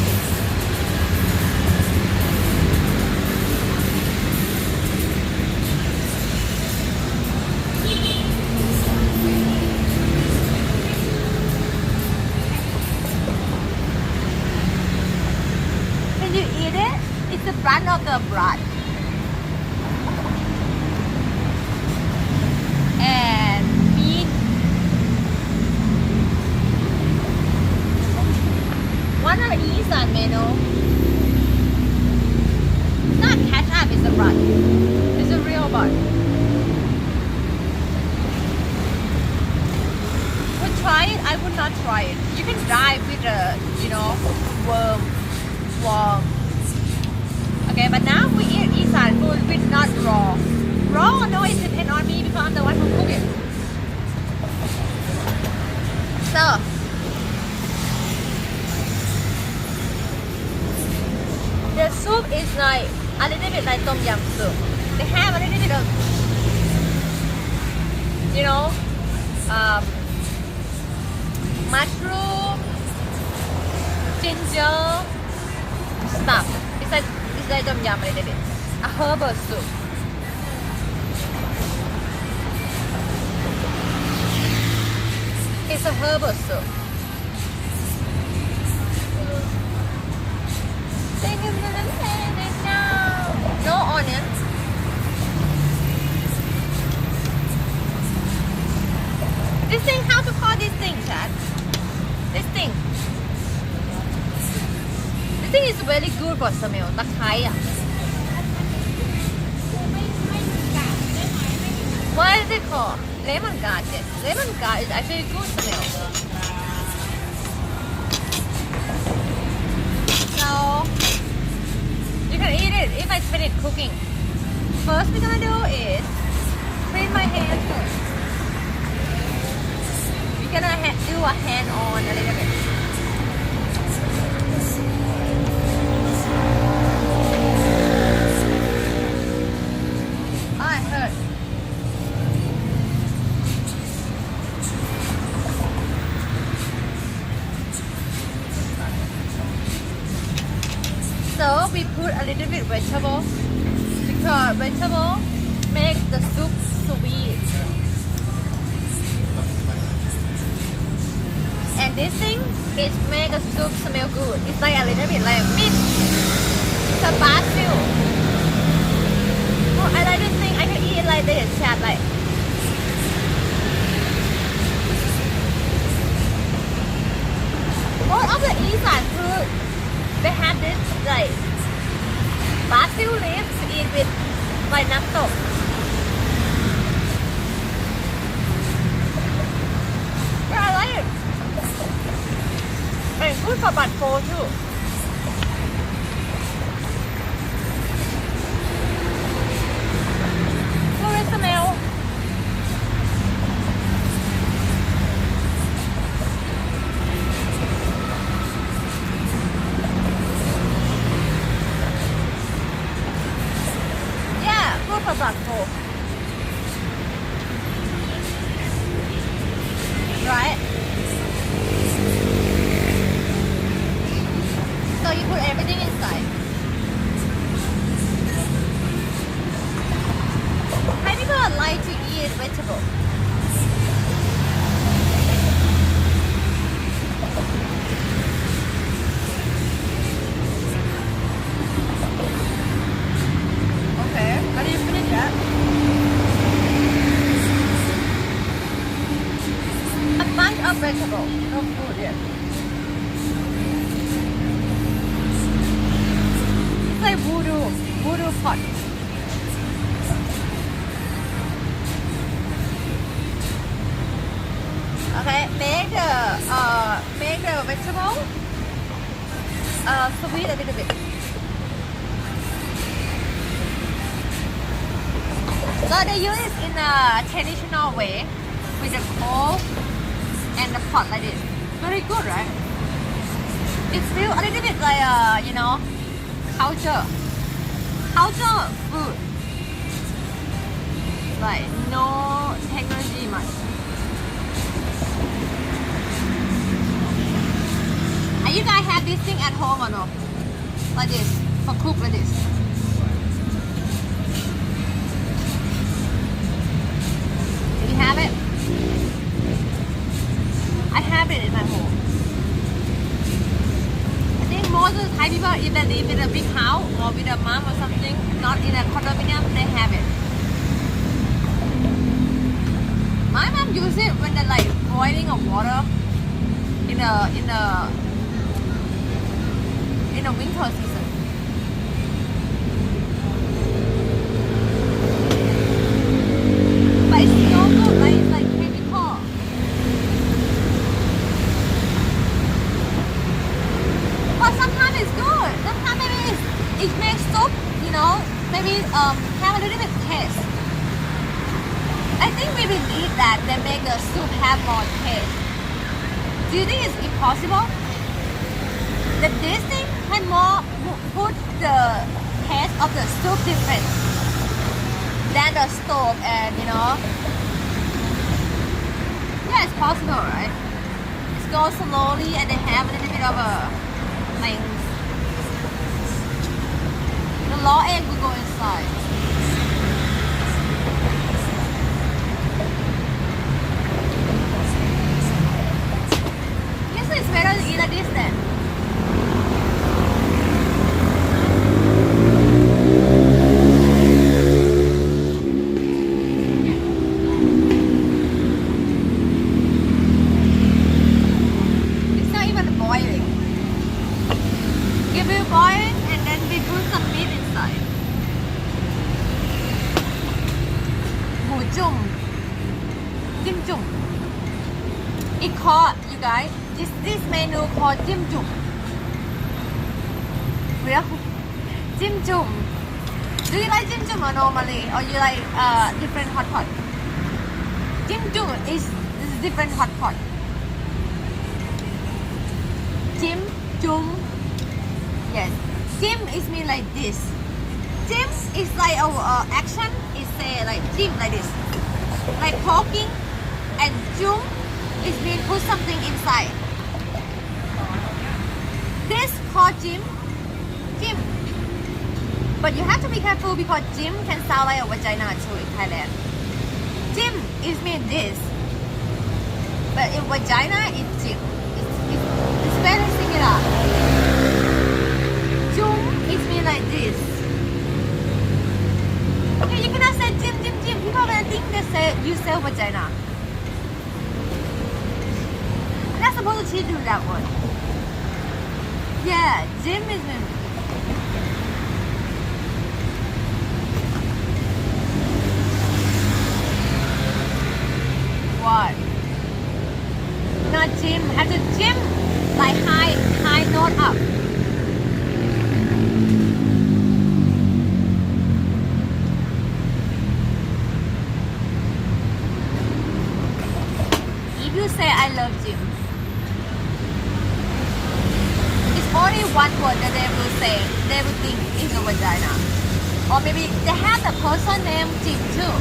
When you eat it, it's the front of the blood. And meat. One of the Isan menu. Not ketchup, it's the blood. It's a real blood. Would try it? I would not try it. You can die with a, worm. Okay, but now we eat Isan food with not raw. Raw, no, it depends on me because I'm the one who cook it. So, the soup is like a little bit like tom yum soup. They have a little bit of, mushroom, ginger stuff. It's like tom yum a little bit. A herbal soup. It's a herbal soup. No onion. This thing, how to call this thing, Chad? This thing. This thing is very good for smell. ตะไคร้อ่ะ What is it called? Lemon grass. Yes. Lemon grass is actually good smell. So you can eat it if I finish cooking. First we're gonna do is clean my hands first. We're gonna do a hand on a little bit. Oh, it hurts. So we put a little bit vegetable because vegetable makes the soup sweet. And this thing is make the soup smell good. It's like a little bit like mint, it's a basil. Oh, I like this thing. I can eat it like this, chat like. All of the Eastern food, they have this like basil leaves to eat with like natto. Yeah, I like it. And good for bad cold too. Good smell. For bad cold. Right? So you put everything inside. Many people like to eat vegetable. Okay, how do you finish that? A bunch of vegetables, no food yet. It's like voodoo pot. Okay, make the vegetable sweet a little bit. So they use it in a traditional way with the coal and the pot like this. Very good, right? It feels a little bit like you know, culture food. Like no technology much. And you guys have this thing at home or no? Like this, for cook like this. You have it? I have it in my home. I think most of the Thai people, if they live in a big house or with a mom or something, not in a condominium, they have it. My mom uses it when they're like boiling of water in a winter season. But it's no good, right? It's like chemical. But sometimes it's good. Sometimes maybe it makes soup, you know, maybe have a little bit taste. I think maybe need that they make the soup have more taste. Do you think it's impossible? That this thing can more put the taste of the soup different than the stove and you know. Yeah, it's possible, right? It goes slowly and they have a little bit of a things. raw egg will go inside. Yes, it's better to eat like this then. It's not even boiling. Give it boiling and then we put some meat inside. Mu jum. Dim jum. It called, you guys, this menu called dim jum. Real? Dim jum. Do you like dim jum or normally? Or you like different hot pot? Dim jum is different hot pot. Dim jum. Yes. Dim is mean like this. Dim is like our action is say like dim like this. Like poking. And jum is mean put something inside. This called jim. Jim. But you have to be careful because jim can sound like a vagina too in Thailand. Jim is mean this. But in vagina it's jim. It's very similar. Jum is mean like this. Okay, you cannot say jim. People are gonna think they say you sell vagina. I'm not supposed to teach you that word. Yeah, jim is mean. What? Not gym. Have to gym like high note up. If you say I love gym, it's only one word that they will say. They will think it's a vagina, or maybe they have the person name Jim too.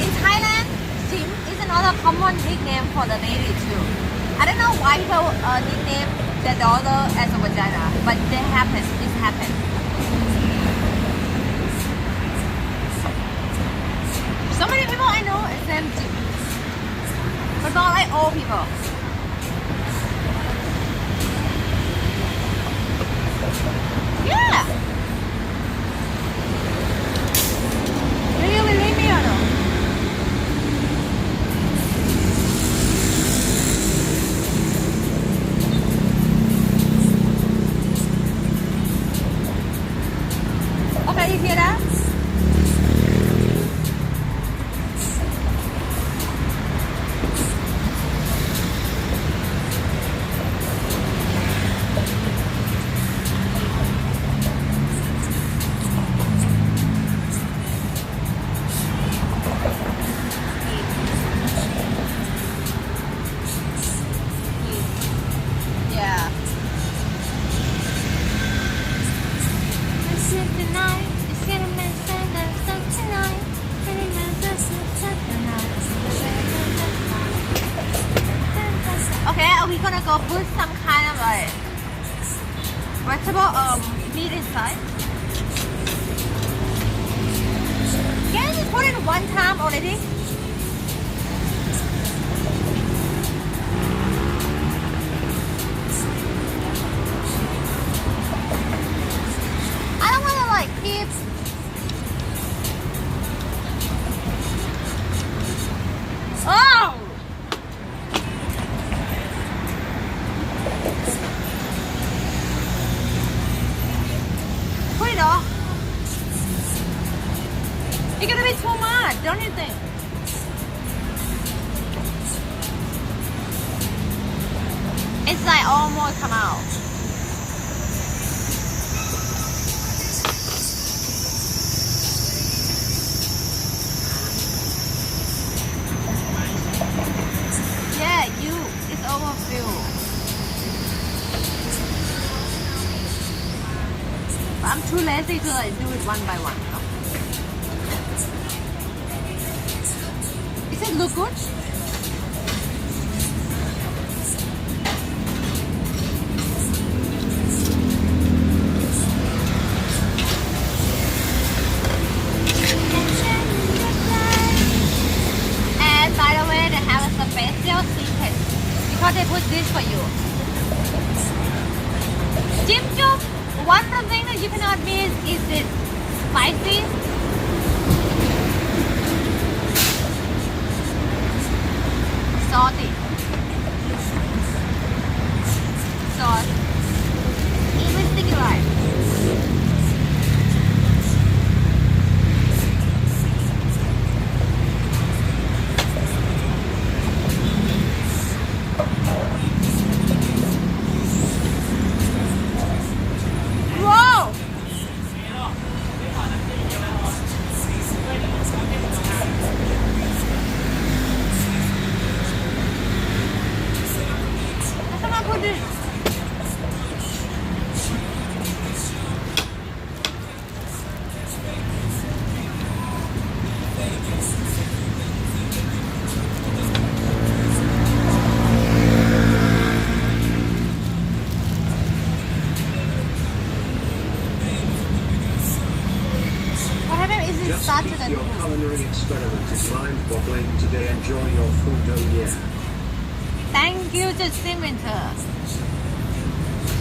In Thailand, Jim is another common nickname for the lady too. I don't know why people nickname their daughter as a vagina, but they happen. This happens. So many people I know is named Jim, but not like old people. Yeah. Do you believe me or no? Okay, you hear that? Yeah. Okay, are we gonna go put some kind of like vegetable meat inside? Can you put it one time already? I don't wanna like keep. Oh! Put it off. It's gonna be too much, don't you think? It's like almost come out. Yeah, it's overfilled. But I'm too lazy to like do it one by one. You know? Does it look good? not secret because they put this for you. Jim Jum, one of the things that you cannot miss is this spicy. Salty. Sauce. Even sticky rice. Wow! Someone put this. What happened is it Just started keep and your culinary experiment is mind-boggling today. Enjoy your food, oh yeah. thank you Justin Winter.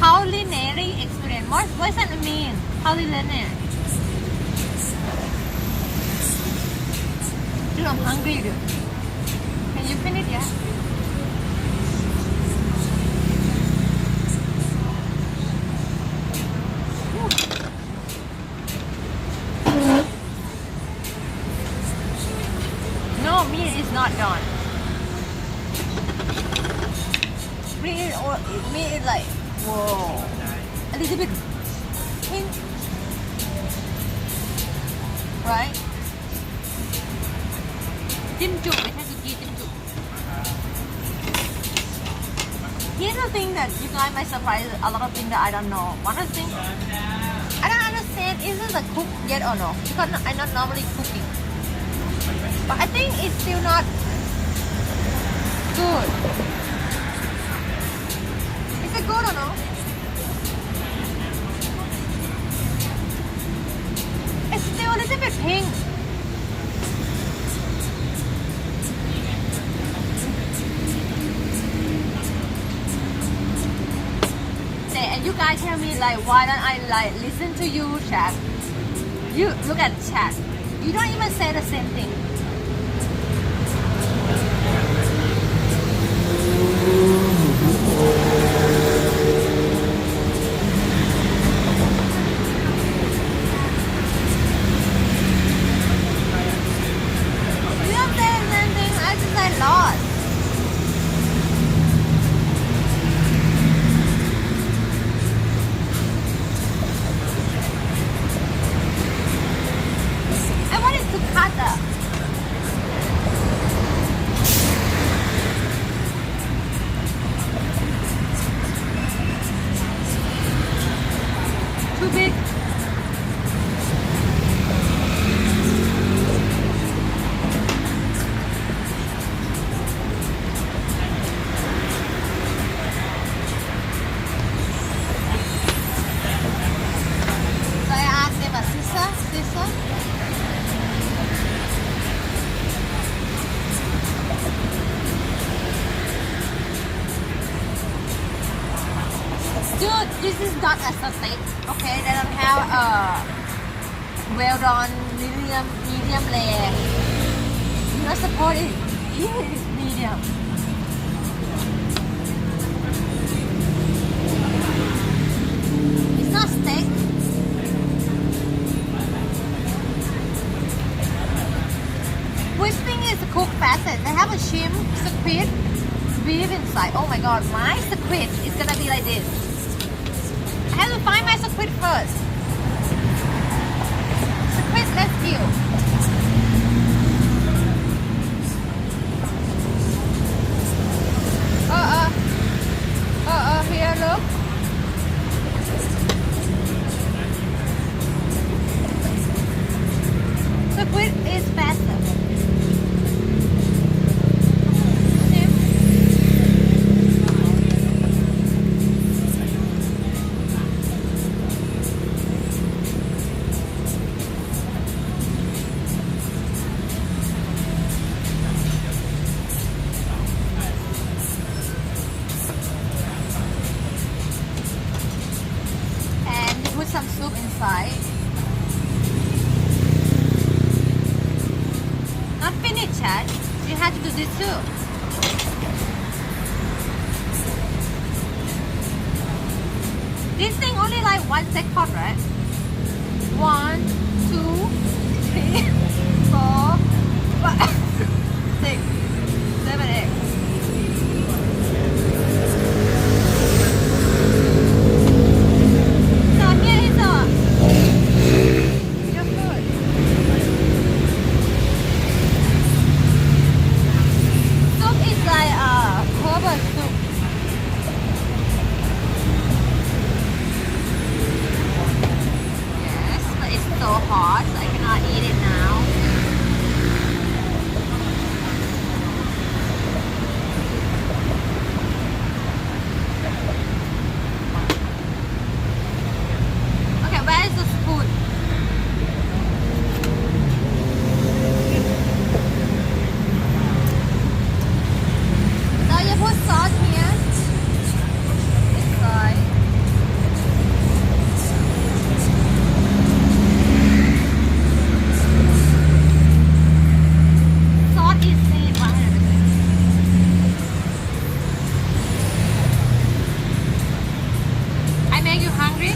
Culinary experience. What does that mean? Culinary. Dude, I'm hungry, dude. Can you finish yet? No, meat is not done. Meat is like, whoa. A little bit pink. Right? Dim Jum, it has to be Dim Jum. Here's the thing that you guys might surprise a lot of things that I don't know. One of the things I don't understand, is it a cook yet or no? Because I'm not normally cooking. But I think it's still not good. Is it good or no? It's still a little bit pink. And you guys tell me like, why don't I like listen to you chat? You look at chat. You don't even say the same thing. You don't say the same thing. I just like lost. I wanted to cut the too big. So I asked them a sister. Dude, this is not a steak, okay? They don't have a well done medium rare. You're not supposed to eat it medium. It's not steak. Which thing is cooked faster? They have a shrimp, squid, beef inside. Oh my god, my squid is gonna be like this. I have to find my squid first. Squid rescue. Here, look. Squid is faster. had to do this too. This thing only like 1 second, right? 1, 2, 3, 4, 5, 6, 7, 8. So here is your food. Soup is like herbal soup. Yes, but it's so hot, so I cannot eat it now. Okay, where is the spoon? Now you put salt here. This side. Salt is in 100%. I make you hungry?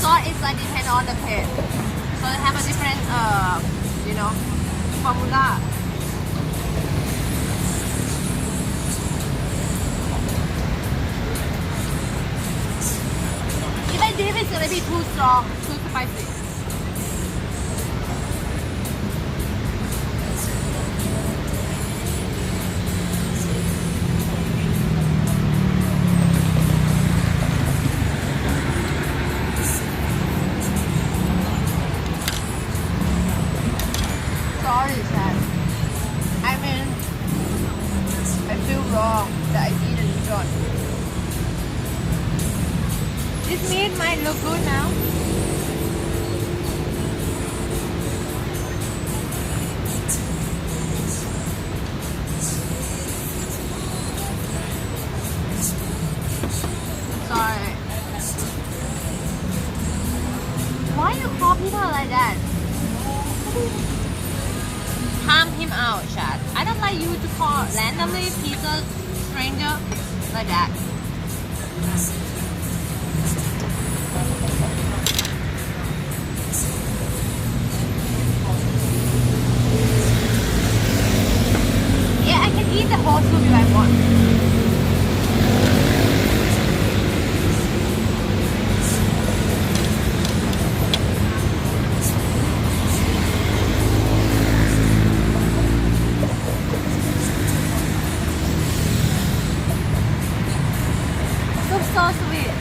Salt is like depend on the pet. So they have a different, formula. If I dip, it's gonna be too strong, too spicy. Sorry, Chad. I mean, I feel wrong that I didn't enjoy. This meat might look good now. Sorry. Why you call people like that? Calm him out, Chad. I don't like you to call randomly people stranger like that. Yeah, I can eat the whole soup if I want. Soup's so sweet.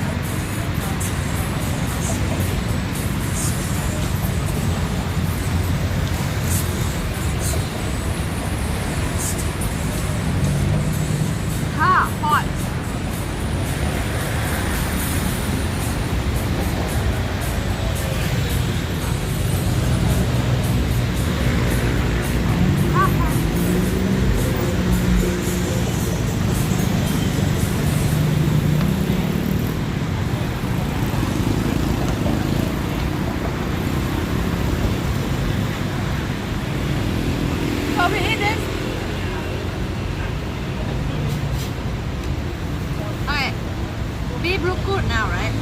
Hot. Shall we eat this? Okay. Beef look good now, right?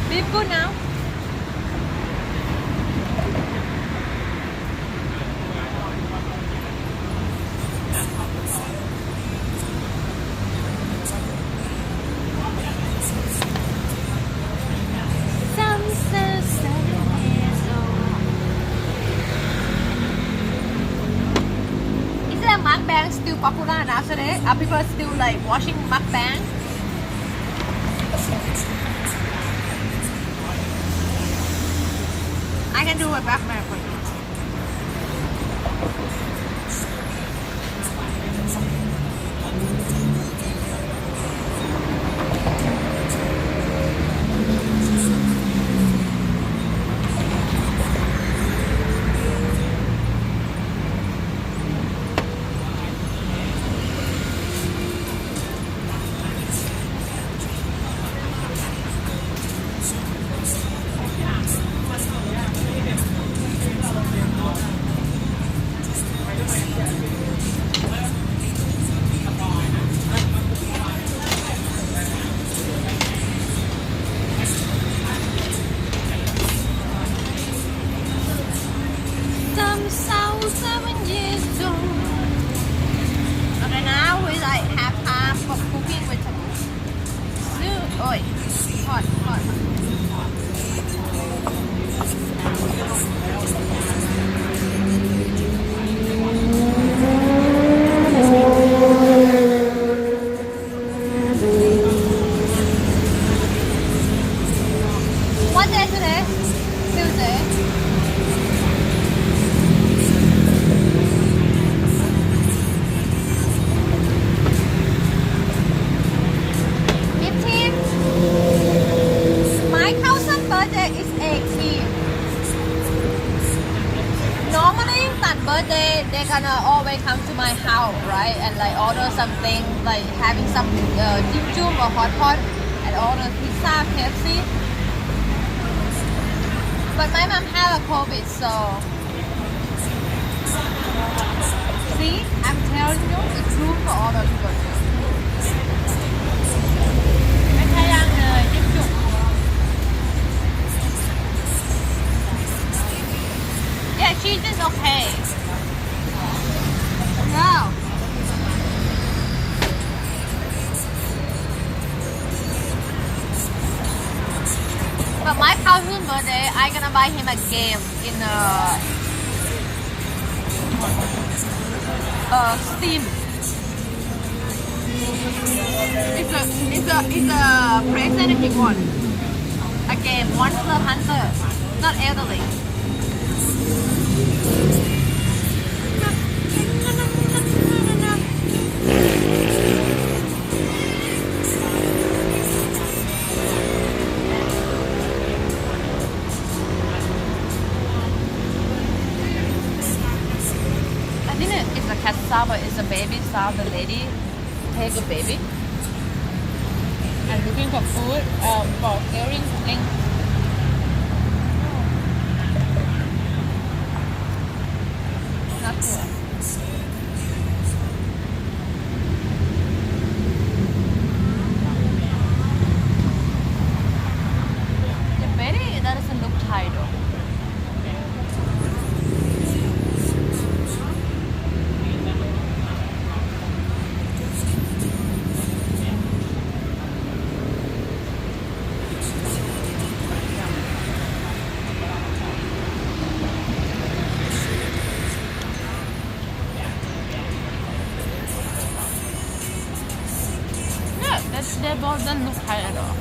Beef good now? Is that mukbang still popular nowadays? Are people still like watching mukbang? I can do a mukbang for you. gonna always come to my house, right? And like order something, like having some dim jum or hot pot, and order pizza, KFC. But my mom had a COVID, so see, I'm telling you, it's room for other people too. ไม่ใช่ยังเลยจิ้มจุ่ม Yeah, cheese is okay. No. But my cousin's birthday, I'm gonna buy him a game in Steam. It's a present if you want. A game, Monster Hunter, not elderly. I think it's a cat sound, but it's a baby sound. The lady take a baby and looking for food, for hearing something. Not sure. The baby doesn't look tired though. They both don't look tired at all.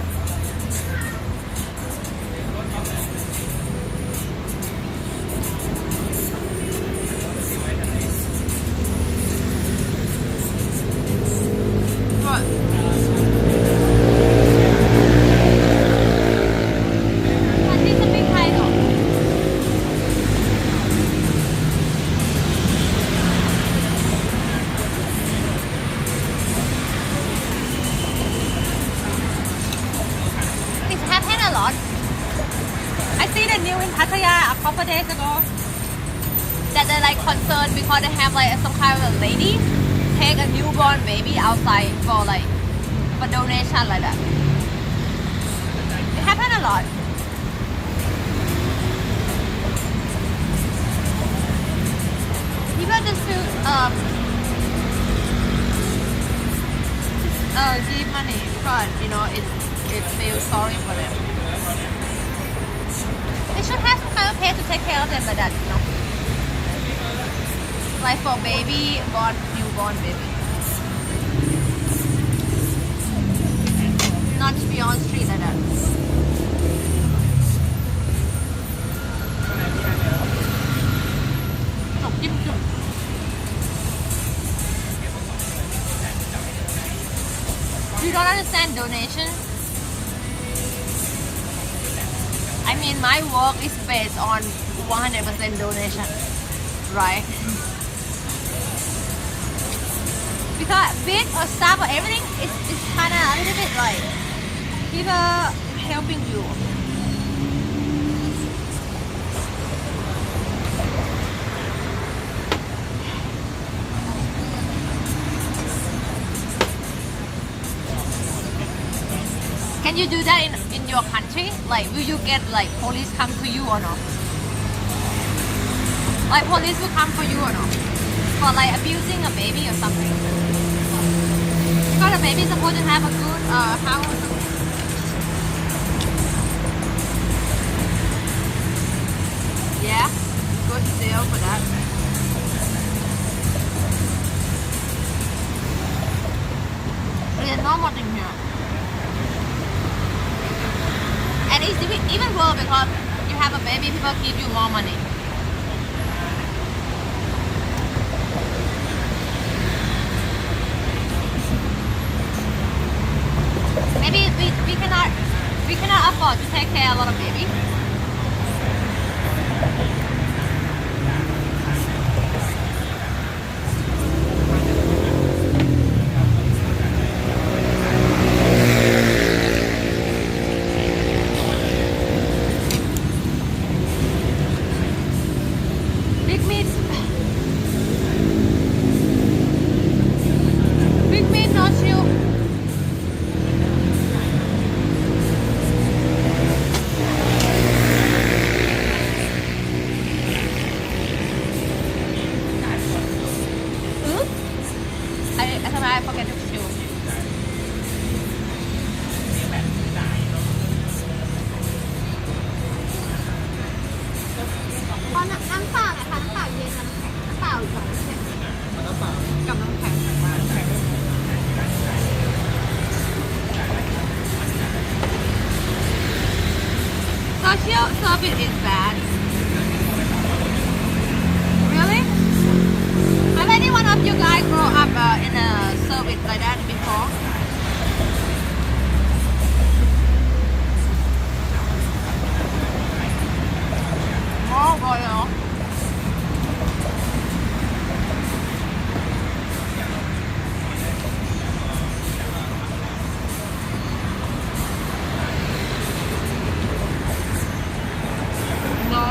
What? But it's a big title. It's happened a lot. I see the news in Pattaya a couple days ago that they're like concerned because they have like some kind of a lady take a newborn baby outside for donation like that. It happened a lot. People just feel give money because it feels sorry for them. They should have some kind of pay to take care of them like that, like for newborn baby. Not to be on street like that. You don't understand donation? I mean, my work is based on 100% donation, right? Because big or stuff or everything, it's kind of a little bit like people helping you. Can you do that in your country? Like, will you get like police come to you or not? Like police will come for you or not? For like abusing a baby or something? Because a baby is supposed to have a good house. Yeah, good deal for that. There's normal thing here. And it's even worse because you have a baby, people give you more money. Maybe we cannot afford to take care of a lot of baby. chill. I forget to chill. ขอน้ำเปล่าหน่อยค่ะน้ำเปล่าเย็นกับน้ำแข็งน้ำเปล่าอีก2น้ำแข็งกับน้ำแข็งSocial service is bad. Really? Have any one of you guys grow up in a service like that before? Oh, royal. No.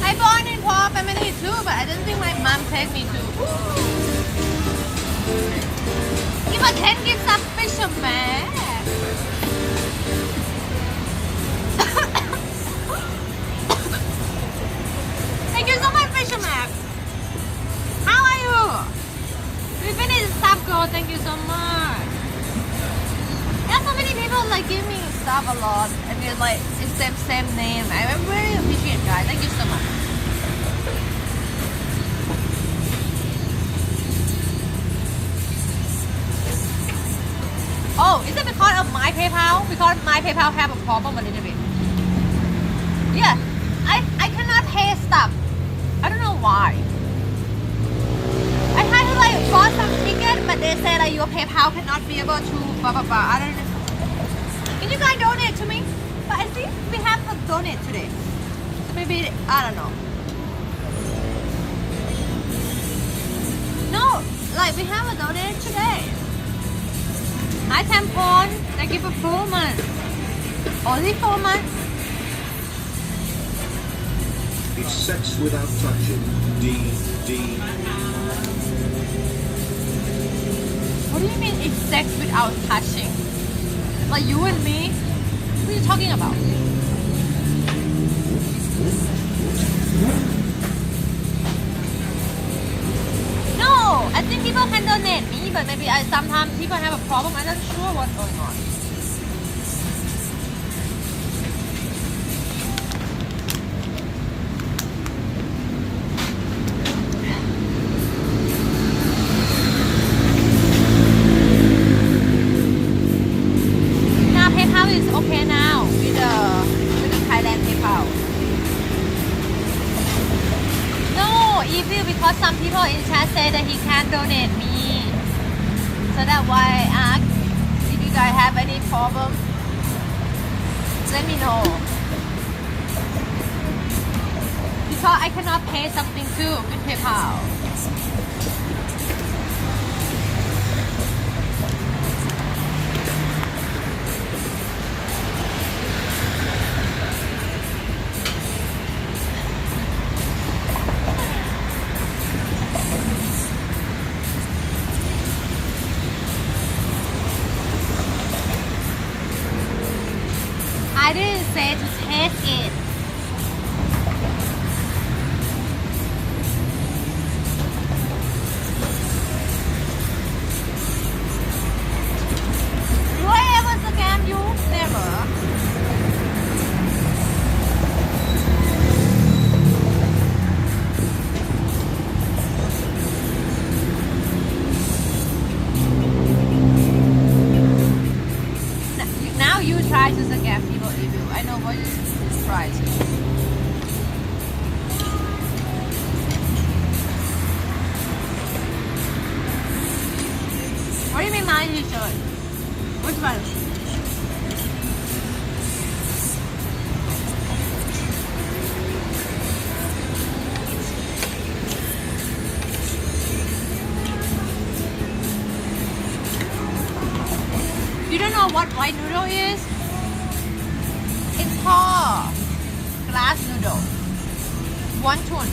I born in poor family too, but I didn't think my mom take me to. Give a 10 gives a fisherman. Thank you so much, fisherman. How are you? We finished stuff, girl. Thank you so much. There's so many people like give me stuff a lot, and they're like it's same name. I really appreciate it, guys. Thank you so much. Oh, is it because of my PayPal? Because my PayPal have a problem a little bit. Yeah, I cannot pay stuff. I don't know why. I had to like bought some ticket, but they said that your PayPal cannot be able to blah blah blah. I don't know. Can you guys donate to me? But I think we have to donate today. So maybe I don't know. No, like we have a donate today. Hi Tampon, thank you for 4 months. Only 4 months. It's sex without touching. D. What do you mean it's sex without touching? Like you and me? What are you talking about? No, I think people can donate me, but maybe sometimes people have a problem. I'm not sure what's going on. Now PayPal is okay now with the Thailand PayPal. No, evil because some people in chat say that he can't donate me. So that's why I asked if you guys have any problem. Let me know. Because I cannot pay something too with PayPal. I didn't say to taste it. Do I ever scam you? Never. Now you try to scam people evil. I know what you try to. What do you mean my t-shirt? Which one? know what white noodle is? It's called glass noodle. Wonton.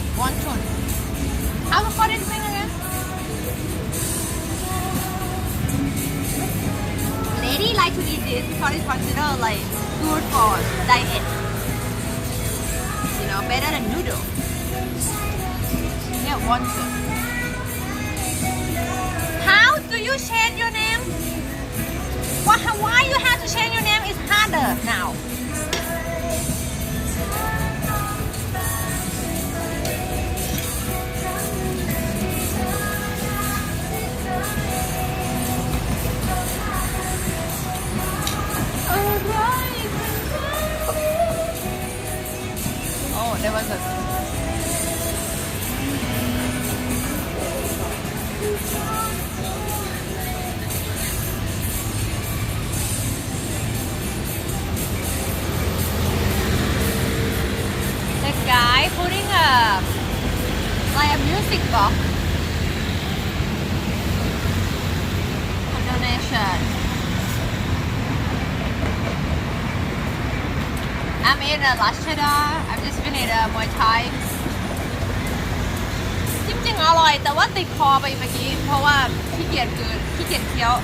How to call this thing again? Lady like to eat this because it's considered like good for diet. You know, better than noodle. Yeah, wonton. How do you change your name? Why you have to change your name is harder now. Oh, there was a guy putting a music box for donation. I'm in a Lashada. I'm just finished a Muay Thai. จริงๆอร่อยแต่ว่าติดคอไปเมื่อกี้เพราะว่าขี้เกียจเคี้ยว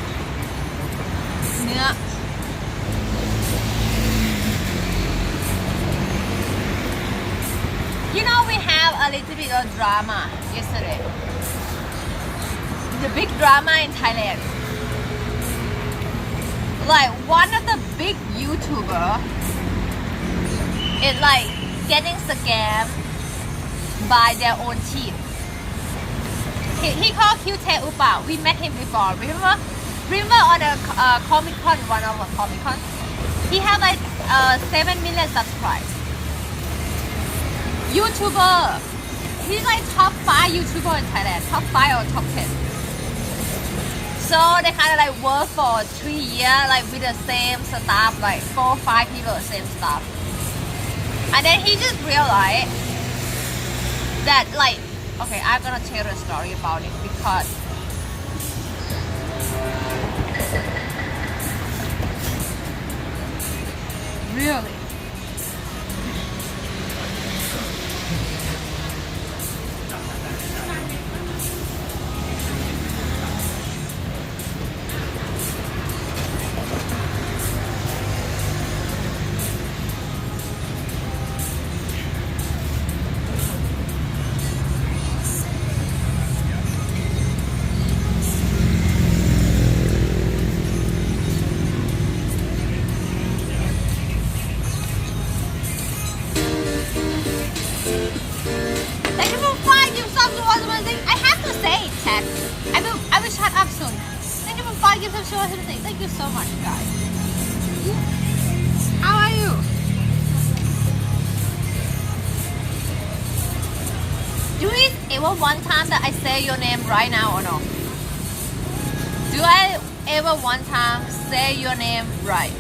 เนื้อ You know, we have a little bit of drama yesterday. The big drama in Thailand. Like one of the big YouTuber is like getting scammed by their own team. He called QT Upa. We met him before. Remember on a Comic Con, one of the Comic Con? He had like 7 million subscribers. YouTuber. He's like top 5 YouTuber in Thailand. Top 5 or top 10. So they kind of like work for 3 years, like with the same staff, like 4 or 5 people, same staff. And then he just realized that like, okay, I'm gonna tell a story about it because really. Thank you so much, guys. How are you? Do it ever one time that I say your name right now or no? Do I ever one time say your name right?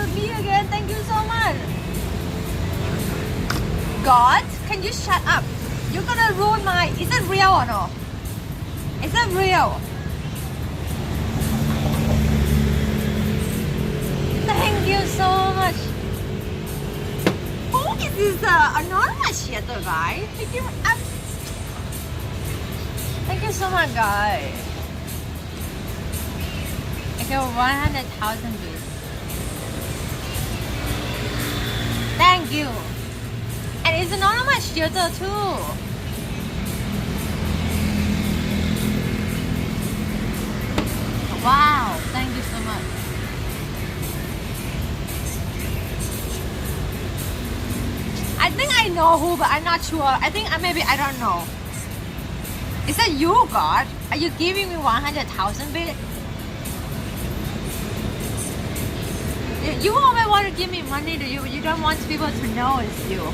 with me again. Thank you so much. God, can you shut up? You're gonna ruin my. Is it real or no? Is it real? Thank you so much. Who is this anonymous here, guys? Thank you so much, guys. I got 100,000 views. Thank you. And it's anonymous shelter too. Wow, thank you so much. I think I know who, but I'm not sure. I think maybe I don't know. Is that you, God? Are you giving me 100,000 bit? You always want to give me money to you, but you don't want people to know it's you.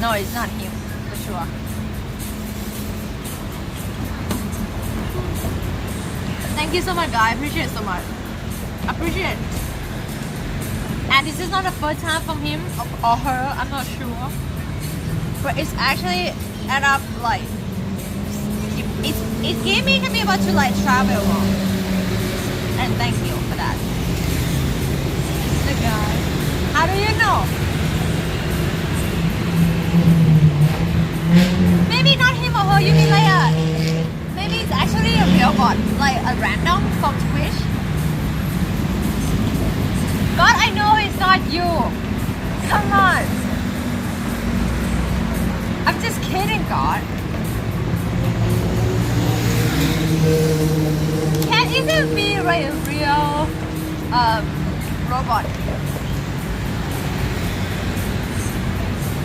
No, it's not him, for sure. Thank you so much, guys. I appreciate it so much. Appreciate it. And this is not the first time from him or her, I'm not sure. But it's actually add up like it gave me to be able to like travel more. And thank you for that. The guy. How do you know? Maybe not him or her, you mean like maybe it's actually a real bot, like a random from Twitch. God, I know it's not you. Come on. I'm just kidding, God. Can't even be like a real robot.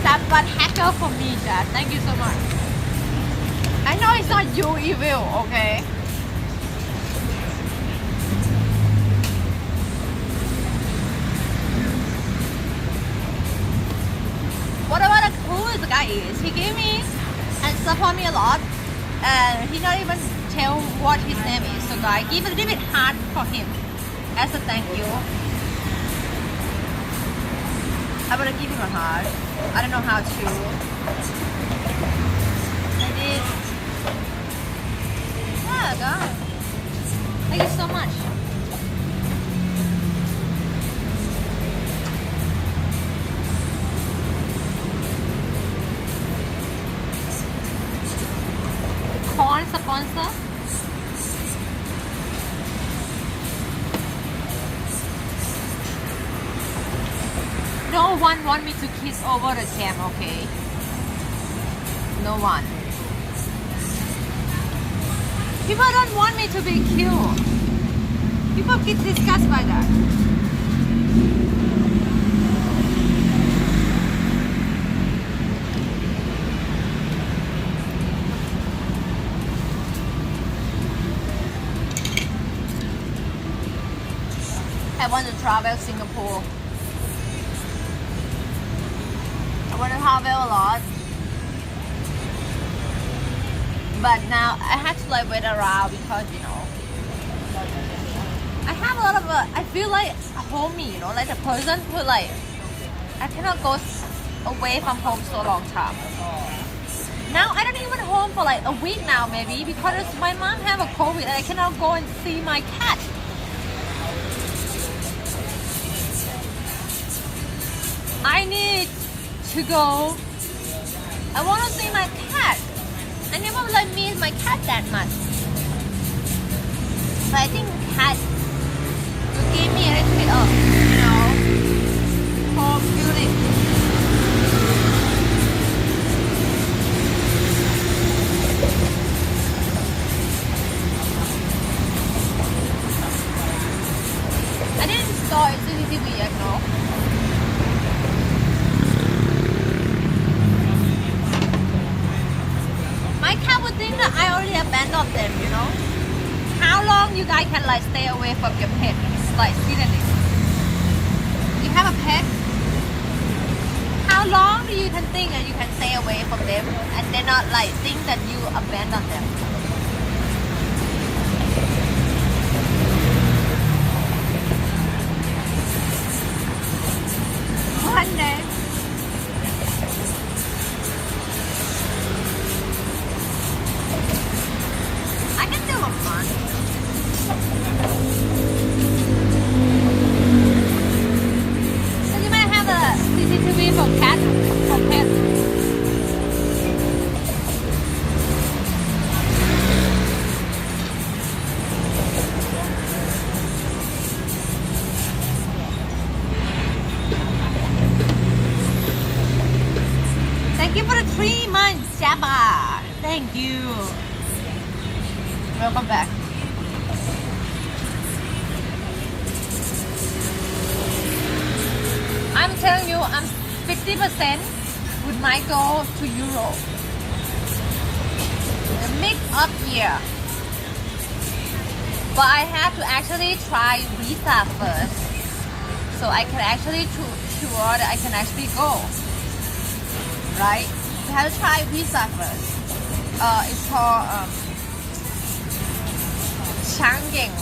That but hacker for me, Dad. Thank you so much. I know it's not you evil, okay? What about the coolest guy is? He gave me and support me a lot, and he not even tell what his name is. So I give a little bit hard for him as a thank you. I'm gonna give him a heart. I don't know how to. I did. Yeah, God. Thank you so much. Corn sponsor. No one want me to kiss over the cam, okay? No one. People don't want me to be killed. People get disgusted by that. I want to travel Singapore. I want to travel a lot. But now I have to like wait around because, you know, I have a lot of, I feel like a homie, you know, like the person who like, I cannot go away from home so long time. Now I don't even home for like a week now maybe because my mom have a COVID and I cannot go and see my cat. I need to go. I want to see my cat. I never like miss my cat that much. But I think cat will give me a little bit of, you know, home feeling. I didn't install CCTV yet, no. My cat would think that I already abandoned them, you know. How long you guys can like stay away from your pet? Like seriously. You have a pet? How long do you can think that you can stay away from them and they not like think that you abandoned them? Jabba. Thank you. Welcome back. I'm telling you, I'm 50% with my goal to Europe. The mid of year. But I have to actually try visa first. So I can actually sure that I can actually go. Right? You have to try visa first. It's called Shangyang.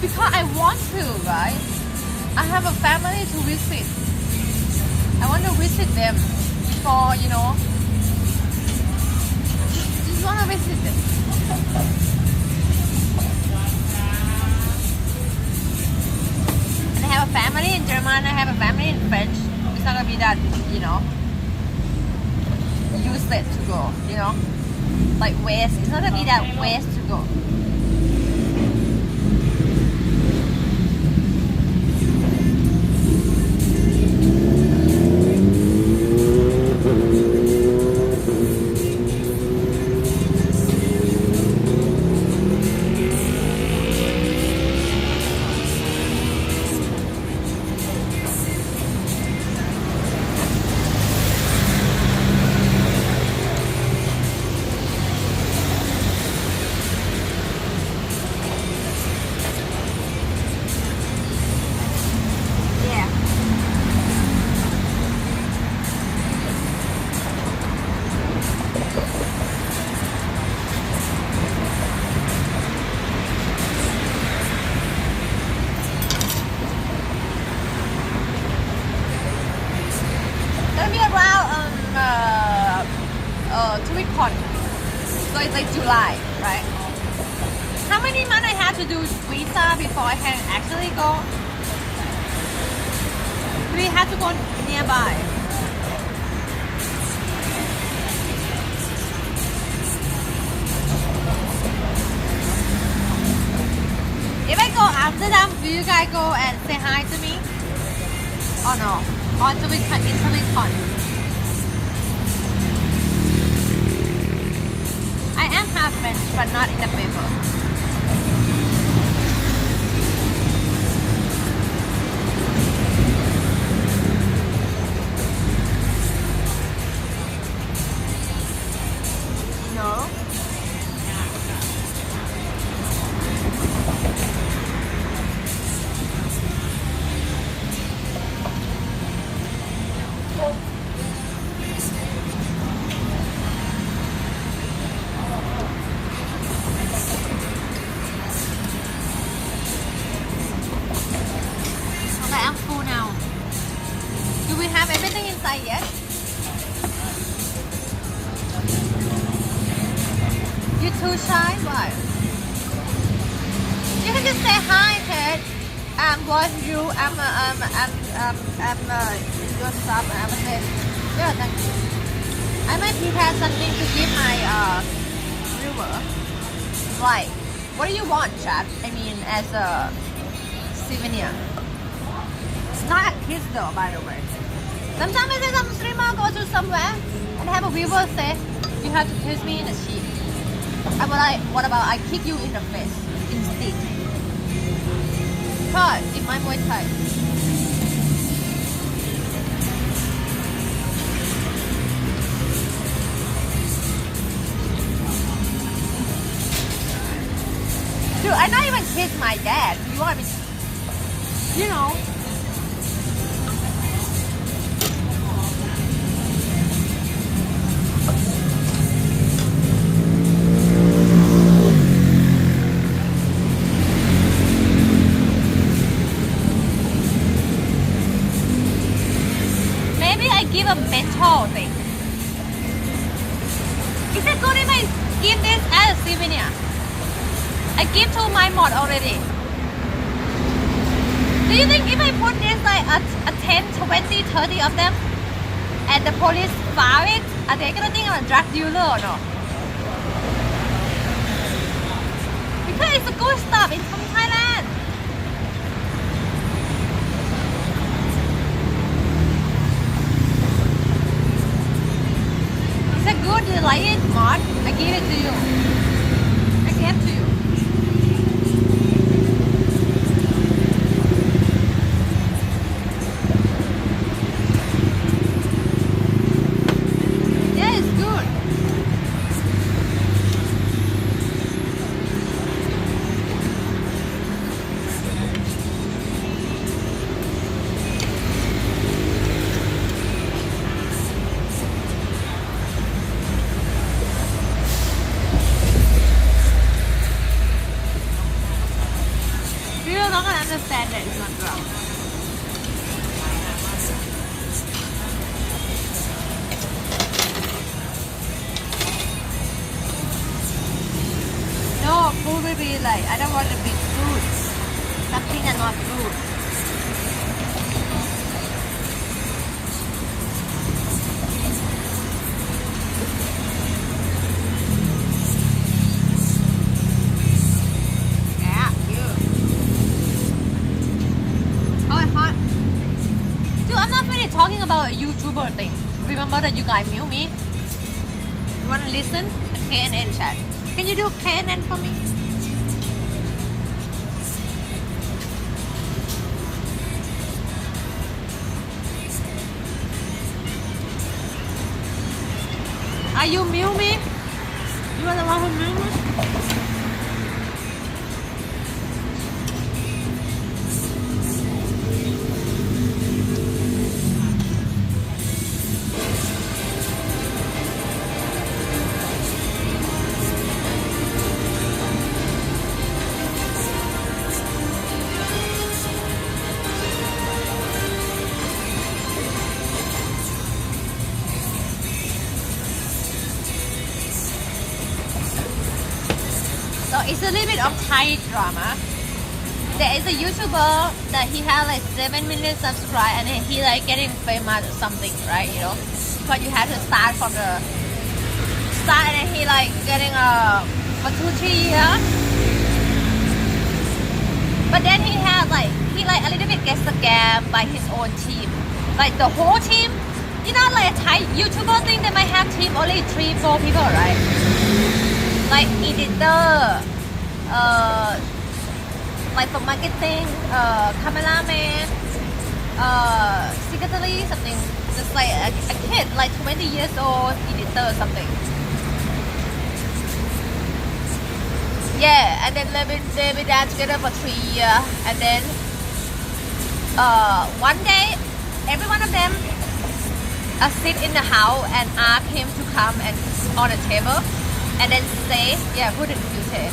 Because I want to, right? I have a family to visit. I want to visit them before, you know. Just want to visit them. And I have a family in German, I have a family in French. It's not gonna be that, you know, useless to go, you know. Like waste. It's not gonna be that waste to go. So it's like July, right? How many months I have to do visa before I can actually go? We have to go nearby. If I go Amsterdam, will you guys go and say hi to me? Oh no, on Twitch. I am half French, but not in the paper. No. Yet? You too shy? Why? You can just say hi, Ted. Bonjour. I'm your stuff. I'm gonna say, yeah, thank you. I might prepare something to give my viewer. Like, what do you want, chat? I mean, as a souvenir. It's not a kiss though, by the way. Sometimes I say some streamer go to somewhere and have a viewer say, you have to kiss me in the cheek. What about I kick you in the face instead? Try in my muaythai. Dude, I not even kiss my dad. You want me to, you know. Give a mental thing. Is it good if I give this as a souvenir? I give to my mod already. Do you think if I put this like a 10, 20, 30 of them and the police found it, are they gonna think I'm a drug dealer or no? Because it's a good stuff, it's from Thailand. good? Do you like it? Mod? I give it to you. I gave to you. Yeah, it's good. People don't understand that it's not ground. No, food will be like, I don't want to be fruits. Something that's not fruit. Yeah, you. Oh, it's hot. Dude, I'm not really talking about a YouTuber thing. Remember that you guys knew me? You wanna listen? KNN chat. Can you do KNN for me? Are you mute me? You are the one who mute me? So it's a little bit of Thai drama. There is a YouTuber that he had like 7 million subscribers and then he like getting famous or something, right? You know, because you have to start from the start and then he like getting for 2-3 years. But then he had like a little bit get scammed by his own team, like the whole team. You know, like a Thai YouTuber thing, they might have team only 3-4 people, right? Like editor, like for marketing, cameraman, secretary, something. Just like a kid, like 20 years old, editor or something. Yeah, and then they've been there together for 3 years, and then one day, every one of them sit in the house and ask him to come and on a table. And then say, yeah, put it in future.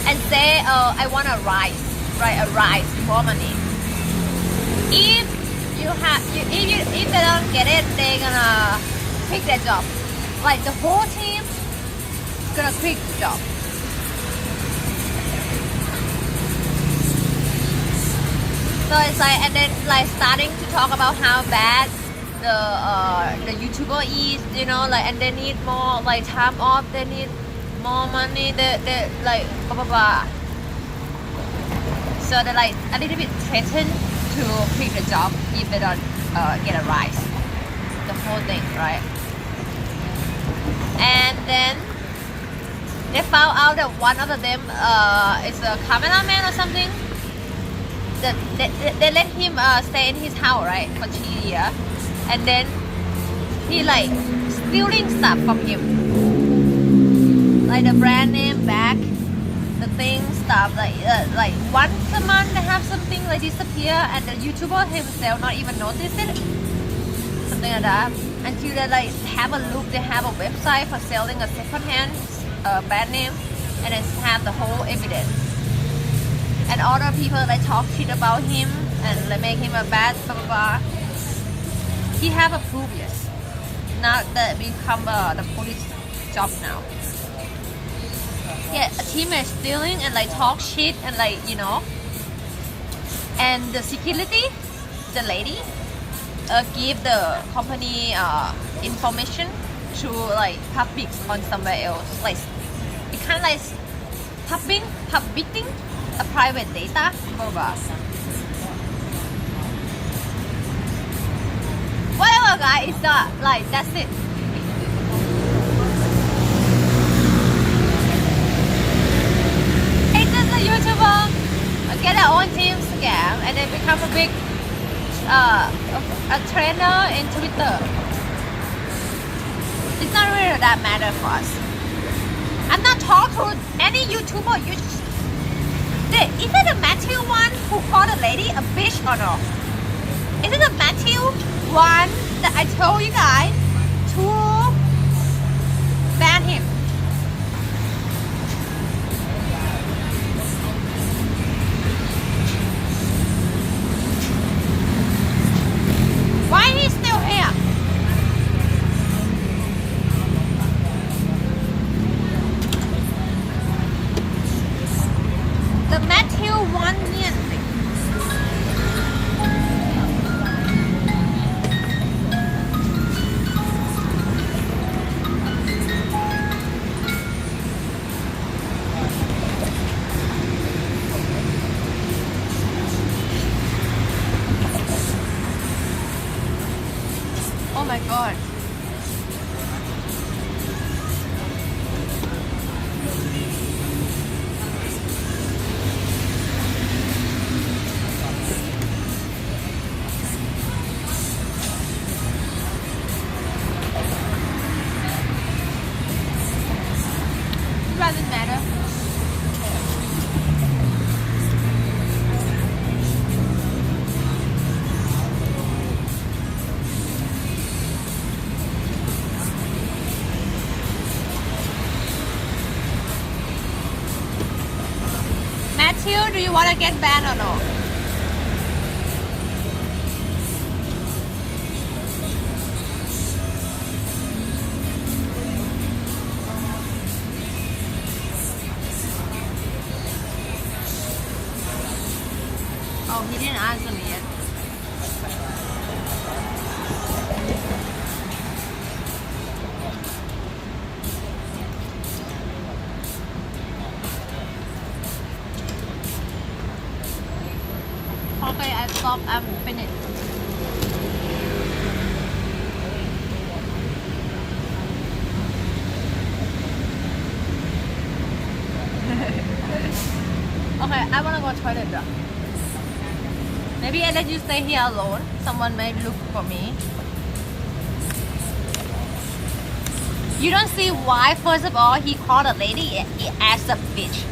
And say, I want a rise, right? A rise, more money. If if they don't get it, they're gonna quit their job. Like the whole team is gonna quit the job. So it's like, and then like starting to talk about how bad the YouTuber is, you know, like, and they need more like time off, they need more money, they like blah blah blah. So they're like a little bit threatened to quit the job if they don't get a rise. The whole thing, right? And then they found out that one of them is a cameraman or something. They let him stay in his house, right, for 3 years. And then he like stealing stuff from him, like the brand name bag, the thing stuff, like once a month they have something like disappear and the YouTuber himself not even notice it, something like that. Until they like have a look, they have a website for selling a second-hand brand name, and then have the whole evidence. And other people like talk shit about him and like make him a bad blah blah blah. He have a proof, yes. Now that become the police job now. Yeah, a team is stealing and like talk shit and like, you know. And the security, the lady, give the company information to like public on somewhere else. Like it kind of like publishing a private data, blah blah. Whatever, guys, it's not like that's it. and then become a big a trainer in Twitter. It's not really that matter for us. I'm not talking to any YouTuber. Is it the Matthew one who called a lady a bitch or no? Is it the Matthew one that I told you guys to ban him? Why he's still here? The Matthew one year thing. Oh my god. Doesn't matter. Matthew, do you want to get banned or no? Oh, he didn't answer me yet. Okay, I stop. I'm finished. Okay, I wanna go toilet though. Maybe I let you stay here alone. Someone may look for me. You don't see why, first of all, he called a lady as a bitch.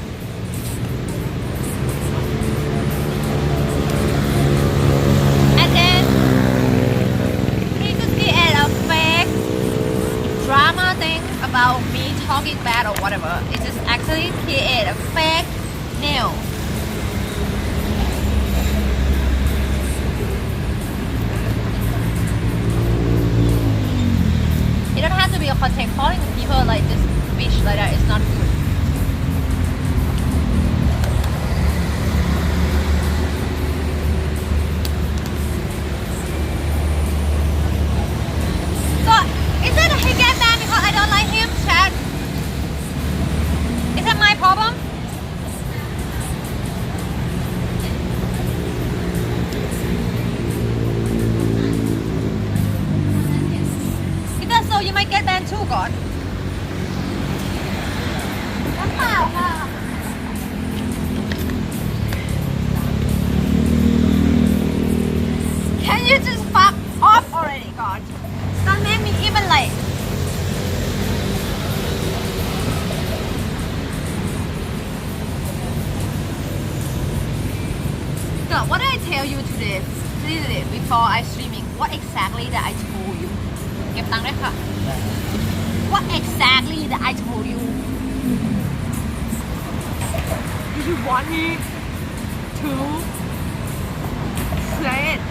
And then he just created a fake drama thing about me talking bad or whatever. It just actually created a fake nail. You don't have to be a content calling people like this bitch like that. It's not good. So, is it he get banned because I don't like him, chat? Is that my problem? So you might get banned too, God. Can you just fuck off already, God? Don't make me even like. God, what did I tell you today before I streaming? What exactly that I told you? เก็บตังค์ด้วยค่ะ What exactly that I told you? Did you want me to say it?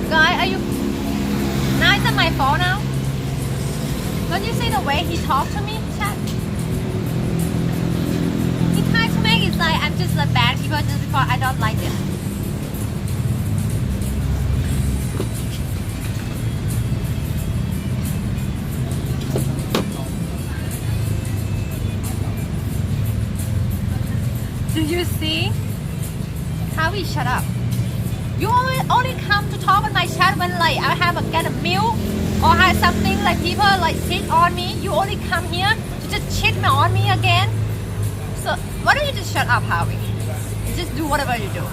Guy, are you... Now it's my phone now? Don't you see the way he talked to me, chat? He tried to make it like I'm just a bad people just because I don't like it. you see? Harvey, shut up. You only come to talk on my chat when like I have a get a meal or have something like people like sit on me. You only come here to just cheat on me again. So why don't you just shut up, Harvey? Just do whatever you do.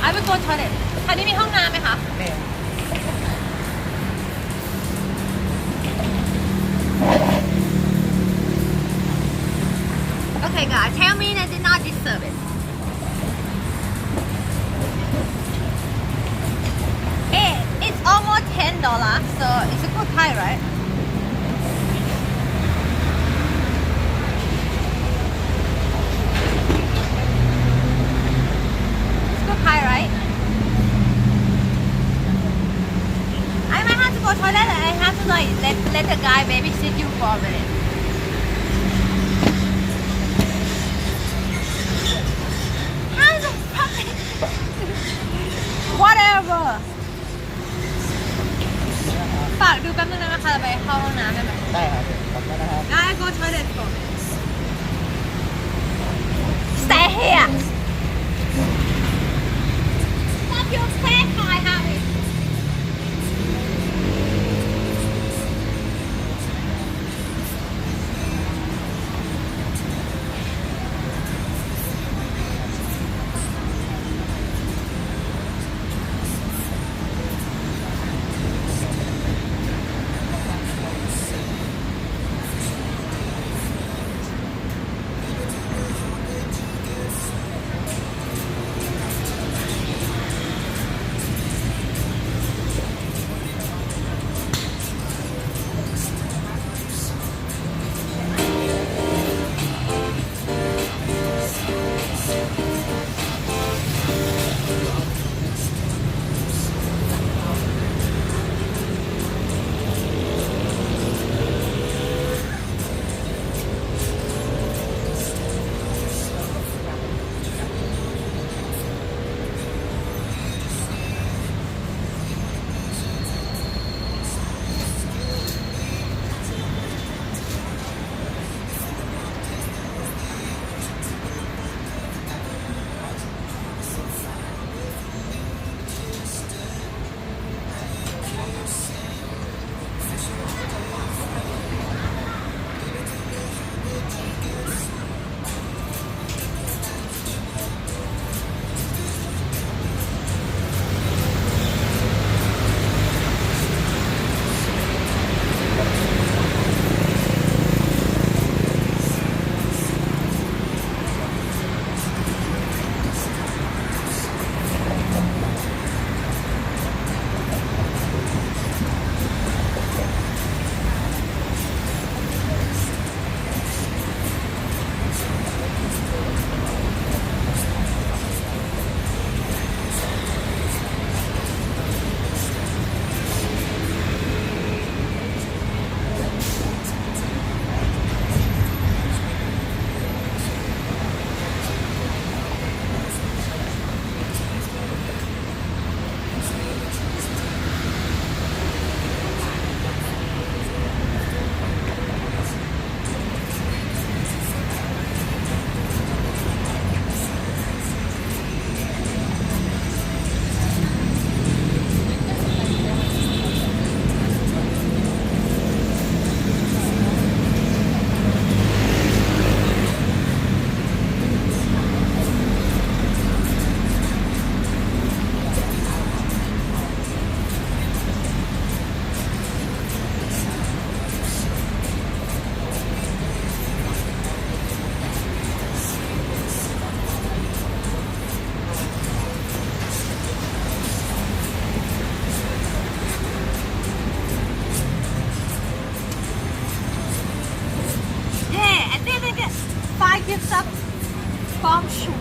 I will go toilet ทางนี้มีห้องน้ำไหมคะ Okay guys, tell me that did not deserve it. Hey, it's almost $10, so it's a good price, right? Hi, right? I might have to go toilet and I have to like let the guy babysit you for a minute. How the fuck? Whatever. ฝากดูแป๊บนึงนะคะเราไปเข้าห้องน้ำได้ไหมได้ครับขอบคุณนะครับ I go toilet for Stay here. Your fat pie, Harvey.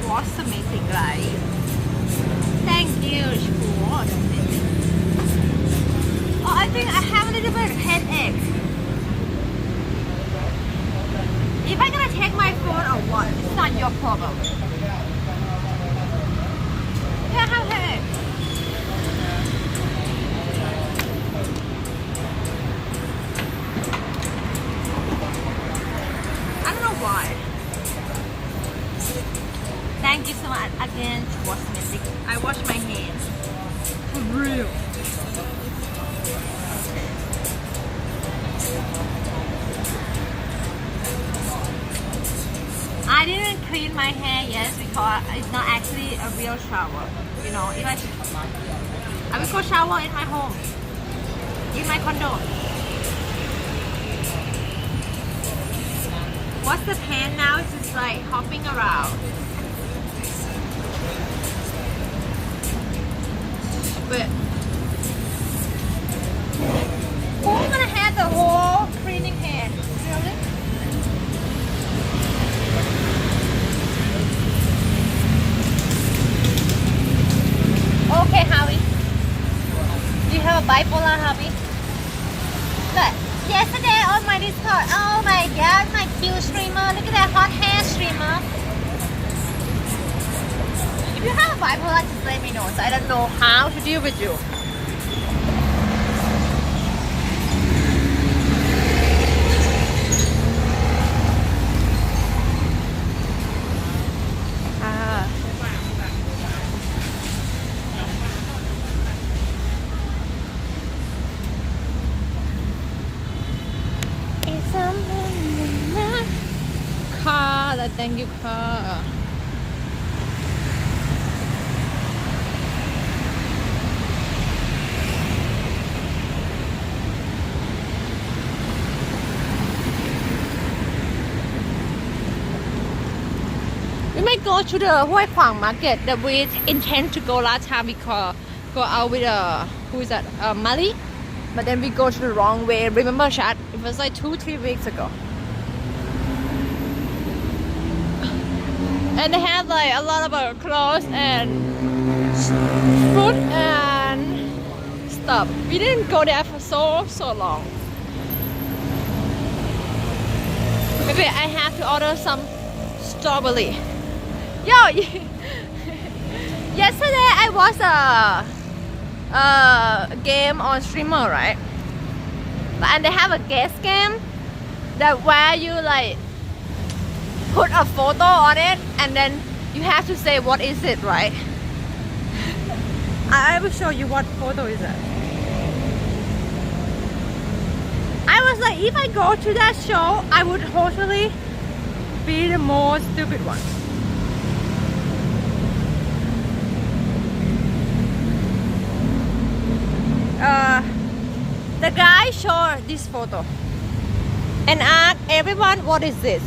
was amazing, right? Thank you, Schwartz. Oh, I think I have a little bit of headache. If I'm gonna take my phone or what, it's not your problem. Yeah, I have headache. I don't know why. Thank you so much again to cosmetic. I wash my hands. For real. I didn't clean my hair yet because it's not actually a real shower. You know, if I will go shower in my home, in my condo. What's the pan now? It's just like hopping around. But who's gonna have the whole cleaning hand? Really? Okay, Howie. Do you have a bipolar, Howie? Look, yesterday on my Discord, oh my god, my cute streamer. Look at that hot hair streamer. If you have a bipolar, just let me know. So I don't know how to deal with you. Thank you, car. We might go to the Hoi Kwang market that we intend to go last time. We go out with who is that? Mali. But then we go to the wrong way. Remember, chat? It was like 2-3 weeks ago. And they have like a lot of clothes and food and stuff. We didn't go there for so long. Maybe I have to order some strawberry. Yo, yesterday I watched a game on streamer, right? And they have a guest game that where you like put a photo on it and then you have to say what is it, right? I will show you what photo is that. I was like, if I go to that show, I would totally be the most stupid one. The guy showed this photo and asked everyone, what is this?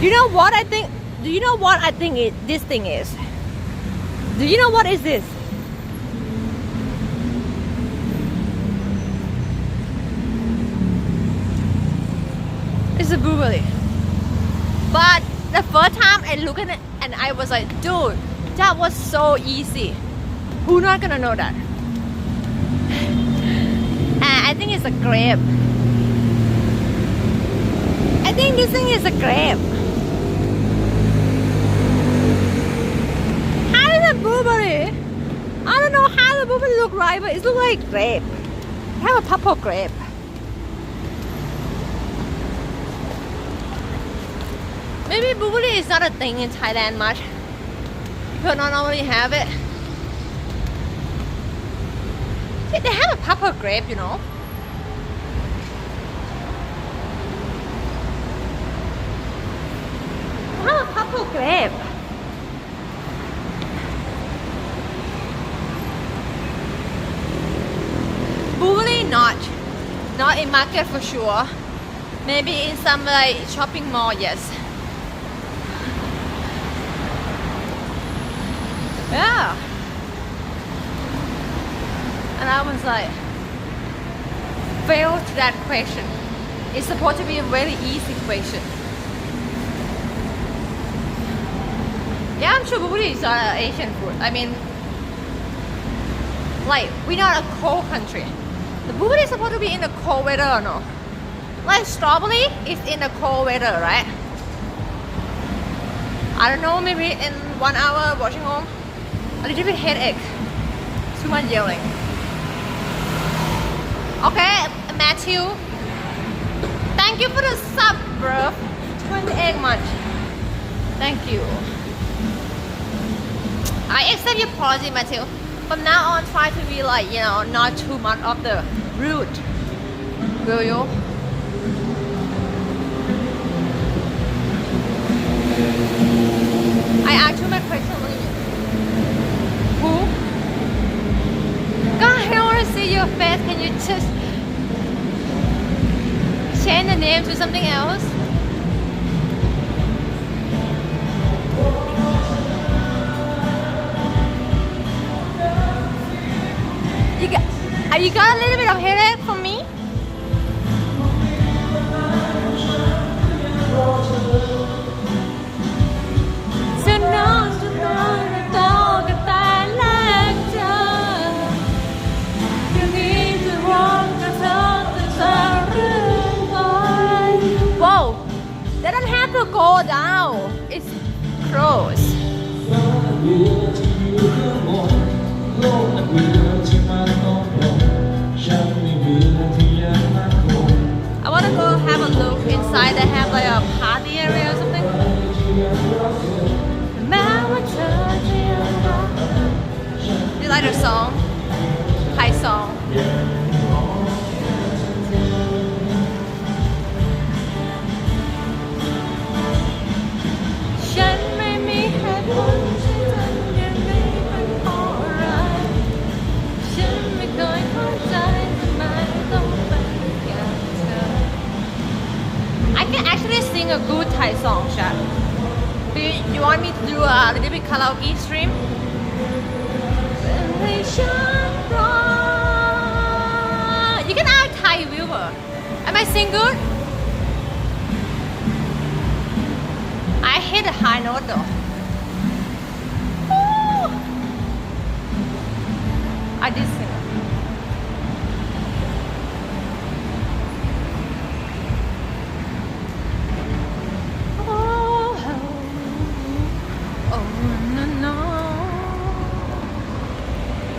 You know what I think? Do you know what I think this thing is? Do you know what is this? It's a blueberry. But the first time I looked at it and I was like, dude, that was so easy. Who's not gonna know that? And I think it's a grape. I think this thing is a grape. Blueberry. I don't know how the blueberry look right, but it looks like grape. I have a purple grape. Maybe blueberry is not a thing in Thailand much. People don't normally have it. Yeah, they have a purple grape, you know. They have a purple grape. Blueberry not in market for sure. Maybe in some like shopping mall, yes. Yeah. And I was like, failed to that question. It's supposed to be a very easy question. sure bubudi is Asian food. I mean, like, we're not a cold country. The bubudi is supposed to be in the cold weather or no? Like strawberry is in the cold weather, right? I don't know, maybe in 1 hour watching home, a little bit headache. Too much yelling. Okay, Matthew. Thank you for the sub, bro. 28 months. Thank you. I accept your apology, Matthew. From now on, try to be like, you know, not too much of the rude. Will you? I asked you my question. Who? God, I don't want to see your face. Can you just change the name to something else? You got a little bit of headache from me? So no, whoa, they don't have to go down. It's close. I want to go have a look inside. They have like a party area or something. You like the song? Thai song. I can actually sing a good Thai song, chat. Do you want me to do a little bit karaoke stream? You can ask Thai viewer. Am I sing good? I hit a high note though. Ooh. I did sing.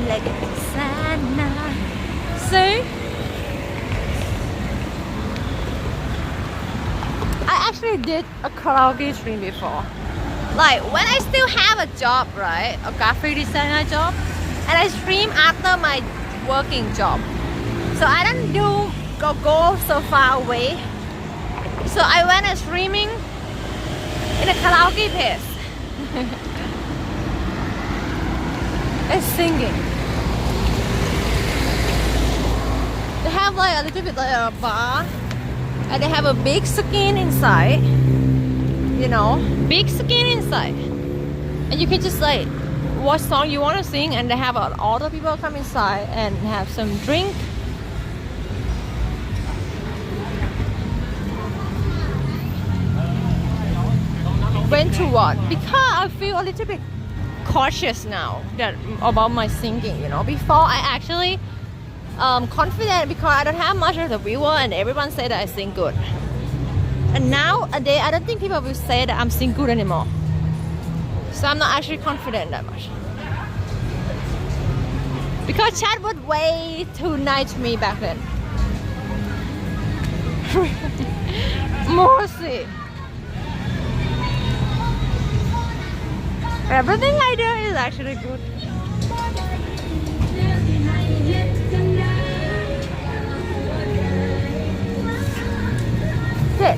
Like a sad night. See? I actually did a karaoke stream before. Like when I still have a job, right? A graphic designer job. And I stream after my working job. So I don't go so far away. So I went and streaming in a karaoke place. And singing. They have like a little bit like a bar, and they have a big screen inside. You know, big screen inside, and you can just like what song you want to sing, and they have all the people come inside and have some drink. When to what? Because I feel a little bit cautious now about my singing, you know. Before I actually confident because I don't have much of the viewer and everyone say that I sing good. And nowadays I don't think people will say that I'm sing good anymore. So I'm not actually confident that much. Because chat was way too nice to me back then. Mercy. Everything I do is actually good.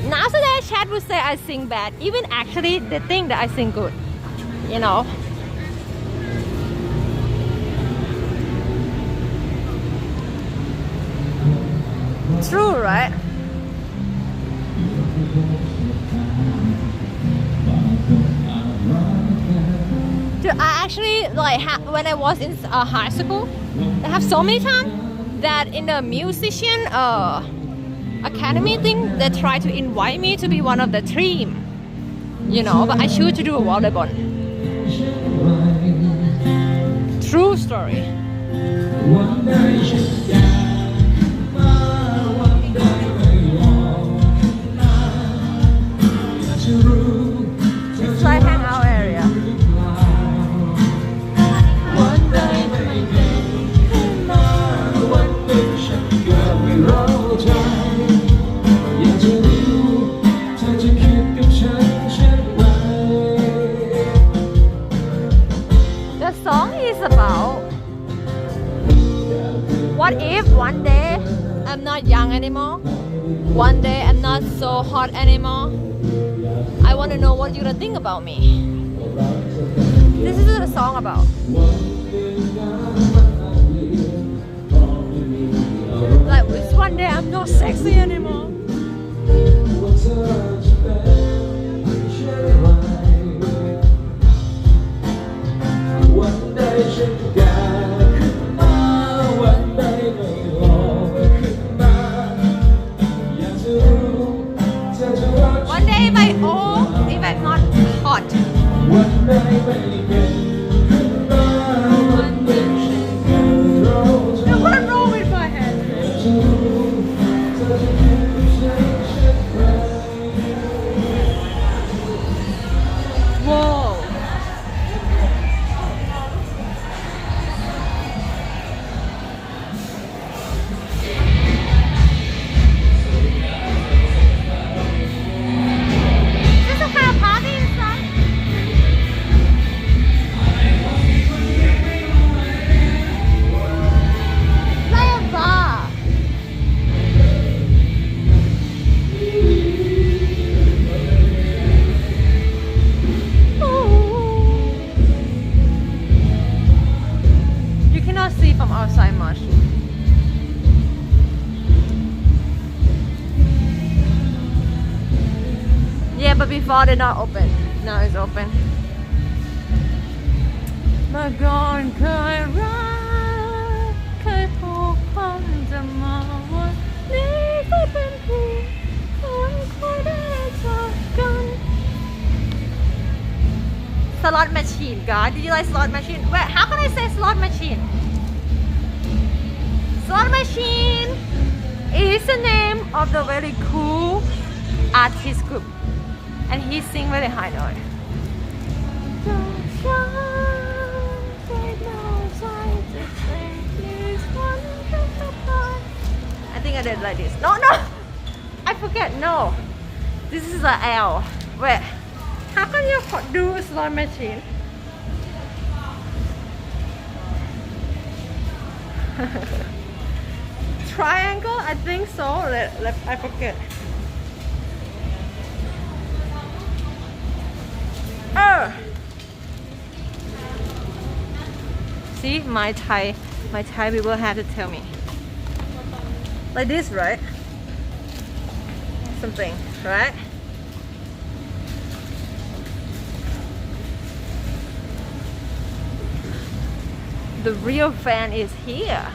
Nowadays chat would say I sing bad. Even actually they think that I sing good. You know. True, right? I actually like when I was in high school, I have so many times that in the musician academy thing, they try to invite me to be one of the team, you know, but I choose to do volleyball. true story. It's like hangout area. The song is about what if one day I'm not young anymore? One day I'm not so hot anymore? I want to know what you're gonna think about me. This is what the song about. Like, it's one day I'm not sexy anymore. One day if I'm old, if I'm not hot. Now what's wrong with my head? Whoa. There's a kind of party inside. Like a bar. You cannot see from outside much. Yeah, but before they're not open. Now it's open. เมื่อก่อนเคยรักเคยผูกพันจะมาวันนี้ก็เป็นผู้คนคอยได้จากกัน Slot machine, God. Did you like slot machine? Wait, how can I say slot machine? Slot machine is the name of the very cool artist group. And he sing very high note. I think I did like this. No, I forget. No, this is a L. Wait, how can you do a slot machine? Triangle? I think so. I forget. See, my Thai people have to tell me. Like this, right? Something, right? The real fan is here.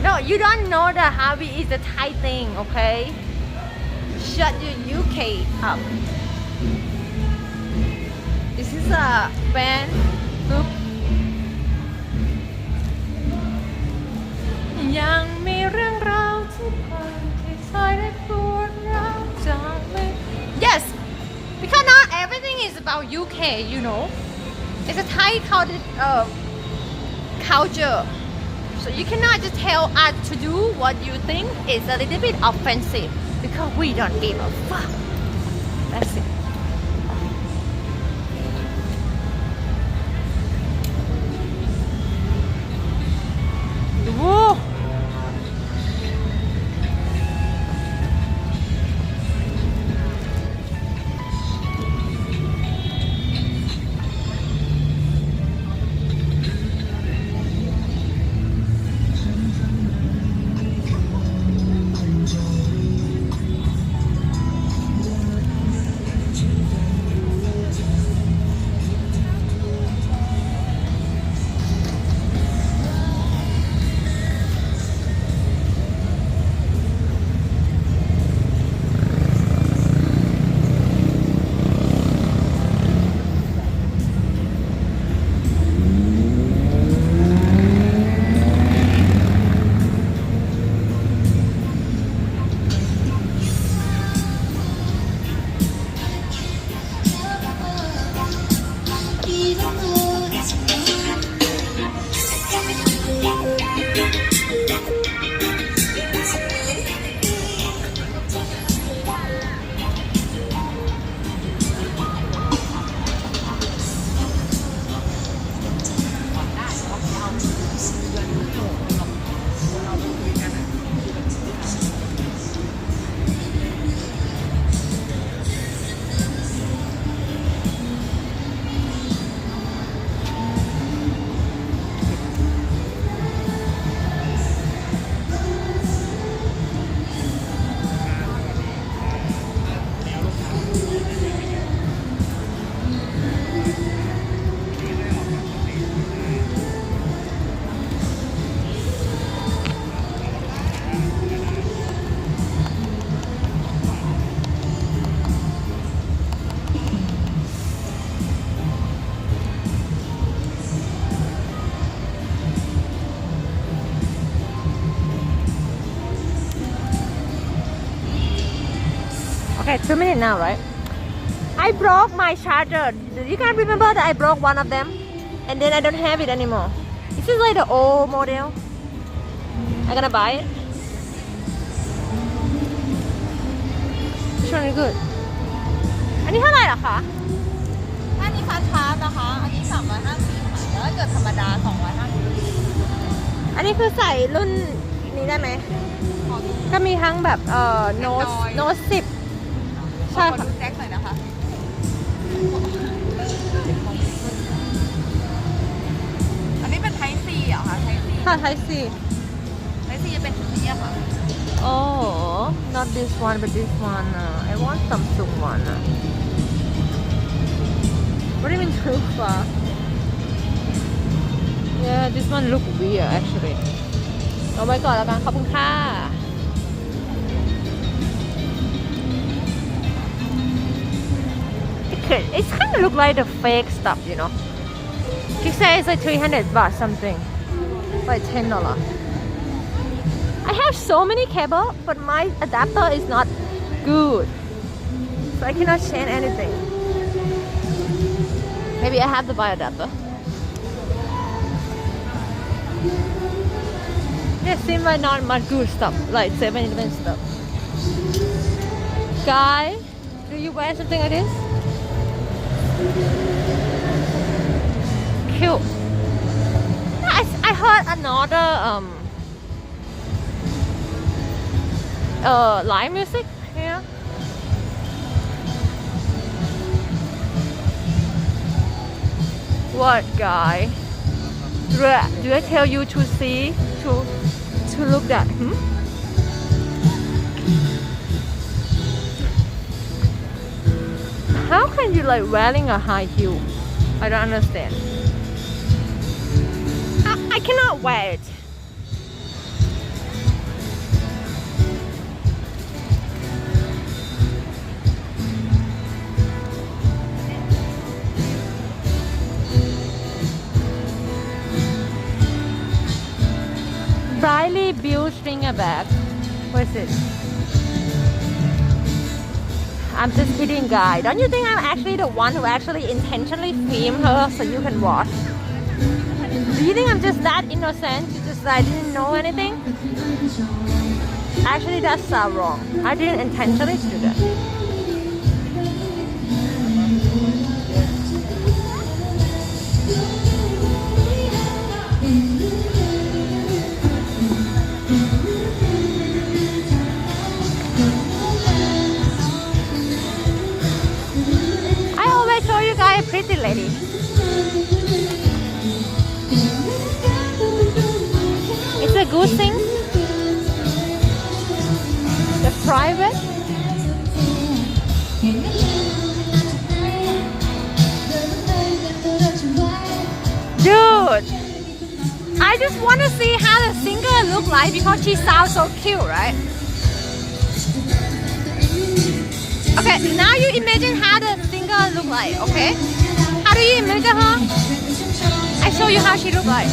No, you don't know the Harvey is the Thai thing, okay? Shut your UK up. This is a fan group. ยังมีเรื่องราวที่ผ่านที่ซอยได้ปวดร้าวจากเลย Yes, because not everything is about UK, you know. It's a Thai culture. So you cannot just tell us to do what you think is a little bit offensive because we don't give a fuck. That's it. Whoa. Okay, 2 minutes now, right? I broke my charger. Do you guys remember that I broke one of them? And then I don't have it anymore. This is like the old model. I'm gonna buy it. It's really good. อันนี้เท่าไหร่ล่ะคะอันนี้ฟาสต์ชาร์จนะคะ อันนี้350ค่ะแล้วถ้าเกิดธรรมดา250อันนี้คือใส่รุ่นนี้ได้ไหม ก็มีทั้งแบบโน้ต10ใช่ค่ะแจ็คหน่อยนะคะอันนี้เป็นไทป์ C เหรอคะไทป์ C ค่ะไทป์ C ไทป์ C จะเป็นชุดนี้อะค่ะ Oh not this one but this one I want Samsung one What do you mean too far Yeah this one look weird actually เอาไว้ก่อนแล้วกันขอบคุณค่ะ It's kind of look like the fake stuff, you know. She says it's like 300 baht something, like $10. I have so many cable, but my adapter is not good, so I cannot change anything. Maybe I have to buy adapter. Yeah, seems like not much good stuff, like 7-Eleven stuff. Guy, do you wear something like this? Cute. I heard another live music here. What guy? Do I tell you to see to look at? How can you like wearing a high heel? I don't understand. I cannot wear it. Brightly built stringer bag. What is it? I'm just kidding, guy. Don't you think I'm actually the one who actually intentionally filmed her so you can watch? Do you think I'm just that innocent? Just I didn't know anything? Actually, that's wrong. I didn't intentionally do that. I always show you guys a pretty lady. It's a good thing. The private. Dude, I just want to see how the singer look like because she sounds so cute, right? Okay, now you imagine how the singer look like, okay? How do you imagine her? I show you how she look like.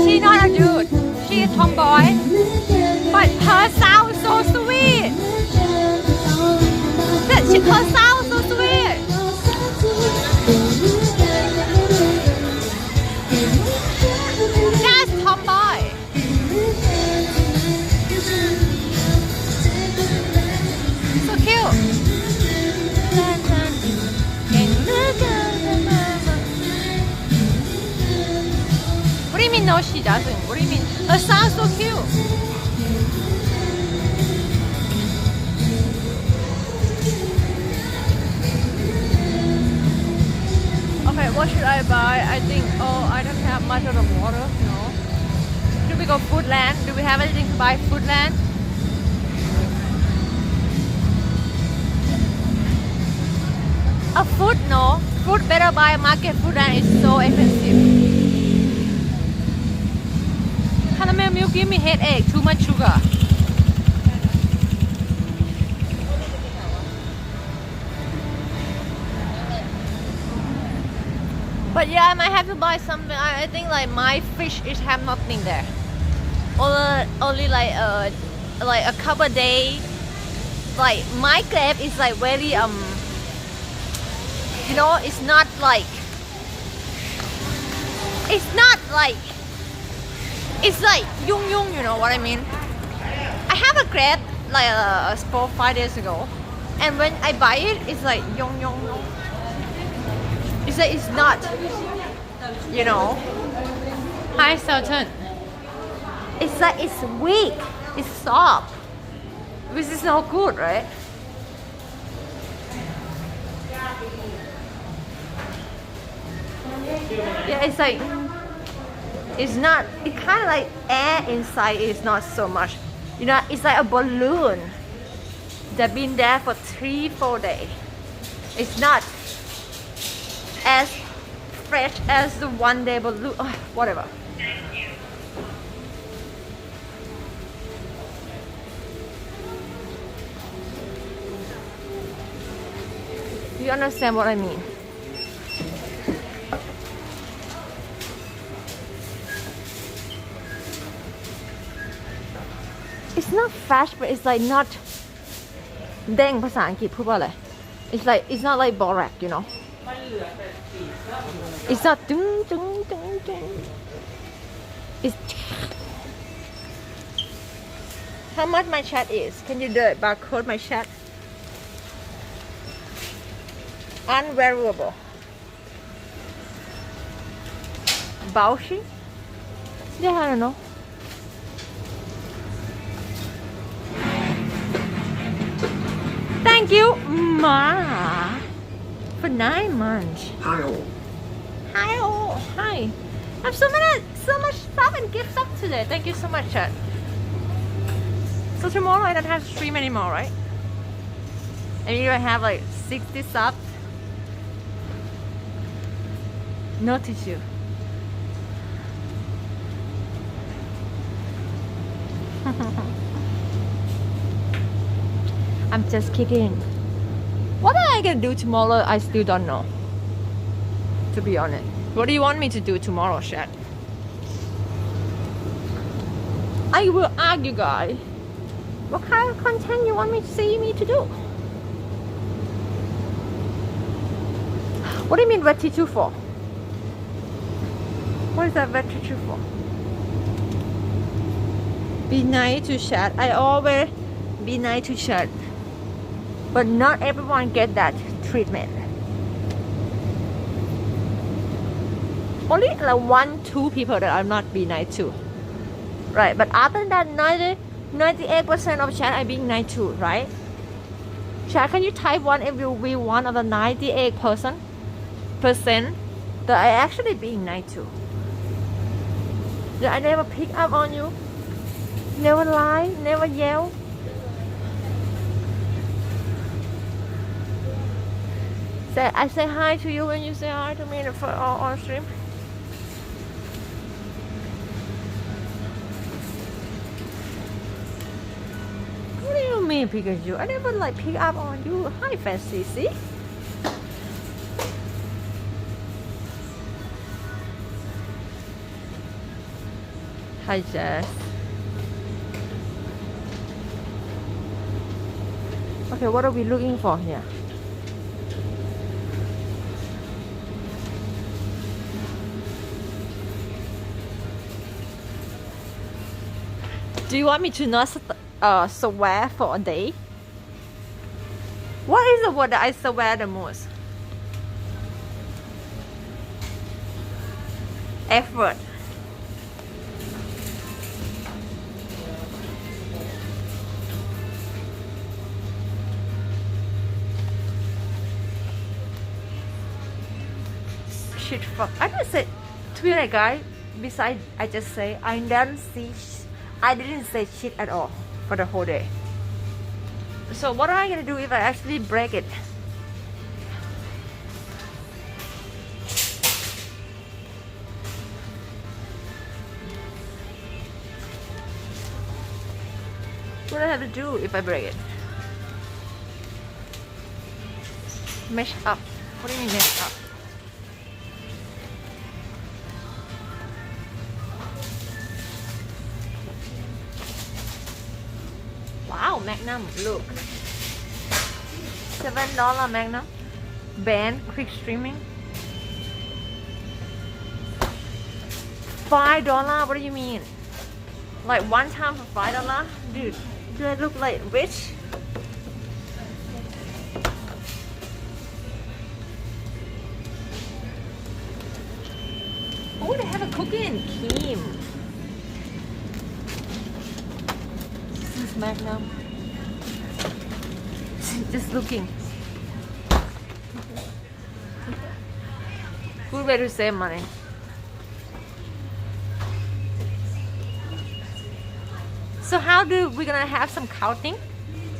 She's not a dude. She's a tomboy. But her sound so sweet. Her sound so sweet. That's tomboy. So cute. What do you mean no she doesn't? What do you mean? Her sounds so cute. Okay, what should I buy? I think, oh, I don't have much of the water, no. Should we go Foodland. Do we have anything to buy Foodland? A food, no. Food better buy market. Foodland is so expensive. Caramel milk give me headache. Too much sugar. But yeah, I might have to buy something. I think like my fish is have nothing there. Only like a couple days. Like my crab is like very you know, it's not like yung, you know what I mean? I have a crab like 4-5 days ago, and when I buy it, it's like yung. It's like it's not, you know. Hi, Sultan. It's like it's weak, it's soft, which is not good, right? Yeah, it's like it's not. It kind of like air inside is not so much. You know, it's like a balloon that been there for 3-4 days. It's not as fresh as the 1 day balloon. Oh, whatever. You understand what I mean? It's not fresh, but it's like not เด้งภาษาอังกฤษพูดว่าอะไร It's like it's not like borax, you know. It's not It's how much my chat is? Can you do it barcode my chat? Unwearable. Bauchi? Yeah, I don't know. Thank you, Ma, for 9 months. Hi all. Hi, all. Hi. I have so much stuff and gifts up today. Thank you so much, chat. So tomorrow I don't have to stream anymore, right? And you don't have like 60 subs. No tissue. I'm just kidding. What am I gonna do tomorrow? I still don't know. To be honest. What do you want me to do tomorrow, chat? I will ask you guys. What kind of content you want me to see me to do? What do you mean wet tissue for? What is that wet tissue for? Be nice to chat. I always be nice to chat. But not everyone get that treatment. Only like 1-2 people that I'm not be nice to. Right, but other than 98% of chat I being nice to, right? Chat, can you type one if you be one of the 98% that I actually being nice to? That I never pick up on you, never lie, never yell. I say hi to you when you say hi to me for on stream. What do you mean Pikachu? I never like pick up on you. Hi Fancy, see? Hi Jess. Okay, what are we looking for here? Do you want me to not swear for a day? What is the word that I swear the most? Effort. Shit, fuck. I just said, to be like, guy, besides I just say I didn't say shit at all for the whole day. So what am I gonna do if I actually break it? What do I have to do if I break it? Mesh up. What do you mean mesh up? Wow, Magnum, look. $7 Magnum. Band, quick streaming. $5, what do you mean? Like one time for $5? Dude, do I look like rich? Oh, they have a cookie and cream. This is Magnum. Just looking. Good way to save money. So how do we gonna have some counting?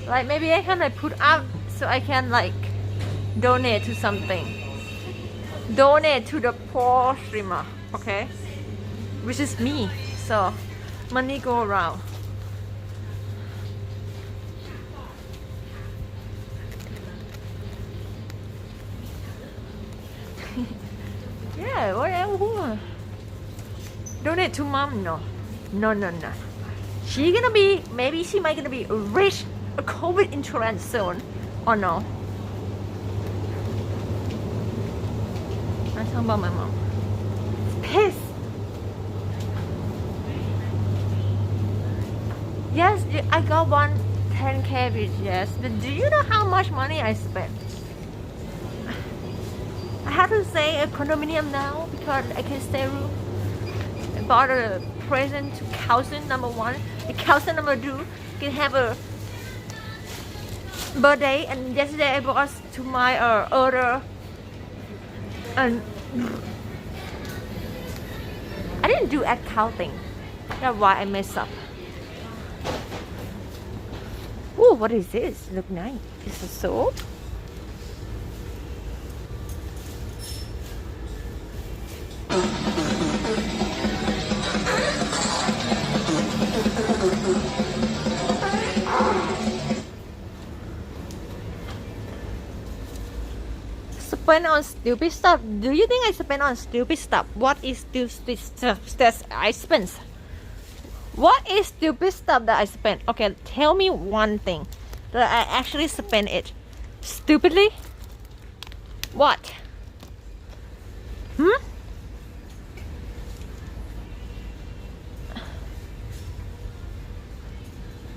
Like maybe I can like put up so I can like donate to something. Donate to the poor streamer, okay? Which is me. So money go around. Yeah, whatever. Donate to mom? No. No. She gonna be, maybe she might gonna be rich, a COVID insurance soon, or no? I'm talking about my mom. Piss. Yes, I got one 10K bitch, yes. But do you know how much money I spent? I have to say a condominium now because I can stay room. I bought a present to cousin number 1. The cousin number 2 can have a birthday, and yesterday I bought to my other. And I didn't do accounting. That's why I messed up. Oh, what is this? Look nice. Is it soap? Spend on stupid stuff. Do you think I spend on stupid stuff? What is stupid stuff that I spend? What is stupid stuff that I spend? Okay, tell me one thing that I actually spend it stupidly. What?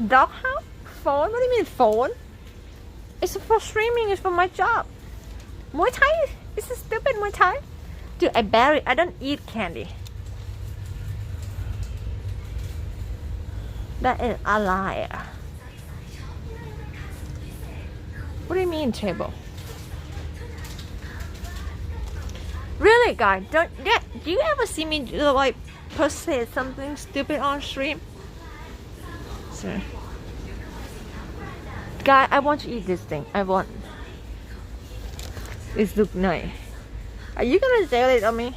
Doghouse? Phone? What do you mean phone? It's for streaming. It's for my job. Muay Thai? This is stupid Muay Thai. Dude, I don't eat candy. That is a liar. What do you mean table? Really, guys? Do you ever see me do like say something stupid on stream? So, guy, I want to eat this thing. I want. It looks nice. Are you gonna sell it on me?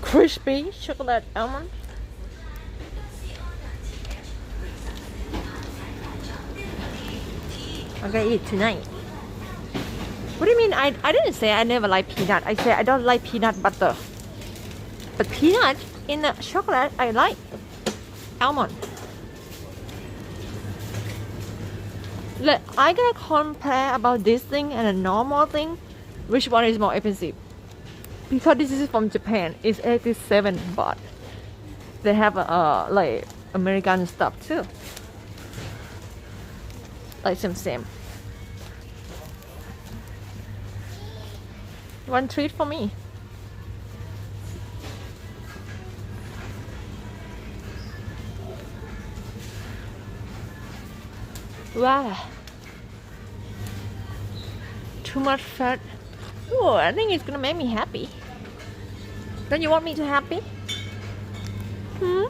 Crispy chocolate almond. I'm gonna eat tonight. What do you mean? I didn't say I never like peanut. I said I don't like peanut butter. But peanut in the chocolate I like. Almond. Look, I gotta compare about this thing and a normal thing. Which one is more expensive? Because this is from Japan. It's 87 baht. They have like American stuff too. Like same. One treat for me. Wow. too much fat. Oh, I think it's gonna make me happy. Don't you want me to happy? Hmm?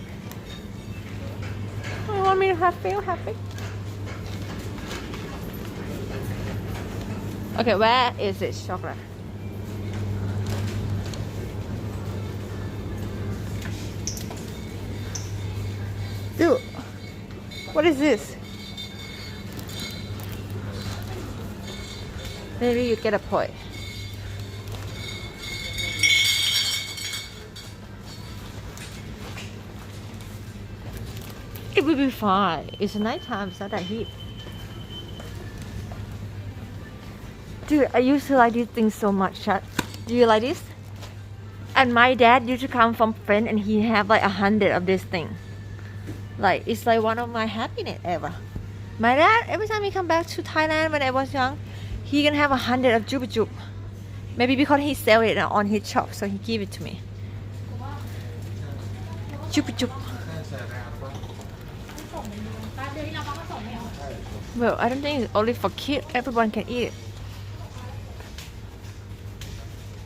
You want me to feel happy? Okay, where is this chocolate? Dude, what is this? Maybe you get a point. It will be fine. It's nighttime, it's not that heat. Dude, I used to like these things so much, chat. Do you like this? And my dad used to come from France and he have like 100 of this thing. Like, it's like one of my happiness ever. My dad, every time he come back to Thailand when I was young, he can have 100 of Juba Jub. Maybe because he sell it on his shop, so he give it to me. Juba Jub. Well, I don't think it's only for kids. Everyone can eat it.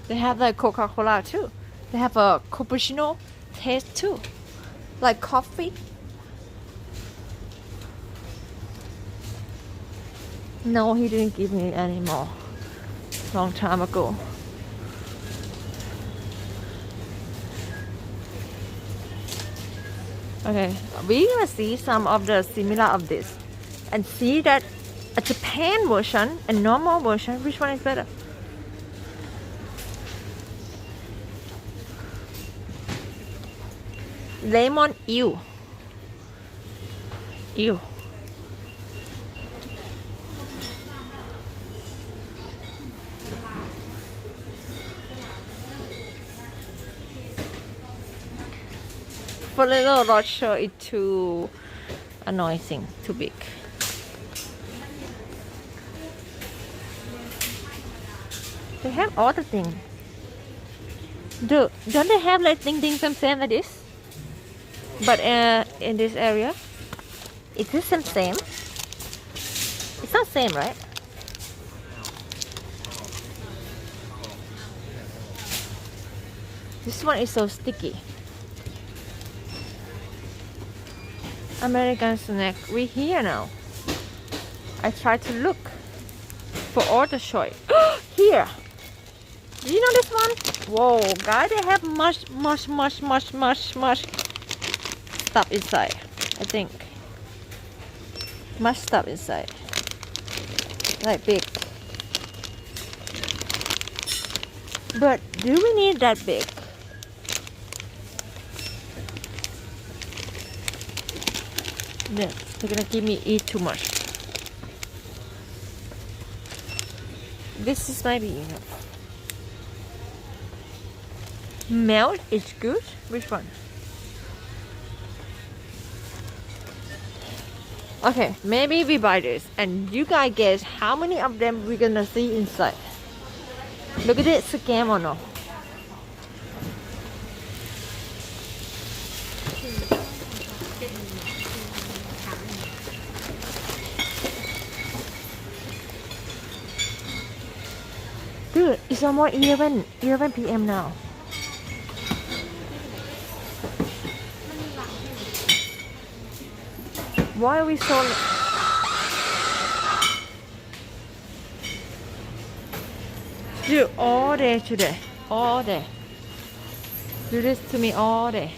They have like Coca-Cola too. They have a cappuccino taste too, like coffee. No, he didn't give me anymore. Long time ago. Okay, we're gonna see some of the similar of this, and see that a Japan version and normal version, which one is better? Lemon, ew. Ew. For little roadshow, it's too annoying, too big. They have all the things. Don't they have like things same like this? But in this area, is this same? It's not same, right? This one is so sticky. American snack, we here now. I try to look for all the choice. Here! Do you know this one? Whoa, guys, they have much stuff inside, I think. Much stuff inside. Like big. But do we need that big? Yeah, they're gonna give me eat too much. This is maybe enough. Melt is good. Which one? Okay, maybe we buy this, and you guys guess how many of them we're gonna see inside. Look at it, scam or no? Dude, it's almost 11 p.m. now. Why are we so late? Dude, all day today. All day. Do this to me all day.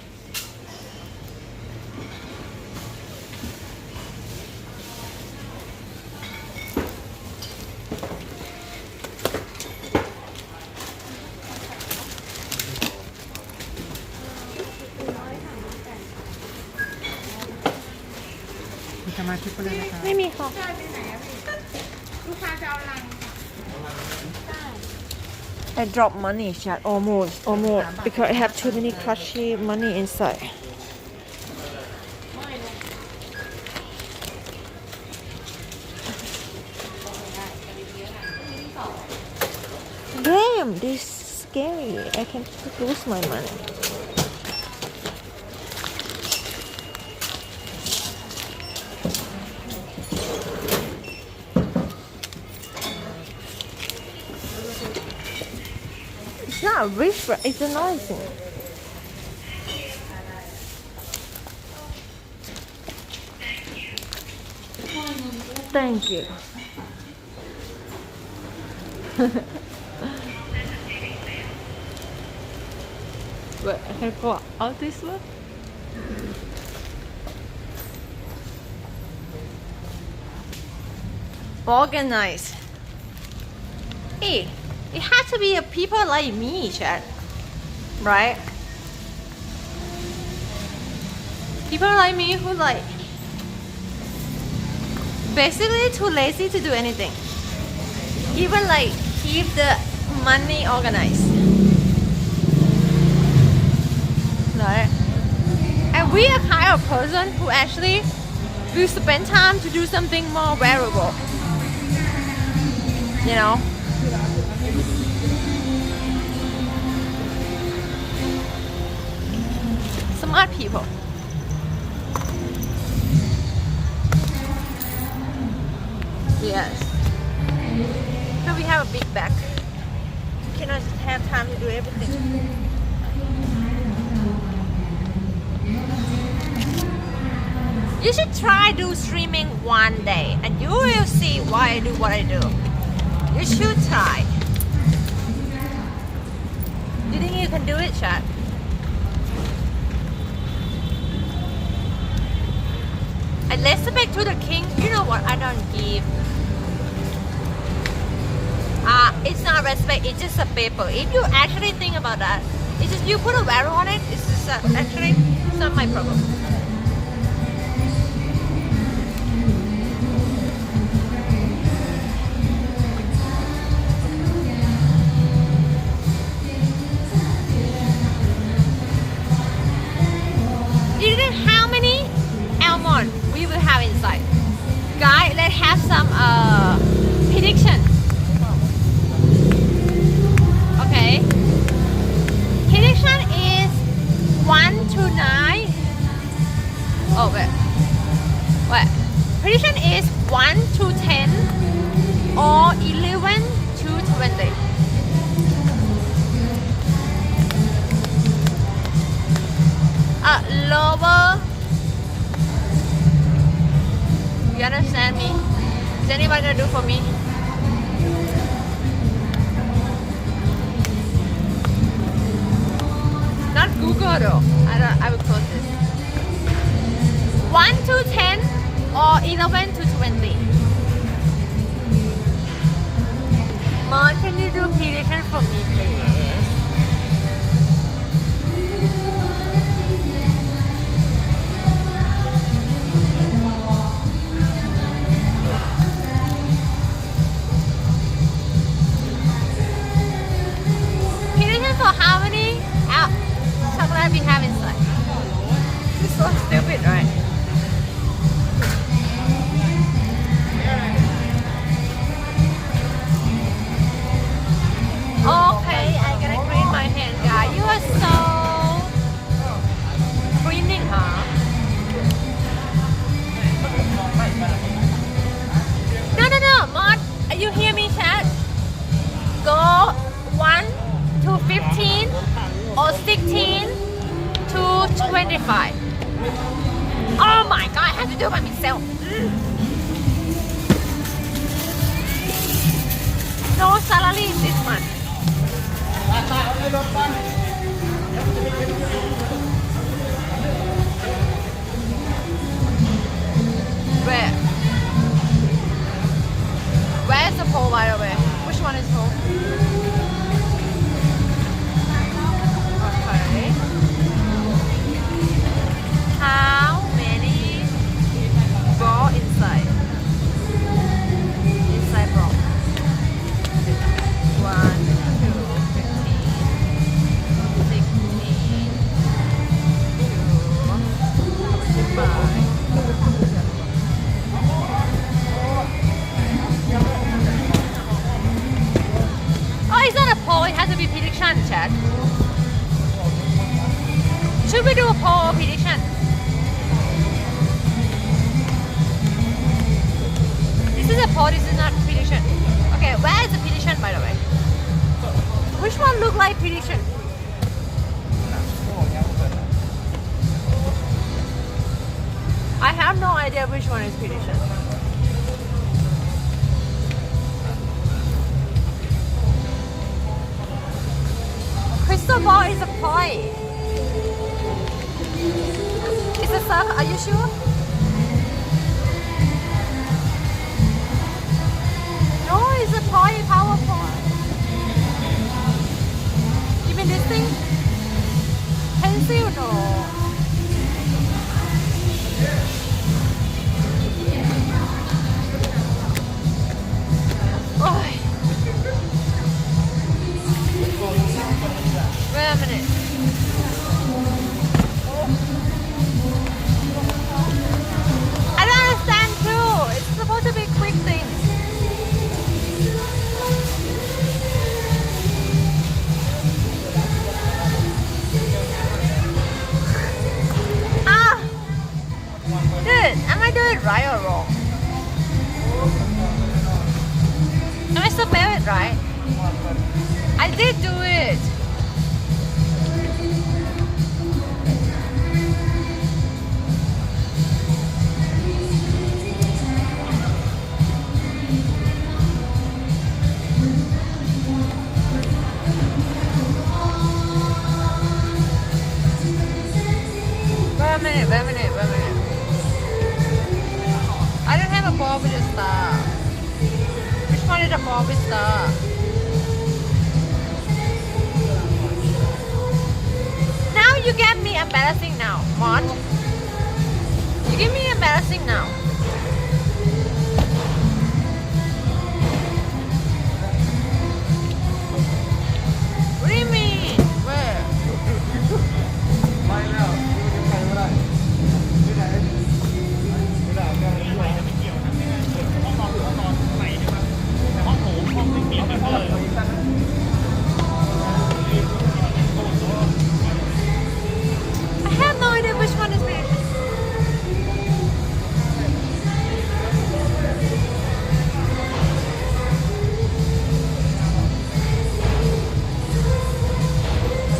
ไม่มีค่ะ I drop money, chat, almost, because I have too many crunchy money inside. Damn, this is scary. I can lose my money. It's not a whisper, it's a noising. Thank you. Wait, I can go out this way? Organized. Hey, it has to be a people like me, chat. Right? People like me who like basically too lazy to do anything. Even like keep the money organized. Right? And we are kind of person who actually will spend time to do something more valuable. You know? Smart people. Yes. So we have a big bag. We cannot have time to do everything. You should try do streaming one day and you will see why I do what I do. You should try. Do you think you can do it, chat? And respect to the king. You know what? I don't give. It's not respect. It's just a paper. If you actually think about that, it's just you put a value on it. It's just actually it's not my problem. You know how many almond we will have inside? Guys, let's have some prediction. Okay. Prediction is 1 to 9. Oh wait. Wait. Prediction is 1 to 10 or 11 to 20. Lower. You understand me? Is anybody gonna do for me? Not Google though. I will close this. 1 to 10 or 11 to 20. Mom, can you do prediction for me, please? Prediction for how many chocolate we have inside? It's so stupid, right? Okay, I'm gonna clean my hand, guys. You are so cleaning, huh? No, Mod, you hear me, chat? Go 1 to 15 or 16 to 25. Oh my god, I have to do it by myself. No salary this month. Where's the pole, by the way? Which one is pole? Okay. How many ball inside? Inside ball. 1, 2, 15, 16, 2, 5. Oh, it's not a poll, it has to be prediction, chat. Should we do a poll or prediction? This is a poll, this is not prediction. Okay, where is the prediction, by the way? Which one don't look like prediction. I have no idea which one is prediction. Crystal ball is a pie. It's a circle. Are you sure? No, it's a pie PowerPoint. You mean this thing? Pencil? No. Oh. Wait a minute. I don't understand too. It's supposed to be quick things. Ah! Dude, am I doing it right or wrong? Am I spell it right? I did do it. Wait a minute. I don't have a ball with a star. Which one is a ball with star? Now you get me embarrassing now, Mont. You get me embarrassing now. What do you mean? Where? I have no idea which one is which.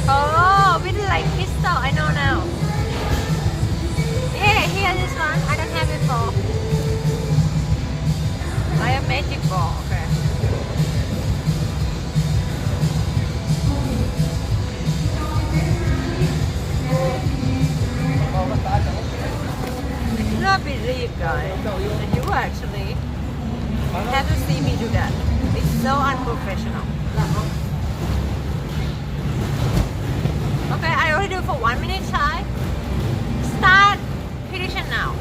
Oh, we did like crystal. I know now. Here, this one. I don't have it ball. I have magic ball. Okay. I cannot believe, guys, that you actually have to see me do that. It's so unprofessional. Okay, I already do it for 1 minute, Chai. Start prediction now.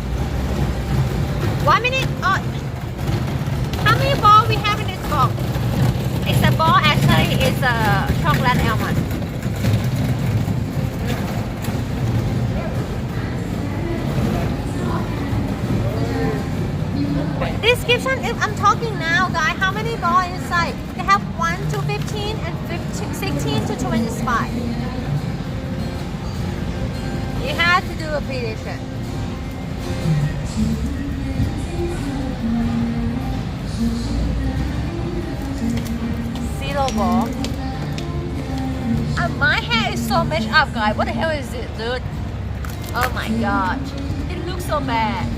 1 minute. Oh, how many balls we have in this box? It's a ball. Actually, it's a chocolate almond. Description. If I'm talking now, guys, how many balls inside? They have 1 to 15 and 16 to 25. You have to do a prediction. Zero ball. My hair is so messed up, guys. What the hell is it, dude? Oh my god. It looks so bad.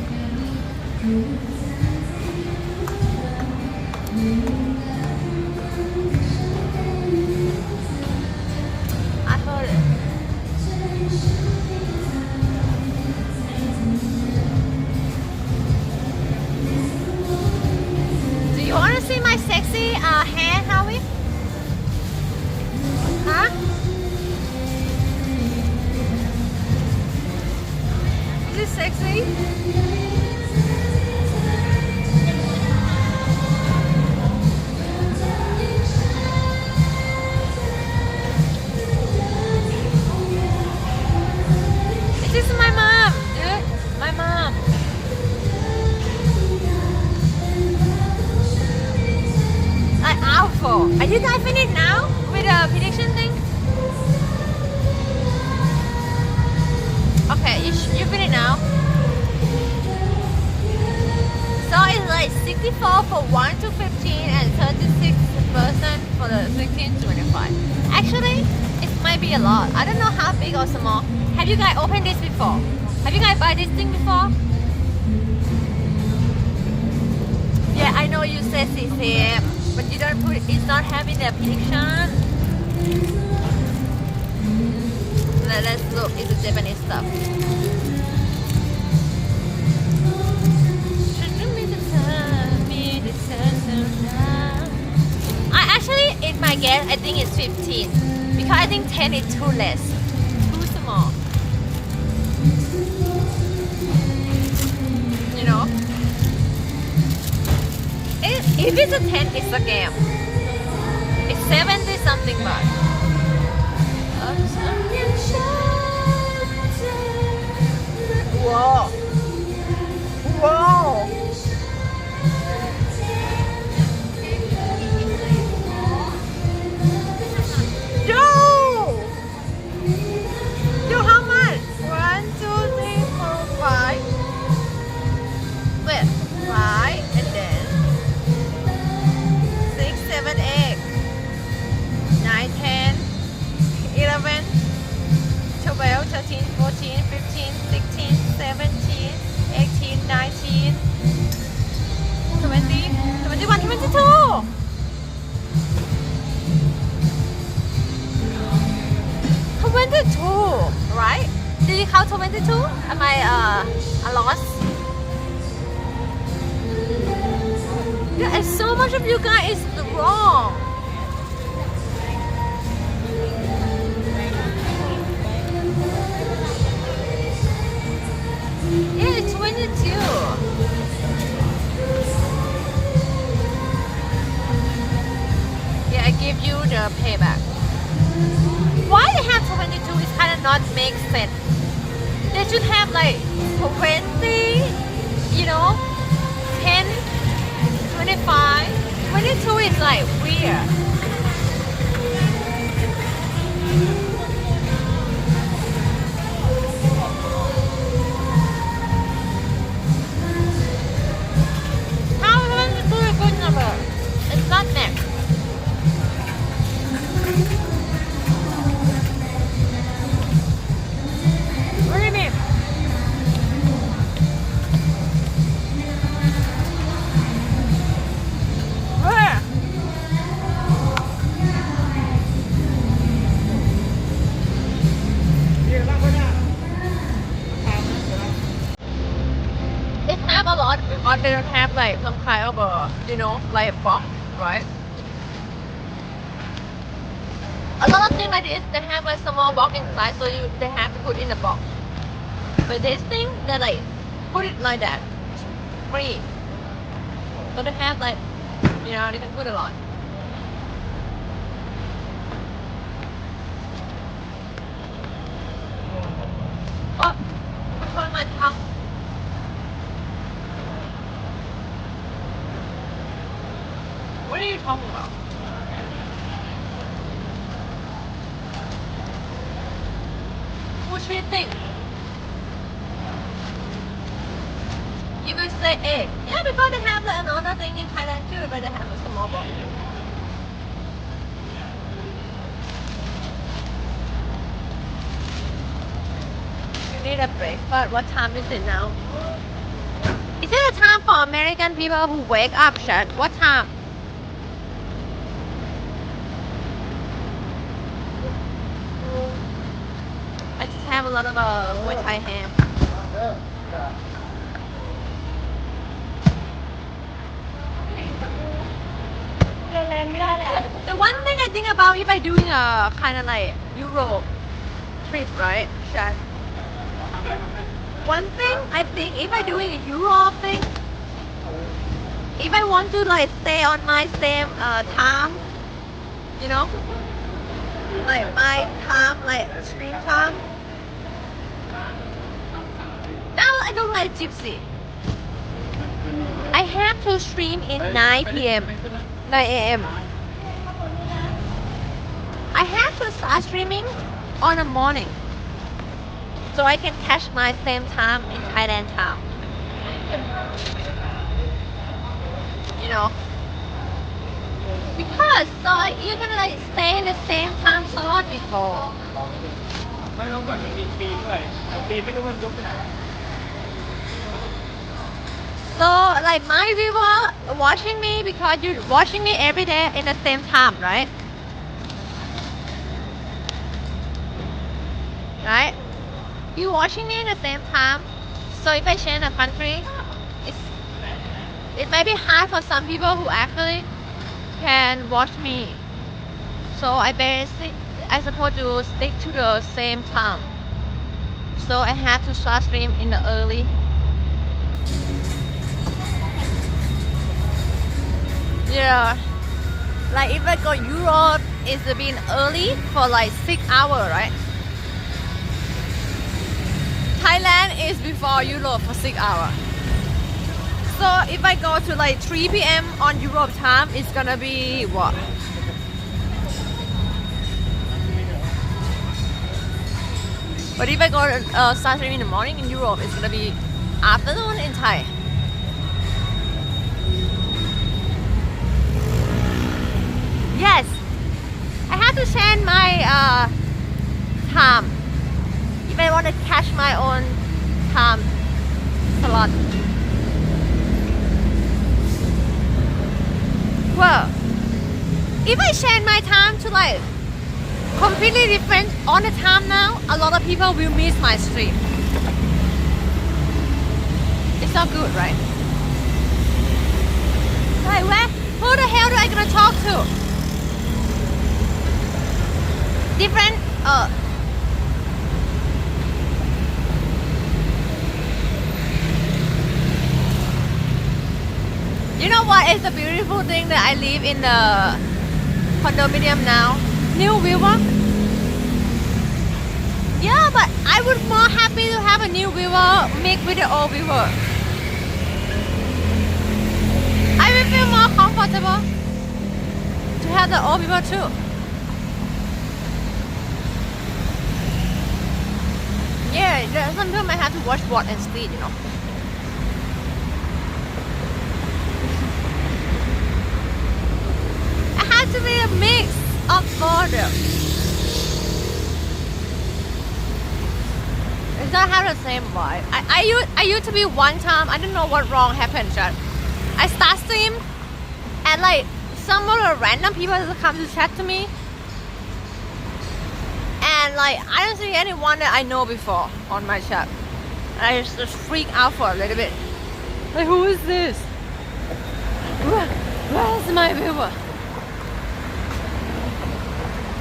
I heard it. Do you want to see my sexy hair, Howie? Huh? Is it sexy? This is my mom, dude. My mom. Awful. Are you guys finished now with the prediction thing? Okay, you finished now. So it's like 64 for 1 to 15 and 36% for the 16 to 25. Actually, might be a lot. I don't know how big or small. Have you guys opened this before? Have you guys buy this thing before? Yeah, I know you said CCM, but you don't put it's not having the application. Let's look. It's the Japanese stuff. I actually, in my guess, I think it's 15 because I think 10 is too less, too small. You know, if it's a 10, it's a game. It's 70 something baht. Whoa! Whoa! Yo, how much? 1, 2, 3, 4, 5. Wait, 5 and then 6, 7, 8, 9, 10, 11, 12, 13, 14, 15, 16, 17, 18, 19, 20, 21, 22. 22, right? Did you count 22? Am I a loss? Yeah, so much of you guys is wrong. Yeah, it's 22. Yeah, I give you the payback. Why they have 22 is kind of not make sense. They should have like 20, you know, 10, 25. 22 is like weird. How 22 is a good number? It's not max. What do you mean? Where? They have a lot, but they don't have like some kind of a, you know, like a box, right? A lot of things like this, they have a small box inside, so they have to put in a box. But this thing, they like put it like that, free. So they have like, you know, they can put a lot. Oh, put my tongue. What are you talking about? What do you think? You would say egg. Yeah, because they have like another thing in Thailand too, but they have a small box. You need a breakfast. What time is it now? Is it a time for American people who wake up, Chad? What time? I just have a lot of Muay Thai ham. The one thing I think about if I doing a kind of like Europe trip, right, Chad? One thing I think if I doing a Europe thing, if I want to like stay on my same time, you know, like my time, like screen time. Now I don't like gypsy. I have to stream in 9 p.m. 9 a.m. I have to start streaming on the morning so I can catch my same time in Thailand time. You know. Because so you're gonna like stay in the same time slot before. ไม่ต้องก่อนมันมีปีนด้วยปีนไม่รู้มันยกไปไหน So like my viewer watching me because you're watching me every day in the same time, right? Right? You watching me in the same time. So if I change the country, it might be hard for some people who actually can watch me. So I supposed to stick to the same time. So I have to start stream in the early. Yeah. Like if I go Europe, it's been early for like 6 hours, right? Thailand is before Europe for 6 hours. So if I go to like 3 p.m. on Europe time, it's gonna be what? But if I go start streaming in the morning in Europe, it's gonna be afternoon in Thai. Yes, I have to change my time if I want to catch my own time slot. Well, if I change my time to like completely different on the time now, a lot of people will miss my stream. It's not good, right? Like who the hell do I gonna talk to? Different you know what is the beautiful thing that I live in the condominium now? New viewer. Yeah, but I would more happy to have a new viewer mixed with the old viewer. I will feel more comfortable to have the old viewer too. Yeah, some people might have to watch what and sleep, you know. It has to be a mix of both. It doesn't have the same vibe. I used to be one time, I don't know what wrong happened, chat. I start stream and like some of the random people just come to chat to me. And like I don't see anyone that I know before on my chat. I just freak out for a little bit. Like who is this? Where's my viewer?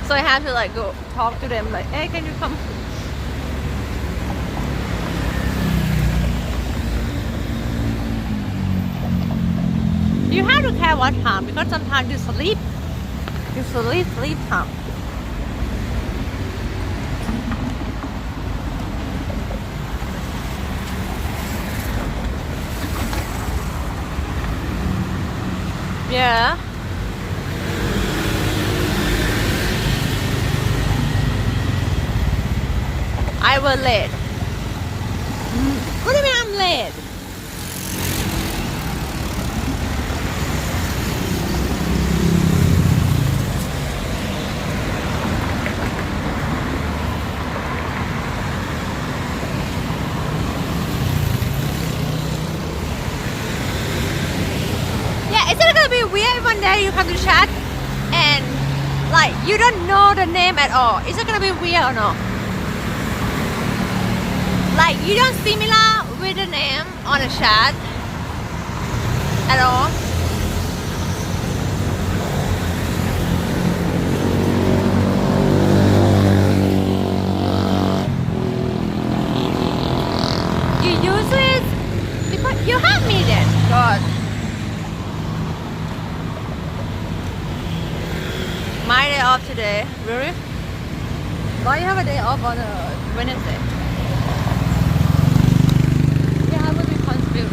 So I have to like go talk to them like, hey, can you come? You have to care what time because sometimes you sleep time. Yeah. I was late. What do you mean I'm late? Is it gonna be weird one day you come to chat and like you don't know the name at all? Is it gonna be weird or no? Like you don't similar with the name on the chat at all? You use it because you have me then. God. My day off today, really? Why you have a day off on Wednesday? Yeah, I will be contribute.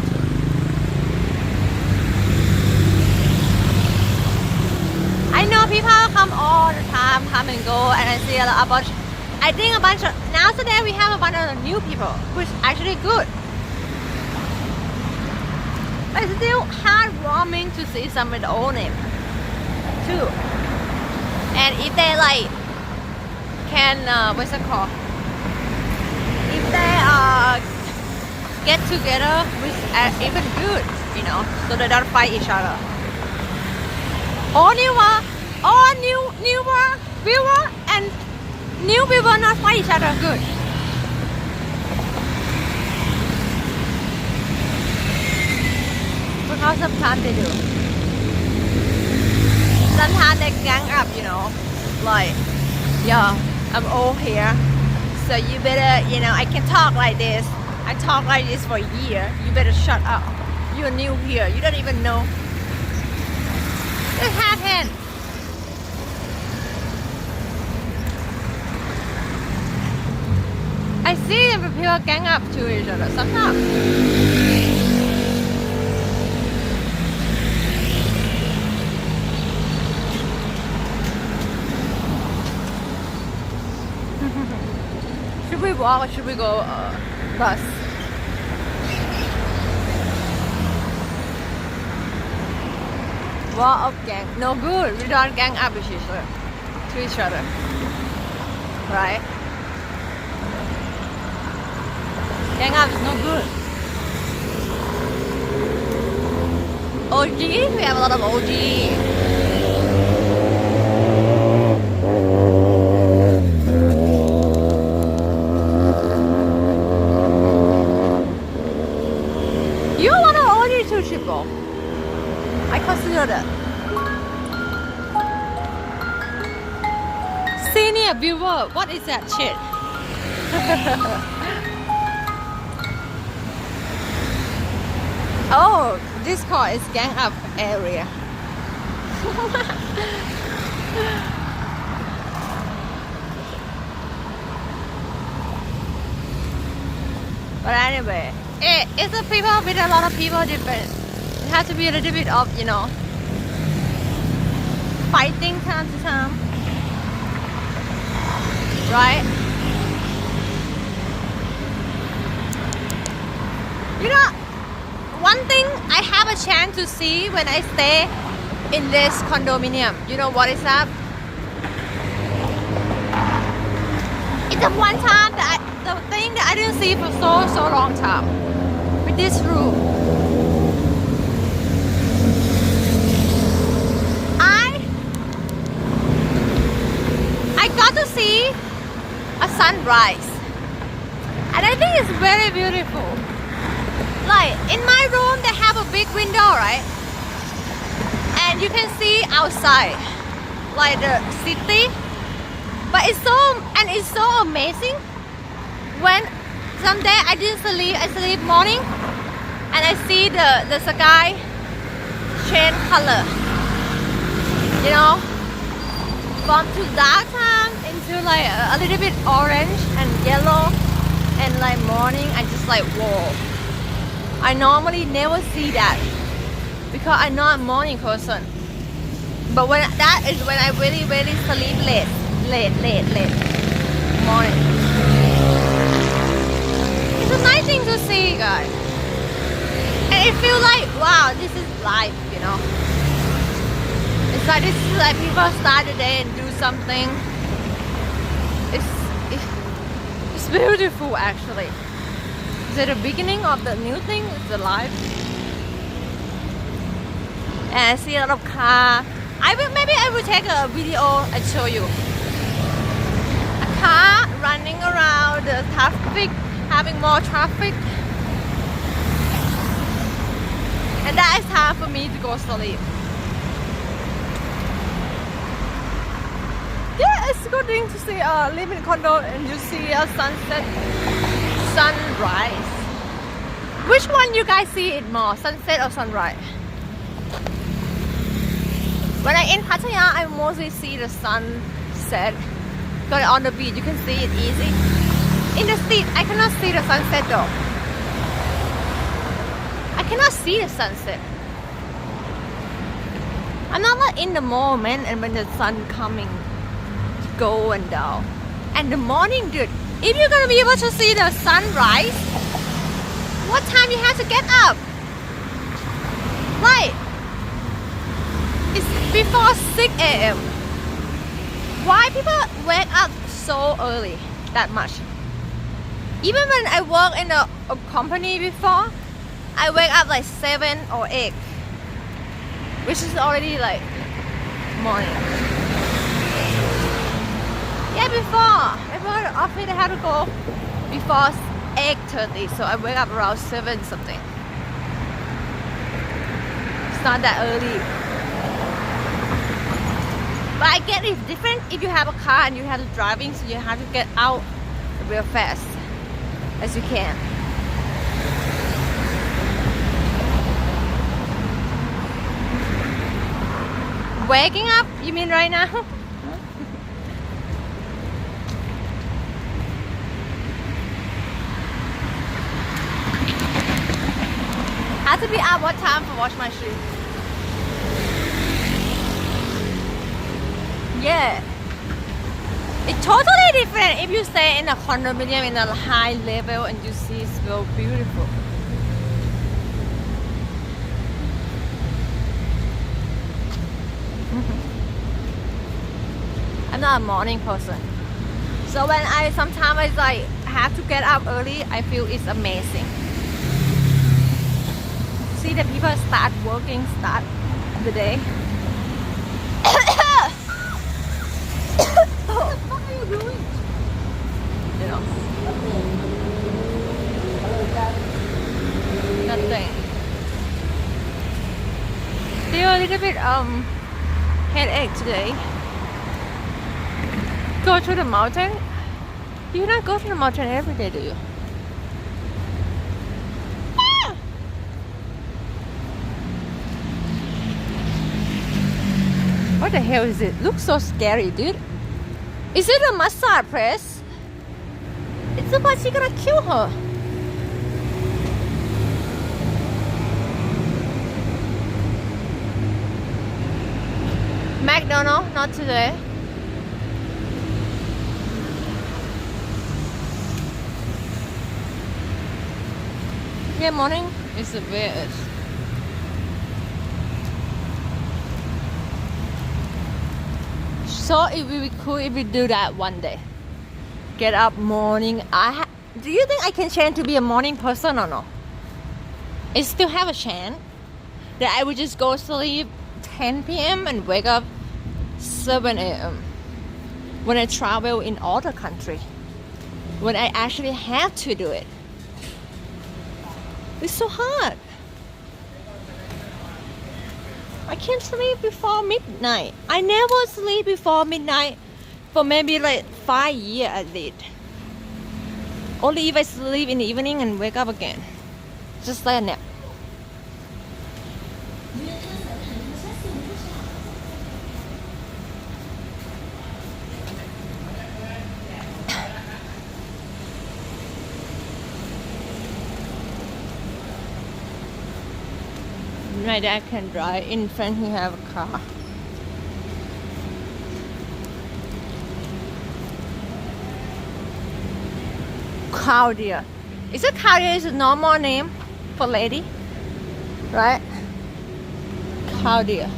I know people come all the time, come and go, and I see a bunch. I think a bunch of now today we have a bunch of new people, which is actually good. But it's still heartwarming to see some with the old name. too. And if they like can what's it called? If they get together with even good, you know, so they don't fight each other. All new viewer and new viewer not fight each other good. Because sometimes they do. Sometimes they gang up, you know, like, yeah, I'm old here, so you better, you know, I can talk like this. I talk like this for a year. You better shut up. You're new here. You don't even know. It happens. I see them people gang up to each other sometimes. Should we walk or should we go bus? Walk up gang. No good. We don't gang up with each other. Right? Gang up is no good. OG? We have a lot of OG. I consider that. Senior viewer, what is that shit? Oh, this car is gang up area. But anyway, it's a people with a lot of people different. It has to be a little bit of, you know, fighting time to time, right? You know, one thing I have a chance to see when I stay in this condominium, you know what is that? It's the one time that the thing that I didn't see for so long time with this room. I got to see a sunrise, and I think it's very beautiful. Like in my room, they have a big window, right? And you can see outside, like the city. But it's so amazing when someday I didn't sleep. I sleep morning, and I see the sky change color. You know. From to dark time into like a little bit orange and yellow and like morning. I just like whoa. I normally never see that because I'm not a morning person. But when that is when I really sleep late morning. It's a nice thing to see, guys, and it feels like wow, this is life, you know. It's like this is like people start the day and do something. It's beautiful actually. Is it the beginning of the new thing? It's the life. And I see a lot of car. Maybe I will take a video and show you. A car running around the traffic, having more traffic. And that is time for me to go sleep. Yeah, it's a good thing to see live in a condo and you see a sunset, sunrise. Which one you guys see it more, sunset or sunrise? When I in Pattaya, I mostly see the sunset. Because on the beach, you can see it easy. In the street, I cannot see the sunset though. I cannot see the sunset. I'm not like in the moment and when the sun coming. Go and down, and the morning, dude. If you're gonna be able to see the sunrise, what time you have to get up? Like It's before 6 a.m. Why people wake up so early that much? Even when I work in a company before, I wake up like 7 or 8, which is already like morning. Yeah, before the office I had to go before 8:30, so I wake up around 7 something. It's not that early. But I get it's different if you have a car and you have to driving, so you have to get out real fast as you can. Waking up? You mean right now? I have to be up what time to wash my shoes? Yeah. It's totally different if you stay in a condominium in a high level and you see it's so beautiful. I'm not a morning person. So when sometimes I have to get up early, I feel it's amazing. See the people start working, start the day. What the fuck are you doing? You know. Nothing. Still a little bit headache today. Go to the mountain? You don't go to the mountain every day, do you? What the hell is it? Looks so scary, dude. Is it a massage place? It's about she's gonna kill her. McDonald's, not today. Yeah, morning is a bit. So it would be cool if we do that one day. Get up morning. Do you think I can change to be a morning person or no? I still have a chance that I would just go sleep 10 p.m. and wake up 7 a.m. when I travel in other country. When I actually have to do it. It's so hard. I can't sleep before midnight. I never sleep before midnight for maybe like 5 years at least. Only if I sleep in the evening and wake up again. Just like a nap. My dad can drive. In front he have a car. Claudia. Is it Claudia is a normal name for lady? Right? Claudia.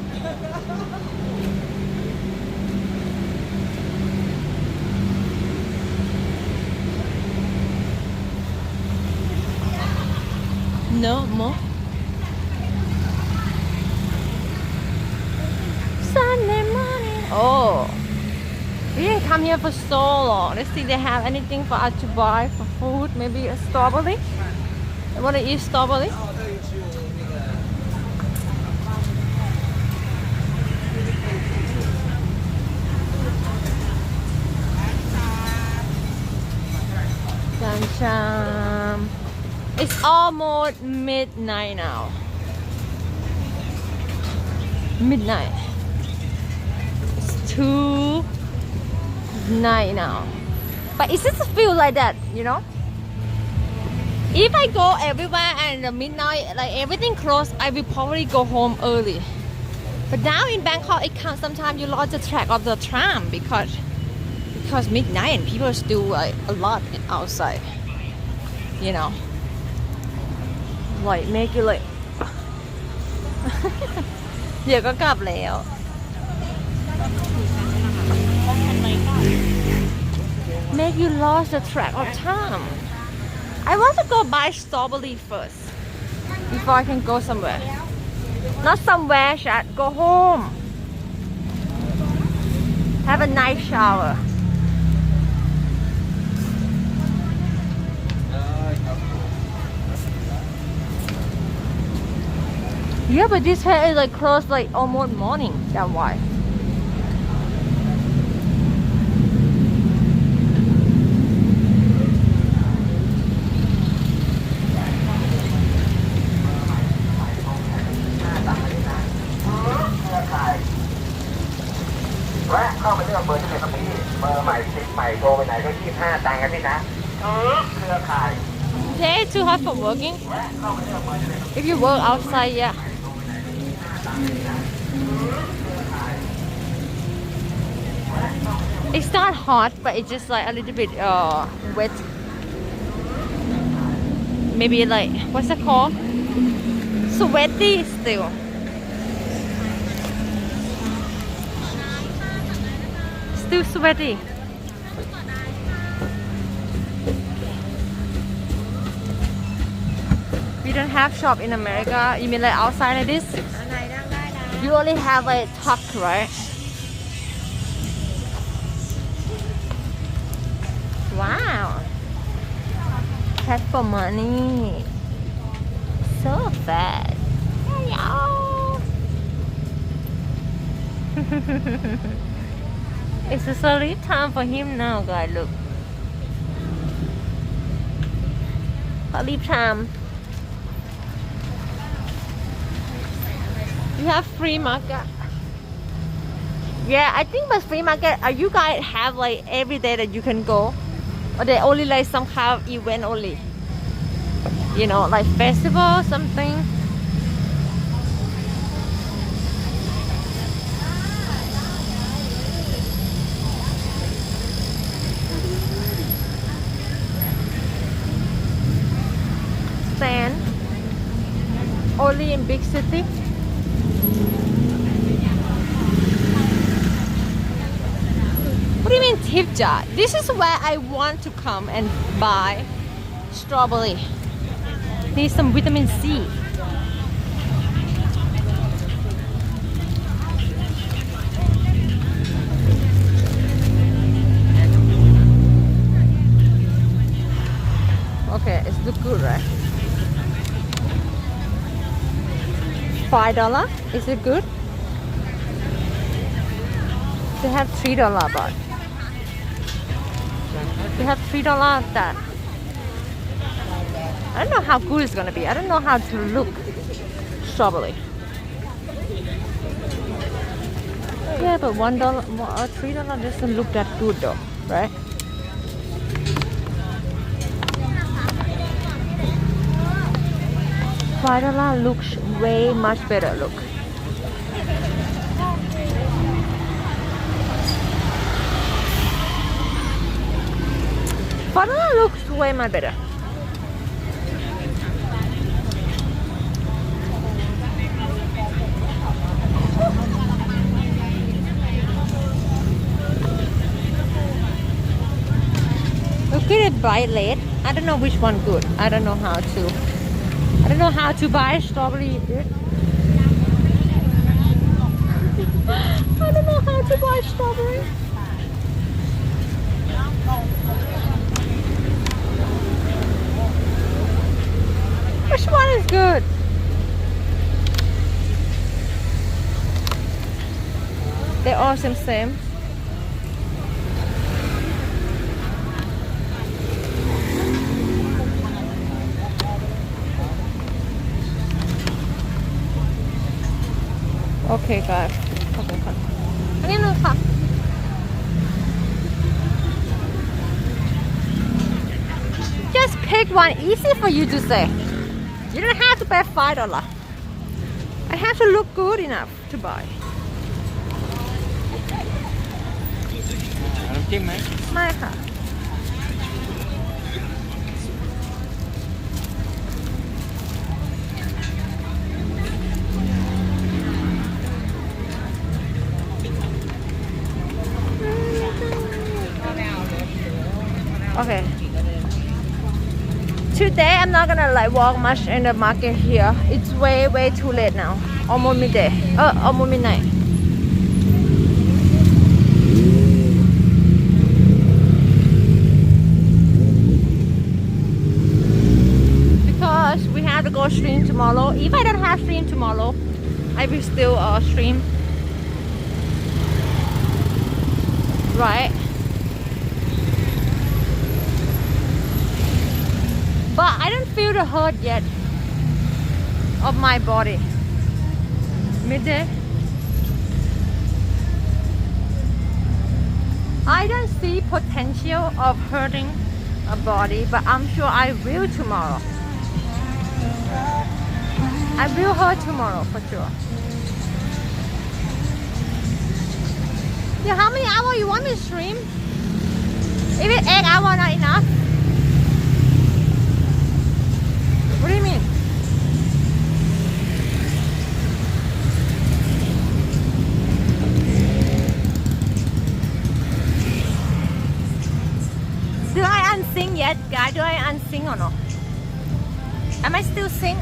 No more. Sunday morning. Oh, we didn't come here for so long. Let's see if they have anything for us to buy for food. Maybe a strawberry. I want to eat strawberry. Cham. It's almost midnight now. Midnight. 2:09 now, but it just feel like that, you know. If I go everywhere and midnight, like everything closed, I will probably go home early. But now in Bangkok, it can sometimes you lost the track of the tram because midnight and people are still like a lot outside, you know. Like make it like เดี๋ยวก็กลับแล้ว Make you lost the track of time. I want to go buy strawberry first before I can go somewhere. Not somewhere, Chad. Go home. Have a nice shower. Yeah, but this hair is like closed like almost morning. That's why. Today it's too hot for working. If you work outside, yeah. It's not hot, but it's just like a little bit wet. Maybe like, what's it called? Sweaty still. Still sweaty. We don't have shop in America. You mean like outside of this? You only have like tuck, right? Wow. Cash for money. So fast. Hello. It's a sleep time for him now, guys. Look. Sleep time. You have free market. Yeah, I think by free market, you guys have like every day that you can go, or they only like some kind of event only. You know, like festival something. Stand only in big city. What do you mean tip jar? This is where I want to come and buy strawberry. Need some vitamin C. Okay, it's look good, right? $5. Is it good? They have $3 but they have $3 that. I don't know how good it's gonna be. I don't know how to look strawberry. Yeah, but $1 or $3 doesn't look that good though, right? $5 looks way much better. Look. $5 looks way much better. Look at it bright red. I don't know which one good. I don't know how to. I don't know how to buy strawberry. I don't know how to buy strawberry. Which one is good? They're all same. Okay, guys. Okay, cut. Just pick one. Easy for you to say. You don't have to pay $5. I have to look good enough to buy. น้ำจิ้มไหม ไม่ค่ะ อ Okay. Today I'm not gonna like walk much in the market here. It's way too late now. Almost midday. Almost midnight. Because we have to go stream tomorrow. If I don't have stream tomorrow, I will still stream. Right? But I don't feel the hurt yet of my body. Midday. I don't see potential of hurting a body, but I'm sure I will tomorrow. I will hurt tomorrow for sure. Yeah, how many hours you want me to stream? If it's 8 hours not enough? What do you mean? Do I unsync yet, guys? Do I unsync or no? Am I still sync?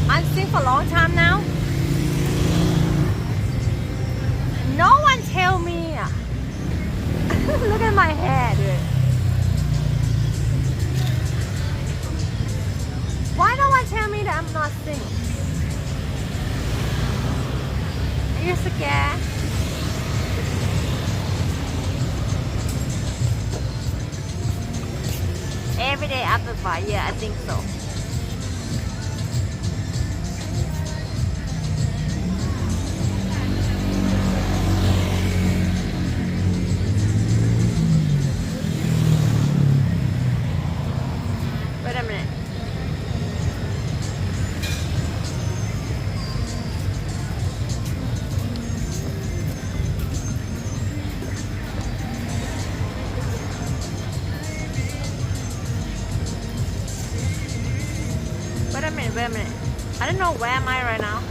Unsync for a long time now? No one tell me. Look at my hair, dude. Why no one tell me that I'm not sync? Are you scared? Every day after 5, yeah, I think so. Wait a minute. Wait a minute. I don't know where am I right now.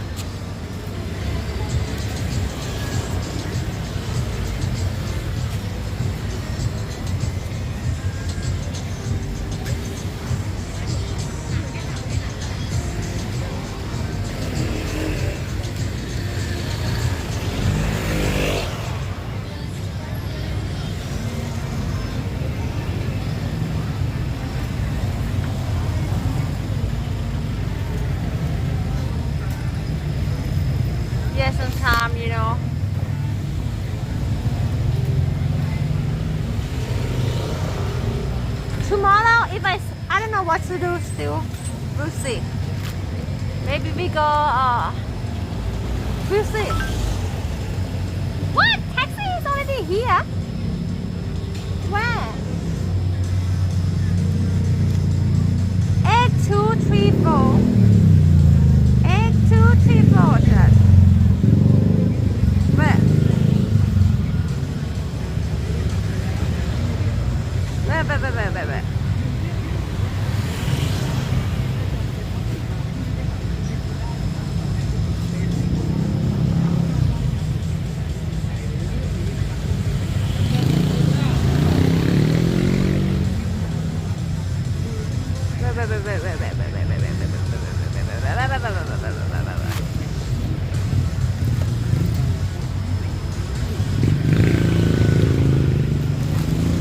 Yes, sometimes, you know. Tomorrow, if I don't know what to do still. We'll see. Maybe we go, we'll see. What? Taxi is already here? Where? 8234. 8234, chat. Where? Where?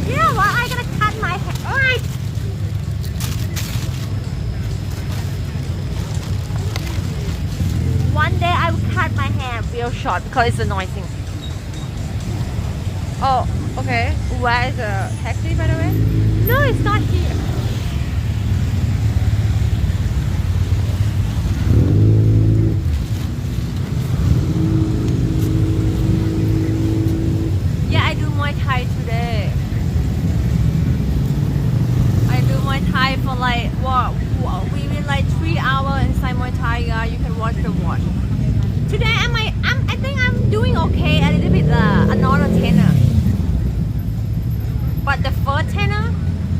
You know what? I gotta cut my hair. Alright. One day I will cut my hair real short because it's annoying. Oh, okay. Where is the taxi, by the way? No, it's not here. Yeah, I do Muay Thai today. I do Muay Thai for like, we will like 3 hours inside Muay Thai. You can watch the watch. Today I think I'm doing okay. A little bit another tenor. But the first tenor,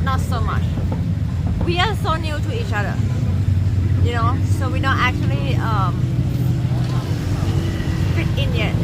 not so much. We are so new to each other, you know, so we don't actually fit in yet.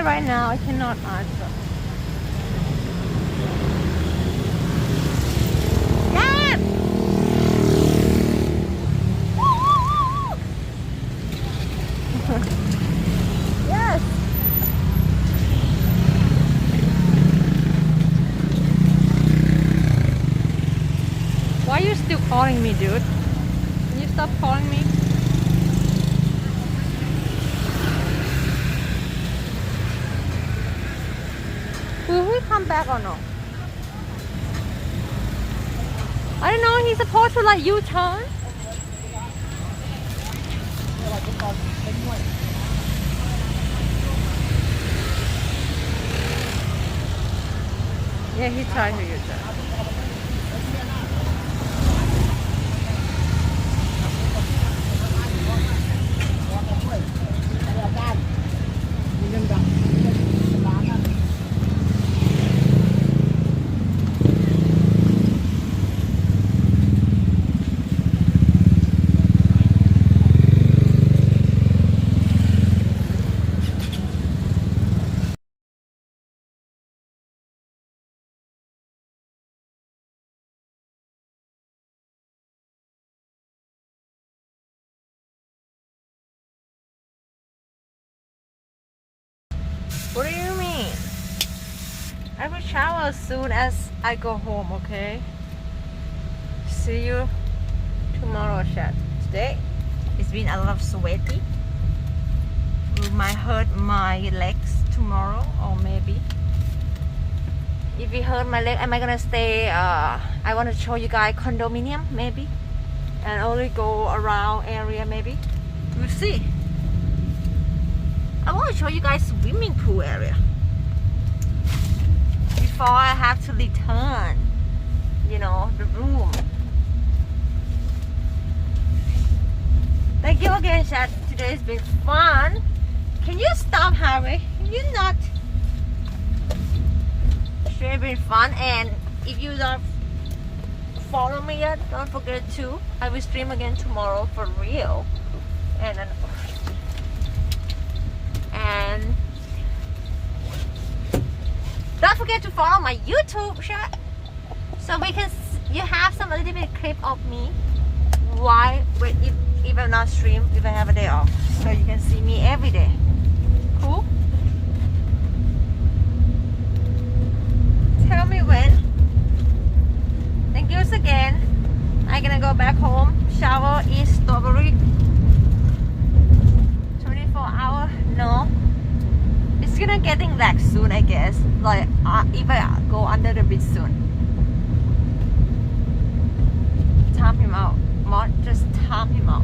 right now. I cannot answer. Yes! Yes! Why are you still calling me, dude? Can you stop calling me? Will he come back or no? I don't know, he's supposed to like U-turn. Yeah, he tried to U-turn. What do you mean? I will shower as soon as I go home, okay? See you tomorrow, chat. Today, it's been a lot sweaty. We might hurt my legs tomorrow, or maybe. If you hurt my leg, am I gonna stay? I want to show you guys condominium, maybe, and only go around area, maybe. We'll see. I want to show you guys swimming pool area before I have to return, you know, the room. Thank you again, chat. Today's been fun. Can you stop, Harry? Can you not? It's been fun, and if you don't follow me yet, don't forget to. I will stream again tomorrow for real. And don't forget to follow my YouTube chat, so we can you have some a little bit clip of me if I'm not stream, if I have a day off, so you can see me every day. Cool. Tell me when. Thank you again. I'm gonna go back home, shower, eat strawberry. 24-hour, no. It's gonna getting back soon, I guess. Like if I go under the bridge soon. Time him out. Mod, just time him out.